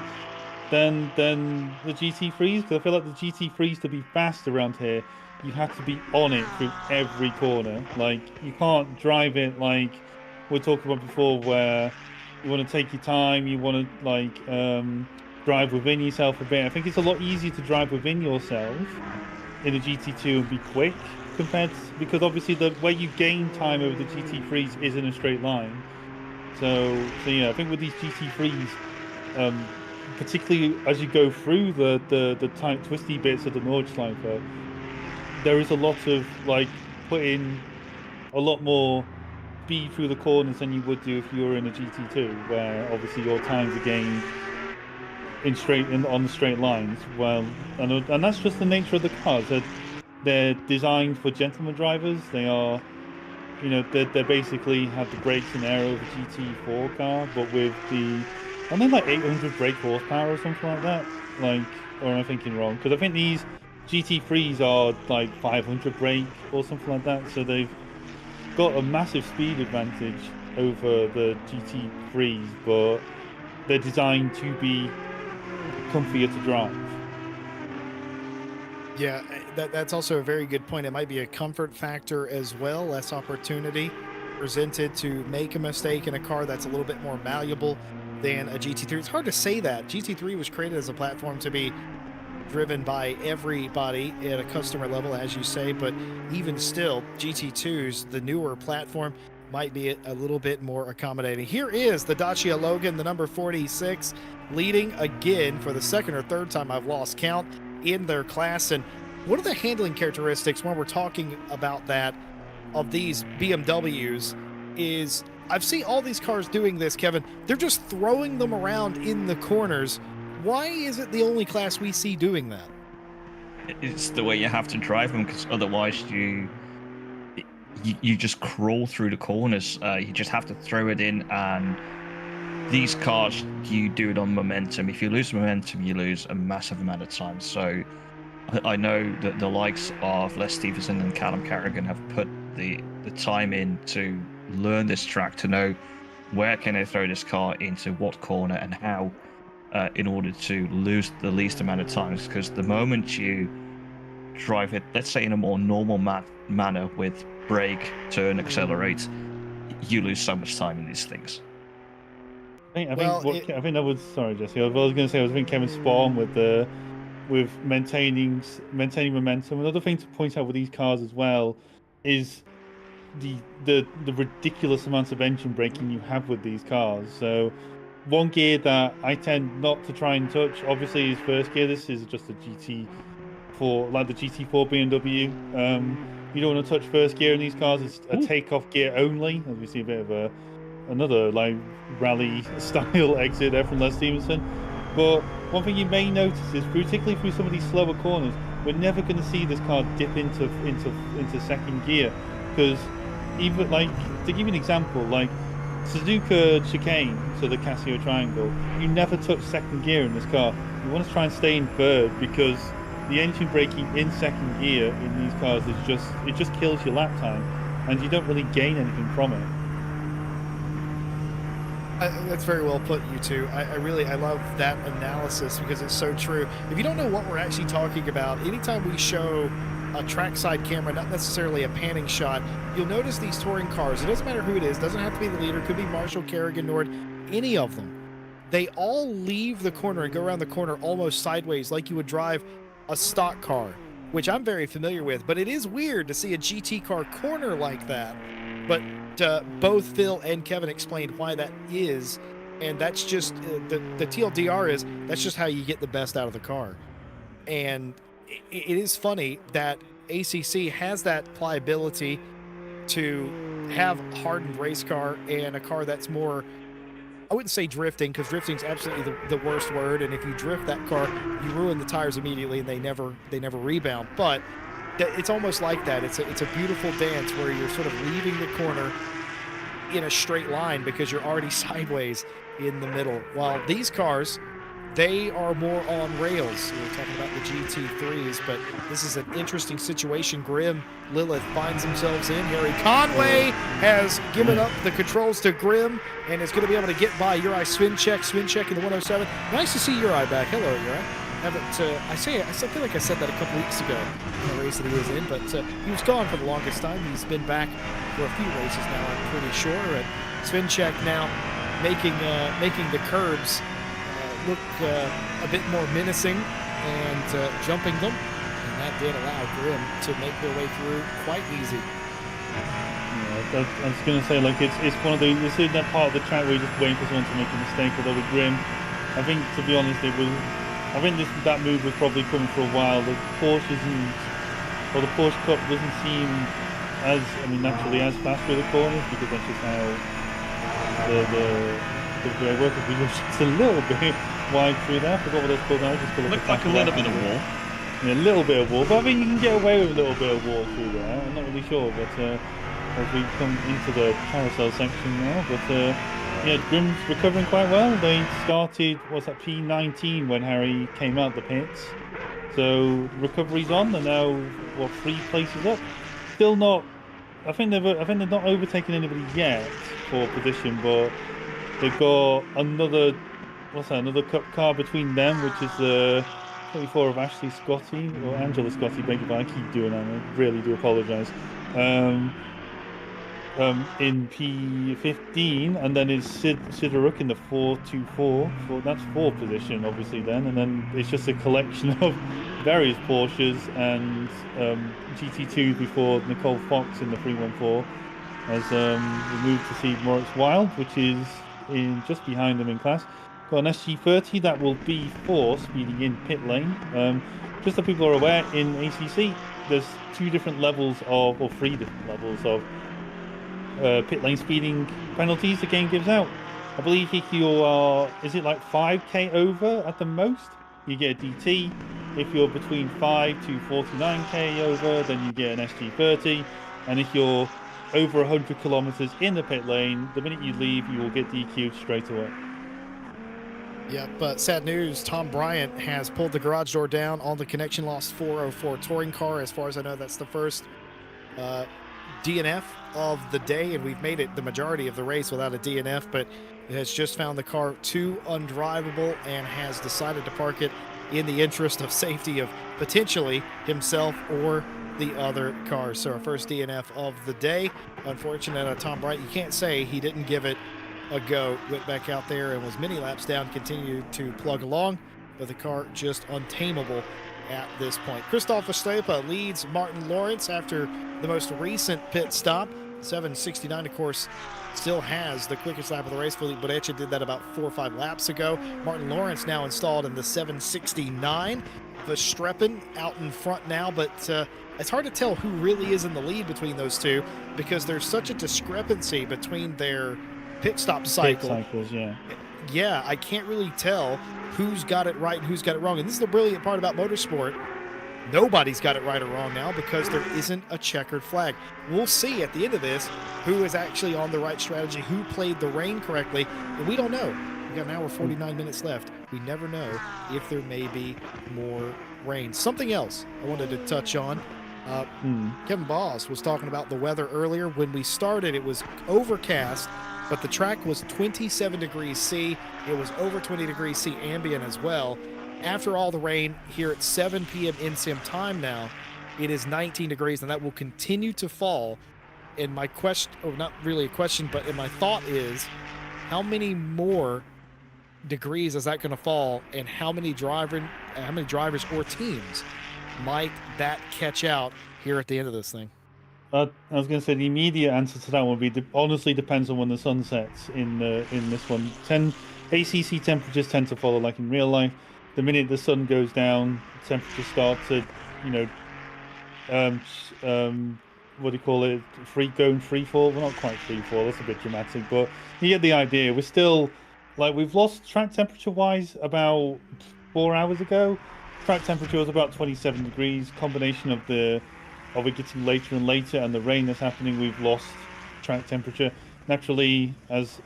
the GT3s, because I feel like the GT3s, to be fast around here, you have to be on it through every corner. You can't drive it like we talked about before, where you want to take your time, you want to drive within yourself a bit. I think it's a lot easier to drive within yourself in a GT2 and be quick because obviously the way you gain time over the GT3s is in a straight line. So yeah, I think with these GT3s, particularly as you go through the tight twisty bits of the Nordschleife, there is a lot of putting a lot more speed through the corners than you would do if you were in a GT2, where obviously your times are gained on the straight lines. Well, and that's just the nature of the cars. They're designed for gentleman drivers. They are, they basically have the brakes and aero of a GT4 car, but with aren't they 800 brake horsepower or something like that? Or am I thinking wrong? Because I think these GT3s are 500 brake or something like that. So they've got a massive speed advantage over the GT3s, but they're designed to be comfier to drive. Yeah, that's also a very good point. It might be a comfort factor as well, less opportunity. presented to make a mistake in a car that's a little bit more malleable than a GT3. It's hard to say that. GT3 was created as a platform to be driven by everybody at a customer level, as you say, but even still, GT2s, the newer platform, might be a little bit more accommodating. Here is the Dacia Logan, the number 46, leading again for the second or third time I've lost count in their class. And one of the handling characteristics when we're talking about that of these BMWs is I've seen all these cars doing this, Kevin. They're just throwing them around in the corners. Why is it the only class we see doing that? It's the way you have to drive them, because otherwise you just crawl through the corners. You just have to throw it in, and these cars, you do it on momentum. If you lose momentum, you lose a massive amount of time. So I know that the likes of Les Stevenson and Callum Carrigan have put the time in to learn this track, to know where can they throw this car into what corner and how, in order to lose the least amount of times. Because the moment you drive it, let's say in a more normal manner with brake, turn, accelerate, you lose so much time in these things. I think that was, sorry, Jesse. I was going to say, I think Kevin's spot on with maintaining momentum. Another thing to point out with these cars as well is the ridiculous amounts of engine braking you have with these cars. So one gear that I tend not to try and touch, obviously, is first gear. This is just a GT4, like the GT4 BMW. You don't want to touch first gear in these cars. It's a takeoff gear only. As we see a bit of another like rally style exit there from Les Stevenson. But one thing you may notice is, particularly through some of these slower corners, we're never going to see this car dip into second gear, because even, like, to give you an example, like Suzuka chicane, so the Casio triangle, you never touch second gear in this car. You want to try and stay in third, because the engine braking in second gear in these cars it just kills your lap time, and you don't really gain anything from it. That's very well put, you two. I love that analysis, because it's so true. If you don't know what we're actually talking about, anytime we show a trackside camera, not necessarily a panning shot, you'll notice these touring cars. It doesn't matter who it is. Doesn't have to be the leader. Could be Marshall, Kerrigan, Nord, any of them. They all leave the corner and go around the corner almost sideways, like you would drive a stock car, which I'm very familiar with. But it is weird to see a GT car corner like that. But both Phil and Kevin explained why that is, and that's just the TLDR is that's just how you get the best out of the car. And it is funny that ACC has that pliability to have a hardened race car and a car that's more, I wouldn't say drifting, because drifting is absolutely the worst word, and if you drift that car, you ruin the tires immediately and they never rebound. But it's almost like that. It's a beautiful dance where you're sort of leaving the corner in a straight line because you're already sideways in the middle. While these cars, they are more on rails. We were talking about the GT3s, but this is an interesting situation. Grim Lilith finds themselves in. Harry Conway has given up the controls to Grim and is going to be able to get by Uri Svinček in the 107. Nice to see Uri back. Hello, Uri. I feel like I said that a couple weeks ago in the race that he was in, but he was gone for the longest time. He's been back for a few races now, I'm pretty sure. And Svinček now making the curbs look a bit more menacing and jumping them, and that did allow Grim to make their way through quite easy. Yeah, I was going to say, like, it's one of the, it's in that part of the track where you're just waiting for someone to make a mistake. Although with Grim, I think, to be honest, I think that move was probably coming for a while. The Porsche Cup doesn't seem naturally as fast through the corners, because that's just how the work of the just a little bit wide through there. I forgot what that's called now. Just looked like a little bit of wall. Yeah, a little bit of wall, but I think you can get away with a little bit of wall through there. I'm not really sure, but as we come into the carousel section now, but yeah, Grim's recovering quite well. They started, P19 when Harry came out the pits, so recovery's on. They're now 3 places up. Still not. I think they're not overtaking anybody yet for position, but they've got another cup car between them, which is the 24 of Ashley Scotty, or Angela Scotty, beg your pardon, I keep doing that, I really do apologise. in P15, and then it's Sideruk in the 424. That's fourth position, obviously. Then, and then it's just a collection of various Porsches and GT2s before Nicole Fox in the 314. As we move to see Moritz Wild, which is in just behind them in class. Got an SG30 that will be fourth, speeding in pit lane. Just so people are aware, in ACC, there's two different levels of, or three different levels of pit lane speeding penalties the game gives out. I believe if you are, is it like 5k over at the most, you get a DT. If you're between 5 to 49k over, then you get an SG30. And if you're over 100 kilometers in the pit lane, the minute you leave, you will get DQ'd straight away. Yeah, but sad news, Tom Bryant has pulled the garage door down on the connection lost 404 touring car. As far as I know, that's the first DNF of the day, and we've made it the majority of the race without a DNF, but it has just found the car too undrivable and has decided to park it in the interest of safety of potentially himself or the other cars. So our first DNF of the day. Unfortunate, Tom Bryant, you can't say he didn't give it a go. Went back out there and was many laps down, continued to plug along, but the car just untamable at this point. Christoph Verstappen leads Martin Lawrence after the most recent pit stop. 7:69, of course, still has the quickest lap of the race. Felipe Borecha did that about 4 or 5 laps ago. Martin Lawrence now installed in the 7:69. Verstappen out in front now, but it's hard to tell who really is in the lead between those two because there's such a discrepancy between their pit stop cycle. Pit cycles, yeah. Yeah, I can't really tell who's got it right and who's got it wrong. And this is the brilliant part about motorsport. Nobody's got it right or wrong now because there isn't a checkered flag. We'll see at the end of this who is actually on the right strategy, who played the rain correctly, and we don't know. We got an hour 49 minutes left. We never know if there may be more rain. Something else I wanted to touch on. Kevin Boss was talking about the weather earlier. When we started, it was overcast, but the track was 27 degrees C. It was over 20 degrees C ambient as well. After all the rain here at 7 p.m. NSIM time now, it is 19 degrees, and that will continue to fall. And my question, or not really a question, but my thought is, how many more degrees is that going to fall, and how many drivers or teams might that catch out here at the end of this thing? I was going to say the immediate answer to that would be honestly depends on when the sun sets in this one. ACC temperatures tend to follow like in real life. The minute the sun goes down, temperatures start to, what do you call it? Free fall. Well, not quite free fall. That's a bit dramatic, but you get the idea. We're still we've lost track temperature wise about 4 hours ago. Track temperature was about 27 degrees. Combination of it getting later and later and the rain that's happening, we've lost track temperature. Naturally, as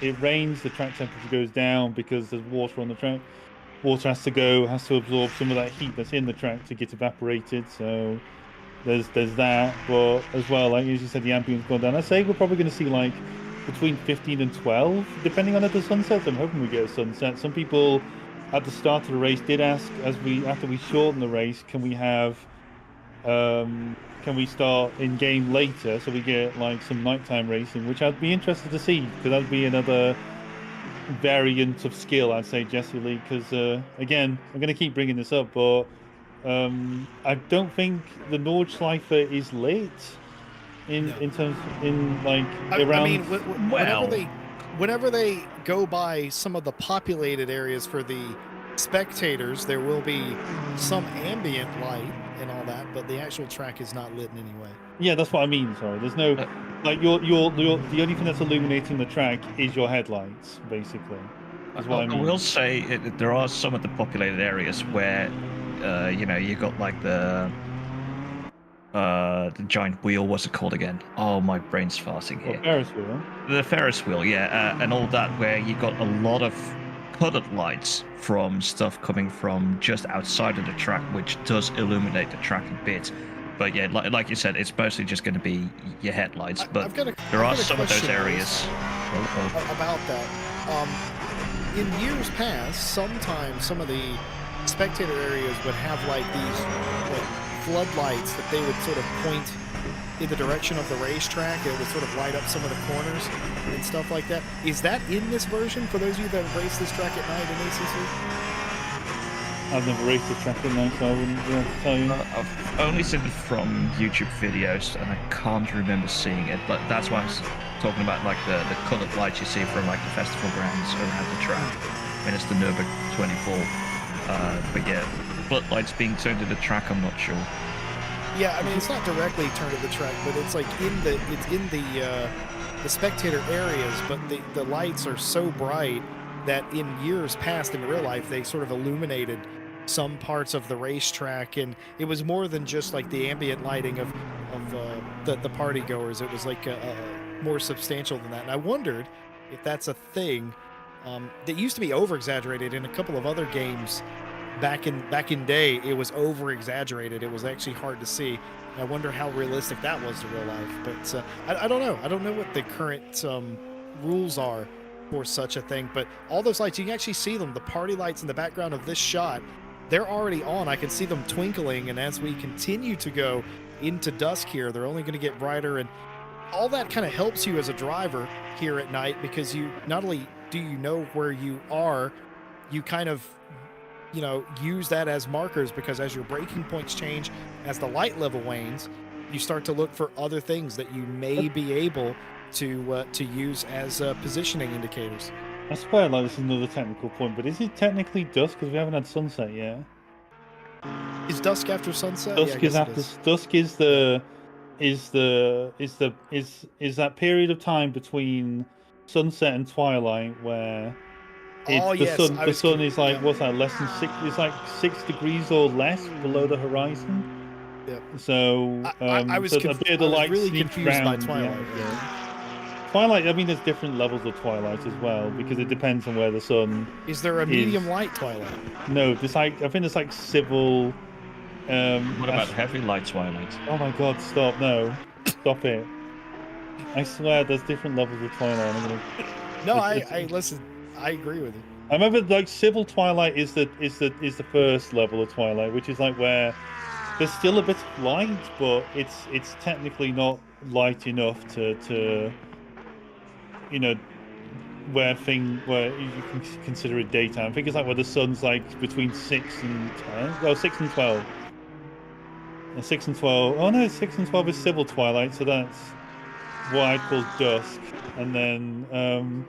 it rains, the track temperature goes down because there's water on the track. Water has to absorb some of that heat that's in the track to get evaporated. So there's that. But as well, like as you said, the ambient's gone down. I say we're probably going to see like between 15 and 12, depending on if the sun sets. I'm hoping we get a sunset. Some people at the start of the race did ask, after we shorten the race, can we start in game later so we get like some nighttime racing, which I'd be interested to see because that'd be another variant of skill, I'd say, Jesse Lee. Because again, I'm going to keep bringing this up, but I don't think the Nordschleife is late in terms around. I mean, whenever they go by some of the populated areas for the spectators, there will be some ambient light and all that, but the actual track is not lit in any way. Yeah, that's what I mean. Sorry, there's no the only thing that's illuminating the track is your headlights, basically. That's what I mean. I will say there are some of the populated areas where you got like the giant wheel. What's it called again? Oh, my brain's farting here. Ferris wheel. The Ferris wheel, yeah, and all that, where you got a lot of colored lights from stuff coming from just outside of the track, which does illuminate the track a bit. But yeah, like you said, it's mostly just going to be your headlights. But there are some of those areas about that. In years past, sometimes some of the spectator areas would have like these floodlights that they would sort of point in the direction of the racetrack. It would sort of light up some of the corners and stuff like that. Is that in this version for those of you that have raced this track at night in ACC? I've never raced the track at night, so I wouldn't be able to tell you. I've only seen it from YouTube videos, and I can't remember seeing it. But that's why I was talking about like the coloured lights you see from like the festival grounds around the track when it's the Nürburgring 24. But yeah, floodlights being turned to the track, I'm not sure. Yeah, I mean it's not directly turned to the track, but it's like in the spectator areas. But the lights are so bright that in years past in real life they sort of illuminated some parts of the racetrack, and it was more than just like the ambient lighting of the party goers. It was like more substantial than that, and I wondered if that's a thing that used to be over exaggerated in a couple of other games back in day. It was over exaggerated. It was actually hard to see. I wonder how realistic that was to real life. But I don't know. I don't know what the current rules are for such a thing. But all those lights, you can actually see them. The party lights in the background of this shot, they're already on. I can see them twinkling. And as we continue to go into dusk here, they're only going to get brighter. And all that kind of helps you as a driver here at night, because you not only do you know where you are, you kind of use that as markers, because as your braking points change, as the light level wanes, you start to look for other things that you may be able to use as positioning indicators. I swear, like, this is another technical point, but is it technically dusk because we haven't had sunset yet? Is dusk after sunset? Dusk is after. Dusk is that period of time between sunset and twilight where the sun is like, what's that, less than 6, it's like 6 degrees or less below the horizon. Yep. So I was, so a bit of the light really sneaks confused by round, twilight. Twilight, I mean, there's different levels of twilight as well, because it depends on where the sun is. There a medium light twilight? No, there's like, I think there's like civil. What about heavy light twilight? Oh my god, stop, no. Stop it. I swear there's different levels of twilight. I listen, I agree with you. I remember like civil twilight is the first level of twilight, which is like where there's still a bit of light, but it's technically not light enough to where you can consider it daytime. I think it's like where the sun's like between 6 and 10. Well, 6 and 12. And 6 and 12. Oh no, 6 and 12 is civil twilight, so that's what I'd call dusk. And then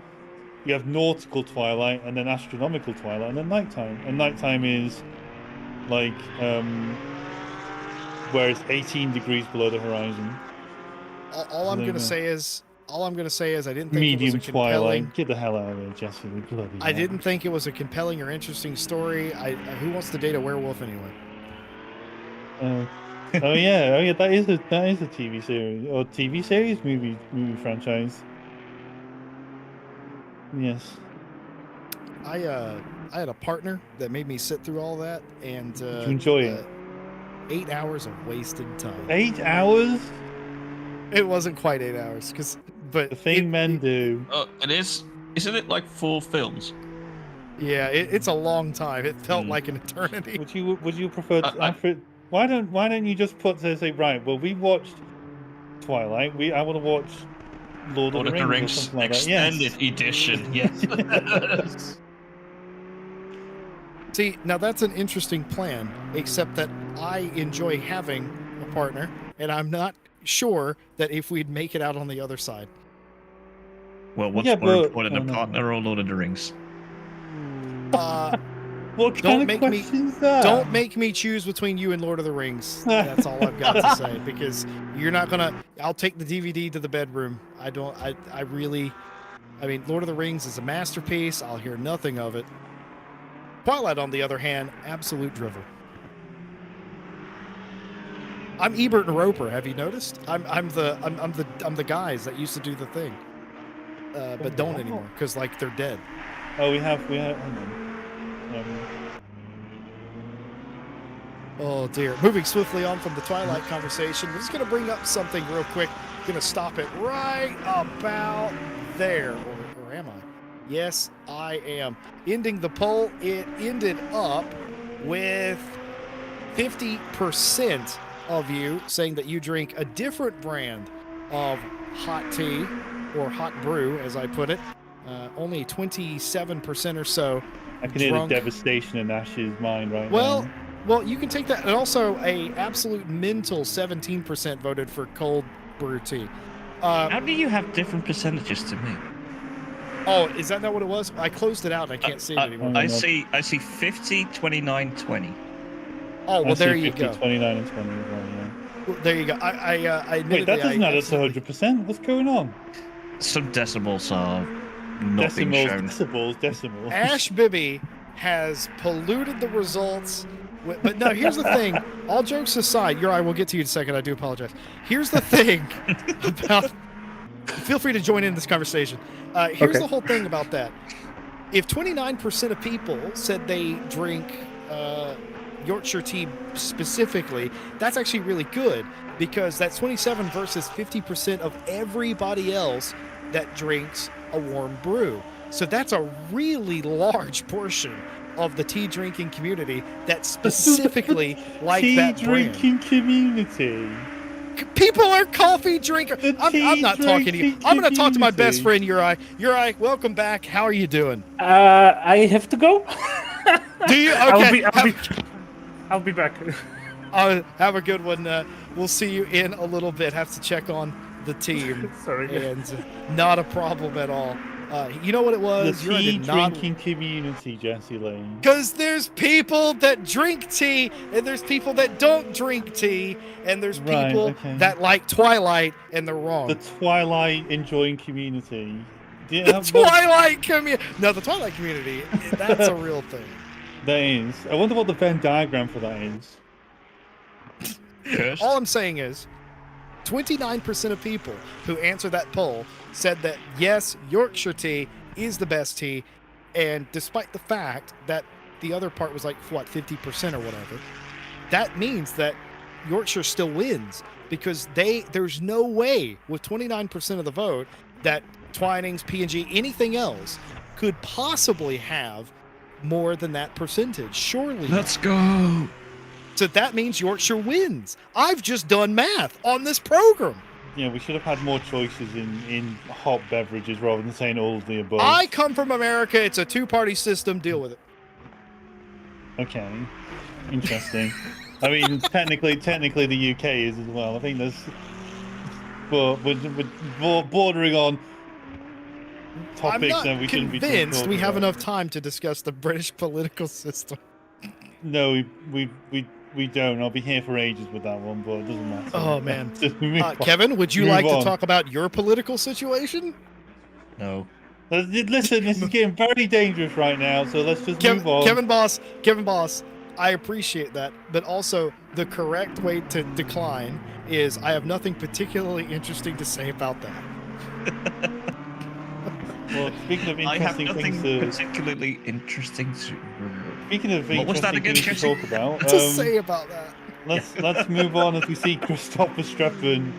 you have nautical twilight, and then astronomical twilight, and then nighttime. And nighttime is like where it's 18 degrees below the horizon. All I'm gonna say is I didn't think medium it was a compelling... twilight. Get the hell out of here, Jesse. I didn't think it was a compelling or interesting story. Who wants to date a werewolf anyway? Oh yeah. That is a TV series or TV series movie franchise. Yes. I had a partner that made me sit through all that, and did you enjoy it? 8 hours of wasted time. 8 hours? It wasn't quite 8 hours, but the thing men do. Oh, it is. Isn't it like 4 films? Yeah, it's a long time. It felt like an eternity. Would you prefer why don't you just say right? Well, we watched Twilight. I want to watch Lord of the Rings or something like extended that. edition. Yes. See, now that's an interesting plan, except that I enjoy having a partner, and I'm not sure that if we'd make it out on the other side. Well, what's more important, a partner or Lord of the Rings? What kind of question is that? Don't make me choose between you and Lord of the Rings. That's all I've got to say, because you're not gonna. I'll take the DVD to the bedroom. I mean, Lord of the Rings is a masterpiece. I'll hear nothing of it. Twilight, on the other hand, absolute drivel. I'm Ebert and Roper. Have you noticed? I'm the guys that used to do the thing, but don't anymore because like they're dead. Oh, we have. Oh dear. Moving swiftly on from the Twilight conversation, we're just going to bring up something real quick. Going to stop it right about there. Or am I? Yes, I am. Ending the poll, it ended up with 50% of you saying that you drink a different brand of hot tea or hot brew, as I put it. Only 27% or so. I can hear the drunk. devastation in Ash's mind right Well, now. well, you can take that, and also a absolute mental 17% voted for cold brew tea. How do you have different percentages to me? Oh, is that not what it was? I closed it out. And I can't see it anymore. I see 50, 29, 20. Oh, well, I there see you 50, go. 29 and 20 as well, yeah. Well, there you go. I Wait, that doesn't add up to absolutely- 100%. What's going on? Some decimals are not being shown. Decimals. Ash Bibby has polluted the results. But no, here's the thing. All jokes aside, I will get to you in a second. I do apologize. Here's the thing about. Feel free to join in this conversation. Here's Okay. the whole thing about that. If 29% of people said they drink Yorkshire tea specifically, that's actually really good because that's 27 versus 50% of everybody else that drinks a warm brew. So that's a really large portion of the tea drinking community that specifically like tea that brand. drinking community. People are coffee drinkers. The I'm not talking to you. tea-drinking I'm going to talk to my best community. friend Uri. Uri, welcome back. How are you doing? I have to go. Do you? Okay. I'll be back. Have a good one. We'll see you in a little bit. Have to check on the team. Sorry. And not a problem at all. You know what it The was? tea drinking community, Jesse Lane. Because there's people that drink tea, and there's people that don't drink tea, and there's Right, people okay. that like Twilight, and they're wrong. The Twilight enjoying community. The Twilight community. No, the Twilight community. That's a real thing. That is. I wonder what the Venn diagram for that is. Cursed? All I'm saying is 29% of people who answered that poll said that yes, Yorkshire tea is the best tea, and despite the fact that the other part was like, what, 50% or whatever, that means that Yorkshire still wins because there's no way with 29% of the vote that Twinings, P&G, anything else could possibly have more than that percentage. Surely. Let's go. So that means Yorkshire wins. I've just done math on this program. Yeah, we should have had more choices in hot beverages rather than saying all of the above. I come from America. It's a two-party system. Deal with it. Okay. Interesting. I mean, technically the UK is as well. I think there's... But we're bordering on I'm topics not that we shouldn't be convinced talking we have about. enough time to discuss the British political system. No, we don't. I'll be here for ages with that one, but it doesn't matter. Oh, man. Just move on. Kevin, would you Move like on. to talk about your political situation? No. Listen, this is getting very dangerous right now, so let's just move on. Kevin Boss, I appreciate that, but also the correct way to decline is I have nothing particularly interesting to say about that. Well, speaking of I have interesting nothing things to... particularly interesting to... Speaking of What was that interesting again, things to Jesse? talk about, To say about that. let's move on as we see Christopher Streppen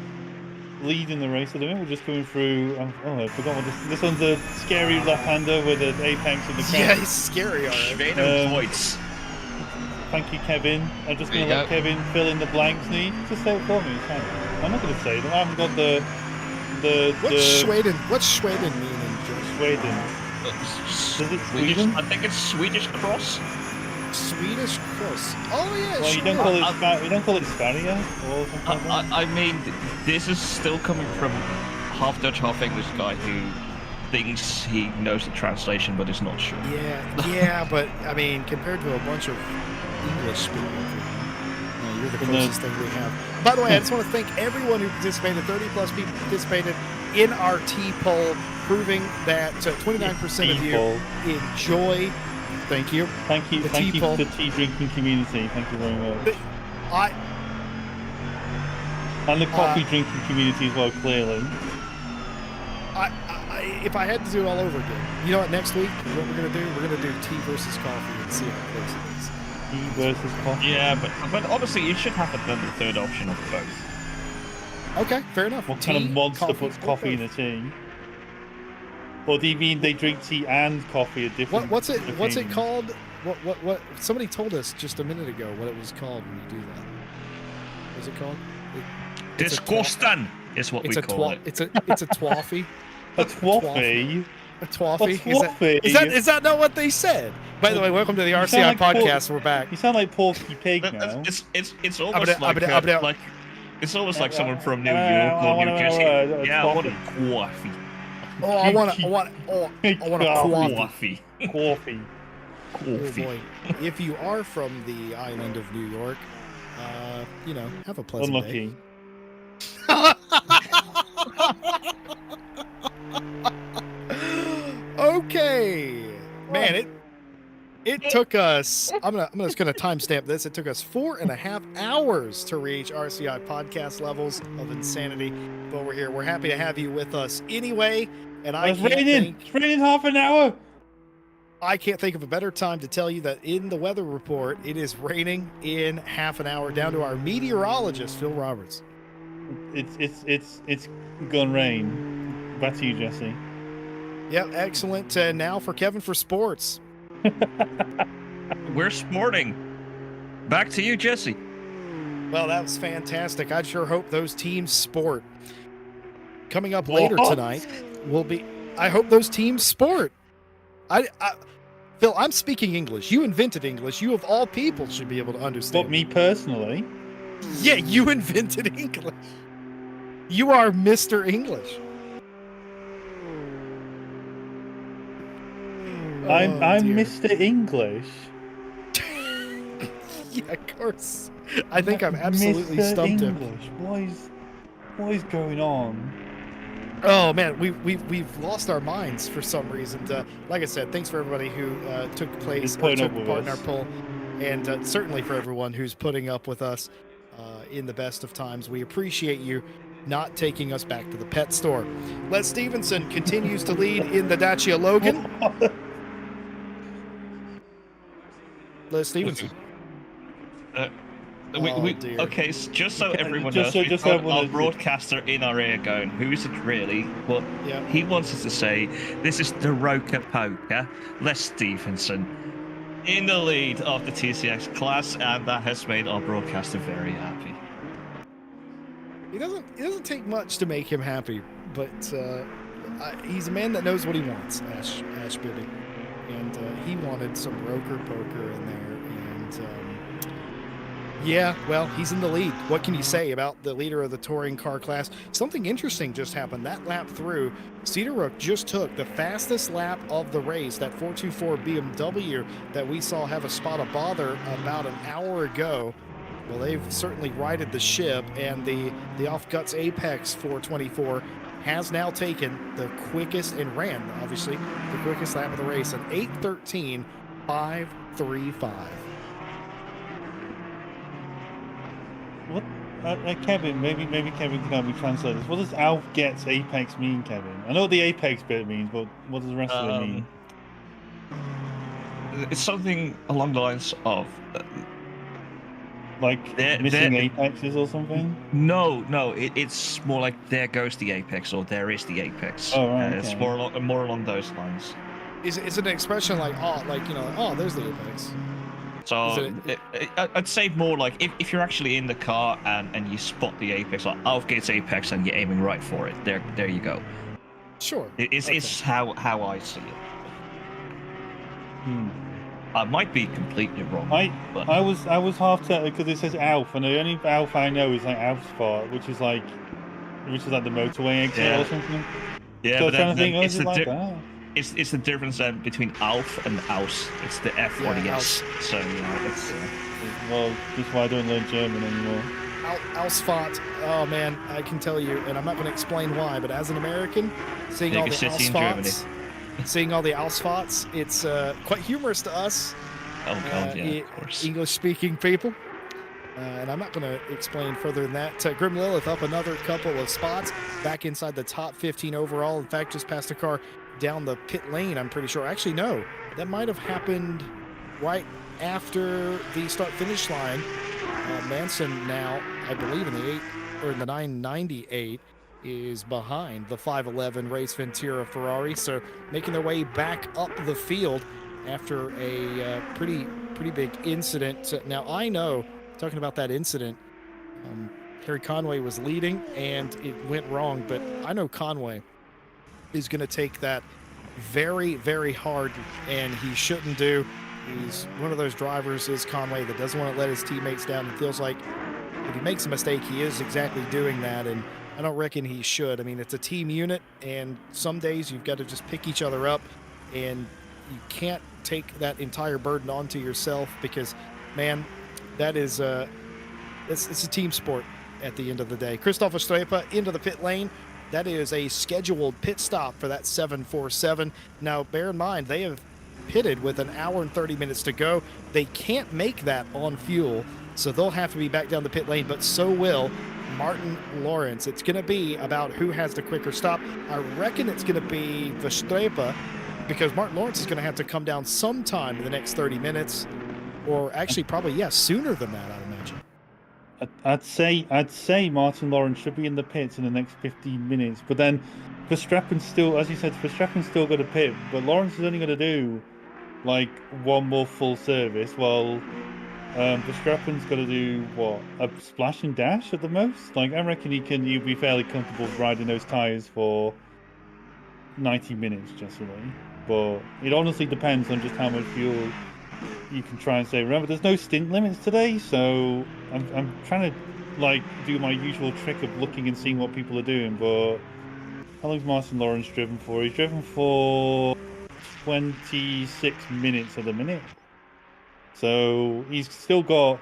leading the race at the minute. We're just coming through. I forgot what this one's a scary left-hander with an apex in the crowd. Yeah, he's scary, all right. Schweden points. Thank you, Kevin. I'm just going to There you let go. Kevin fill in the blanks. Just say it for me. It's fine. I'm not going to say them. I haven't got the What's Schweden mean in German? Sweden. Is it Sweden? I think it's Swedish cross. Swedish cross. Oh yeah, Well, sure. you don't call it you don't call it Sparia or something like that? I mean, this is still coming from half Dutch, half English guy who thinks he knows the translation but is not sure. Yeah, but I mean, compared to a bunch of English speakers, you're the closest thing we have. By the way, I just want to thank everyone who participated. 30+ people participated in our T poll, proving that 29% of you T-poll. enjoy. Thank you. Thank you The to T-poll. the tea drinking community. Thank you very much. I And the coffee drinking community as well, clearly. if I had to do it all over again, you know what? Next week, what we're gonna do? We're gonna do tea versus coffee and see how close it is. Tea versus coffee. Yeah, but honestly, you should have the third option of both. Okay, fair enough. What kind of Tea, monster puts or coffee in both? a tea? Or do you mean they drink tea and coffee at different What's it occasions? called? What somebody told us just a minute ago what it was called when you do that. What's it called? It's a Disgusting is what we call it. It's a twaffy. A twaffy? A twaffy. A twaffy? Is that not what they said? By the way, welcome to the You RCI sound like podcast. We're back. You sound like Porky Pig That- now. It's almost like it's almost like someone from New York or New Jersey. Yeah, I want a coffee. Oh, I want a Coffee. Coffee. Oh boy. If you are from the island of New York, have a pleasant Unlucky. day. Okay. Man, it took us. I'm just gonna timestamp this. It took us 4.5 hours to reach RCI podcast levels of insanity, but we're here. We're happy to have you with us anyway. And It's raining. It's raining half an hour. I can't think of a better time to tell you that in the weather report, it is raining in half an hour. Down to our meteorologist, Phil Roberts. It's gonna rain. Back to you, Jesse. Yep, excellent. Now for Kevin for sports. We're sporting. Back to you, Jesse. Well, that was fantastic. I sure hope those teams sport. Coming up later tonight will be. I hope those teams sport. Phil, I'm speaking English. You invented English. You of all people should be able to understand. But me personally? Yeah, you invented English. You are Mr. English. I'm dear. Mr. English. Yeah, of course. I think I've absolutely Mr. stumped him. English. What is going on? Oh man, we've lost our minds for some reason. Like I said, thanks for everybody who took part in our poll, and certainly for everyone who's putting up with us in the best of times. We appreciate you not taking us back to the pet store. Les Stevenson continues to lead in the Dacia Logan. Les Stevenson. Dear. Okay, so just so everyone Just knows, so- we've just got everyone our knows. broadcaster in our ear going, who is it really? Well, Yeah. he wants us to say, this is the Roker Poker, Les Stevenson, in the lead of the TCX class, and that has made our broadcaster very happy. It doesn't take much to make him happy, but he's a man that knows what he wants, Ash Bibby. And he wanted some Roker Poker in there, and yeah, well, he's in the lead. What can you say about the leader of the touring car class? Something interesting just happened. That lap through, Cedar Rook just took the fastest lap of the race, that 424 BMW that we saw have a spot of bother about an hour ago. Well, they've certainly righted the ship, and the Off-Guts Apex 424 has now taken the quickest and ran, obviously, the quickest lap of the race, an 8:13.535. What? Kevin, maybe Kevin can help me translate this. What does Alf gets Apex mean, Kevin? I know what the Apex bit means, but what does the rest of it mean? It's something along the lines of... Like They're- missing they're- Apexes or something? No, it's more like there goes the Apex, or there is the Apex. Oh, right, It's okay. more along those lines. Is it an expression like, oh, there's the Apex? So I'd say more like if you're actually in the car and you spot the Apex, like Alfgate's Apex, and you're aiming right for it, there you go. Sure. It's how I see it. I might be completely wrong. but I was half tempted because it says Alf, and the only Alf I know is like Alf's part, which is like the motorway exit Yeah. or something. yeah, So but I'm trying to then think, it's is it the like di- that? it's the difference between Alf and Aus. It's the F or the Yeah, S. So it's Well, that's why I don't learn German anymore. Ausfahrt. Oh man, I can tell you, and I'm not going to explain why, but as an American, seeing all the Biggest city in Germany. Ausfahrts, it's quite humorous to us oh god, yeah, of course. English-speaking people. And I'm not going to explain further than that. Grim Lilith up another couple of spots, back inside the top 15 overall. In fact, just passed a car down the pit lane, I'm pretty sure. Actually, no, that might have happened right after the start-finish line. Manson now, I believe, in the 998 is behind the 511 Race Ventura Ferrari. So making their way back up the field after a pretty big incident. Now I know, talking about that incident, Harry Conway was leading, and it went wrong, but I know Conway is going to take that very, very hard, and he shouldn't do. He's one of those drivers, is Conway, that doesn't want to let his teammates down and feels like if he makes a mistake, he is exactly doing that, and I don't reckon he should. I mean, it's a team unit, and some days you've got to just pick each other up, and you can't take that entire burden onto yourself because, man, that is it's a team sport at the end of the day. Christopher Strepa into the pit lane. That is a scheduled pit stop for that 747. Now, bear in mind, they have pitted with an hour and 30 minutes to go. They can't make that on fuel, so they'll have to be back down the pit lane, but so will Martin Lawrence. It's going to be about who has the quicker stop. I reckon it's going to be Verstappen, because Martin Lawrence is going to have to come down sometime in the next 30 minutes, or actually probably, sooner than that, I'd imagine. I'd say Martin Lawrence should be in the pits in the next 15 minutes, but then Verstappen's still, as you said, Verstappen's still got to pit, but Lawrence is only going to do like one more full service, while Verstappen's got to do what, a splash and dash at the most. Like, I reckon he'll be fairly comfortable riding those tires for 90 minutes, Jesse. But it honestly depends on just how much fuel you can try and save. Remember, there's no stint limits today, so I'm trying to like do my usual trick of looking and seeing what people are doing. But how long's Martin Lawrence driven for? He's driven for 26 minutes at the minute, so he's still got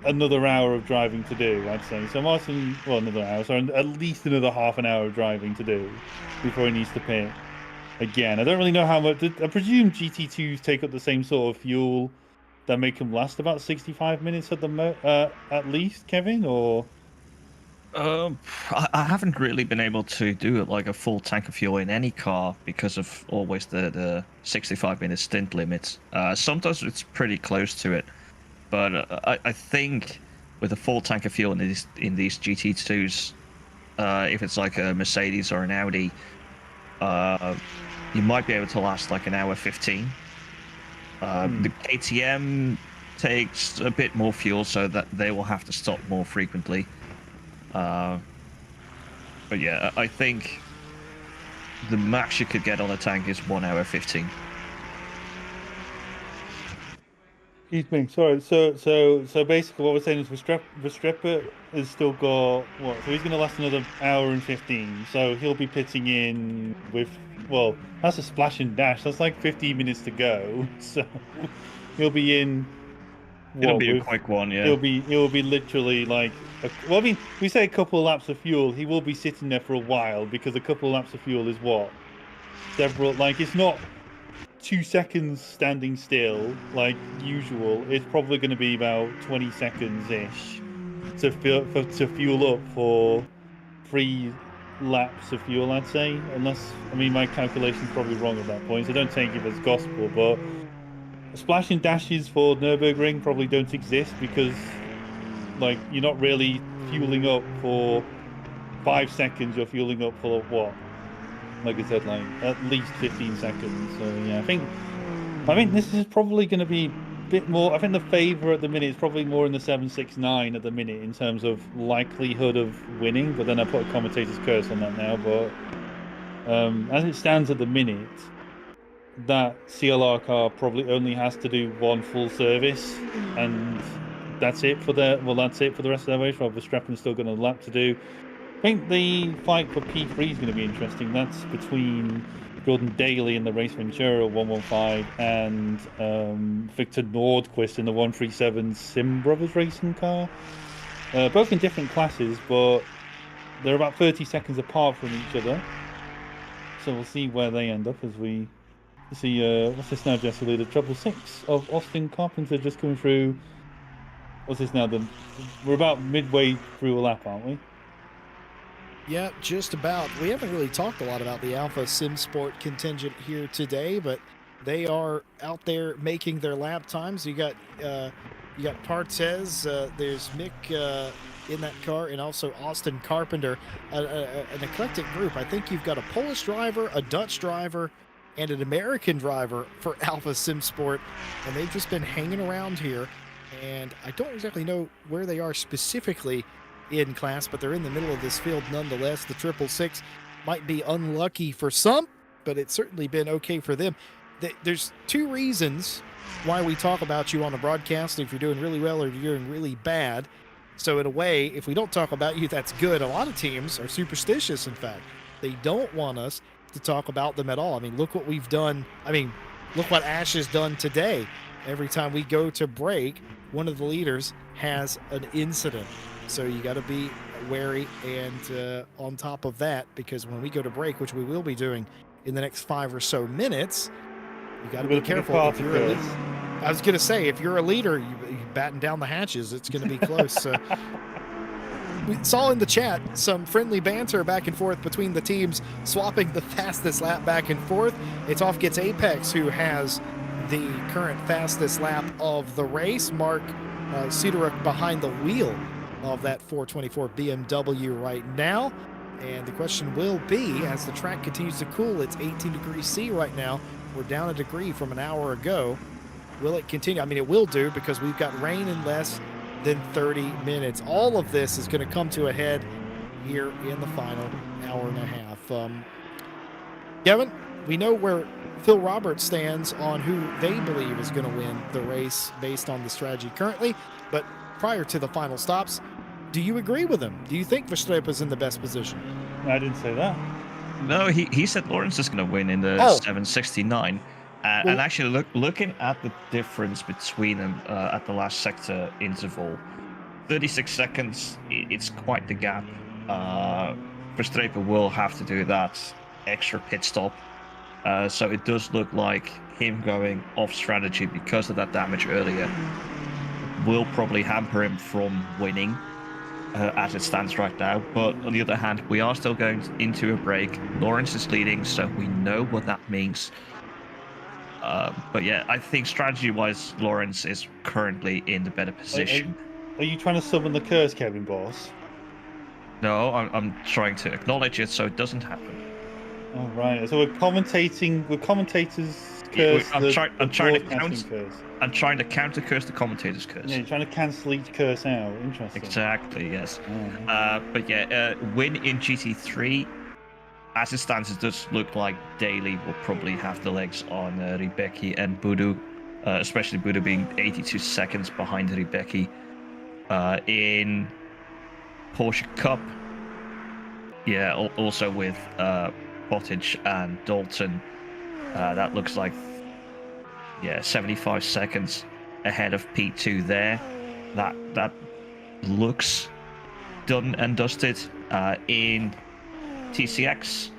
another hour of driving to do, I'd say. So Martin, well, another hour, so at least another half an hour of driving to do before he needs to pit. Again, I don't really know how much. I presume GT2s take up the same sort of fuel that make them last about 65 minutes at least, Kevin, or? I haven't really been able to do it like a full tank of fuel in any car because of always the 65-minute stint limits. Sometimes it's pretty close to it, but I think with a full tank of fuel in these GT2s, if it's like a Mercedes or an Audi, you might be able to last like an hour 15. The KTM takes a bit more fuel, so that they will have to stop more frequently. But yeah, I think the max you could get on a tank is 1 hour 15. Excuse me, sorry. So basically, what we're saying is Verstappen has still got what? So he's going to last another hour and 15. So he'll be pitting in with, well, that's a splash and dash. That's like 15 minutes to go. So he'll be in. It'll be a quick one, yeah. He'll be literally like, well, I mean, we say a couple of laps of fuel. He will be sitting there for a while because a couple of laps of fuel is what, several. Like, it's not 2 seconds standing still like usual. It's probably going to be about 20 seconds ish to fuel up for 3 laps of fuel, I'd say. Unless, I mean, my calculation's probably wrong at that point, so don't take it as gospel. But splash and dashes for Nürburgring probably don't exist because, like, you're not really fueling up for 5 seconds. You're fueling up for what? Like I said, like at least 15 seconds. So yeah, I think this is probably going to be a bit more. I think the favour at the minute is probably more in the 769 at the minute in terms of likelihood of winning. But then I put a commentator's curse on that now. But as it stands at the minute, that CLR car probably only has to do 1 full service, and that's it for the rest of the race. While Verstappen's still got a lap to do. I think the fight for P3 is going to be interesting. That's between Jordan Daly in the Race Ventura 115 and Victor Nordquist in the 137 Sim Brothers racing car. Both in different classes, but they're about 30 seconds apart from each other. So we'll see where they end up as we see. What's this now, Jesse Lee? The Trouble 6 of Austin Carpenter just coming through. What's this now? We're about midway through a lap, aren't we? Yeah, just about. We haven't really talked a lot about the Alpha Sim Sport contingent here today, but they are out there making their lap times. You got Partez, there's Mick in that car, and also Austin Carpenter, an eclectic group. I think you've got a Polish driver, a Dutch driver, and an American driver for Alpha Sim Sport, and they've just been hanging around here. And I don't exactly know where they are specifically in class, but they're in the middle of this field nonetheless. The 666 might be unlucky for some, but it's certainly been okay for them. There's two reasons why we talk about you on the broadcast, if you're doing really well or if you're doing really bad. So in a way, if we don't talk about you, that's good. A lot of teams are superstitious, in fact. They don't want us to talk about them at all. I mean, look what we've done. I mean, look what Ash has done today. Every time we go to break, one of the leaders has an incident. So you got to be wary and on top of that, because when we go to break, which we will be doing in the next 5 or so minutes, you got to be careful. If you're a leader, I was going to say, if you're a leader, you batten down the hatches. It's going to be close. We saw in the chat some friendly banter back and forth between the teams, swapping the fastest lap back and forth. It's off gets Apex, who has the current fastest lap of the race. Mark Sideruk behind the wheel of that 424 BMW right now. And the question will be, as the track continues to cool, it's 18 degrees C right now. We're down a degree from an hour ago. Will it continue? I mean, it will do, because we've got rain in less than 30 minutes. All of this is going to come to a head here in the final hour and a half. Kevin, we know where Phil Roberts stands on who they believe is going to win the race based on the strategy currently, but prior to the final stops, do you agree with him? Do you think Verstappen is in the best position? I didn't say that. No, he said Lawrence is going to win in the 769. And actually, looking at the difference between them at the last sector interval, 36 seconds, it's quite the gap. Verstappen will have to do that extra pit stop. So it does look like him going off strategy because of that damage earlier will probably hamper him from winning as it stands right now. But on the other hand, we are still going into a break. Lawrence is leading, so we know what that means. But yeah, I think strategy-wise, Lawrence is currently in the better position. Are you trying to summon the curse, Kevin Boss? No, I'm trying to acknowledge it so it doesn't happen. Oh, right. So we're commentators curse. Yeah, I'm trying to counter curse the commentators curse. Yeah, you're trying to cancel each curse out. Interesting. Exactly, yes. Oh. But yeah, win in GT3. As it stands, it does look like Daly will probably have the legs on Rybecki and Budu, especially Budu being 82 seconds behind Rybecki. In Porsche Cup, yeah, also with Bottage and Dalton, that looks like 75 seconds ahead of P2 there. That looks done and dusted. In TCX,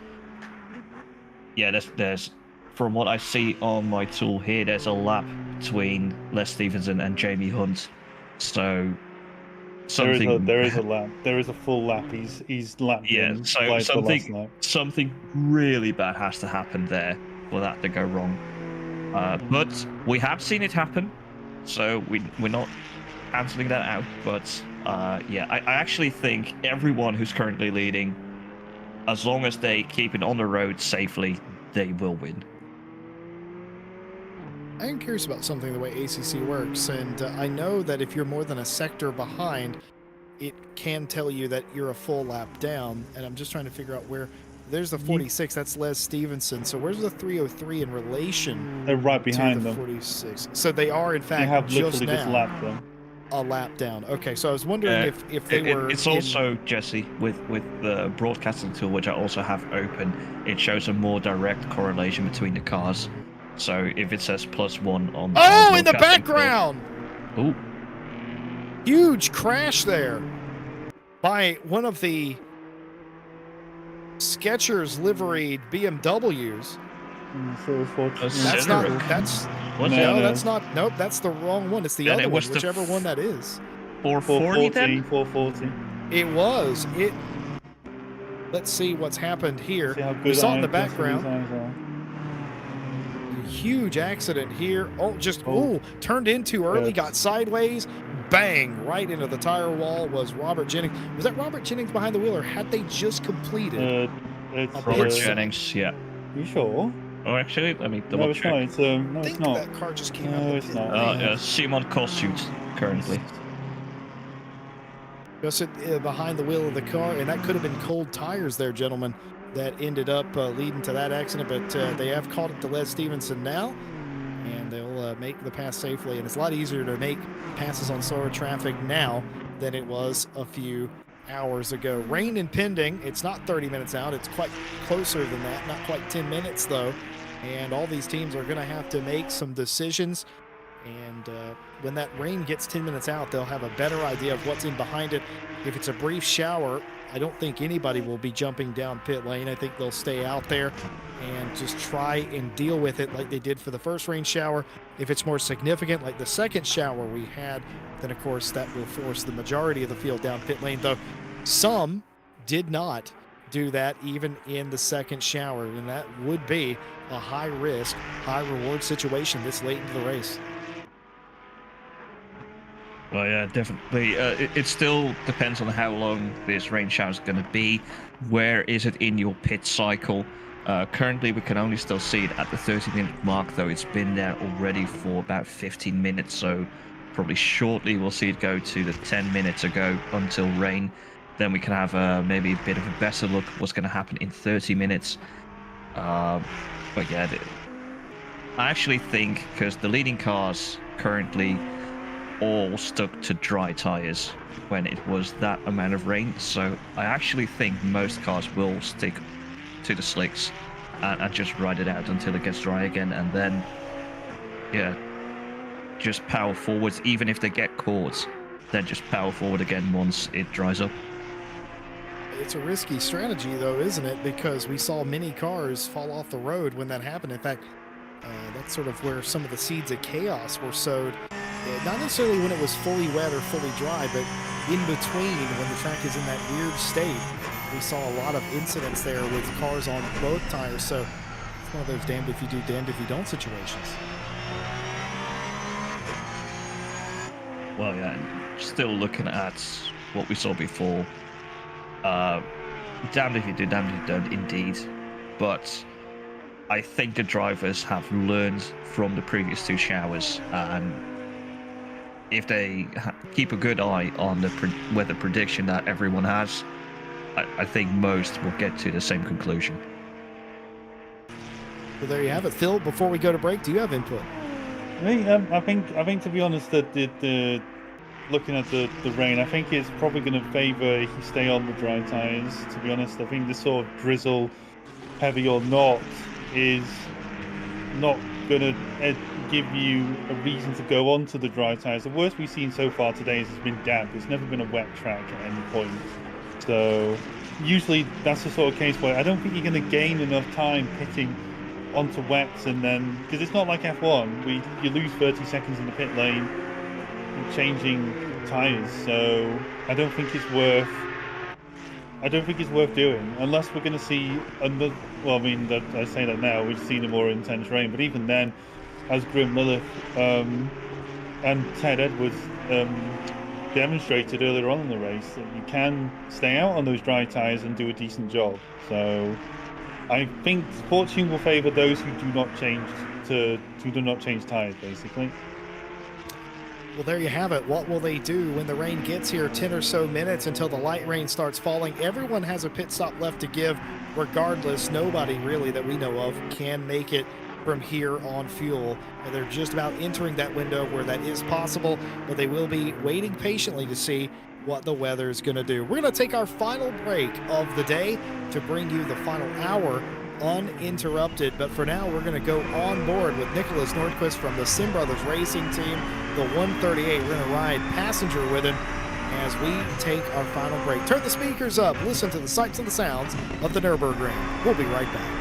yeah, there's from what I see on my tool here, there's a lap between Les Stevenson and Jamie Hunt. So something there is a lap. There is a full lap. He's lapped. Yeah, so something really bad has to happen there for that to go wrong. But we have seen it happen, so we're not cancelling that out. But yeah, I actually think everyone who's currently leading, as long as they keep it on the road safely, they will win. I am curious about something, the way ACC works, and I know that if you're more than a sector behind, it can tell you that you're a full lap down, and I'm just trying to figure out where. There's the 46, that's Les Stevenson. So where's the 303 in relation? They're right behind to the them. 46. So they are, in fact, they have just literally just lapped them. A lap down. Okay, so I was wondering if they were. It's also, Jesse, with the broadcasting tool, which I also have open, it shows a more direct correlation between the cars. So if it says +1 on the in the background! Tool, ooh. Huge crash there by one of the Skechers liveried BMWs. That's not. That's no, that's not. Nope, that's the wrong one. It's the other one, whichever one that is. 440 then? 440. It was. It. Let's see what's happened here. We saw in the background. Huge accident here. Turned in too early, got sideways, bang, right into the tire wall was Robert Jennings. Was that Robert Jennings behind the wheel, or had they just completed? It's Robert Jennings, yeah. You sure? Oh, actually, let me No, double it's check. not. It's no, I it's think not. that car just came No, out of the it's pit not. lane. Simon Kossuth currently. Just behind the wheel of the car, and that could have been cold tires there, gentlemen, that ended up leading to that accident. But they have caught up to Les Stevenson now, and they'll make the pass safely. And it's a lot easier to make passes on slower traffic now than it was a few hours ago. Rain impending. It's not 30 minutes out. It's quite closer than that. Not quite 10 minutes, though. And all these teams are going to have to make some decisions. And when that rain gets 10 minutes out, they'll have a better idea of what's in behind it. If it's a brief shower, I don't think anybody will be jumping down pit lane. I think they'll stay out there and just try and deal with it like they did for the first rain shower. If it's more significant, like the second shower we had, then of course that will force the majority of the field down pit lane, though some did not do that even in the second shower, and that would be a high risk, high reward situation this late into the race. Well, yeah, definitely. It still depends on how long this rain shower is going to be. Where is it in your pit cycle? Currently, we can only still see it at the 30-minute mark, though it's been there already for about 15 minutes. So probably shortly we'll see it go to the 10 minutes ago until rain. Then we can have maybe a bit of a better look at what's going to happen in 30 minutes. But yeah, I actually think because the leading cars currently all stuck to dry tires when it was that amount of rain, so I actually think most cars will stick to the slicks and just ride it out until it gets dry again, and then yeah, just power forwards. Even if they get caught, then just power forward again once it dries up. It's a risky strategy, though, isn't it? Because we saw many cars fall off the road when that happened. In fact, that's sort of where some of the seeds of chaos were sowed. Not necessarily when it was fully wet or fully dry, but in between when the track is in that weird state. We saw a lot of incidents there with cars on both tires. So it's one of those damned if you do, damned if you don't situations. Well, yeah, still looking at what we saw before. Damned if you do, damned if you don't, indeed. But I think the drivers have learned from the previous two showers, and if they keep a good eye on the weather prediction that everyone has, I think most will get to the same conclusion. Well, there you have it. Phil, before we go to break, do you have input? I think to be honest, that the looking at the rain, I think it's probably going to favour if you stay on the dry tyres. To be honest, I think this sort of drizzle, heavy or not, is not going to give you a reason to go onto the dry tyres. The worst we've seen so far today has been damp. It's never been a wet track at any point. So usually that's the sort of case where I don't think you're going to gain enough time pitting onto wets, and then because it's not like F1, you lose 30 seconds in the pit lane changing tires. So I don't think it's worth doing unless we're going to see another. Well, I mean, I say that now we've seen a more intense rain, but even then, as Grim Lilith and Ted Edwards demonstrated earlier on in the race, that you can stay out on those dry tires and do a decent job. So I think fortune will favour those who do not change tires, basically. Well, there you have it. What will they do when the rain gets here? 10 or so minutes until the light rain starts falling. Everyone has a pit stop left to give. Regardless, nobody really that we know of can make it from here on fuel. And they're just about entering that window where that is possible, but they will be waiting patiently to see what the weather is going to do. We're going to take our final break of the day to bring you the final hour uninterrupted. But for now, we're going to go on board with Nicholas Nordquist from the Sim Brothers Racing Team, the 138. We're going to ride passenger with him as we take our final break. Turn the speakers up, listen to the sights and the sounds of the Nürburgring. We'll be right back.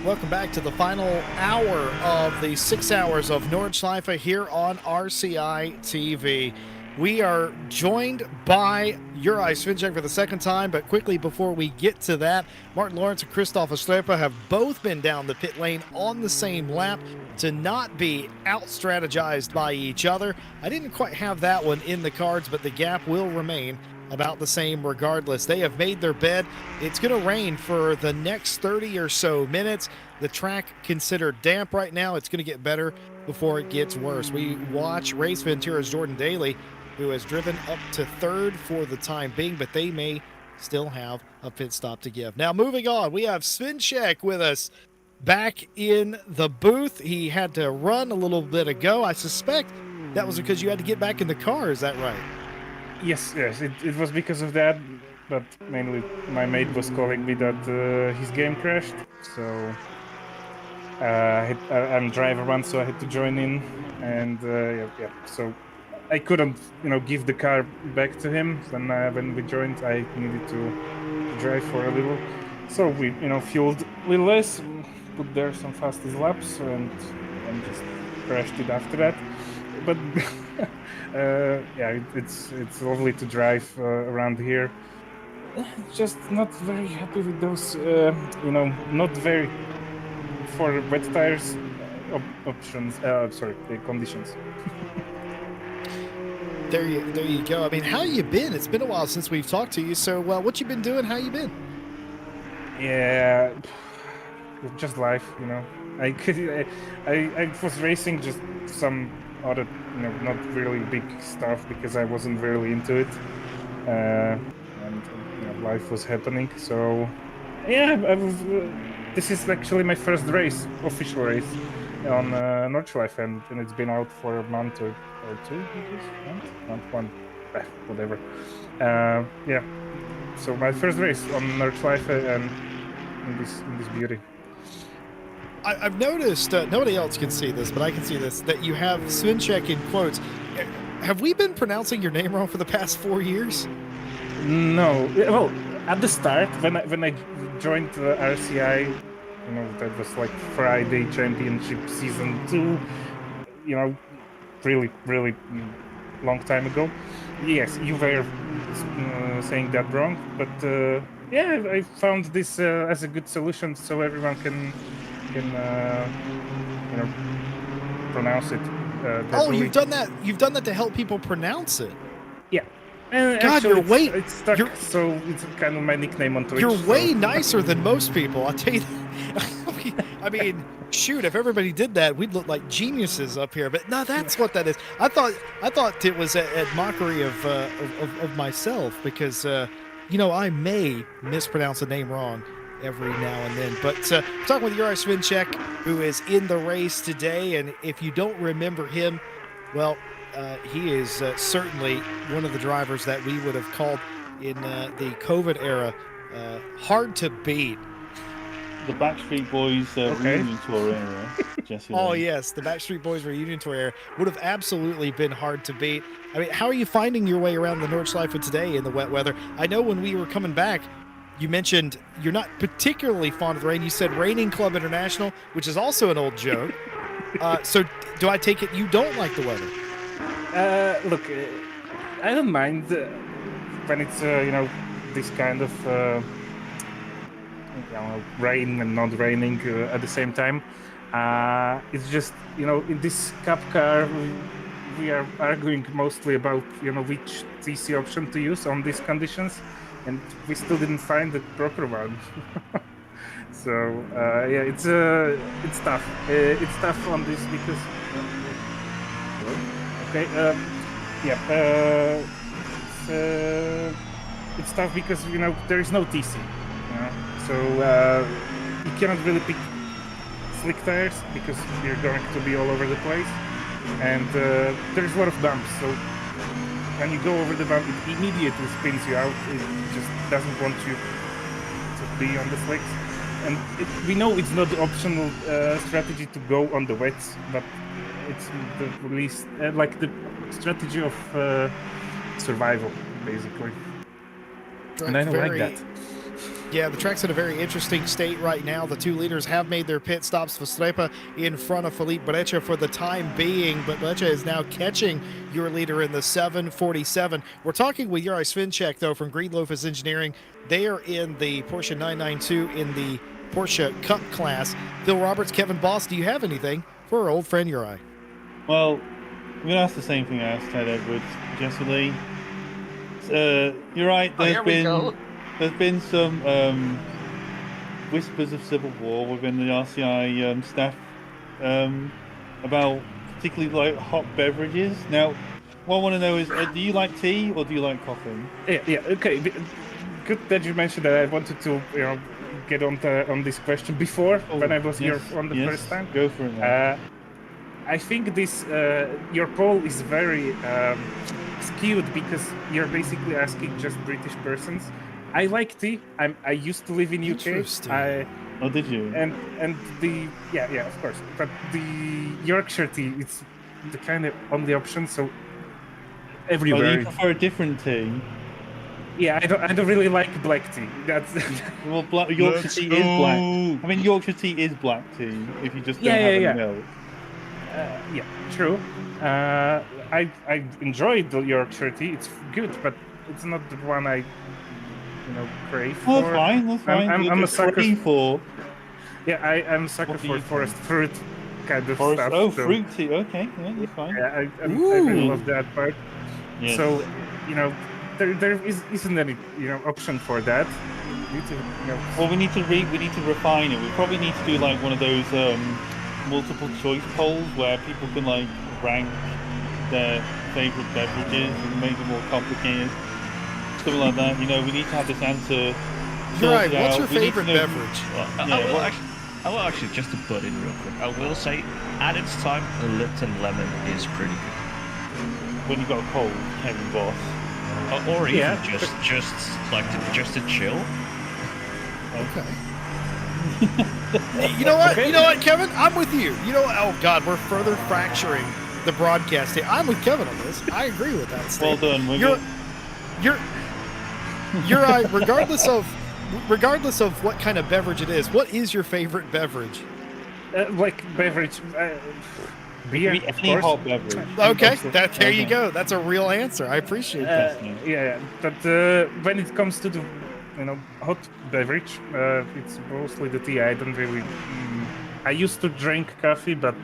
Welcome back to the final hour of the 6 hours of Nordschleife here on RCI TV. We are joined by Juraj Svinček for the second time, but quickly before we get to that, Martin Lawrence and Christoph Estrepa have both been down the pit lane on the same lap to not be out-strategized by each other. I didn't quite have that one in the cards, but the gap will remain about the same regardless. They have made their bed. It's going to rain for the next 30 or so minutes. The track considered damp right now. It's going to get better before it gets worse. We watch Race Ventura's Jordan Daly, who has driven up to third for the time being, but they may still have a pit stop to give. Now, moving on, we have Svinček with us back in the booth. He had to run a little bit ago. I suspect that was because you had to get back in the car. Is that right? Yes, it was because of that, but mainly my mate was calling me that his game crashed, so I'm driver one, so I had to join in, and so I couldn't, give the car back to him. When we joined, I needed to drive for a little, so we, fueled a little less, put there some fastest laps, and just crashed it after that. But it's lovely to drive around here. Just not very happy with those, not very for wet tires options. Conditions. There you go. I mean, how you been? It's been a while since we've talked to you. So, what you been doing? How you been? Yeah, just life, I was racing just some other, not really big stuff because I wasn't really into it, and life was happening. So, yeah, this is actually my first race, official race on Nordschleife, and it's been out for a month or two, month one, whatever. So my first race on Nordschleife and in this beauty. I've noticed, nobody else can see this, but I can see this, that you have Svinček in quotes. Have we been pronouncing your name wrong for the past 4 years? No. Well, at the start, when I joined the RCI, that was like Friday Championship Season 2, really, really long time ago. Yes, you were saying that wrong, but I found this as a good solution so everyone can pronounce it properly. Oh, you've done that. You've done that to help people pronounce it. Yeah. And God, actually, it's stuck, so it's kind of my nickname on Twitch. You're way nicer than most people, I'll tell you that. I mean, shoot, if everybody did that, we'd look like geniuses up here. But no, that's what that is. I thought it was a mockery of myself because I may mispronounce a name wrong every now and then. But talking with Juraj Svinček, who is in the race today, and if you don't remember him, well, he is certainly one of the drivers that we would have called in the COVID era hard to beat. The Backstreet Boys reunion tour era. Jesse Oh, Lee. yes, the Backstreet Boys reunion tour era would have absolutely been hard to beat. I mean, how are you finding your way around the Nordschleife today in the wet weather? I know when we were coming back, you mentioned you're not particularly fond of the rain. You said Raining Club International, which is also an old joke. So do I take it you don't like the weather? Look, I don't mind when it's this kind of rain and not raining at the same time. It's just in this Cup car we are arguing mostly about which TC option to use on these conditions, and we still didn't find the proper one. So yeah, it's tough. It's tough on this because it's tough because there is no TC. So you cannot really pick slick tires because you're going to be all over the place, and there's a lot of bumps. So when you go over the bump, it immediately spins you out. It just doesn't want you to be on the slicks. And we know it's not the optional strategy to go on the wets, but it's the least like the strategy of survival, basically. And I don't like that. Yeah, the track's in a very interesting state right now. The two leaders have made their pit stops. Vestrepa in front of Felipe Breccia for the time being, but Breccia is now catching your leader in the 747. We're talking with Juraj Svinček, though, from Green Loafers Engineering. They are in the Porsche 992 in the Porsche Cup class. Phil Roberts, Kevin Boss, do you have anything for our old friend Juraj? Well, I'm going to ask the same thing I asked Ted Edwards, Jesse Lee. You're right, there's been some whispers of civil war within the RCI staff about particularly like hot beverages. Now, what I want to know is, do you like tea or do you like coffee? Yeah, okay. Good that you mentioned that. I wanted to get on this question before when I was here on the first time. Go for it now. I think this your poll is very skewed because you're basically asking just British persons. I like tea. I used to live in UK. Oh, did you? And the yeah, of course. But the Yorkshire tea, it's the kind of only option. So everywhere. Oh, do you prefer a different tea? Yeah, I don't really like black tea. That's well, Yorkshire tea is black. I mean, Yorkshire tea is black tea if you just don't have any milk. Yeah, true. I enjoyed the Yorkshire tea. It's good, but it's not the one I crave for. That's fine. I'm a sucker for. Yeah, I'm a sucker for forest fruit kind of stuff. Oh, so. Fruit tea. Okay, yeah, that's fine. Yeah, I really love that part. Yes. So, there isn't any option for that. Well, we need to refine it. We probably need to do like one of those multiple choice polls where people can like rank their favorite beverages and make it more complicated. Something like that. We need to have this answer. Right. What's your favorite beverage? I will actually just to butt in real quick. I will say, at its time, the Lipton lemon is pretty good. When you got a cold, Kevin Boss. Or even just to chill. Okay. You know what, Kevin? I'm with you. Oh God, we're further fracturing the broadcast here. I'm with Kevin on this. I agree with that statement. Well done. You're regardless of what kind of beverage it is. What is your favorite beverage? Like beverage, beer, of course. Hot beverage. Okay, there you go. That's a real answer. I appreciate that. Yeah, but when it comes to the hot beverage, it's mostly the tea. I don't really. I used to drink coffee, but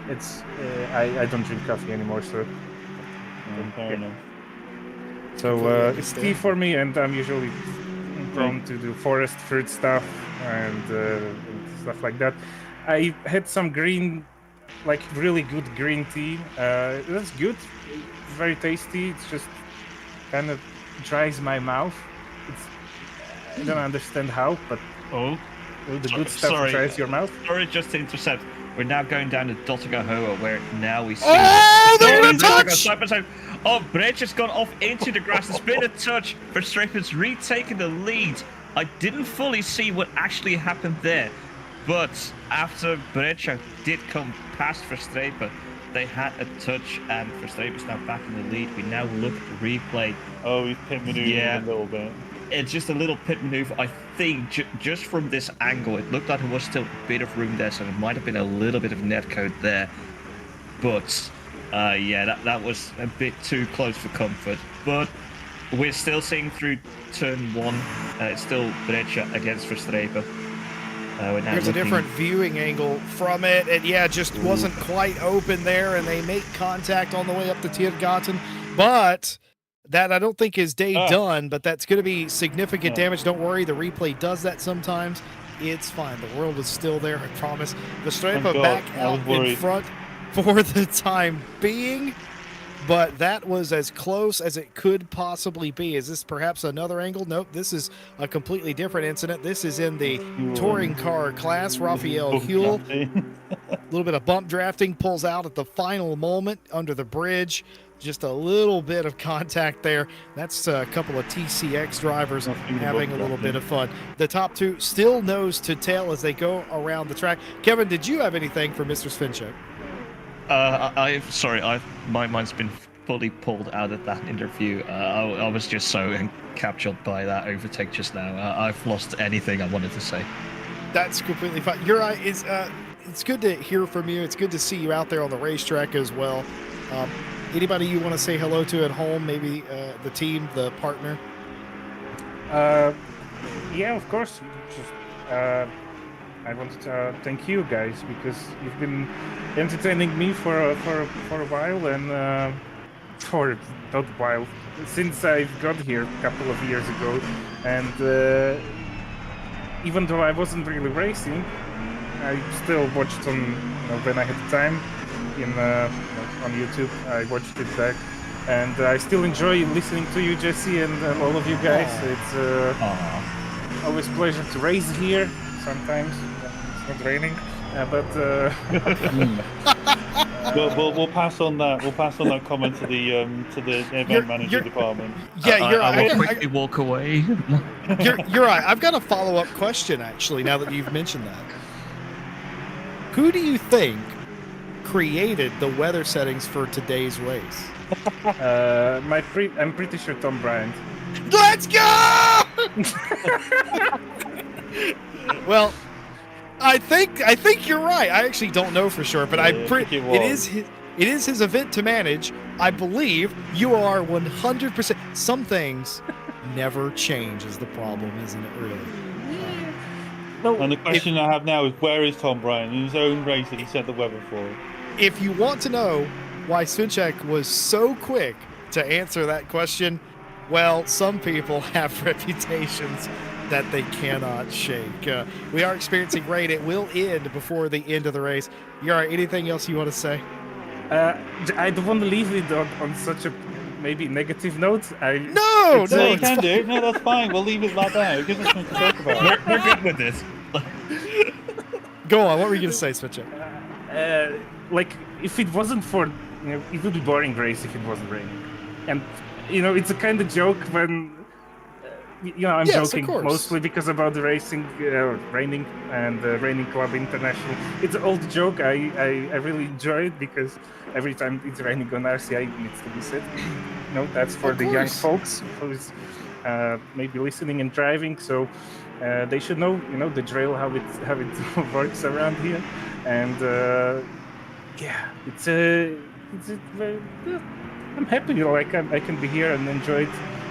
it's I don't drink coffee anymore. So fair enough. So it's tea for me, and I'm usually prone to do forest fruit stuff and stuff like that. I had some really good green tea. That's good. It's very tasty. It's just kind of dries my mouth. I don't understand how, but Oh, the good stuff sorry. tries your mouth. Sorry, just to intercept. We're now going down to Dottigahoa, where now we see. Oh, There there is was a touch! Oh, Bridge has gone off into the grass. It's been a touch. Verstappen's retaken the lead. I didn't fully see what actually happened there, but after Breccia did come past Verstappen, they had a touch, and Verstappen's now back in the lead. We now look at the replay. Oh, he's pit maneuvering Yeah. a little bit. It's just a little pit maneuver. I think just from this angle, it looked like there was still a bit of room there, so there might have been a little bit of netcode there. But yeah, that was a bit too close for comfort. But we're still seeing through turn one. It's still Breccia against Verstappen. There's a different viewing angle from it, and yeah, just wasn't quite open there, and they make contact on the way up to Tiergarten, but that I don't think is day done, but that's going to be significant damage. Don't worry, the replay does that sometimes. It's fine. The world is still there, I promise. Verstappen back out in front for the time being, but that was as close as it could possibly be. Is this perhaps another angle? Nope, this is a completely different incident. This is in the touring car class. Raphael Huell, a little bit of bump drafting, pulls out at the final moment under the bridge. Just a little bit of contact there. That's a couple of TCX drivers having a little bit of fun. The top two still nose to tail as they go around the track. Kevin, did you have anything for Mr. Svinček? My mind's been fully pulled out of that interview. I was just so encaptured by that overtake just now. I've lost anything I wanted to say. That's completely fine. It's good to hear from you. It's good to see you out there on the racetrack as well. Anybody you want to say hello to at home? Maybe the team, the partner? Yeah, of course. Just, I want to thank you guys because you've been entertaining me for a while, and for not a while, since I got here a couple of years ago. And even though I wasn't really racing, I still watched on when I had time on YouTube. I watched it back, and I still enjoy listening to you, Jesse, and all of you guys. It's always a pleasure to race here. Sometimes it's not raining, but we'll pass on that. We'll pass on that comment to the event manager department. Yeah, I will quickly walk away. You're right. I've got a follow-up question actually. Now that you've mentioned that, who do you think created the weather settings for today's race? I'm pretty sure Tom Bryant. Let's go! Well, I think you're right. I actually don't know for sure, but it is his event to manage. I believe you are 100%. Some things never change is the problem, isn't it? Really. And the question I have now is, where is Tom Bryant in his own race that he set the weather for? If you want to know why Svinček was so quick to answer that question, well, some people have reputations that they cannot shake. We are experiencing rain. It will end before the end of the race. Yara, anything else you want to say? I don't want to leave it on such a maybe negative note. No, you can do. No, that's fine. We'll leave it like that. It gives us something to talk about. We're good with this. Go on. What were you going to say, Svinček? Like, if it wasn't for, it would be boring race if it wasn't raining. And, it's a kind of joke when, I'm joking mostly because about the racing, raining and Raining Club International. It's an old joke. I really enjoy it because every time it's raining on RCI, it needs to be said. That's for the young folks who's maybe listening and driving. So they should know, the drill, how it works around here. And I'm happy. I can be here and enjoy it.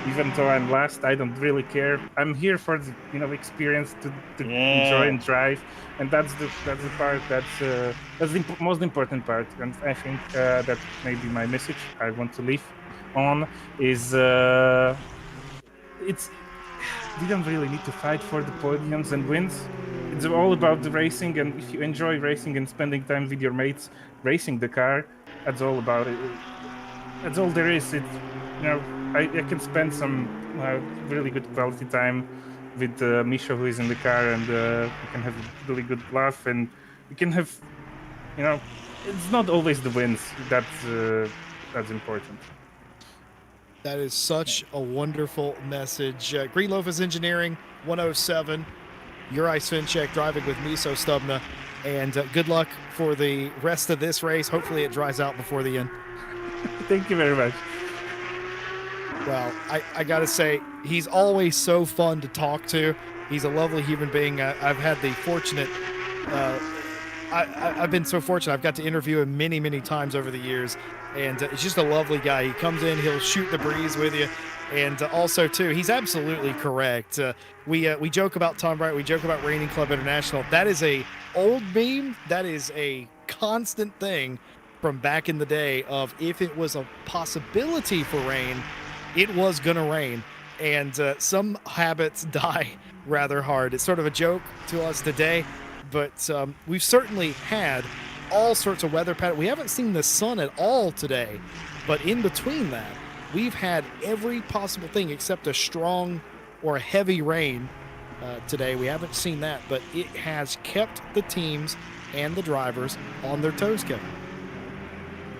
Even though I'm last, I don't really care. I'm here for the experience to enjoy and drive, and that's the part that's the most important part. And I think that maybe my message I want to leave on is you don't really need to fight for the podiums and wins. It's all about the racing, and if you enjoy racing and spending time with your mates racing the car, that's all about it. That's all there is. I can spend some really good quality time with Misha, who is in the car, and we can have a really good laugh, and we can have, it's not always the wins that's important. That is such a wonderful message. Green Loaf is Engineering 107. Juraj Svinček driving with Miso Stubna. And good luck for the rest of this race. Hopefully it dries out before the end. Thank you very much. Well, I got to say, he's always so fun to talk to. He's a lovely human being. I've had the fortunate... I've been so fortunate. I've got to interview him many, many times over the years. And he's just a lovely guy. He comes in, he'll shoot the breeze with you. And also, too, he's absolutely correct. We joke about Tom Bright. We joke about Raining Club International. That is a old meme. That is a constant thing from back in the day of if it was a possibility for rain, it was going to rain. And some habits die rather hard. It's sort of a joke to us today. But we've certainly had all sorts of weather patterns. We haven't seen the sun at all today. But in between that, we've had every possible thing except a strong or heavy rain today. We haven't seen that, but it has kept the teams and the drivers on their toes, Kevin.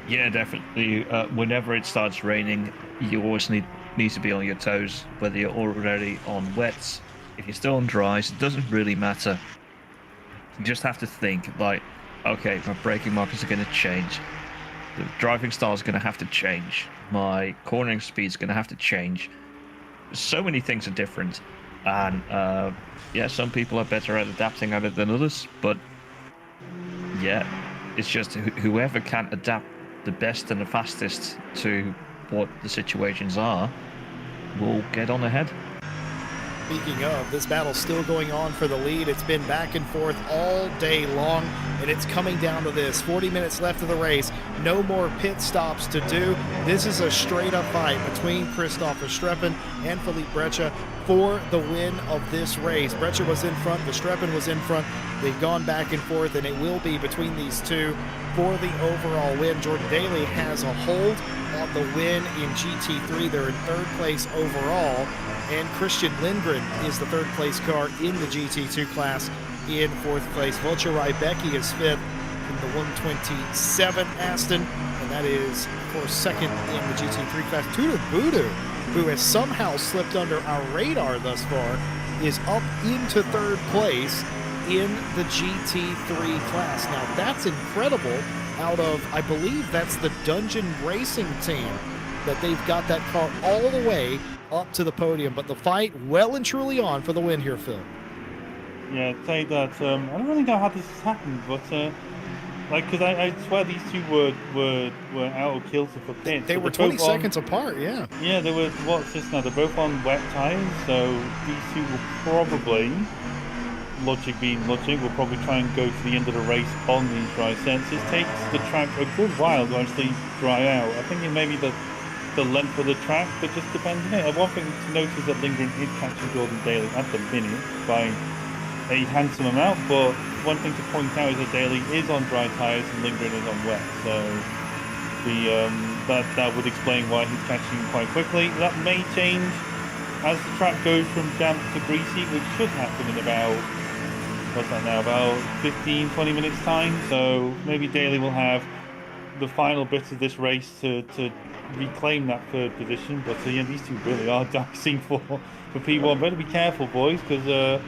Yeah, definitely. Whenever it starts raining, you always need to be on your toes, whether you're already on wets. If you're still on dries, it doesn't really matter. You just have to think, like, okay, my braking markers are going to change. The driving style is going to have to change. My cornering speed is going to have to change. So many things are different. And, yeah, some people are better at adapting at it than others. But, yeah, it's just whoever can adapt the best and the fastest to what the situations are will get on ahead. Speaking of, this battle's still going on for the lead. It's been back and forth all day long, and it's coming down to this. 40 minutes left of the race. No more pit stops to do. This is a straight-up fight between Christoph Verstappen and Philippe Breccia for the win of this race. Breccia was in front. Verstappen was in front. They've gone back and forth, and it will be between these two for the overall win. Jordan Daly has a hold on the win in GT3. They're in third place overall. And Christian Lindgren is the third place car in the GT2 class in fourth place. Volcher Rybecki is fifth in the 127 Aston, and that is, of course, second in the GT3 class. Tudor Budu, who has somehow slipped under our radar thus far, is up into third place in the GT3 class. Now, that's incredible out of, I believe that's the Dungeon Racing team, that they've got that car all the way up to the podium, but the fight well and truly on for the win here, Phil. Yeah, I'd say that I don't really know how this has happened, but because I swear these two were out of kilter for pits. They were 20 seconds apart, yeah. Yeah, they were. What's this now? They're both on wet tires, so these two will probably, logic being logic, will probably try and go to the end of the race on these dry sets. It takes the track a good while to actually dry out. I think it may be the length of the track, but just depends on it. One thing to notice is that Lindgren is catching Jordan Daly at the minute by a handsome amount, but one thing to point out is that Daly is on dry tyres and Lindgren is on wet, so that would explain why he's catching quite quickly. That may change as the track goes from damp to greasy, which should happen in about, what's that now, about 15-20 minutes time, so maybe Daly will have the final bit of this race to reclaim that third position, but yeah, these two really are dicing for P1. Better be careful, boys, because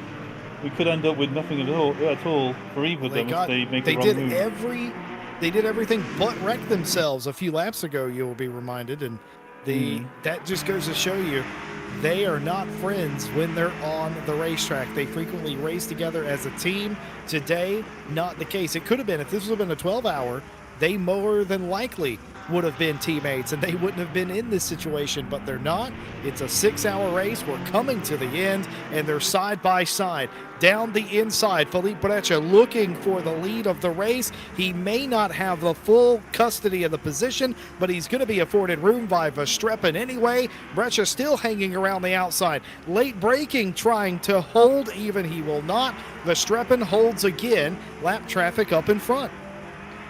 we could end up with nothing at all for either of them if they make the wrong move. They did everything but wreck themselves a few laps ago, you will be reminded, and that just goes to show you they are not friends when they're on the racetrack. They frequently race together as a team. Today, not the case. It could have been, if this would have been a 12-hour, they more than likely would have been teammates and they wouldn't have been in this situation, but they're not. It's a 6-hour race. We're coming to the end, and they're side by side down the inside. Philippe Breccia looking for the lead of the race. He may not have the full custody of the position, but he's going to be afforded room by Verstappen anyway. Breccia still hanging around the outside. Late braking, trying to hold even. He will not. Verstappen holds again. Lap traffic up in front.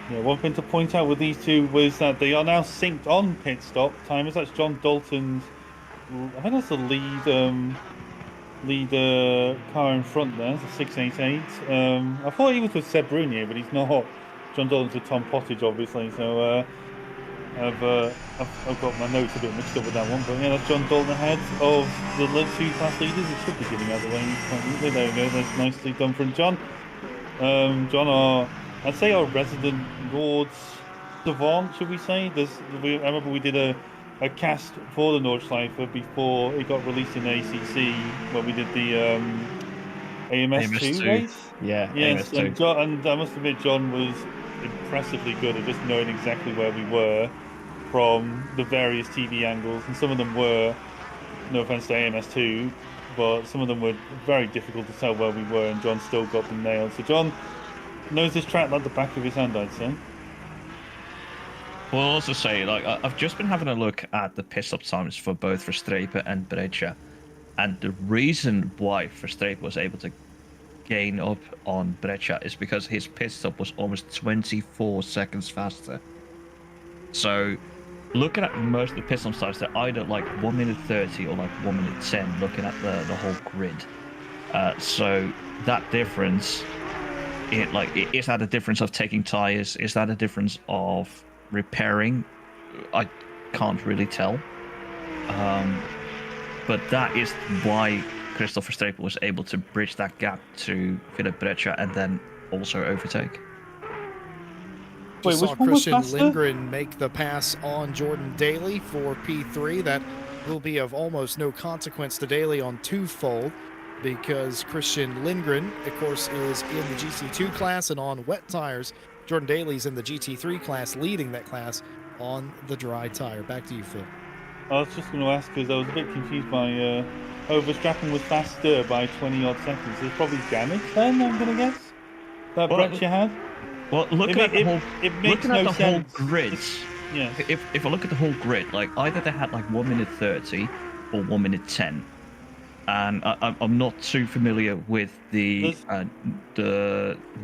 Yeah, one thing to point out with these two was that they are now synced on pit stop timers. That's John Dalton's, I think that's the lead lead car in front there, the 688. I thought he was with Seb Brunier, but he's not. John Dalton's with Tom Pottage, obviously. So I've got my notes a bit mixed up with that one. But yeah, that's John Dalton ahead of the two class leaders. It should be getting out of the way quite easily. There we go. That's nicely done from John. John, I'd say our resident Lords savant, should we say? I remember we did a cast for the Nordschleife before it got released in ACC when we did the AMS2 race. Yeah, Yes, AMS2. And I must admit, John was impressively good at just knowing exactly where we were from the various TV angles, and some of them were, no offense to AMS2, but some of them were very difficult to tell where we were, and John still got them nailed. So John knows this track like the back of his hand, I'd say. Well, I'll also say, like, I've just been having a look at the pit stop times for both Verstappen and Breccia, and the reason why Verstappen was able to gain up on Breccia is because his pit stop was almost 24 seconds faster. So, looking at most of the pit stop times, they're either like 1 minute 30 or like 1 minute 10, looking at the whole grid. So, that difference, is that a difference of taking tires? Is that a difference of repairing? I can't really tell. But that is why Christopher Staple was able to bridge that gap to Philip Breccia and then also overtake. Just saw Christian Lindgren make the pass on Jordan Daly for P3. That will be of almost no consequence to Daly on twofold, because Christian Lindgren, of course, is in the GT2 class and on wet tires. Jordan Daly's in the GT3 class, leading that class on the dry tire. Back to you, Phil. I was just going to ask, because I was a bit confused by Verstappen was faster by 20-odd seconds. There's probably damage then, I'm going to guess, that Breccia had? Well, looking at the whole grid, yeah. If I look at the whole grid, like, either they had like 1 minute 30 or 1 minute 10. And I'm not too familiar with the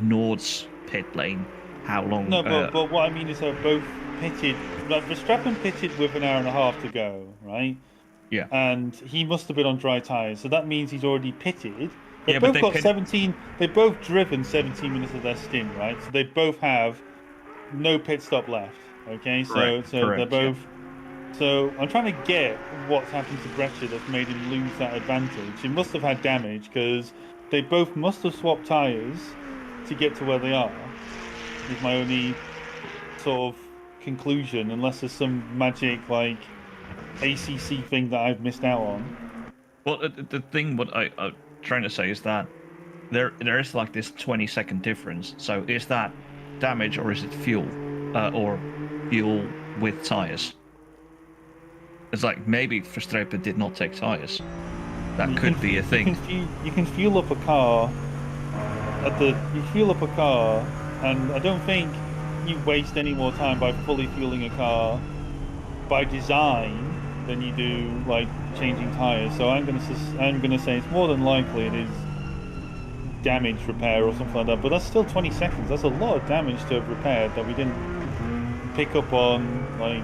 Nord's pit lane. How long? No, but what I mean is they're both pitted. Like Verstappen pitted with an hour and a half to go, right? Yeah. And he must have been on dry tires, so that means he's already pitted. They both got 17. They've both driven 17 minutes of their stint, right? So they both have no pit stop left. Okay, so correct, they're both. Yeah. So I'm trying to get what's happened to Breccia that's made him lose that advantage. He must have had damage because they both must have swapped tires to get to where they are. Is my only sort of conclusion, unless there's some magic like ACC thing that I've missed out on. Well, the thing what I'm trying to say is that there is like this 20-second difference. So is that damage or is it fuel, or fuel with tires? It's like maybe Verstappen did not take tires. That could be a thing. You can fuel up a car you fuel up a car, and I don't think you waste any more time by fully fueling a car by design than you do like changing tires. So I'm gonna say it's more than likely it is damage repair or something like that. But that's still 20 seconds. That's a lot of damage to have repaired that we didn't pick up on. Like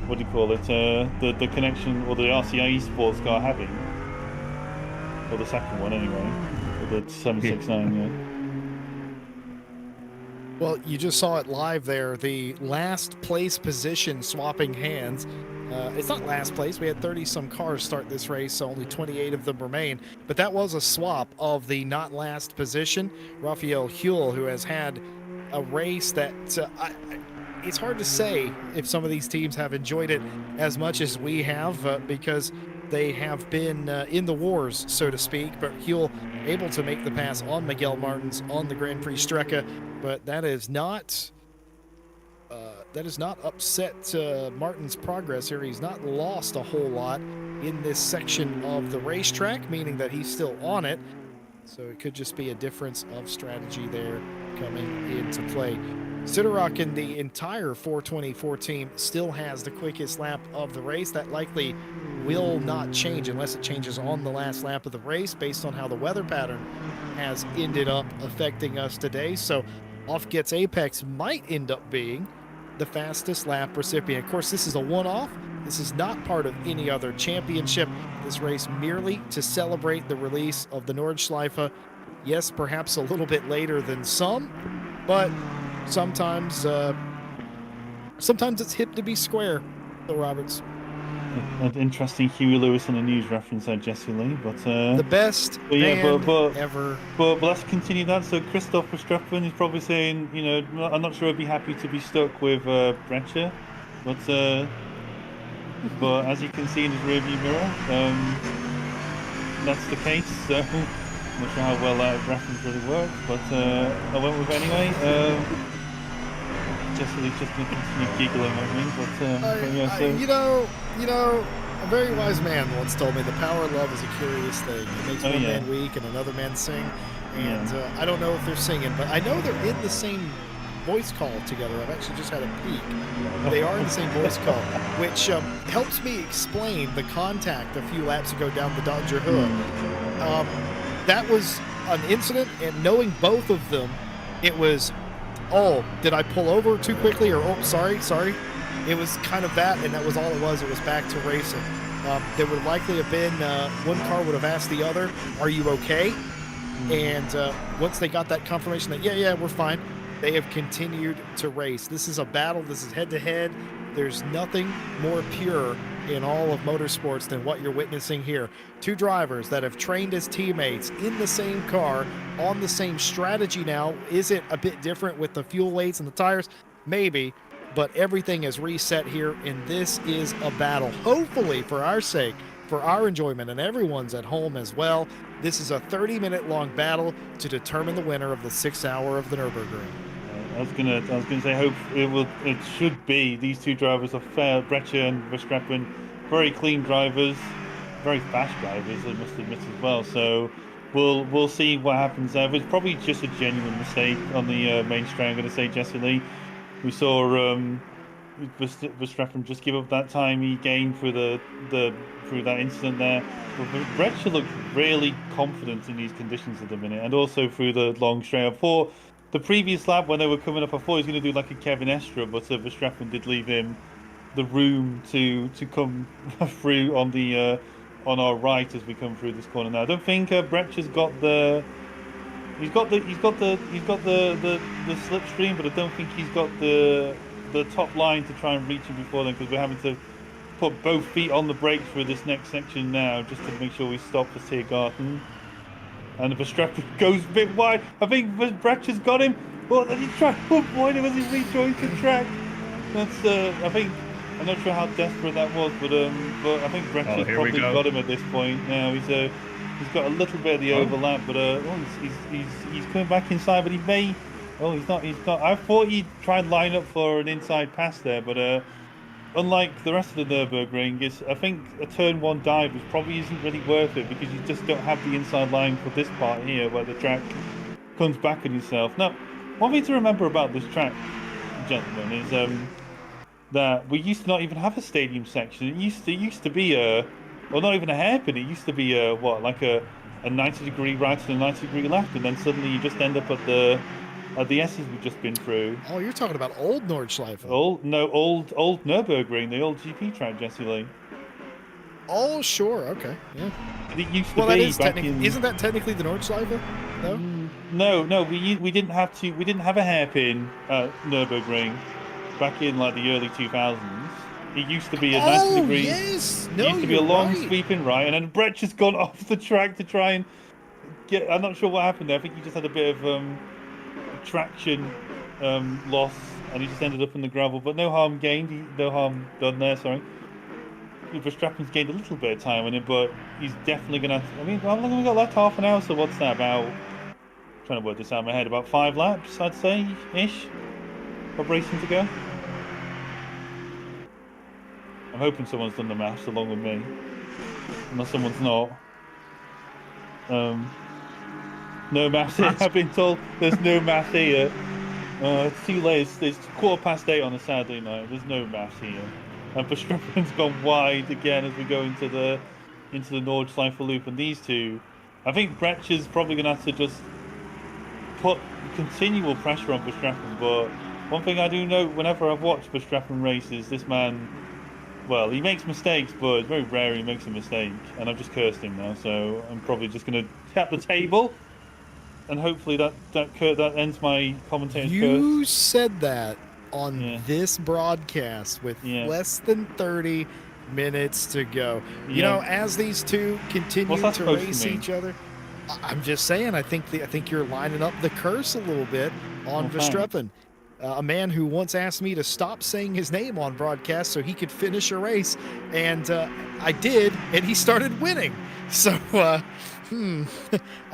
what do you call it? The connection or the RCI sports car having, or the second one anyway, or the 769. Yeah. Well, you just saw it live there. The last place position swapping hands. It's not last place. We had 30-some cars start this race, so only 28 of them remain. But that was a swap of the not last position. Raphael Huell, who has had a race that it's hard to say if some of these teams have enjoyed it as much as we have, because they have been in the wars, so to speak. But Huell able to make the pass on Miguel Martins on the Grand Prix Strecke, but that is not upset Martin's progress here. He's not lost a whole lot in this section of the racetrack, meaning that he's still on it. So it could just be a difference of strategy there coming into play. Siderock and the entire 424 team still has the quickest lap of the race. That likely will not change unless it changes on the last lap of the race based on how the weather pattern has ended up affecting us today. So off gets Apex might end up being the fastest lap recipient. Of course, this is a one-off. This is not part of any other championship. This race merely to celebrate the release of the Nordschleife. Yes, perhaps a little bit later than some, but sometimes it's hip to be square. Phil Roberts. An interesting Huey Lewis on a news reference there, Jesse Lee. But The best band ever. But let's continue that. So Christoph Verstappen is probably saying, I'm not sure I'd be happy to be stuck with Breccia, but as you can see in his rearview mirror, that's the case. So I'm not sure how well that reference really works, but I went with it anyway. Jesse Lee's just going to continue giggling at me, but yeah. So a very wise man once told me the power of love is a curious thing. It makes one man weak and another man sing. And I don't know if they're singing, but I know they're in the same voice call together. I've actually just had a peek. They are in the same voice call, which helps me explain the contact a few laps ago down the Dodger Hood. That was an incident, and knowing both of them, it was, oh, did I pull over too quickly? Or, oh, sorry. It was kind of that, and that was all it was. It was back to racing. There would likely have been, one car would have asked the other, are you okay? And once they got that confirmation that, yeah, we're fine, they have continued to race. This is a battle. This is head-to-head. There's nothing more pure in all of motorsports than what you're witnessing here. Two drivers that have trained as teammates in the same car, on the same strategy now. Is it a bit different with the fuel weights and the tires? Maybe, but everything is reset here, and this is a battle. Hopefully, for our sake, for our enjoyment, and everyone's at home as well, this is a 30-minute long battle to determine the winner of the 6th hour of the Nürburgring. I was gonna say, hope it should be. These two drivers are fair. Breccia and Verstappen, very clean drivers, very fast drivers, I must admit as well. So we'll see what happens there. It's probably just a genuine mistake on the main straight, I'm going to say, Jesse Lee. We saw Verstappen just give up that time he gained through through that incident there. But Breccia looked really confident in these conditions at the minute, and also through the long straight. I thought the previous lap when they were coming up, I thought he was going to do like a Kevin Estra, but Verstappen did leave him the room to come through on the on our right as we come through this corner now. I don't think Breccia's got the slipstream, but I don't think he's got the top line to try and reach him before then, because we're having to put both feet on the brakes for this next section now, just to make sure we stop for Tiergarten. And the Verstappen goes a bit wide. I think Breccia's got him. Well, then he tried to avoid him as he rejoins the track. That's I'm not sure how desperate that was, but I think Breccia's probably got him at this point. Now he's got a little bit of the overlap, but he's coming back inside, but he may. Oh, he's not. I thought he'd try and line up for an inside pass there, but unlike the rest of the Nürburgring, I think a turn one dive probably isn't really worth it, because you just don't have the inside line for this part here where the track comes back on yourself. Now, one thing to remember about this track, gentlemen, is that we used to not even have a stadium section. It used to be well, not even a hairpin. It used to be like a 90-degree right and a 90-degree left, and then suddenly you just end up at the S's we've just been through. Oh, you're talking about old Nordschleife. Old Nürburgring, the old GP track, Jesse Lee. Oh, sure, okay, yeah. It used to be back in. Isn't that technically the Nordschleife? No. No. We didn't have a hairpin at Nürburgring back in like the early 2000s. It used to be a 90-degree. Yes. No, it used to be a long sweeping right, and then Breccia's gone off the track to try and get. I'm not sure what happened there. I think he just had a bit of traction loss, and he just ended up in the gravel. But no harm gained. No harm done there. Sorry. Verstappen's gained a little bit of time on it, but he's definitely gonna. I mean, how long have we got left? Half an hour. So what's that about? I'm trying to work this out in my head. About 5 laps, I'd say, ish, of racing to go. I'm hoping someone's done the maths along with me. Unless someone's not. No maths here. I've been told there's no maths here. It's too late. It's 8:15 on a Saturday night. There's no maths here. And Verstappen's gone wide again as we go into the Nordschleife loop. And these two, I think Breccia's probably going to have to just put continual pressure on Verstappen. But one thing I do know, whenever I've watched Verstappen races, this man well, he makes mistakes, but it's very rare he makes a mistake. And I've just cursed him now, so I'm probably just going to tap the table. And hopefully that ends my commentator's You curse. said that on Yeah. this broadcast with Yeah. less than 30 minutes to go. You Yeah. know, as these two continue What's that to supposed to race mean? each other, I'm just saying, I think you're lining up the curse a little bit on Oh, thanks. Verstappen. A man who once asked me to stop saying his name on broadcast so he could finish a race, and I did, and he started winning. So, you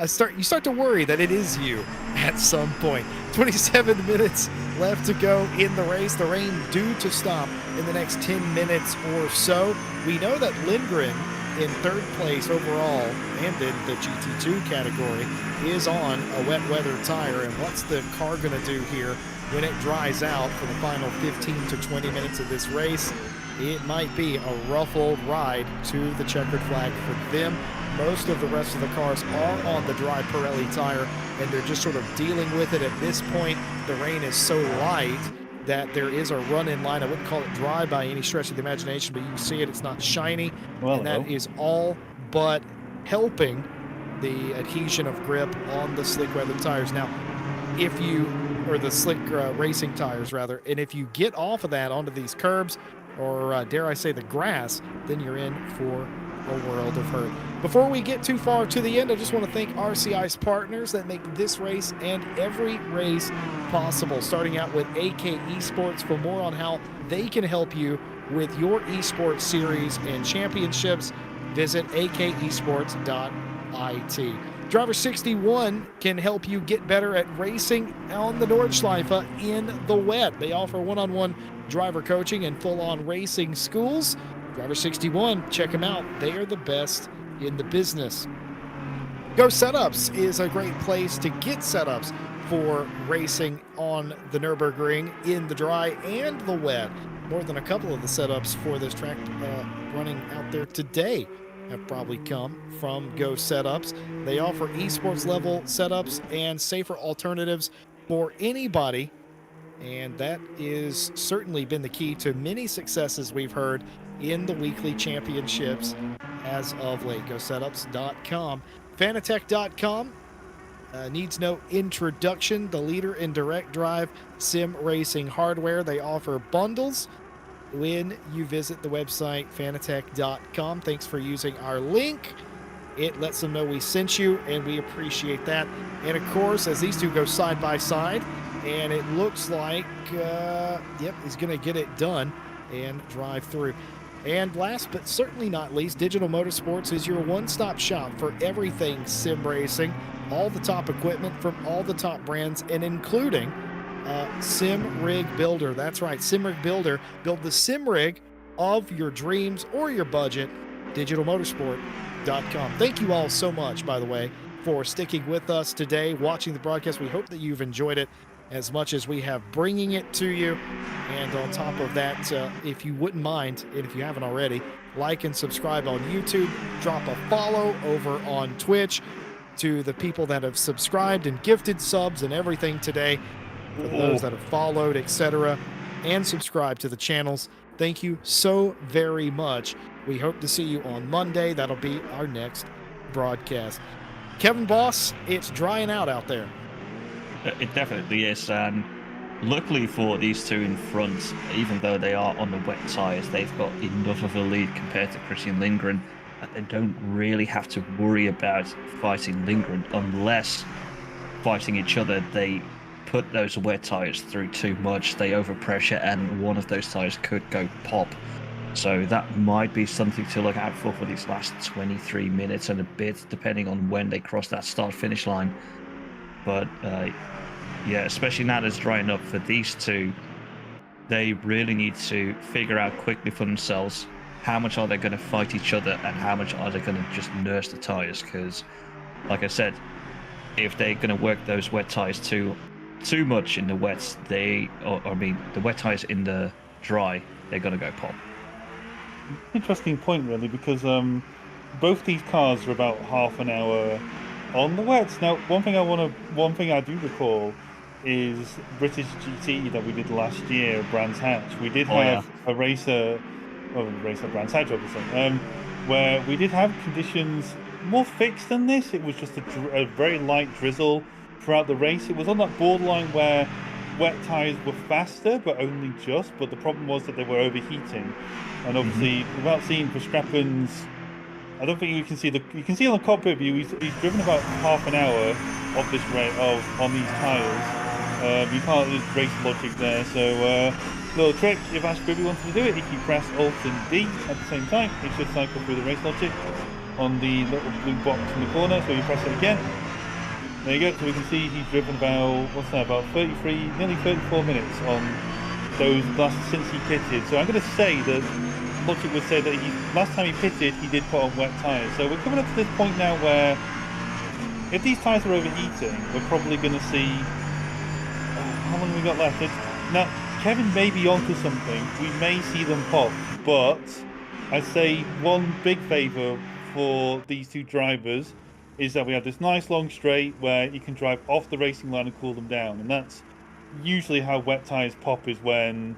start to worry that it is you at some point. 27 minutes left to go in the race. The rain due to stop in the next 10 minutes or so. We know that Lindgren, in third place overall and in the GT2 category, is on a wet weather tire. And what's the car going to do here when it dries out for the final 15 to 20 minutes of this race? It might be a ruffled ride to the checkered flag for them. Most of the rest of the cars are on the dry Pirelli tire, and they're just sort of dealing with it at this point. The rain is so light that there is a run-in line. I wouldn't call it dry by any stretch of the imagination, but you can see it. It's not shiny, and that is all but helping the adhesion of grip on the slick weather tires. Now, or the slick racing tires, rather, and if you get off of that onto these curbs, or dare I say the grass, then you're in for a world of hurt. Before we get too far to the end, I just want to thank RCI's partners that make this race and every race possible, starting out with AK Esports. For more on how they can help you with your esports series and championships, visit akesports.it. Driver 61 can help you get better at racing on the Nordschleife in the wet. They offer one-on-one driver coaching and full-on racing schools. Driver 61, check them out. They are the best in the business. Go Setups is a great place to get setups for racing on the Nürburgring in the dry and the wet. More than a couple of the setups for this track running out there today have probably come from Go Setups. They offer esports level setups and safer alternatives for anybody, and that is certainly been the key to many successes we've heard in the weekly championships as of late. GoSetups.com. Fanatec.com needs no introduction. The leader in direct drive sim racing hardware. They offer bundles when you visit the website Fanatec.com. Thanks for using our link. It lets them know we sent you, and we appreciate that. And of course, as these two go side by side, and it looks like, he's going to get it done and drive through. And last but certainly not least, Digital Motorsports is your one-stop shop for everything sim racing, all the top equipment from all the top brands, and including Sim Rig Builder. That's right, Sim Rig Builder. Build the sim rig of your dreams or your budget. DigitalMotorsport.com. Thank you all so much, by the way, for sticking with us today, watching the broadcast. We hope that you've enjoyed it as much as we have bringing it to you. And on top of that, if you wouldn't mind, and if you haven't already, like and subscribe on YouTube, drop a follow over on Twitch. To the people that have subscribed and gifted subs and everything today, for those that have followed, etc., and subscribed to the channels, thank you so very much. We hope to see you on Monday. That'll be our next broadcast. Kevin Boss, it's drying out there. It definitely is, and luckily for these two in front, even though they are on the wet tyres, they've got enough of a lead compared to Christian Lindgren that they don't really have to worry about fighting Lindgren unless fighting each other they put those wet tyres through too much, they overpressure, and one of those tyres could go pop. So that might be something to look out for these last 23 minutes and a bit, depending on when they cross that start-finish line. But yeah, especially now that it's drying up for these two, they really need to figure out quickly for themselves how much are they going to fight each other and how much are they going to just nurse the tires. Because, like I said, if they're going to work those wet tires too much in the wets, the wet tires in the dry, they're going to go pop. Interesting point, really, because both these cars are about half an hour on the wets. Now, one thing I do recall is British GT that we did last year, Brands Hatch. We did have a racer the race at Brands Hatch, obviously, where we did have conditions more fixed than this. It was just a very light drizzle throughout the race. It was on that borderline where wet tyres were faster, but only just. But the problem was that they were overheating, and obviously, without seeing Verstappen's, I don't think you can see you can see on the cockpit view. He's driven about half an hour of this on these tyres. You can't use race logic there. So little trick: if Ash Bibby wanted to do it, if you press Alt and D at the same time, it should cycle through the race logic on the little blue box in the corner. So you press it again. There you go. So we can see he's driven about about 33, nearly 34 minutes on those since he pitted. So I'm going to say that logic would say that last time he pitted, he did put on wet tyres. So we're coming up to this point now where if these tyres are overheating, we're probably going to see how long have we got left. Now Kevin may be onto something. We may see them pop, but I'd say one big favour for these two drivers is that we have this nice long straight where you can drive off the racing line and cool them down, and that's usually how wet tyres pop, is when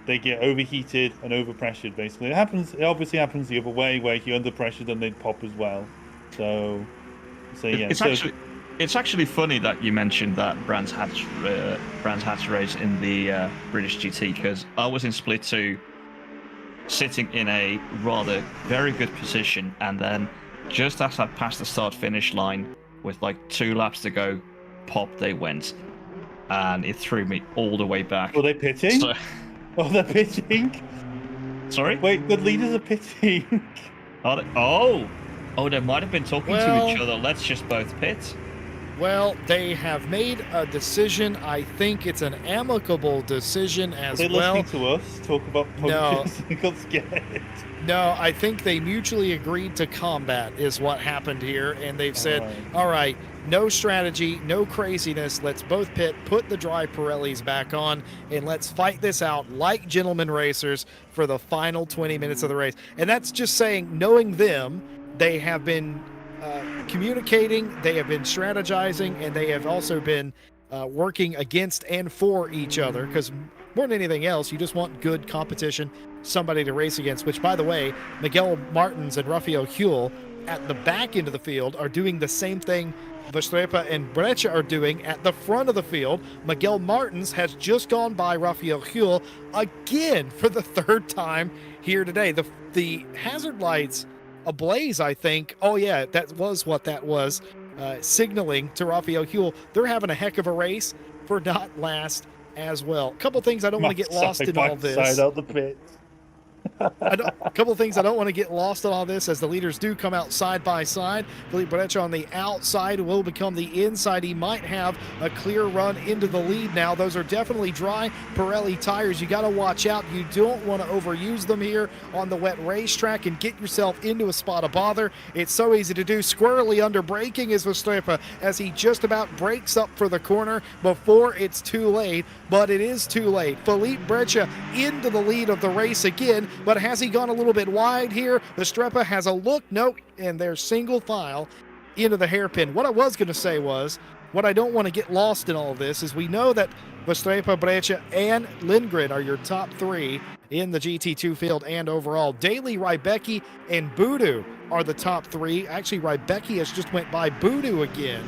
they get overheated and overpressured. Basically, it obviously happens the other way, where if you're under pressure, then they pop as well. So yeah, it's actually funny that you mentioned that Brands Hatch race in the British GT, because I was in Split 2, sitting in a rather very good position, and then just as I passed the start-finish line with like 2 laps to go, pop they went, and it threw me all the way back. Were they pitting? Oh, they're pitting? Sorry? Wait, the leaders are pitting. Are they? Oh, they might have been talking to each other. Let's just both pit. Well, they have made a decision. I think it's an amicable decision as well. They're listening to us talk about punches. They got scared. No, I think they mutually agreed to combat is what happened here, and they've said, all right, no strategy, no craziness, let's both pit, put the dry Pirellis back on, and let's fight this out like gentlemen racers for the final 20 minutes of the race. And that's just saying, knowing them, they have been communicating, they have been strategizing, and they have also been working against and for each other, because more than anything else, you just want good competition, somebody to race against, which, by the way, Miguel Martins and Rafael Huel at the back end of the field are doing the same thing Verstappen and Breccia are doing at the front of the field. Miguel Martins has just gone by Rafael Huel again for the 3rd time here today. The hazard lights ablaze, I think. Oh yeah, that was what that was, signaling to Rafael Huel. They're having a heck of a race for not last as well. A couple things I don't want to get lost in all this. Side out the pit. A couple of things I don't want to get lost in all this, as the leaders do come out side by side. Felipe Breccia on the outside will become the inside. He might have a clear run into the lead now. Those are definitely dry Pirelli tires. You got to watch out. You don't want to overuse them here on the wet racetrack and get yourself into a spot of bother. It's so easy to do. Squirrely under braking is Verstappen as he just about breaks up for the corner before it's too late, but it is too late. Felipe Breccia into the lead of the race again, but has he gone a little bit wide here? Verstappen has a look. No, and they're single file into the hairpin. What I was going to say was, what I don't want to get lost in all of this is we know that Verstappen, Breccia, and Lindgren are your top 3 in the GT2 field and overall. Daly, Rybecki, and Boudou are the top 3. Actually, Rybecki has just went by Boudou again,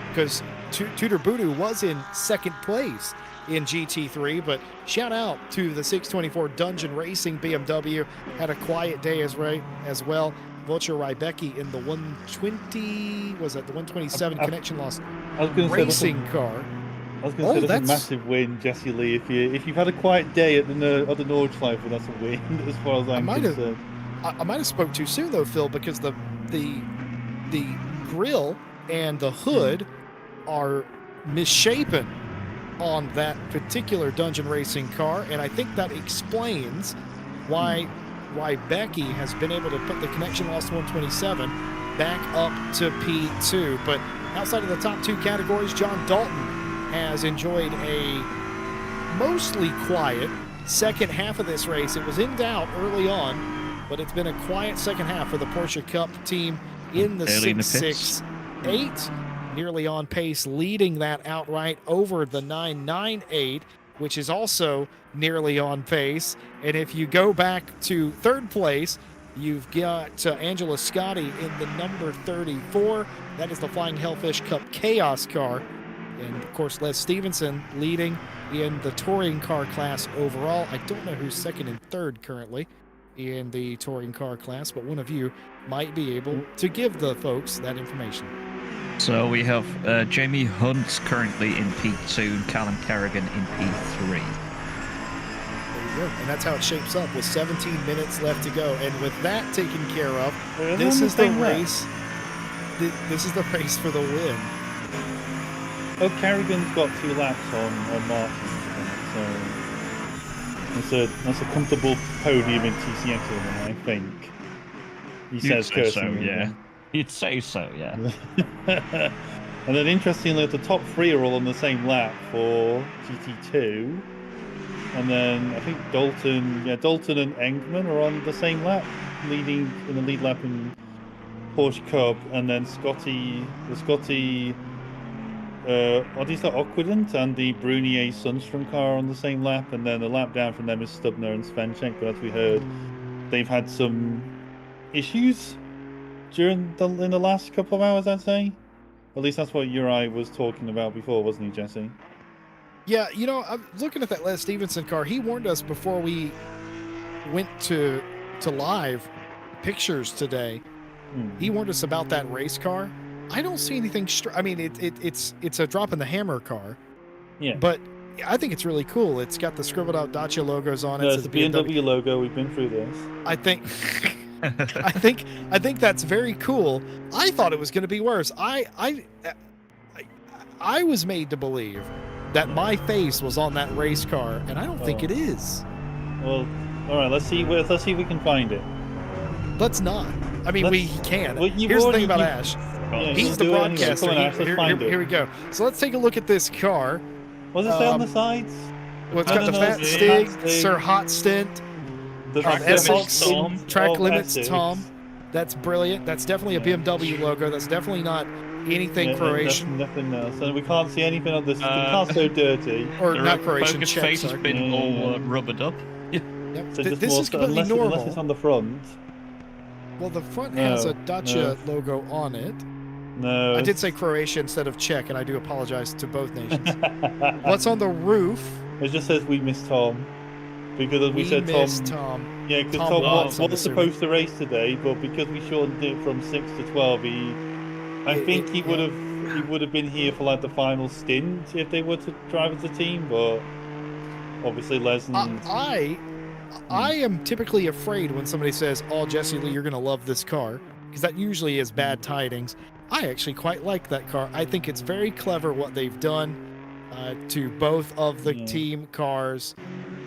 because Tudor Boudou was in 2nd place in GT3, but shout out to the 624 Dungeon Racing BMW. Had a quiet day as well. Vulture Rybecki in the 120, was that the 127 connection loss racing car. I was going to say that's a massive win, Jesse Lee. If you've had a quiet day at the Nordschleife, that's a win as far as I'm concerned. I might have spoke too soon though, Phil, because the grill and the hood are misshapen on that particular Dungeon Racing car, and I think that explains why Rybecki has been able to put the connection loss to 127 back up to P2. But outside of the top 2 categories, John Dalton has enjoyed a mostly quiet second half of this race. It was in doubt early on, but it's been a quiet second half for the Porsche Cup team in the 668. Nearly on pace, leading that outright over the 998 which is also nearly on pace. And if you go back to third place, you've got Angela Scotti in the number 34. That is the Flying Hellfish Cup Chaos car. And, of course, Les Stevenson leading in the touring car class overall. I don't know who's second and third currently in the touring car class, but one of you might be able to give the folks that information. So we have Jamie Hunt currently in P2 and Callum Kerrigan in P3. There you go. And that's how it shapes up with 17 minutes left to go. And with that taken care of, this is the race. This is the race for the win. Oh, Kerrigan's got 2 laps on Martin, so that's a comfortable podium in TCX, I think. He says so, yeah. You'd say so, yeah. And then interestingly, the top 3 are all on the same lap for GT2. And then I think Dalton and Engman are on the same lap, leading in the lead lap in Porsche Cup. And then Scotty, Aquidant and the Brunier Sundstrom car on the same lap, and then a lap down from them is Stubner and Svenchek. But as we heard, they've had some issues in the last couple of hours, I'd say. At least that's what Uri was talking about before, wasn't he, Jesse? Yeah, you know, I'm looking at that Les Stevenson car. He warned us before we went to live pictures today. He warned us about that race car. I don't see anything. I mean, it's a drop in the hammer car. Yeah. But I think it's really cool. It's got the scribbled out Dacia logos on it. It's the BMW logo. We've been through this. I think that's very cool. I thought it was going to be worse. I was made to believe that my face was on that race car, and I don't think it is. Well, all right. Let's see if we can find it. Let's not. I mean, we can. Well, Here's the thing about Ash. Yeah, He's the broadcaster. Anyway. Here we go. So let's take a look at this car. What does it say on the sides? Well, it's got the Fat Stig, Sir Hot Stint, Track Limits Tom. That's brilliant. That's definitely a BMW logo. That's definitely not anything Croatian. Nothing else. And we can't see anything on this. The car's so dirty. Or not Croatian. Focus face has been all rubbered up. Yep. So This is completely normal. Unless it's on the front. Well, the front has a Dacia logo on it. No. I did say Croatia instead of Czech, and I do apologize to both nations. What's on the roof? It just says we miss Tom. Because we said Tom. Yeah, because Tom was supposed to race today, but because we shortened it from 6 to 12, he would have been here for like the final stint if they were to drive as a team, but obviously Les and I am typically afraid when somebody says, "Oh, Jesse Lee, you're going to love this car," because that usually is bad tidings. I actually quite like that car. I think it's very clever what they've done to both of the team cars,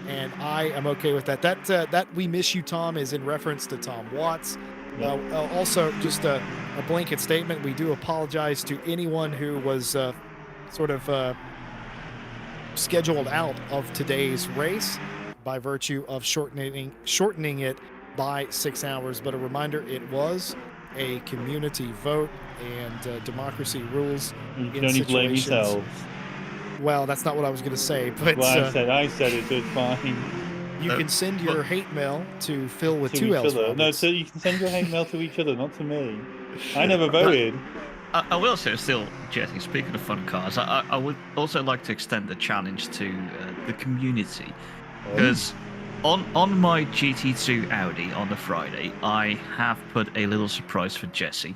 and I am okay with that. That "We Miss You, Tom" is in reference to Tom Watts. Also, just a blanket statement. We do apologize to anyone who was scheduled out of today's race by virtue of shortening it by 6 hours. But a reminder, it was a community vote, and democracy rules. You can only blame yourselves. Well, that's not what I was going to say, but I said it, so it's fine. You can send your hate mail to Phil with two L's. No, so you can send your hate mail to each other, not to me. I never voted. I will say, still, Jesse, speaking of fun cars, I would also like to extend the challenge to the community. Because on my GT2 Audi on the Friday, I have put a little surprise for Jesse.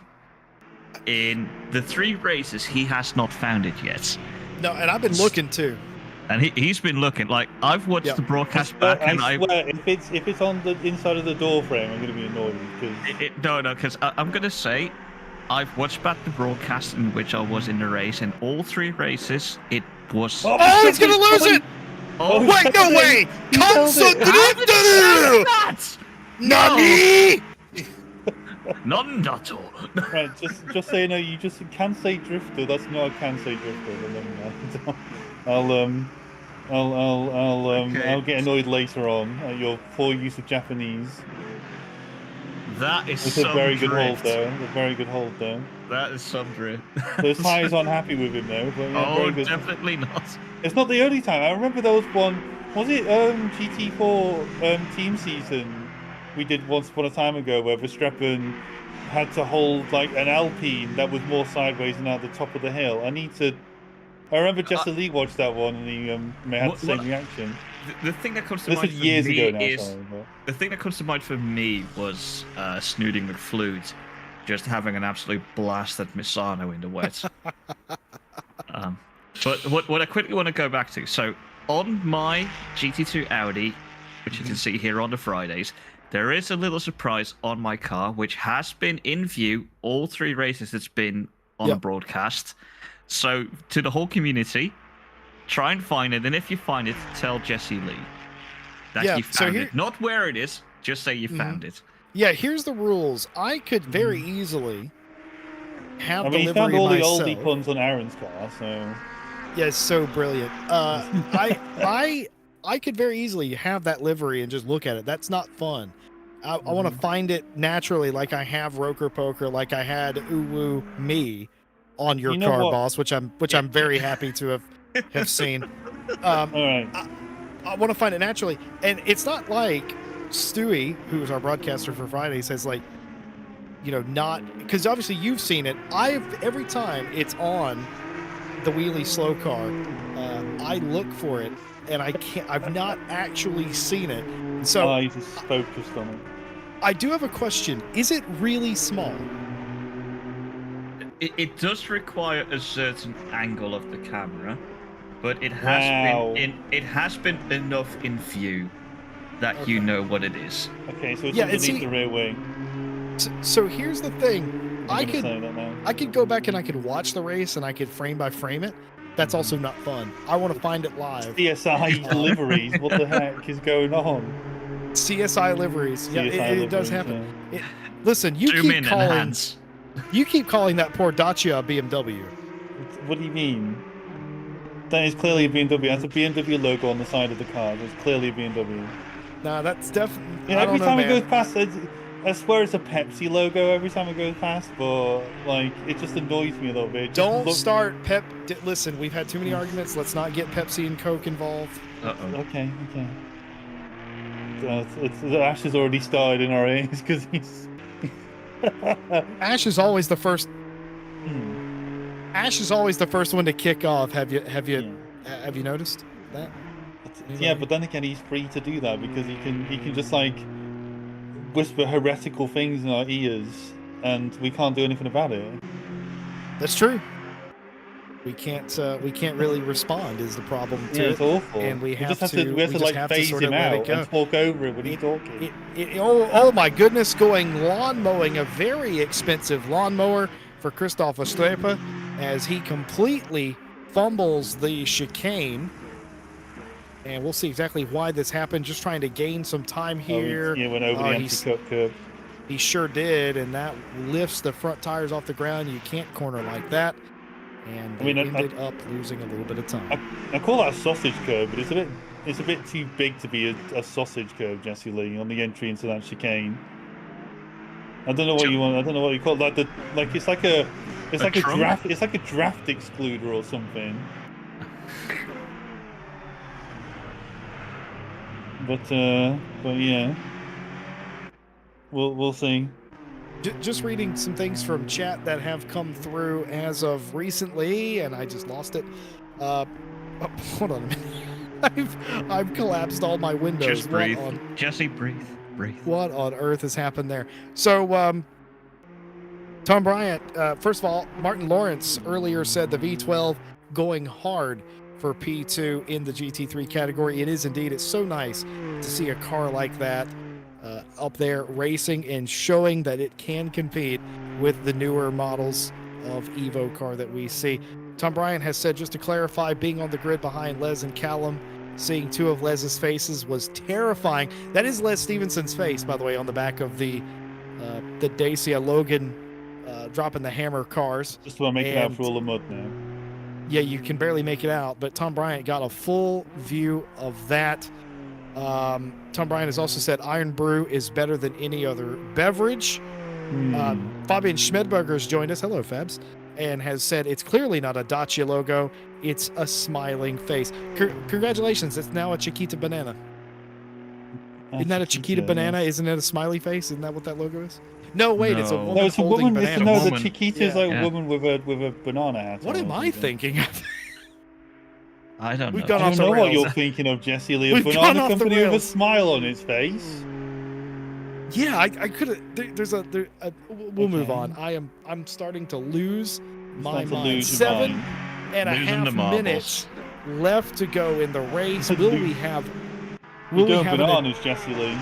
In the 3 races, he has not found it yet. No, and I've been looking too. And he's been looking. Like, I've watched the broadcast back, and I swear, if it's on the inside of the door frame, I'm going to be annoyed. Because I'm going to say, I've watched back the broadcast in which I was in the race, and all 3 races, it was... Oh, he's going to lose it! Oh, wait, no way! Nani! Non-dato. Right, just so you know, you just can say drifter. That's not a can say drifter. I'll get annoyed later on at your poor use of Japanese. That is It's some a very good hold, drift. though. A very good hold, though. That is some drift. Those tyres aren't happy with him, though. But yeah, Oh, very good. definitely not. It's not the only time. I remember there was one. Was it GT4 team season we did once upon a time ago where Verstappen had to hold like an Alpine that was more sideways and at the top of the hill. I remember Jesse Lee watched that one and he may have the same reaction. The thing that comes to This mind was for years me ago now. is Sorry, but... the thing that comes to mind for me was Snooting McFlute just having an absolute blast at Misano in the wet. But what I quickly want to go back to, so on my GT2 Audi, which you can see here on the Fridays, there is a little surprise on my car, which has been in view all 3 races it's been on broadcast. So to the whole community, try and find it, and if you find it, tell Jesse Lee that you found it. Not where it is, just say you found it. Yeah, here's the rules. I could very easily have I mean, the he found livery all the myself. oldie puns on Aaron's car, so... Yeah, it's so brilliant. I could very easily have that livery and just look at it. That's not fun. I want to find it naturally, like I have Roker Poker, like I had Uwu Me on your car, boss, which I'm very happy to have seen. All right. I want to find it naturally, and it's not like Stewie, who's our broadcaster for Friday, says like, not because obviously you've seen it. Every time it's on the wheelie slow car, I look for it, and I've not actually seen it. So you just focused on it. I do have a question. Is it really small? It does require a certain angle of the camera, but it has been enough in view that you know what it is. Okay, so it's underneath the rear wing. So here's the thing. I could go back and I could watch the race and I could frame by frame it. That's also not fun. I want to find it live. CSI deliveries. What the heck is going on? CSI liveries. Yeah, it does happen. Yeah. Listen, you keep calling that poor Dacia a BMW. What do you mean? That is clearly a BMW. That's a BMW logo on the side of the car. That's clearly a BMW. Nah, that's definitely. Yeah, every time it goes past, I swear it's a Pepsi logo every time it goes past, but like it just annoys me a little bit. Don't start Pep. Listen, we've had too many arguments. Let's not get Pepsi and Coke involved. Okay. Ash has already started in our ears because he's. Ash is always the first. Ash is always the first one to kick off. Have you noticed that? Yeah, but then again, he's free to do that because he can just like whisper heretical things in our ears, and we can't do anything about it. That's true. We can't really respond is the problem to it. It's awful. And we have to like phase him out and talk over it when he's talking. Oh my goodness, going lawn mowing, a very expensive lawnmower for Christoph Ostrepa as he completely fumbles the chicane. And we'll see exactly why this happened. Just trying to gain some time here. He went over the anti-cut curb. He sure did, and that lifts the front tires off the ground. You can't corner like that. And they ended up losing a little bit of time. I call that a sausage curb, but it's a bit too big to be a sausage curb, Jesse Lee, on the entry into that chicane. I don't know what you want. I don't know what you call it. It's like a draft excluder or something. But yeah, we'll see. Just reading some things from chat that have come through as of recently, and I just lost it. Hold on a minute. I've collapsed all my windows. Just breathe. Jesse, breathe. What on earth has happened there? So, Tom Bryant, first of all, Martin Lawrence earlier said the V12 going hard for P2 in the GT3 category. It is indeed. It's so nice to see a car like that up there racing and showing that it can compete with the newer models of Evo car that we see. Tom Bryant has said, just to clarify, being on the grid behind Les and Callum, seeing two of Les's faces was terrifying. That is Les Stevenson's face, by the way, on the back of the Dacia Logan dropping the hammer cars. Just about making out through all the mud now. Yeah, you can barely make it out, but Tom Bryant got a full view of that. Tom Bryan has also said Iron Brew is better than any other beverage. Fabian Schmedberger has joined us. Hello, Fabs. And has said it's clearly not a Dacia logo. It's a smiling face. Congratulations. It's now a Chiquita banana. Isn't that a Chiquita banana? Isn't it a smiley face? Isn't that what that logo is? No, wait. It's a No. woman No, it's a holding woman. banana. No, the woman. Chiquita is Yeah. like a woman with a banana hat. What on am or I something. thinking of? I don't We've know. gone I off don't the know what rails. you're thinking of, Jesse Lee. A We've gone banana off the company with a rails. smile on its face. Yeah, I could have. We'll move Okay. on. I'm starting to lose my Starting to mind. lose your 7 mind. and a Losing half the marbles. minutes left to go in the race. Will we have? You're Will we going have? bananas, Jesse Lee.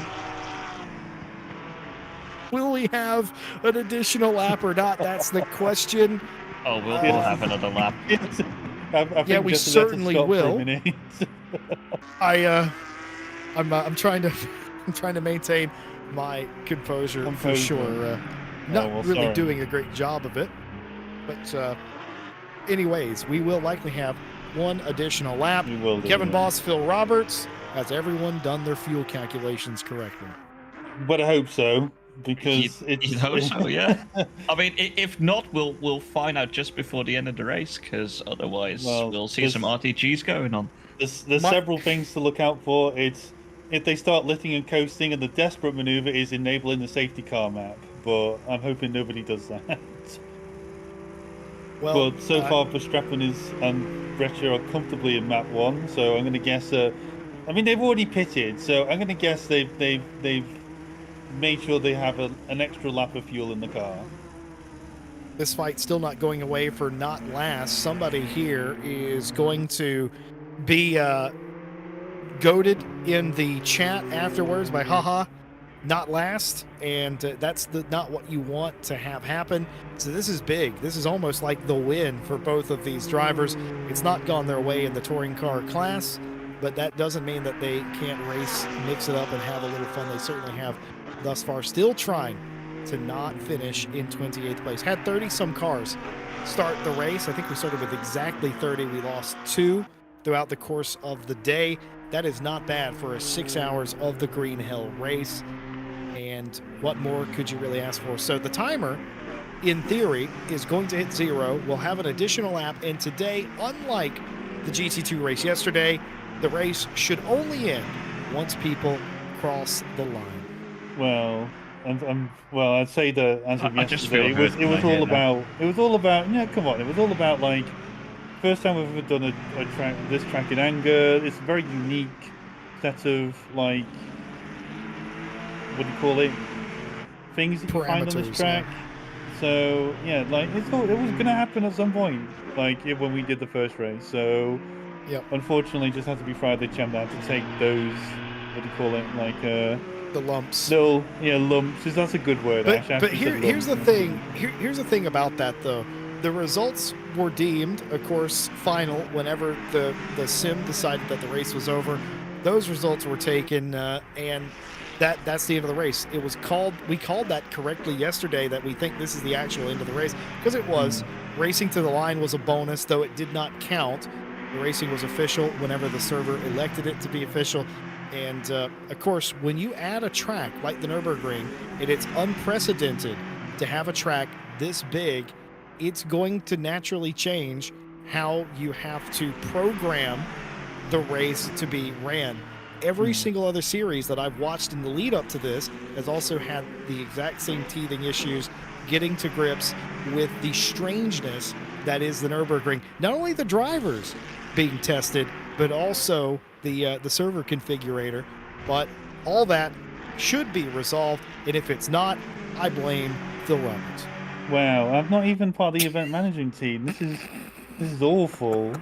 Will we have an additional lap or not? That's the question. Oh, we'll have another lap. I think Yeah, we Jesse had to certainly stop will. For a minute. I'm trying to maintain my composure for sure. Not well, really sorry. doing a great job of it, but anyways, we will likely have one additional lap. We will do, Kevin yeah. Boss, Phil Roberts, has everyone done their fuel calculations correctly? But I hope so, because it's. You know so, yeah. I mean, if not, we'll find out just before the end of the race, because otherwise Well, we'll see there's- some RTGs going on. There's My- several things to look out for. It's if they start litting and coasting, and the desperate maneuver is enabling the safety car map. But I'm hoping nobody does that. Well, But so far, Verstappen and Breccia are comfortably in map 1, so I'm going to guess. I mean, they've already pitted, so I'm going to guess they've made sure they have an extra lap of fuel in the car. this fight's still not going away for not last. Somebody here is going to be goaded in the chat afterwards by haha not last, and that's not what you want to have happen. So this is big. This is almost like the win for both of these drivers. It's not gone their way in the touring car class, but that doesn't mean that they can't race, mix it up, and have a little fun. They certainly have thus far. Still trying to not finish in 28th place. Had 30-some cars start the race. I think we started with exactly 30. We lost 2 throughout the course of the day. That is not bad for a 6 hours of the Green Hell race. And what more could you really ask for? So the timer, in theory, is going to hit 0. We'll have an additional lap. And today, unlike the GT2 race yesterday, the race should only end once people cross the line. Well, well, I'd say that as of I just yesterday, feel it good was when I all hear that. about. It was all about. Yeah, come on. It was all about like first time we've ever done a track. This track in anger. It's a very unique set of like what do you call it? Things that you find on Parameters, this track. So yeah, like it was gonna happen at some point. Like when we did the first race. So Yep. unfortunately, just had to be Friday champ now to take those. What do you call it? Like The lumps. little lumps. That's a good word. Ash. But Ashley said here's the lumps. thing. Here's the thing about that, though. The results were deemed, of course, final whenever the sim decided that the race was over. Those results were taken, and that's the end of the race. It was called. We called that correctly yesterday. That we think this is the actual end of the race because it was. Racing to the line was a bonus, though it did not count. The racing was official whenever the server elected it to be official. And of course, when you add a track like the Nürburgring, and it's unprecedented to have a track this big, it's going to naturally change how you have to program the race to be ran. Every single other series that I've watched in the lead up to this has also had the exact same teething issues, getting to grips with the strangeness that is the Nürburgring. Not only the drivers being tested, but also the server configurator. But all that should be resolved, and if it's not, I blame Phil Roberts. Wow, I'm not even part of the event managing team. This is awful.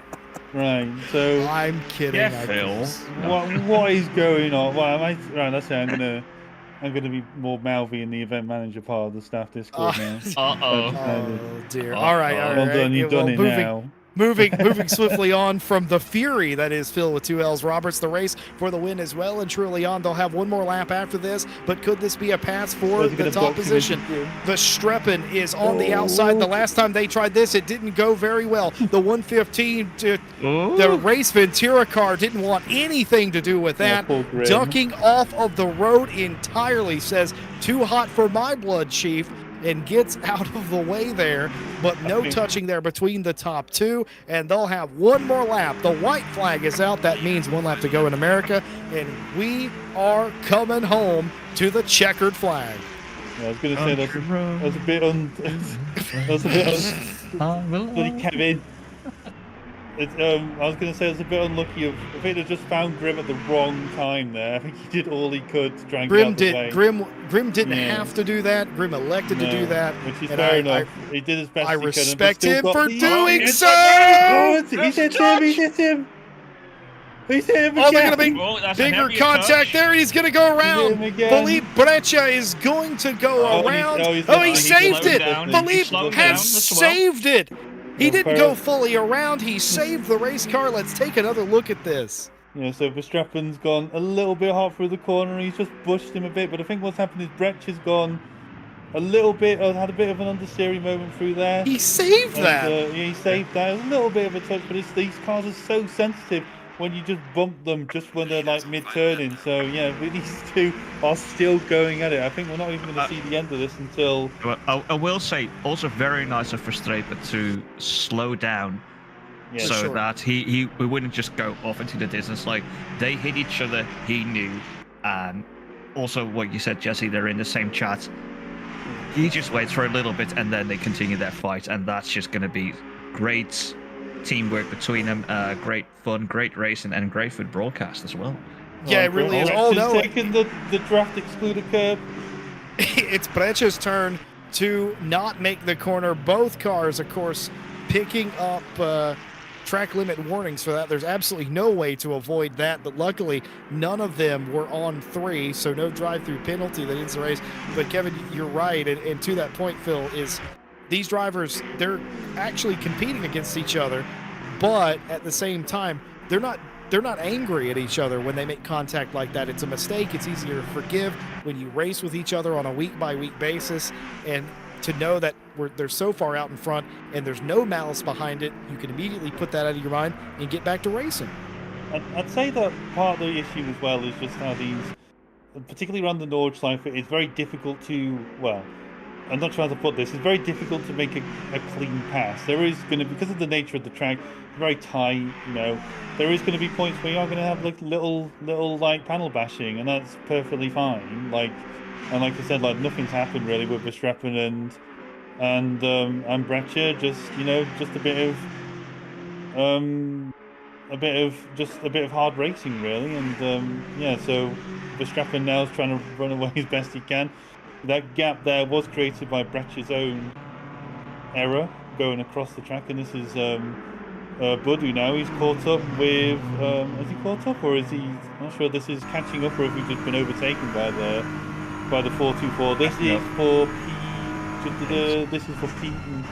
Right, so I'm kidding. Yeah, Phil. what is going on? Well, right, that's it. I'm gonna be more mouthy in the event manager part of the staff Discord now. Uh-oh. Oh dear. Uh-oh. All right. Well done, you've done it now. Moving swiftly on from the Fury that is filled with 2 L's. Roberts the race for the win as well and truly on. They'll have one more lap after this, but could this be a pass for the top position? Verstappen is on the outside. The last time they tried this, it didn't go very well. The 115, the race Ventura car didn't want anything to do with that. Ducking off of the road entirely, says, too hot for my blood, Chief, and gets out of the way there, but no touching there between the top 2, and they'll have one more lap. The white flag is out. That means 1 lap to go in America, and we are coming home to the checkered flag. Yeah, I was going to say that's a bit bloody Kevin. I was going to say it's a bit unlucky. I think they just found Grim at the wrong time there. I think he did all he could to try and get out the way. Grim didn't have to do that. Grim elected to do that. Which is fair enough. He did his best. I he could, respect him for doing so. He hit him. He's hit him. Oh, they're going to be bigger contact there. He's going to go around. Philippe Breccia is going to go around. He saved it. Philippe has saved it. He didn't go fully around. He saved the race car. Let's take another look at this. Yeah, so Verstappen's gone a little bit hard through the corner. He's just pushed him a bit, but I think what's happened is Breccia's gone a little bit, had a bit of an understeering moment through there. He saved that. Yeah, he saved that. It was a little bit of a touch, but these cars are so sensitive when you just bump them just when they're like mid-turning. So yeah, these two are still going at it. I think we're not even going to see the end of this until... Well, I will say, also very nice of Verstappen to slow down that we wouldn't just go off into the distance. Like, they hit each other, he knew. And also what you said, Jesse, they're in the same chat. He just waits for a little bit and then they continue their fight. And that's just going to be great teamwork between them, great fun, great racing, and great food broadcast as well. Yeah, it really is. Oh no! Taking the draft excluder curb. It's Breccia's turn to not make the corner. Both cars, of course, picking up track limit warnings for that. There's absolutely no way to avoid that, but luckily none of them were on 3, so no drive-through penalty that ends the race. But Kevin, you're right, and to that point, Phil, is these drivers, they're actually competing against each other, but at the same time, they're not angry at each other when they make contact like that. It's a mistake. It's easier to forgive when you race with each other on a week-by-week basis, and to know that they're so far out in front and there's no malice behind it, you can immediately put that out of your mind and get back to racing. I'd say that part of the issue as well is just how these, particularly around the Nordschleife, it's very difficult to, well, I'm not trying to put this, it's very difficult to make a clean pass. There is going to, because of the nature of the track, very tight, you know, there is going to be points where you are going to have like little like panel bashing, and that's perfectly fine. Like I said, like nothing's happened really with Verstappen and Breccia, just, you know, just a bit of hard racing really, and yeah, so Verstappen now is trying to run away as best he can. That gap there was created by Breccia's own error going across the track, and this is Budu now. He's caught up with, has he caught up, or is he, I'm not sure, this is catching up, or if we've just been overtaken by the 424. This is for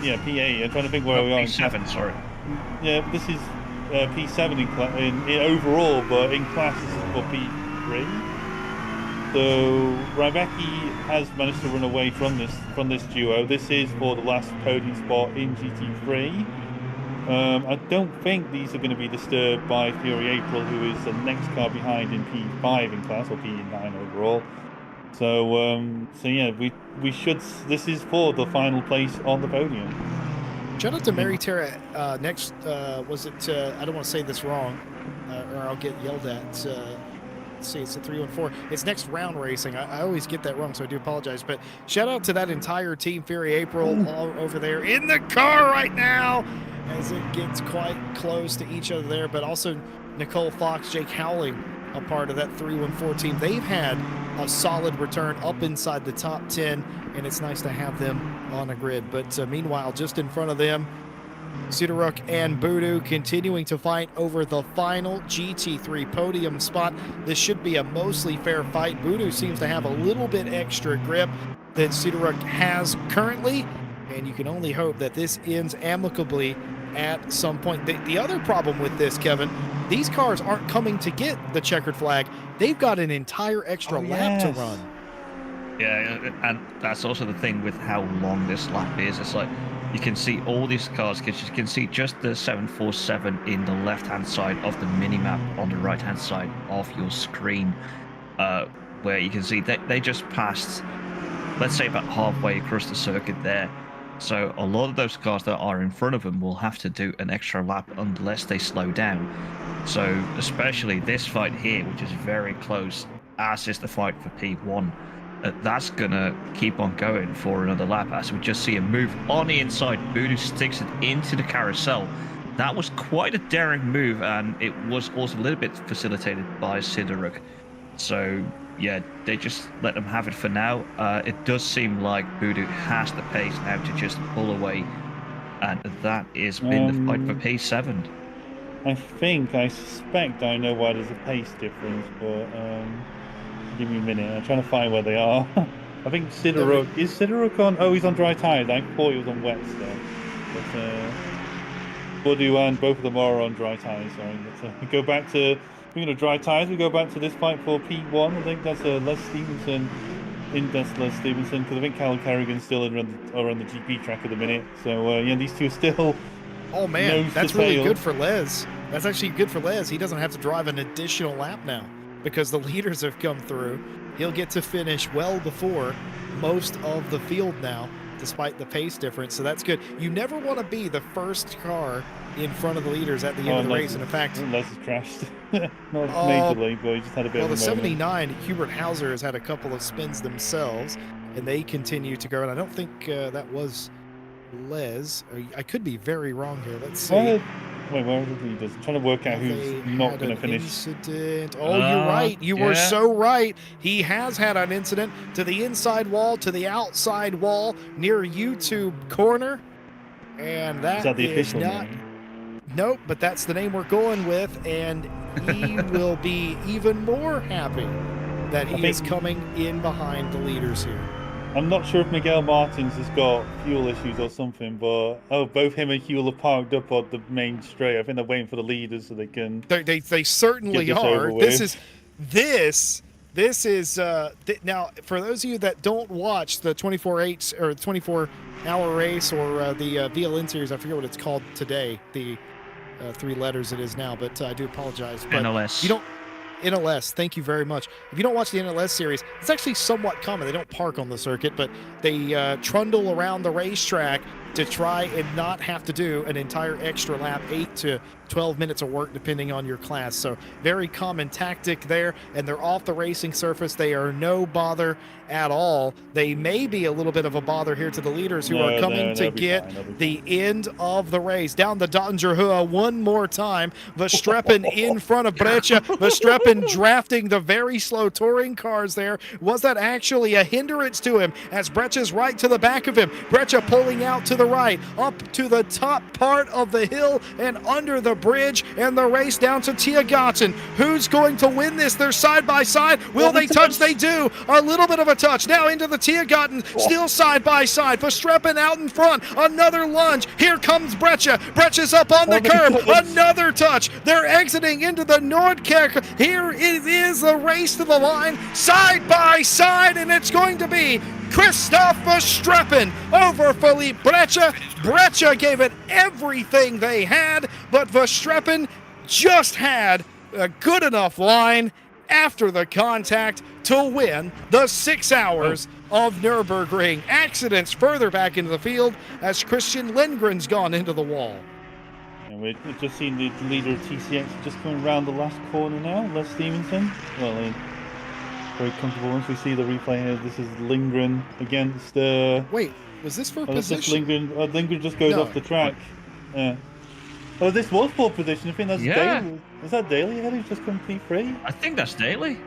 P8. I'm trying to think where we are. P7, sorry. Yeah, this is P7 in overall, but in class this is for P3. So Rybacki has managed to run away from this duo. This is for the last podium spot in GT3. I don't think these are going to be disturbed by Fury April, who is the next car behind in P5 in class, or P9 overall. So yeah, we should. This is for the final place on the podium. Shout out to Mary Tara. Next, was it? I don't want to say this wrong, or I'll get yelled at. Let's see, it's a 314. It's next round racing. I always get that wrong, so I do apologize. But shout out to that entire team, Fury April, all over there in the car right now, as it gets quite close to each other there. But also Nicole Fox, Jake Howling, a part of that 314 team. They've had a solid return up inside the top 10, and it's nice to have them on a grid. But meanwhile, just in front of them, Sideruk and Budu continuing to fight over the final GT3 podium spot. This should be a mostly fair fight. Budu seems to have a little bit extra grip than Sideruk has currently, and you can only hope that this ends amicably at some point. The other problem with this, Kevin, these cars aren't coming to get the checkered flag. They've got an entire extra lap to run. Yeah, and that's also the thing with how long this lap is. It's like you can see all these cars, because you can see just the 747 in the left-hand side of the minimap on the right-hand side of your screen, where you can see they just passed, let's say, about halfway across the circuit there. So a lot of those cars that are in front of them will have to do an extra lap unless they slow down. So especially this fight here, which is very close, as is the fight for P1, that's gonna keep on going for another lap, as we just see a move on the inside. Voodoo sticks it into the carousel. That was quite a daring move, and it was also a little bit facilitated by Sidoruk. So yeah, they just let them have it for now. It does seem like Voodoo has the pace now to just pull away, and that is been the fight for P7. I suspect I know why there's a pace difference, but give me a minute. I'm trying to find where they are. I think Sidoruk is Sidoruk on. Oh, he's on dry tires. I thought he was on wet still. But Voodoo and both of them are on dry tires. Sorry. We go back to. Speaking of dry tires, we go back to this fight for P1. I think that's Les Stevenson. That's Les Stevenson, because I think Cal Kerrigan's still are on the GP track at the minute. So yeah, these two are still. Oh man, that's really good for Les. That's actually good for Les. He doesn't have to drive an additional lap now because the leaders have come through. He'll get to finish well before most of the field now, despite the pace difference. So that's good. You never want to be the first car in front of the leaders at the end of the race. And in fact, Les has crashed. Not majorly, but he just had a bit of a moment. Well, the 79, Hubert Hauser has had a couple of spins themselves, and they continue to go. And I don't think that was Les. I could be very wrong here. Let's see. Wait, where are the leaders? I'm trying to work out who's not going to finish. Incident. Oh, you're right. You were so right. He has had an incident to the inside wall, to the outside wall, near YouTube corner. And that is the official not... name? Nope, but that's the name we're going with, and he will be even more happy that he is coming in behind the leaders here. I'm not sure if Miguel Martins has got fuel issues or something, but both him and Huel are parked up on the main straight. I think they're waiting for the leaders so they can. They certainly are. This is now for those of you that don't watch the 24/8 or 24-hour race or the VLN series. I forget what it's called today. The 3 letters it is now, but I do apologize. But NLS. You don't. NLS, thank you very much. If you don't watch the NLS series, it's actually somewhat common. They don't park on the circuit, but they trundle around the racetrack to try and not have to do an entire extra lap, 8 to 12 minutes of work, depending on your class. So very common tactic there, and they're off the racing surface. They are no bother at all. They may be a little bit of a bother here to the leaders who are coming to get the end of the race. Down the Dangerhua one more time. Verstappen in front of Breccia. Verstappen drafting the very slow touring cars there. Was that actually a hindrance to him as Breccia's right to the back of him? Breccia pulling out to the right, up to the top part of the hill and under the bridge, and the race down to Tiergarten. Who's going to win this? They're side by side. Will they touch? They do. A little bit of a touch. Now into the Tiergarten, still side by side. Verstappen out in front. Another lunge. Here comes Breccia. Breccia's up on the curb. Another touch. They're exiting into the Nordkerk. Here it is, the race to the line, side by side, and it's going to be Christoph Verstappen over Philippe Breccia. Breccia gave it everything they had, but Verstappen just had a good enough line after the contact to win the 6 hours of Nürburgring. Accidents further back into the field as Christian Lindgren's gone into the wall. And we've just seen the leader of TCX just coming around the last corner now, Les Stevenson. Well, very comfortable once we see the replay here. This is Lindgren against... Wait, was this for position? Lindgren just goes off the track. Oh, this was pole position. I think that's Daly. Is that Daly ahead who's just come P3? I think that's Daly.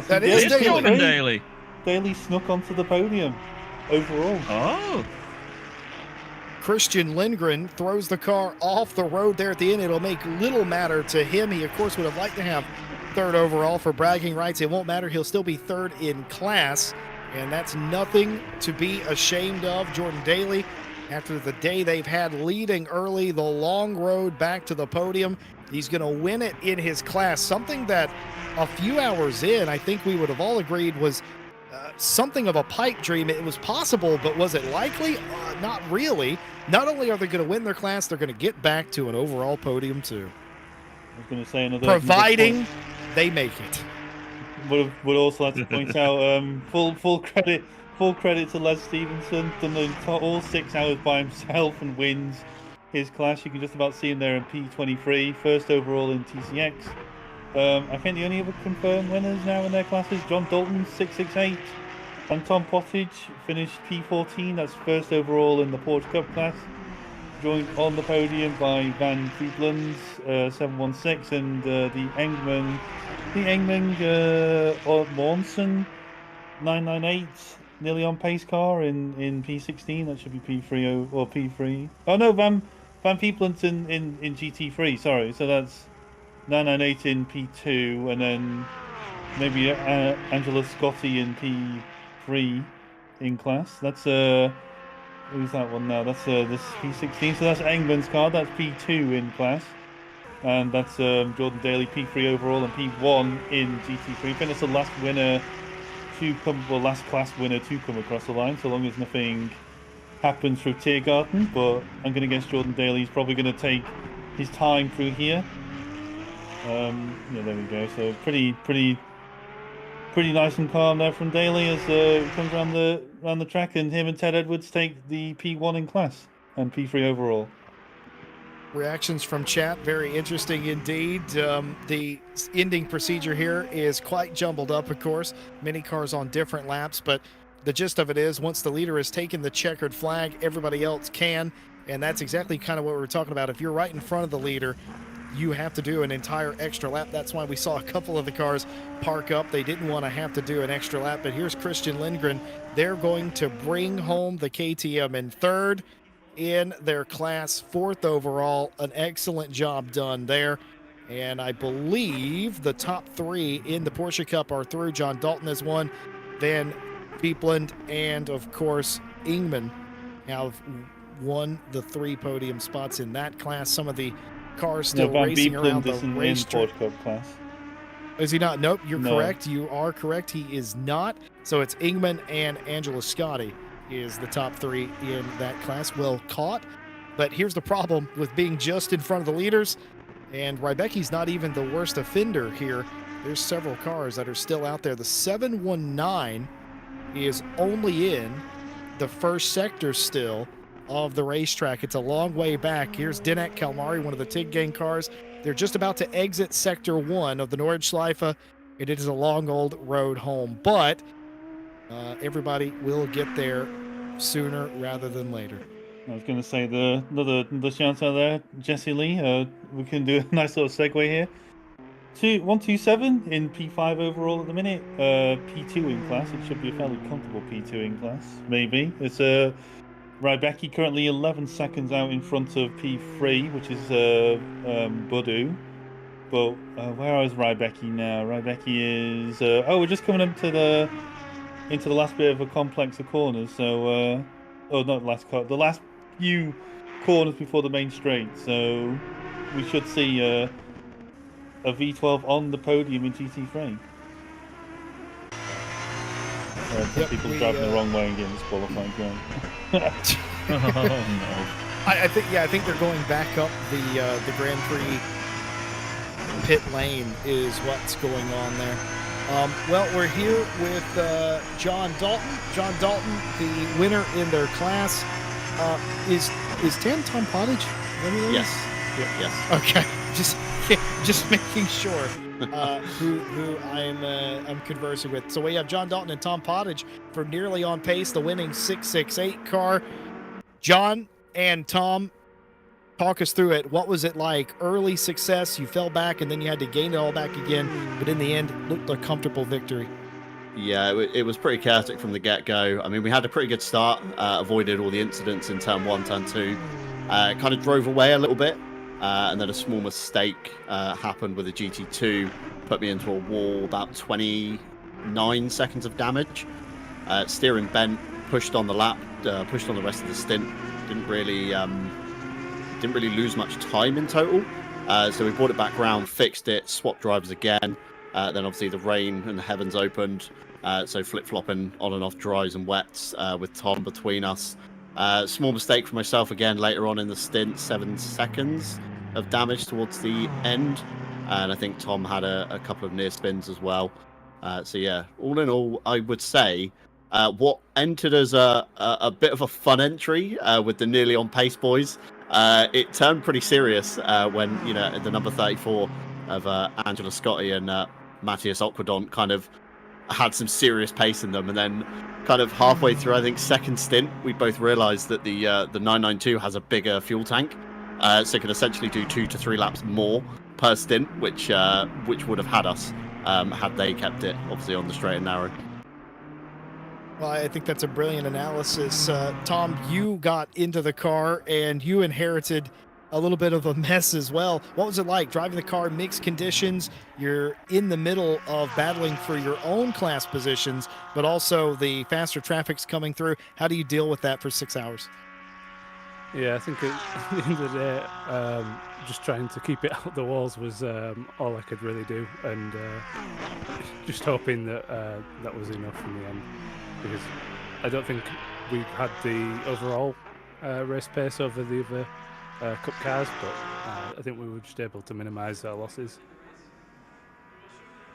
That is Daly. Daly. Daly snuck onto the podium overall. Oh. Christian Lindgren throws the car off the road there at the end. It'll make little matter to him. He, of course, would have liked to have 3rd overall for bragging rights. It won't matter. He'll still be 3rd in class, and that's nothing to be ashamed of. Jordan Daly after the day they've had leading early, the long road back to the podium. He's going to win it in his class, something that a few hours in, I think we would have all agreed was something of a pipe dream. It was possible, but was it likely? Not really. Not only are they going to win their class, they're going to get back to an overall podium too. I was going to say another. Providing they make it. Would also like to point out full credit to Les Stevenson. Done all 6 hours by himself and wins his class. You can just about see him there in P23, first overall in TCX. I think the only other confirmed winners now in their classes, John Dalton 668 and Tom Pottage finished P14. That's first overall in the Porsche Cup class. Joined on the podium by Van Friedland's 716 and the Engman Mornson 998, nearly on pace car in P16. That should be P3 or P3. Oh no, Van Friedland's in GT3. Sorry, so that's 998 in P2, and then maybe Angela Scotti in P3 in class. That's who's that one now? That's this P16. So that's Engman's car. That's P2 in class, and that's Jordan Daly P3 overall and P1 in GT3. I think that's the last winner last class winner to come across the line, so long as nothing happens through Tiergarten. But I'm going to guess Jordan Daly is probably going to take his time through here. Yeah, there we go. So pretty nice and calm there from Daly as he comes around the track, and him and Ted Edwards take the P1 in class and P3 overall. Reactions from chat, very interesting indeed. The ending procedure here is quite jumbled up, of course. Many cars on different laps, but the gist of it is once the leader has taken the checkered flag, everybody else can, and that's exactly kind of what we were talking about. If you're right in front of the leader, you have to do an entire extra lap. That's why we saw a couple of the cars park up. They didn't want to have to do an extra lap, but here's Christian Lindgren. They're going to bring home the KTM in third in their class, fourth overall. An excellent job done there. And I believe the top three in the Porsche Cup are through. John Dalton has won, Van Peepland, and of course Ingman have won the 3 podium spots in that class. Some of the cars still racing around the racetrack. Porsche Cup class. Is he not? Nope, you're No. correct. You are correct. He is not. So it's Ingman and Angela Scotti is the top 3 in that class. Well caught. But here's the problem with being just in front of the leaders. And Rybecki's not even the worst offender here. There's several cars that are still out there. The 719 is only in the first sector still of the racetrack. It's a long way back. Here's Dinek Kalmari, one of the TIG gang cars. They're just about to exit Sector 1 of the Nordschleife. It is a long old road home, but everybody will get there sooner rather than later. I was going to say another shout out there, Jesse Lee. We can do a nice little segue here. 127 in P5 overall at the minute. P2 in class. It should be a fairly comfortable P2 in class, maybe. It's Rybecki currently 11 seconds out in front of P3, which is Budu. But where is Rybecki now? Rybecki is... we're just coming up to into the last bit of a complex of corners. So, not the last few corners before the main straight. So we should see a V12 on the podium in GT3. People driving the wrong way and getting disqualified. Oh no! I think they're going back up the Grand Prix pit lane is what's going on there. Well, we're here with John Dalton. John Dalton, the winner in their class. Is Tom Pottage? Yes. Yes. Okay. Just making sure who I'm conversing with. So we have John Dalton and Tom Pottage for Nearly on Pace, the winning 668 car. John and Tom, talk us through it. What was it like? Early success, you fell back, and then you had to gain it all back again. But in the end, it looked like a comfortable victory. Yeah, it was pretty chaotic from the get-go. I mean, we had a pretty good start, avoided all the incidents in turn 1, turn 2. Kind of drove away a little bit. And then a small mistake happened with the GT2, put me into a wall, about 29 seconds of damage. Steering bent, pushed on the lap, pushed on the rest of the stint. Didn't really lose much time in total. So we brought it back round, fixed it, swapped drivers again. Then obviously the rain and the heavens opened. So flip-flopping on and off dries and wets with Tom between us. Small mistake for myself again later on in the stint, 7 seconds of damage towards the end. And I think Tom had a couple of near spins as well. So yeah, all in all, I would say what entered as a bit of a fun entry with the nearly on pace boys, it turned pretty serious when the number 34 of Angela Scotti and Matthias Aquadont kind of had some serious pace in them, and then kind of halfway through, I think second stint, we both realised that the 992 has a bigger fuel tank, so it can essentially do 2 to 3 laps more per stint, which would have had us had they kept it obviously on the straight and narrow. Well, I think that's a brilliant analysis. Tom, you got into the car and you inherited a little bit of a mess as well. What was it like driving the car, mixed conditions? You're in the middle of battling for your own class positions, but also the faster traffic's coming through. How do you deal with that for 6 hours? Yeah, I think at the end of the day, just trying to keep it out the walls was all I could really do, and just hoping that that was enough in the end, because I don't think we've had the overall race pace over the other Cup cars, but I think we were just able to minimise our losses.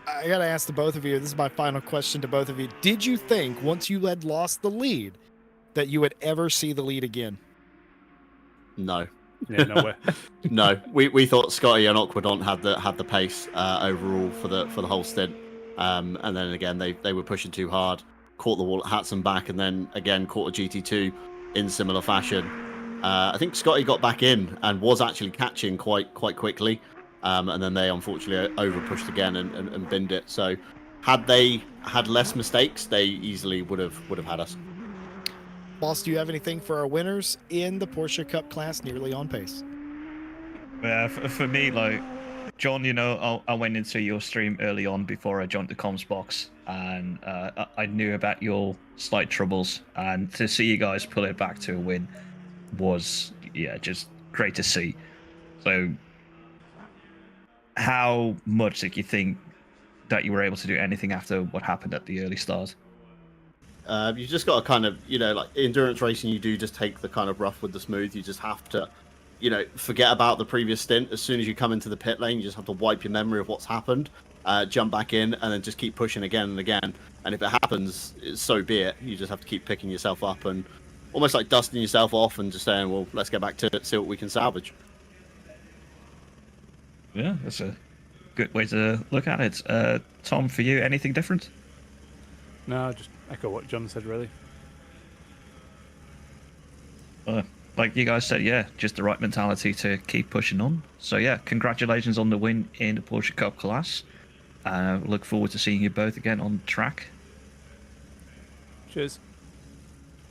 I got to ask the both of you, this is my final question to both of you. Did you think once you had lost the lead that you would ever see the lead again? No. Yeah, no way. No, we thought Scotty and Aquadont had the pace overall for the whole stint, and then again they were pushing too hard, caught the wall at Hatson back, and then again caught a GT2 in similar fashion. I think Scotty got back in and was actually catching quite quickly, and then they unfortunately over pushed again and binned it. So had they had less mistakes, they easily would have had us. Boss, do you have anything for our winners in the Porsche Cup class nearly on pace? Yeah, for me, like, John, I went into your stream early on before I joined the comms box, and I knew about your slight troubles, and to see you guys pull it back to a win was, just great to see. So, how much did you think that you were able to do anything after what happened at the early start? You just got to kind of, like endurance racing, you do just take the kind of rough with the smooth. You just have to, forget about the previous stint. As soon as you come into the pit lane, you just have to wipe your memory of what's happened, jump back in, and then just keep pushing again and again. And if it happens, so be it. You just have to keep picking yourself up and almost like dusting yourself off and just saying, well, let's get back to it, see what we can salvage. Yeah, that's a good way to look at it. Tom, for you, anything different? No, just echo what John said, really. Like you guys said, just the right mentality to keep pushing on. So congratulations on the win in the Porsche Cup class. Look forward to seeing you both again on track. Cheers.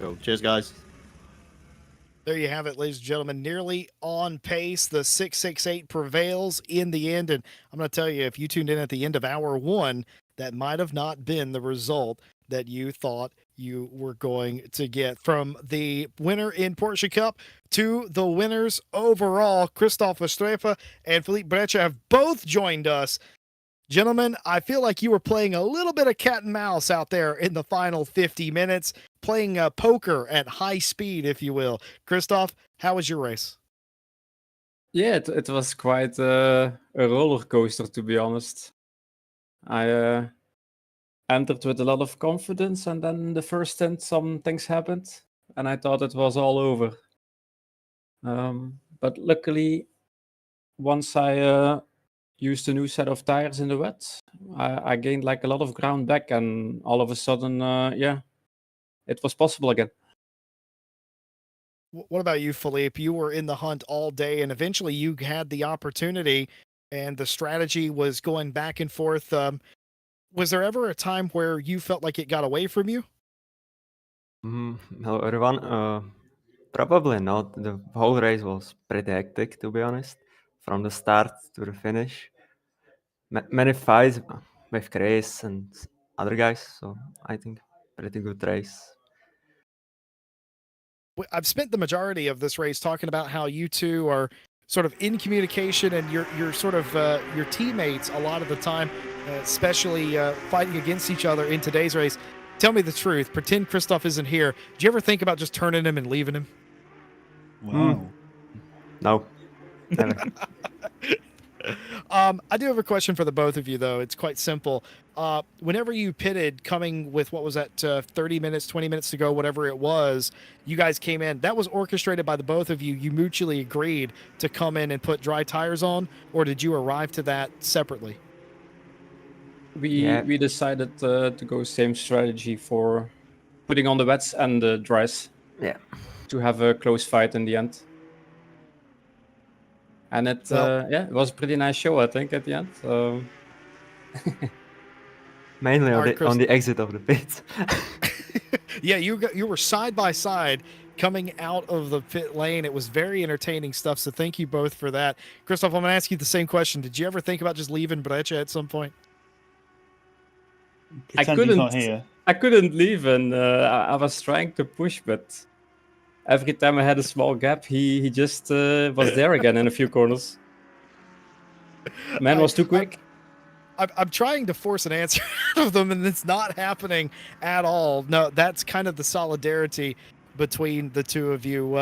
Cool. Cheers, guys. There you have it, ladies and gentlemen. Nearly on pace. The 668 prevails in the end. And I'm going to tell you, if you tuned in at the end of hour one, that might have not been the result that you thought you were going to get. From the winner in Porsche Cup to the winners overall, Christoph Nordschleife and Philippe Brecha have both joined us. Gentlemen, I feel like you were playing a little bit of cat and mouse out there in the final 50 minutes, playing poker at high speed, if you will. Christoph, how was your race? Yeah, it was quite a roller coaster, to be honest. I entered with a lot of confidence, and then the first stint, some things happened, and I thought it was all over. But luckily, once I used a new set of tires in the wet, I gained like a lot of ground back, and all of a sudden, it was possible again. What about you, Philippe? You were in the hunt all day, and eventually you had the opportunity, and the strategy was going back and forth. Was there ever a time where you felt like it got away from you? Hello, everyone. Probably not. The whole race was pretty hectic, to be honest, from the start to the finish. Many fights with Grace and other guys, so I think pretty good race. I've spent the majority of this race talking about how you two are sort of in communication and you're sort of your teammates a lot of the time, especially fighting against each other in today's race. Tell me the truth. Pretend Christoph isn't here. Did you ever think about just turning him and leaving him? Wow. No, never. I do have a question for the both of you, though. It's quite simple. Whenever you pitted, coming with what was that, 30 minutes, 20 minutes to go, whatever it was, you guys came in. That was orchestrated by the both of you. You mutually agreed to come in and put dry tires on, or did you arrive to that separately? We decided to go same strategy for putting on the wets and the dries. Yeah. To have a close fight in the end. And it it was a pretty nice show, I think, at the end. So Mainly All on right, the on Chris. the exit of the pit. Yeah, you were side by side coming out of the pit lane. It was very entertaining stuff. So thank you both for that. Christoph, I'm going to ask you the same question. Did you ever think about just leaving Breccia at some point? Pretend he's not here. I couldn't leave, and I was trying to push, but every time I had a small gap, he just was there again in a few corners. Man was too quick. I'm trying to force an answer out of them, and it's not happening at all. No, that's kind of the solidarity between the two of you.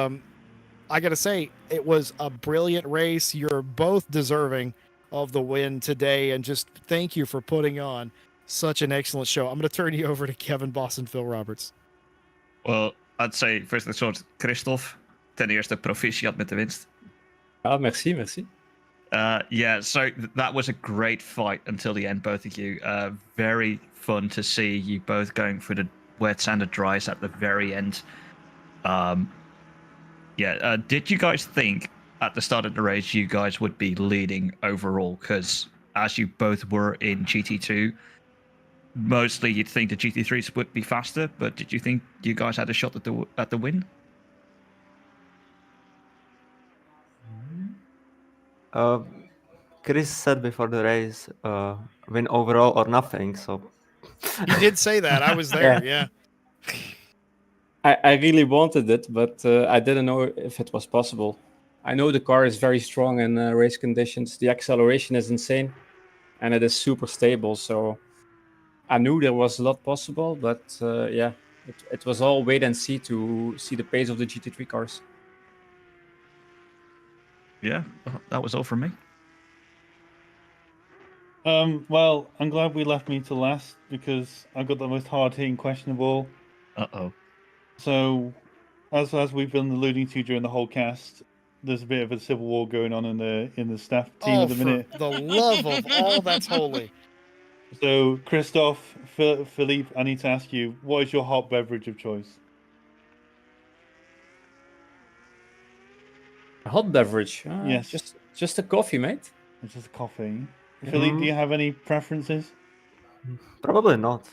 I got to say, it was a brilliant race. You're both deserving of the win today, and just thank you for putting on such an excellent show. I'm going to turn you over to Kevin Boss and Phil Roberts. Well, I'd say first and foremost, Christoph, ten eerste proficiat met de winst. Ah, merci. Yeah, so that was a great fight until the end, both of you. Very fun to see you both going for the wets and the dries at the very end. Did you guys think at the start of the race you guys would be leading overall? Because as you both were in GT2, mostly you'd think the GT3s would be faster, but did you think you guys had a shot at the win? Chris said before the race, win overall or nothing. So You did say that. I was there. Yeah. I really wanted it, but I didn't know if it was possible. I know the car is very strong in race conditions. The acceleration is insane, and it is super stable. So I knew there was a lot possible, but it was all wait and see to see the pace of the GT3 cars. Yeah, that was all from me. Well, I'm glad we left me to last because I got the most hard-hitting question of all. Uh-oh. So, as we've been alluding to during the whole cast, there's a bit of a civil war going on in the staff team at the minute. For the love of all that's holy. So, Christoph, Philippe, I need to ask you, what is your hot beverage of choice? A hot beverage? Yes. Just a coffee, mate. It's just coffee. Philippe, do you have any preferences? probably not.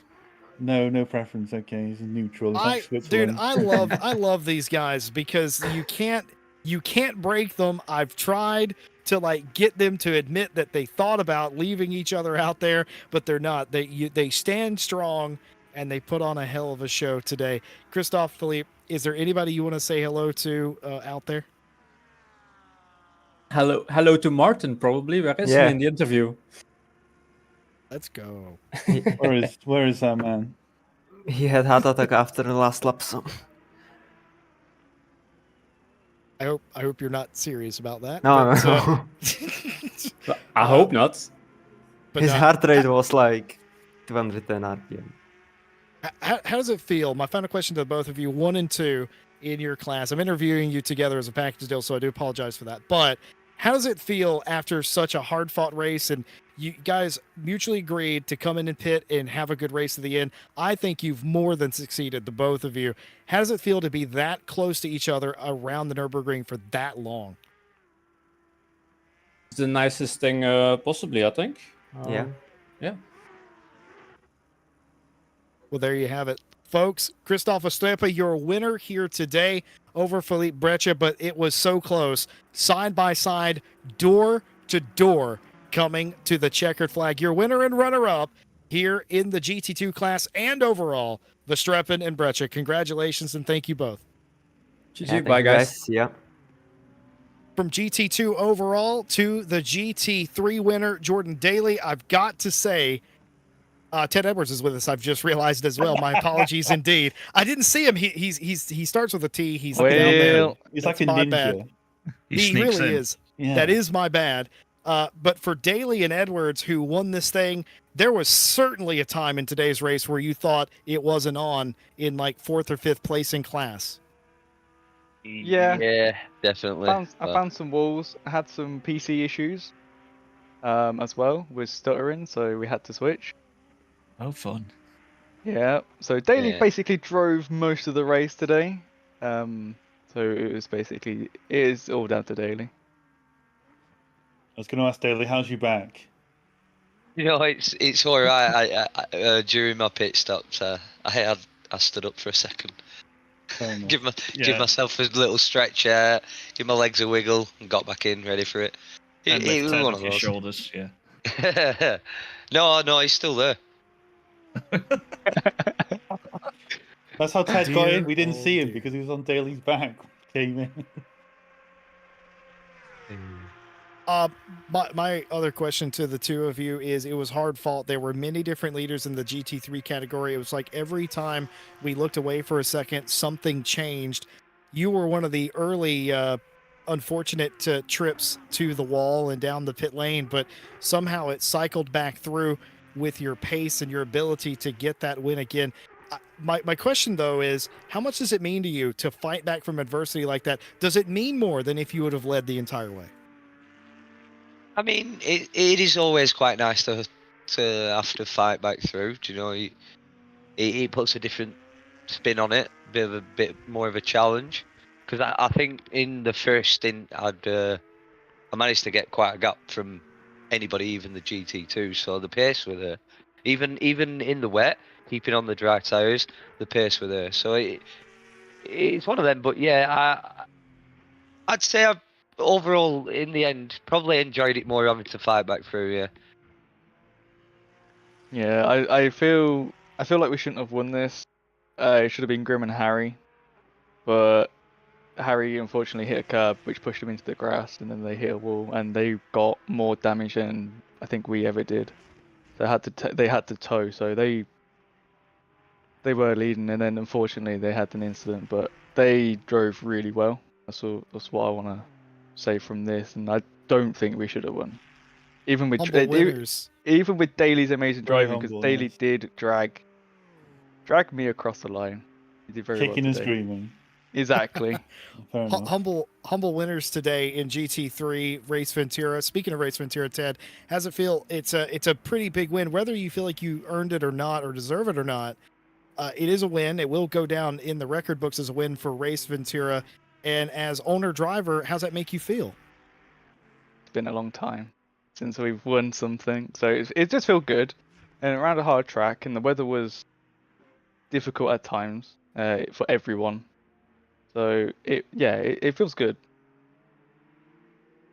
No preference. Okay, he's neutral. He's like Dude, Switzerland. I love these guys because you can't break them. I've tried to get them to admit that they thought about leaving each other out there, but they're not. They stand strong and they put on a hell of a show today. Christoph, Philippe, is there anybody you want to say hello to out there? Hello to Martin, probably. Where is he in the interview? Let's go. Where is that man? He had heart attack after the last lap. So I hope you're not serious about that. no, but, I hope not. But his heart rate was like 210 RPM. How does it feel? My final question to both of you, 1 and 2 in your class. I'm interviewing you together as a package deal, so I do apologize for that. But how does it feel after such a hard-fought race and you guys mutually agreed to come in and pit and have a good race to the end? I think you've more than succeeded, the both of you. How does it feel to be that close to each other around the Nürburgring for that long? It's the nicest thing possibly, I think. Yeah. Well, there you have it. Folks, Christoph Ostrepa, your winner here today over Philippe Breccia, but it was so close. Side by side, door to door, coming to the checkered flag. Your winner and runner-up here in the GT2 class and overall, Verstappen and Breccia. Congratulations and thank you both. GG, Yeah, bye thank you guys. Yeah. From GT2 overall to the GT3 winner, Jordan Daly, I've got to say, Ted Edwards is with us. I've just realized as well. My apologies, indeed. I didn't see him. He starts with a T. He's down there. Well, He's That's like a my ninja. bad. He He sneaks really in. is. Yeah. That is my bad. But for Daly and Edwards, who won this thing, there was certainly a time in today's race where you thought it wasn't on in like 4th or 5th place in class. Yeah. Yeah, definitely. I found some walls. I had some PC issues as well with stuttering, so we had to switch. Oh, fun. Yeah. So Daly Yeah. basically drove most of the race today. So it is all down to Daly. I was going to ask Daly, how's your back? You know, it's all right. I during my pit stops, I stood up for a second, Fair enough. give myself a little stretch, give my legs a wiggle, and got back in, ready for it. And It lift was Ted one off of your those. shoulders, yeah. No, he's still there. That's how Ted got in. We didn't Dear, see him dear. because he was on Daly's back. Came in. My other question to the two of you is, it was hard fought. There were many different leaders in the GT3 category. It was like every time we looked away for a second, something changed. You were one of the early unfortunate trips to the wall and down the pit lane, but somehow it cycled back through with your pace and your ability to get that win again. My question, though, is how much does it mean to you to fight back from adversity like that? Does it mean more than if you would have led the entire way? I mean, it is always quite nice to have to fight back through. Do you know, it puts a different spin on it, bit more of a challenge. Because I think in the first stint, I managed to get quite a gap from anybody, even the GT2. So the pace were there, even in the wet, keeping on the dry tires, the pace were there. So it's one of them. But yeah, I'd say I've overall in the end probably enjoyed it more having to fight back through. Yeah. Yeah, I feel like we shouldn't have won this. It should have been Grim and Harry, but Harry unfortunately hit a curb, which pushed him into the grass, and then they hit a wall, and they got more damage than I think we ever did. They had to tow, so they were leading, and then unfortunately they had an incident, but they drove really well. That's what I want to say from this, and I don't think we should have won. Even with Humble winners. even with Daly's amazing Very driving, because humble, Daly yes. did drag me across the line. He did very Kicking well and today. screaming. Exactly. Fair enough. Humble winners today in GT3 Race Ventura. Speaking of Race Ventura, Ted, how's it feel? It's a pretty big win, whether you feel like you earned it or not, or deserve it or not. It is a win. It will go down in the record books as a win for Race Ventura. And as owner driver, how's that make you feel? It's been a long time since we've won something, so it just feels good. And around a hard track, and the weather was difficult at times for everyone. So it feels good.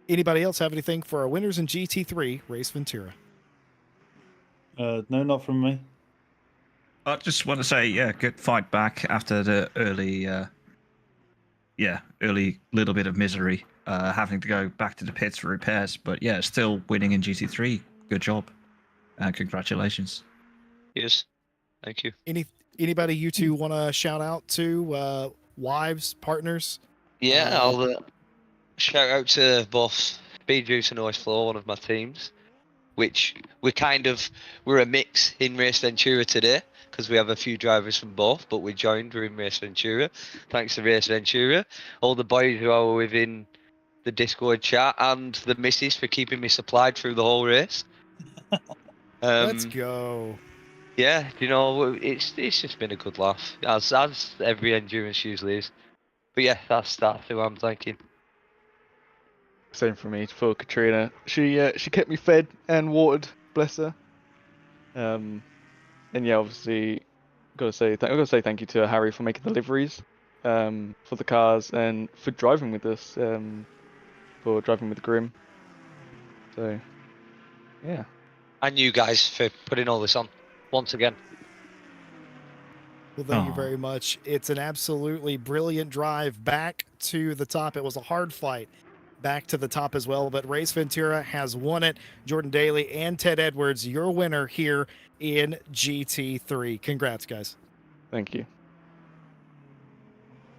Anybody else have anything for our winners in GT3 Race Ventura? No, not from me. I just want to say, yeah, good fight back after the early little bit of misery, having to go back to the pits for repairs. But yeah, still winning in GT3. Good job. Congratulations. Yes. Thank you. Anybody you two want to shout out to? Wives, partners? Yeah, I'll shout out to both Speed Juice and Noise Floor, one of my teams, which we're a mix in Race Ventura today because we have a few drivers from both, but we're in Race Ventura. Thanks to Race Ventura, all the boys who are within the Discord chat, and the missus for keeping me supplied through the whole race. Let's go. Yeah, you know, it's just been a good laugh, as every endurance usually is. But yeah, that's who I'm thanking. Same for me for Katrina. She kept me fed and watered, bless her. And yeah, obviously, I gotta say thank you to Harry for making the liveries, for the cars and for driving with us, for driving with Grim. So, yeah. And you guys for putting all this on once again. Well, thank you Aw. very much. It's an absolutely brilliant drive back to the top. It was a hard fight back to the top as well, but Race Ventura has won it. Jordan Daly and Ted Edwards, your winner here in GT3. Congrats, guys. Thank you.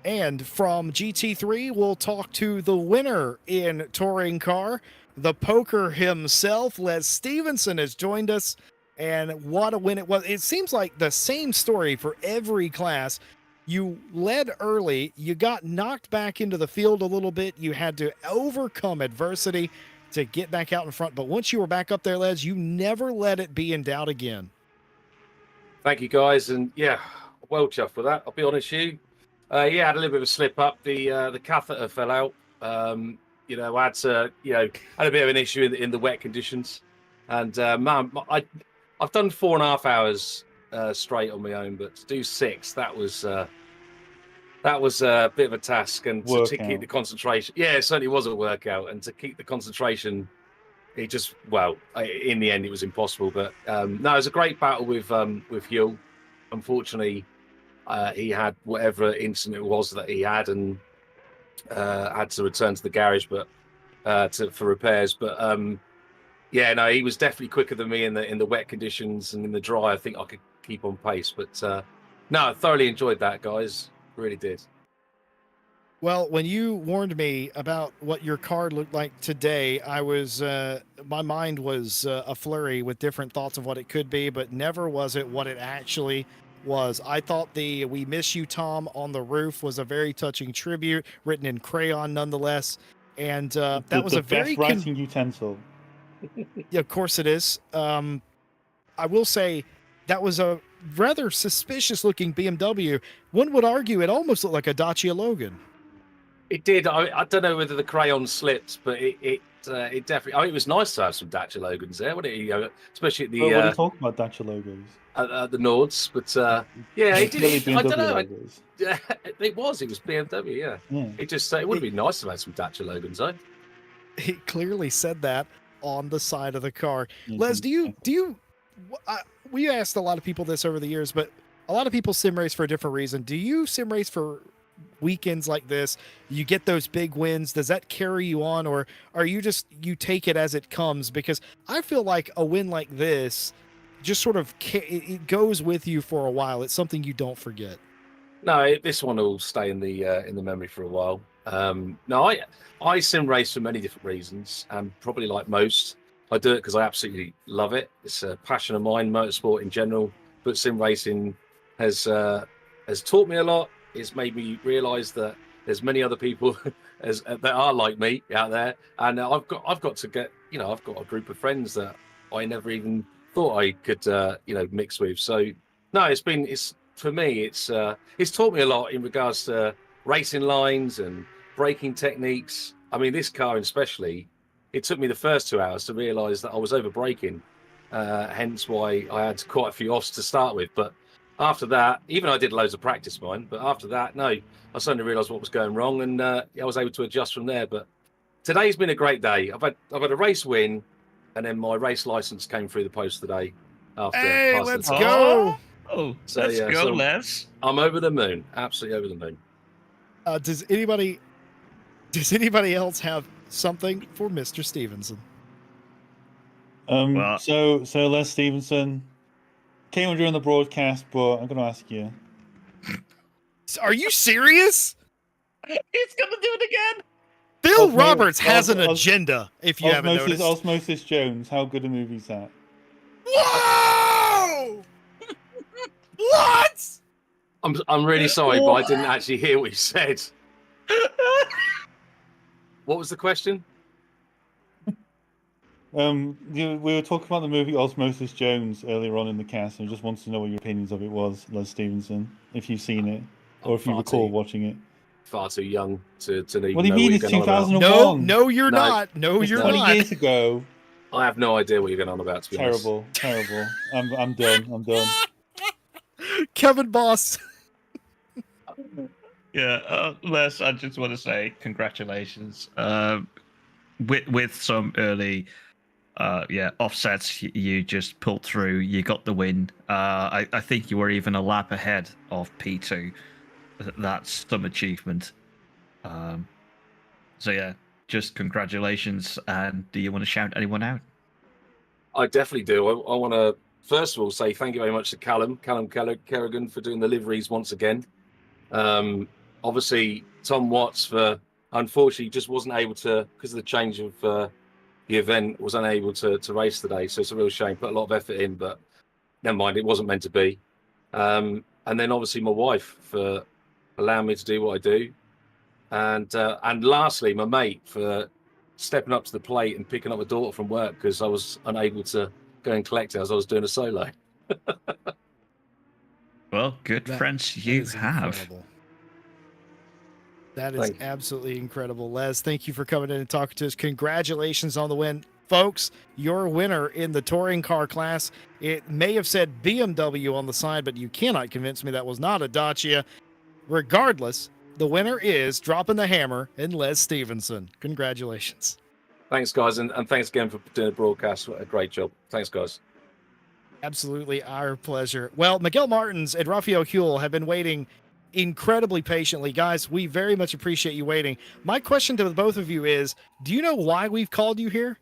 And from GT3, we'll talk to the winner in Touring Car. The poker himself, Les Stevenson, has joined us. And what a win it was. It seems like the same story for every class. You led early, you got knocked back into the field a little bit. You had to overcome adversity to get back out in front. But once you were back up there, Les, you never let it be in doubt again. Thank you, guys. And yeah, well chuffed with that. I'll be honest with you. Yeah, I had a little bit of a slip up. The catheter fell out. You know, I had to, had a bit of an issue in the wet conditions. And man, I've done 4.5 hours straight on my own, but to do 6, that was a bit of a task. And to keep the concentration, yeah, it certainly was a workout. And to keep the concentration, it just, in the end, it was impossible. But no, it was a great battle with Huell. Unfortunately, he had whatever incident it was that he had, and had to return to the garage, but for repairs. But yeah, no, he was definitely quicker than me in the wet conditions, and in the dry, I think I could keep on pace. But no, I thoroughly enjoyed that, guys. Really did. Well, when you warned me about what your car looked like today, I was my mind was a flurry with different thoughts of what it could be, but never was it what it actually was. I thought the "We Miss You, Tom" on the roof was a very touching tribute, written in crayon nonetheless, and that was a very best writing utensil. Yeah, of course it is. I will say that was a rather suspicious looking BMW. One would argue it almost looked like a Dacia Logan. It did. I don't know whether the crayon slipped, but it definitely. I mean, it was nice to have some Dacia Logans there, wasn't it? Especially at the. What are you talking about, Dacia logos? At the Nords, but yeah, it did. I don't know. Logos. It was BMW. Yeah. It just it would have been nice to have some Dacia Logans, though. He clearly said that on the side of the car. Les, do you? We asked a lot of people this over the years, but a lot of people sim race for a different reason. Do you sim race for weekends like this? You get those big wins. Does that carry you on, or are you take it as it comes? Because I feel like a win like this just sort of it goes with you for a while. It's something you don't forget. No, this one will stay in the memory for a while. No, I sim race for many different reasons, and probably like most, I do it because I absolutely love it. It's a passion of mine, motorsport in general, but sim racing has taught me a lot. It's made me realise that there's many other people that are like me out there, and I've got to get, I've got a group of friends that I never even thought I could mix with. So no, it's for me, it's taught me a lot in regards to racing lines and braking techniques. I mean, this car especially, it took me the first 2 hours to realise that I was over braking, hence why I had quite a few offs to start with. But after that, even I did loads of practice mine, but after that, no, I suddenly realised what was going wrong, and I was able to adjust from there. But today's been a great day. I've had a race win, and then my race licence came through the post today. Hey, let's go! So, let's go, so Les. I'm over the moon, absolutely over the moon. Does anybody else have something for Mr. Stevenson? So Les Stevenson came on during the broadcast, but I'm going to ask you. Are you serious? He's going to do it again. Bill Roberts has an agenda, if you haven't noticed. Osmosis Jones, how good a movie is that? Whoa! What? I'm really sorry, but I didn't actually hear what you said. What was the question? We were talking about the movie Osmosis Jones earlier on in the cast, and I just wanted to know what your opinions of it was, Les Stevenson, if you've seen it, or if you recall watching it. Far too young to even What do you know mean? what It's you're going on about. 2001. No, you're not. No, you're 20 not. years ago. I have no idea what you're going on about, to be honest. Terrible. I'm done. Kevin Boss. Yeah, Les, I just want to say congratulations. With some early Yeah, offsets. You just pulled through. You got the win. I think you were even a lap ahead of P2. That's some achievement. So yeah, just congratulations. And do you want to shout anyone out? I definitely do. I want to first of all say thank you very much to Callum Kerrigan for doing the liveries once again. Obviously, Tom Watts for unfortunately just wasn't able to, because of the change of the event, was unable to race today. So it's a real shame. Put a lot of effort in, but never mind. It wasn't meant to be. And then obviously my wife for allowing me to do what I do, and lastly my mate for stepping up to the plate and picking up my daughter from work because I was unable to go and collect her as I was doing a solo. Well, good friends you have. Incredible. That is Thank you. absolutely incredible. Les, thank you for coming in and talking to us. Congratulations on the win. Folks, your winner in the touring car class, it may have said BMW on the side, but you cannot convince me that was not a Dacia. Regardless, the winner is dropping the hammer and Les Stevenson. Congratulations. Thanks, guys, and thanks again for doing the broadcast. What a great job. Thanks, guys. Absolutely our pleasure. Well, Miguel Martins and Rafael Huel have been waiting incredibly patiently. Guys, we very much appreciate you waiting. My question to the both of you is, do you know why we've called you here?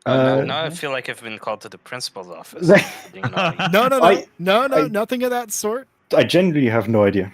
Now I feel like I've been called to the principal's office. No, nothing of that sort. I genuinely have no idea.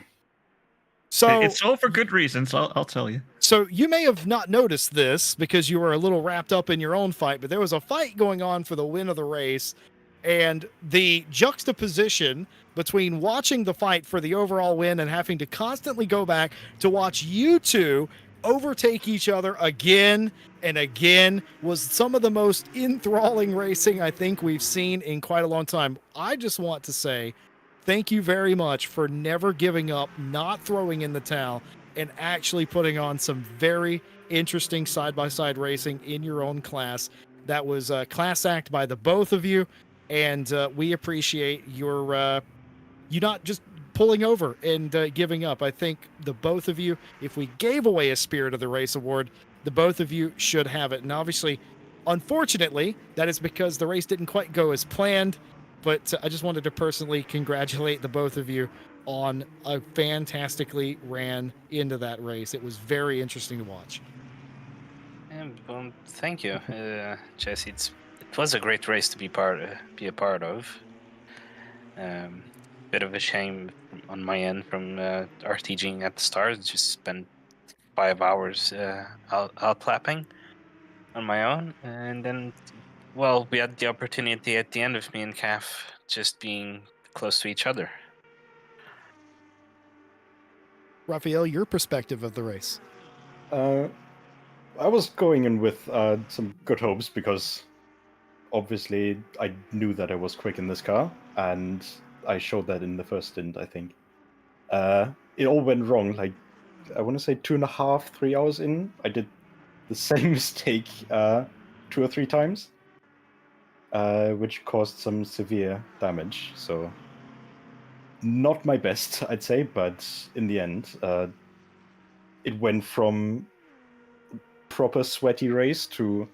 So it's all for good reasons. I'll tell you. So you may have not noticed this because you were a little wrapped up in your own fight, but there was a fight going on for the win of the race, and the juxtaposition between watching the fight for the overall win and having to constantly go back to watch you two overtake each other again and again was some of the most enthralling racing I think we've seen in quite a long time. I just want to say thank you very much for never giving up, not throwing in the towel, and actually putting on some very interesting side-by-side racing in your own class. That was a class act by the both of you, and we appreciate your you not just pulling over and giving up. I think the both of you, if we gave away a Spirit of the Race award, the both of you should have it. And obviously, unfortunately, that is because the race didn't quite go as planned, but I just wanted to personally congratulate the both of you on a fantastically ran into that race. It was very interesting to watch. Well, thank you, Jesse. It was a great race to be a part of. Bit of a shame on my end from RTGing at the start. Just spent 5 hours out clapping on my own, and then, well, we had the opportunity at the end of me and Calf just being close to each other. Raphael, your perspective of the race? I was going in with some good hopes because obviously I knew that I was quick in this car, and I showed that in the first stint, I think. It all went wrong. Like, I want to say 2.5, 3 hours in, I did the same mistake 2 or 3 times, which caused some severe damage. So, not my best, I'd say, but in the end, it went from proper sweaty race to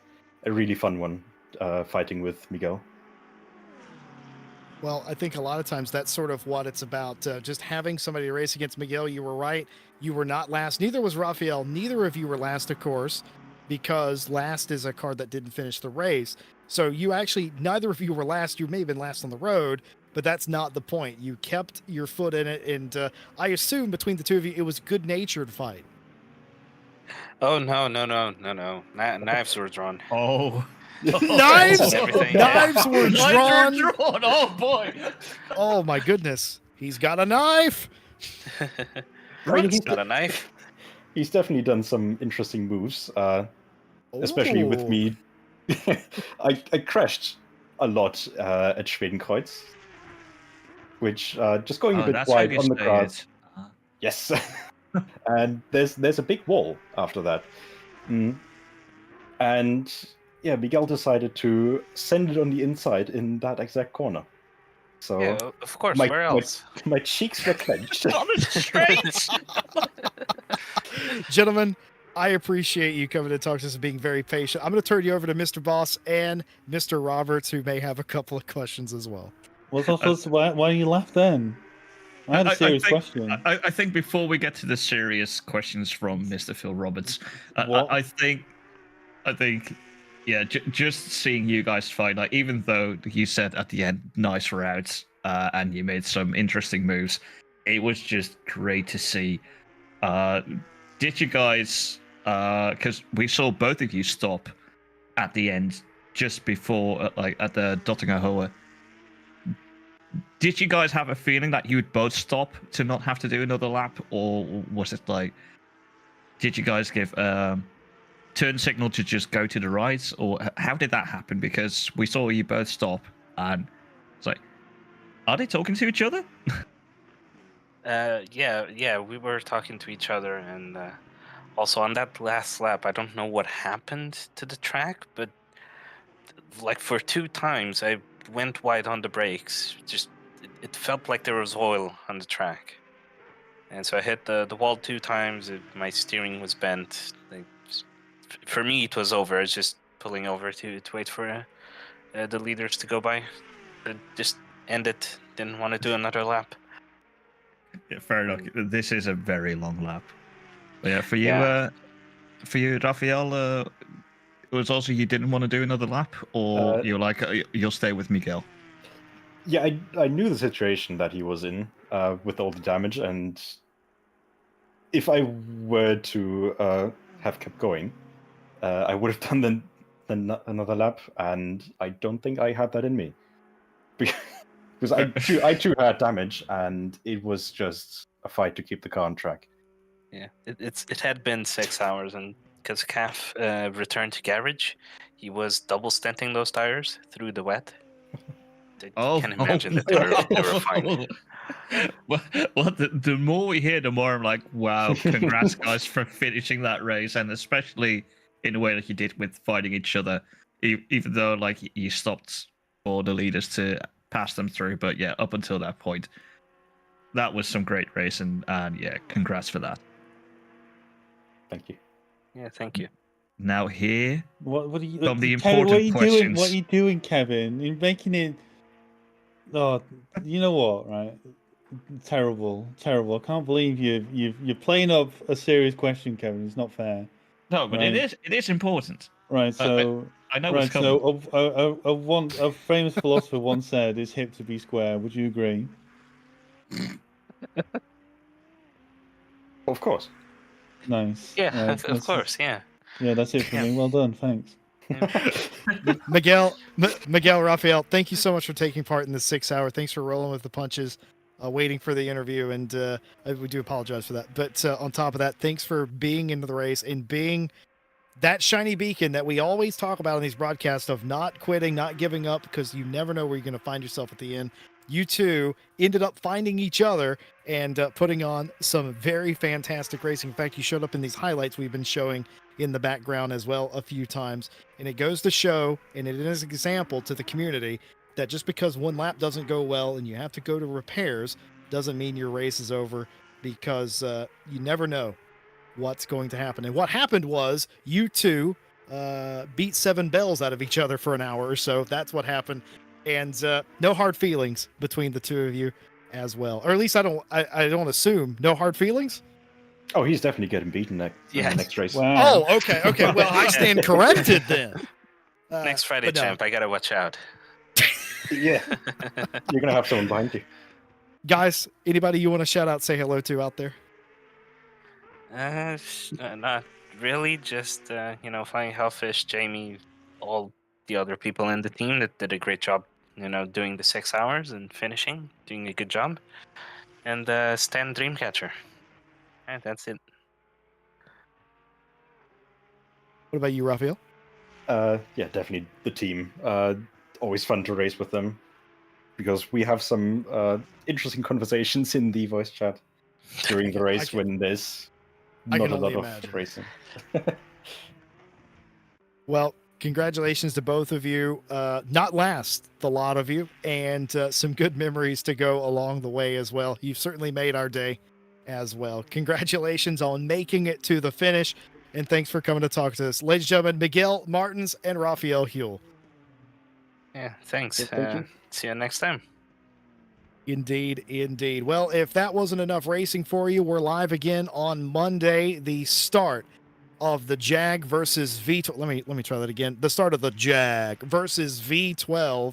a really fun one, fighting with Miguel. Well, I think a lot of times that's sort of what it's about. Just having somebody to race against. Miguel, you were right. You were not last. Neither was Raphael. Neither of you were last, of course, because last is a card that didn't finish the race. So you actually, neither of you were last. You may have been last on the road, but that's not the point. You kept your foot in it, and I assume between the two of you, it was good-natured fight. Oh, no. Knives were drawn. Oh. Knives were drawn. Oh boy. Oh my goodness. He's got a knife. He's got a knife. He's definitely done some interesting moves, especially with me. I crashed a lot at Schwedenkreuz, which just going a bit wide on the grass. Yes. And there's a big wall after that. And yeah, Miguel decided to send it on the inside in that exact corner. So yeah, of course, where else? My cheeks were clenched. On the straight. Gentlemen, I appreciate you coming to talk to us and being very patient. I'm going to turn you over to Mr. Boss and Mr. Roberts, who may have a couple of questions as well. Why you laugh then? I had a serious question. I think before we get to the serious questions from Mr. Phil Roberts, I think, yeah, just seeing you guys fight, like, even though you said at the end, nice routes, and you made some interesting moves, it was just great to see. Did you guys, because we saw both of you stop at the end, just before, like, at the Dottingerhoe. Did you guys have a feeling that you would both stop to not have to do another lap, or was it like, did you guys give turn signal to just go to the right, or how did that happen? Because we saw you both stop, and it's like, are they talking to each other? Yeah, we were talking to each other, and also on that last lap, I don't know what happened to the track, but like for 2 times I went wide on the brakes. Just it felt like there was oil on the track, and so I hit the wall 2 times. My steering was bent. Like, for me, it was over. I was just pulling over to wait for the leaders to go by. But just end it. Didn't want to do another lap. Yeah, fair enough. This is a very long lap. But yeah, for you, Raphael, it was also you didn't want to do another lap, or you're like, you'll stay with Miguel. Yeah, I knew the situation that he was in with all the damage, and if I were to have kept going, I would have done another lap, and I don't think I had that in me. Because I too had damage, and it was just a fight to keep the car on track. Yeah, it had been 6 hours, and because Calf returned to garage, he was double stenting those tires through the wet. I can't imagine that they were fine. Well, the more we hear, the more I'm like, wow, congrats guys for finishing that race, and especially in the way that you did with fighting each other, even though like you stopped for the leaders to pass them through. But yeah, up until that point, that was some great racing, and yeah, congrats for that. Thank you. Yeah, thank you. Now here, what are you? From the Kevin, important questions. What are you doing, Kevin? You're making it. Oh, you know what? Right? Terrible. I can't believe you're playing up a serious question, Kevin. It's not fair. No, but right? it is important. Right. So I know what's coming. So a famous philosopher once said, "It's hip to be square." Would you agree? Of course. Nice. Yeah, of course. Yeah. Yeah, that's it for me. Well done. Thanks. Miguel, Raphael, thank you so much for taking part in this 6 hour. Thanks for rolling with the punches, waiting for the interview, and we do apologize for that. But on top of that, thanks for being into the race and being that shiny beacon that we always talk about in these broadcasts of not quitting, not giving up, because you never know where you're going to find yourself at the end. You two ended up finding each other and putting on some very fantastic racing. In fact, you showed up in these highlights we've been showing in the background as well a few times. And it goes to show, and it is an example to the community, that just because one lap doesn't go well and you have to go to repairs doesn't mean your race is over, because you never know what's going to happen. And what happened was you two beat 7 bells out of each other for an hour or so. That's what happened. And no hard feelings between the two of you as well. Or at least I don't assume. No hard feelings? Oh, he's definitely getting beaten in the next race. Wow. Oh, okay. Well, I stand corrected then. Next Friday, champ, I gotta watch out. Yeah. You're going to have someone behind you. Guys, anybody you want to shout out, say hello to out there? Not really. Just, Flying Hellfish, Jamie, all the other people in the team that did a great job, doing the 6 hours and finishing, doing a good job. And Stan Dreamcatcher. All right, that's it. What about you, Raphael? Yeah, definitely the team. Always fun to race with them, because we have some interesting conversations in the voice chat during the race when there's not a lot of racing. Well, congratulations to both of you. Not last, the lot of you, and some good memories to go along the way as well. You've certainly made our day as well. Congratulations on making it to the finish. We've got a lot of and thanks for coming to talk to us. Ladies and gentlemen, Miguel Martins and Raphael Huell. Yeah, thanks. Yeah, thank you. See you next time. Indeed, indeed. Well, if that wasn't enough racing for you, we're live again on Monday, the start of the Jag versus V12. Let me try that again. The start of the Jag versus V12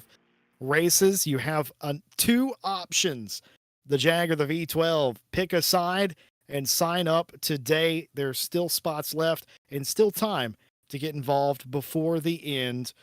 races. You have two options, the Jag or the V12. Pick a side and sign up today. There's still spots left and still time to get involved before the end,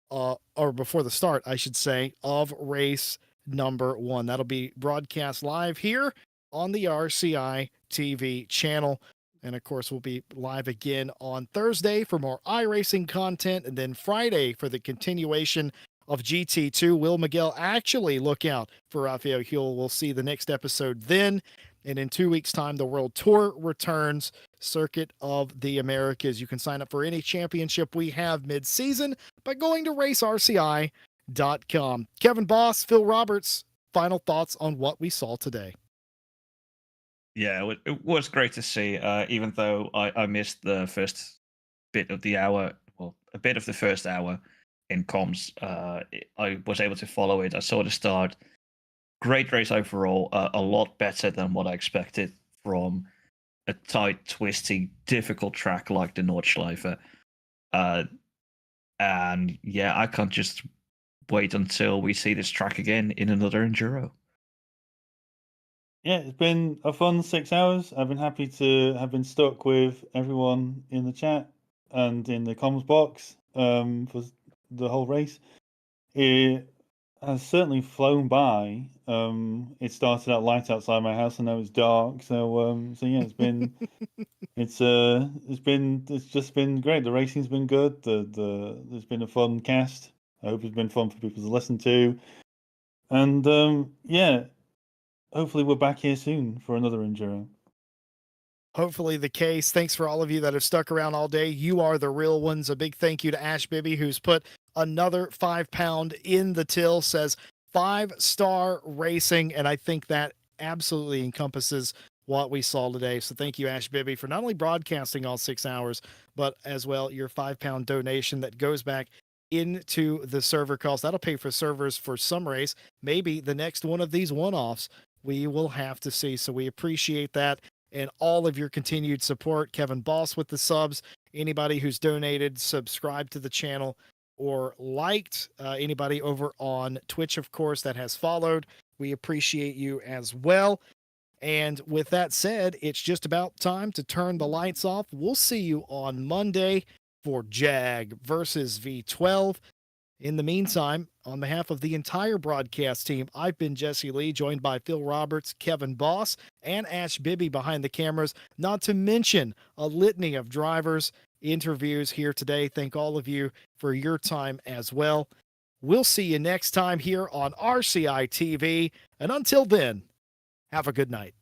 or before the start, I should say, of race number 1. That'll be broadcast live here on the RCI TV channel. And of course, we'll be live again on Thursday for more iRacing content, and then Friday for the continuation of GT2. Will Miguel actually look out for Raphael Huell? We'll see the next episode then. And in 2 weeks' time, the World Tour returns, Circuit of the Americas. You can sign up for any championship we have mid-season by going to racerci.com. Kevin Boss, Phil Roberts, final thoughts on what we saw today. Yeah, it was great to see, even though I missed the first bit of the hour, well, a bit of the first hour in comms. I was able to follow it. I saw the start. Great race overall, a lot better than what I expected from a tight, twisty, difficult track like the Nordschleife. And yeah, I can't just wait until we see this track again in another Enduro. Yeah, it's been a fun 6 hours. I've been happy to have been stuck with everyone in the chat and in the comms box for the whole race. It has certainly flown by. It started out light outside my house, and now it's dark. So yeah, it's been it's just been great. The racing's been good. There's been a fun cast. I hope it's been fun for people to listen to. And yeah, hopefully we're back here soon for another Enduro. Hopefully the case. Thanks for all of you that have stuck around all day. You are the real ones. A big thank you to Ash Bibby, who's put another 5 pound in the till, says 5-star racing. And I think that absolutely encompasses what we saw today. So thank you, Ash Bibby, for not only broadcasting all 6 hours, but as well your 5 pound donation that goes back into the server cost. That'll pay for servers for some race. Maybe the next one of these one-offs. We will have to see. So we appreciate that and all of your continued support. Kevin Boss with the subs, anybody who's donated, subscribed to the channel, or liked, anybody over on Twitch, of course, that has followed. We appreciate you as well. And with that said, it's just about time to turn the lights off. We'll see you on Monday for Jag versus V12. In the meantime, on behalf of the entire broadcast team, I've been Jesse Lee, joined by Phil Roberts, Kevin Boss, and Ash Bibby behind the cameras, not to mention a litany of drivers, interviews here today. Thank all of you for your time as well. We'll see you next time here on RCI TV. And until then, have a good night.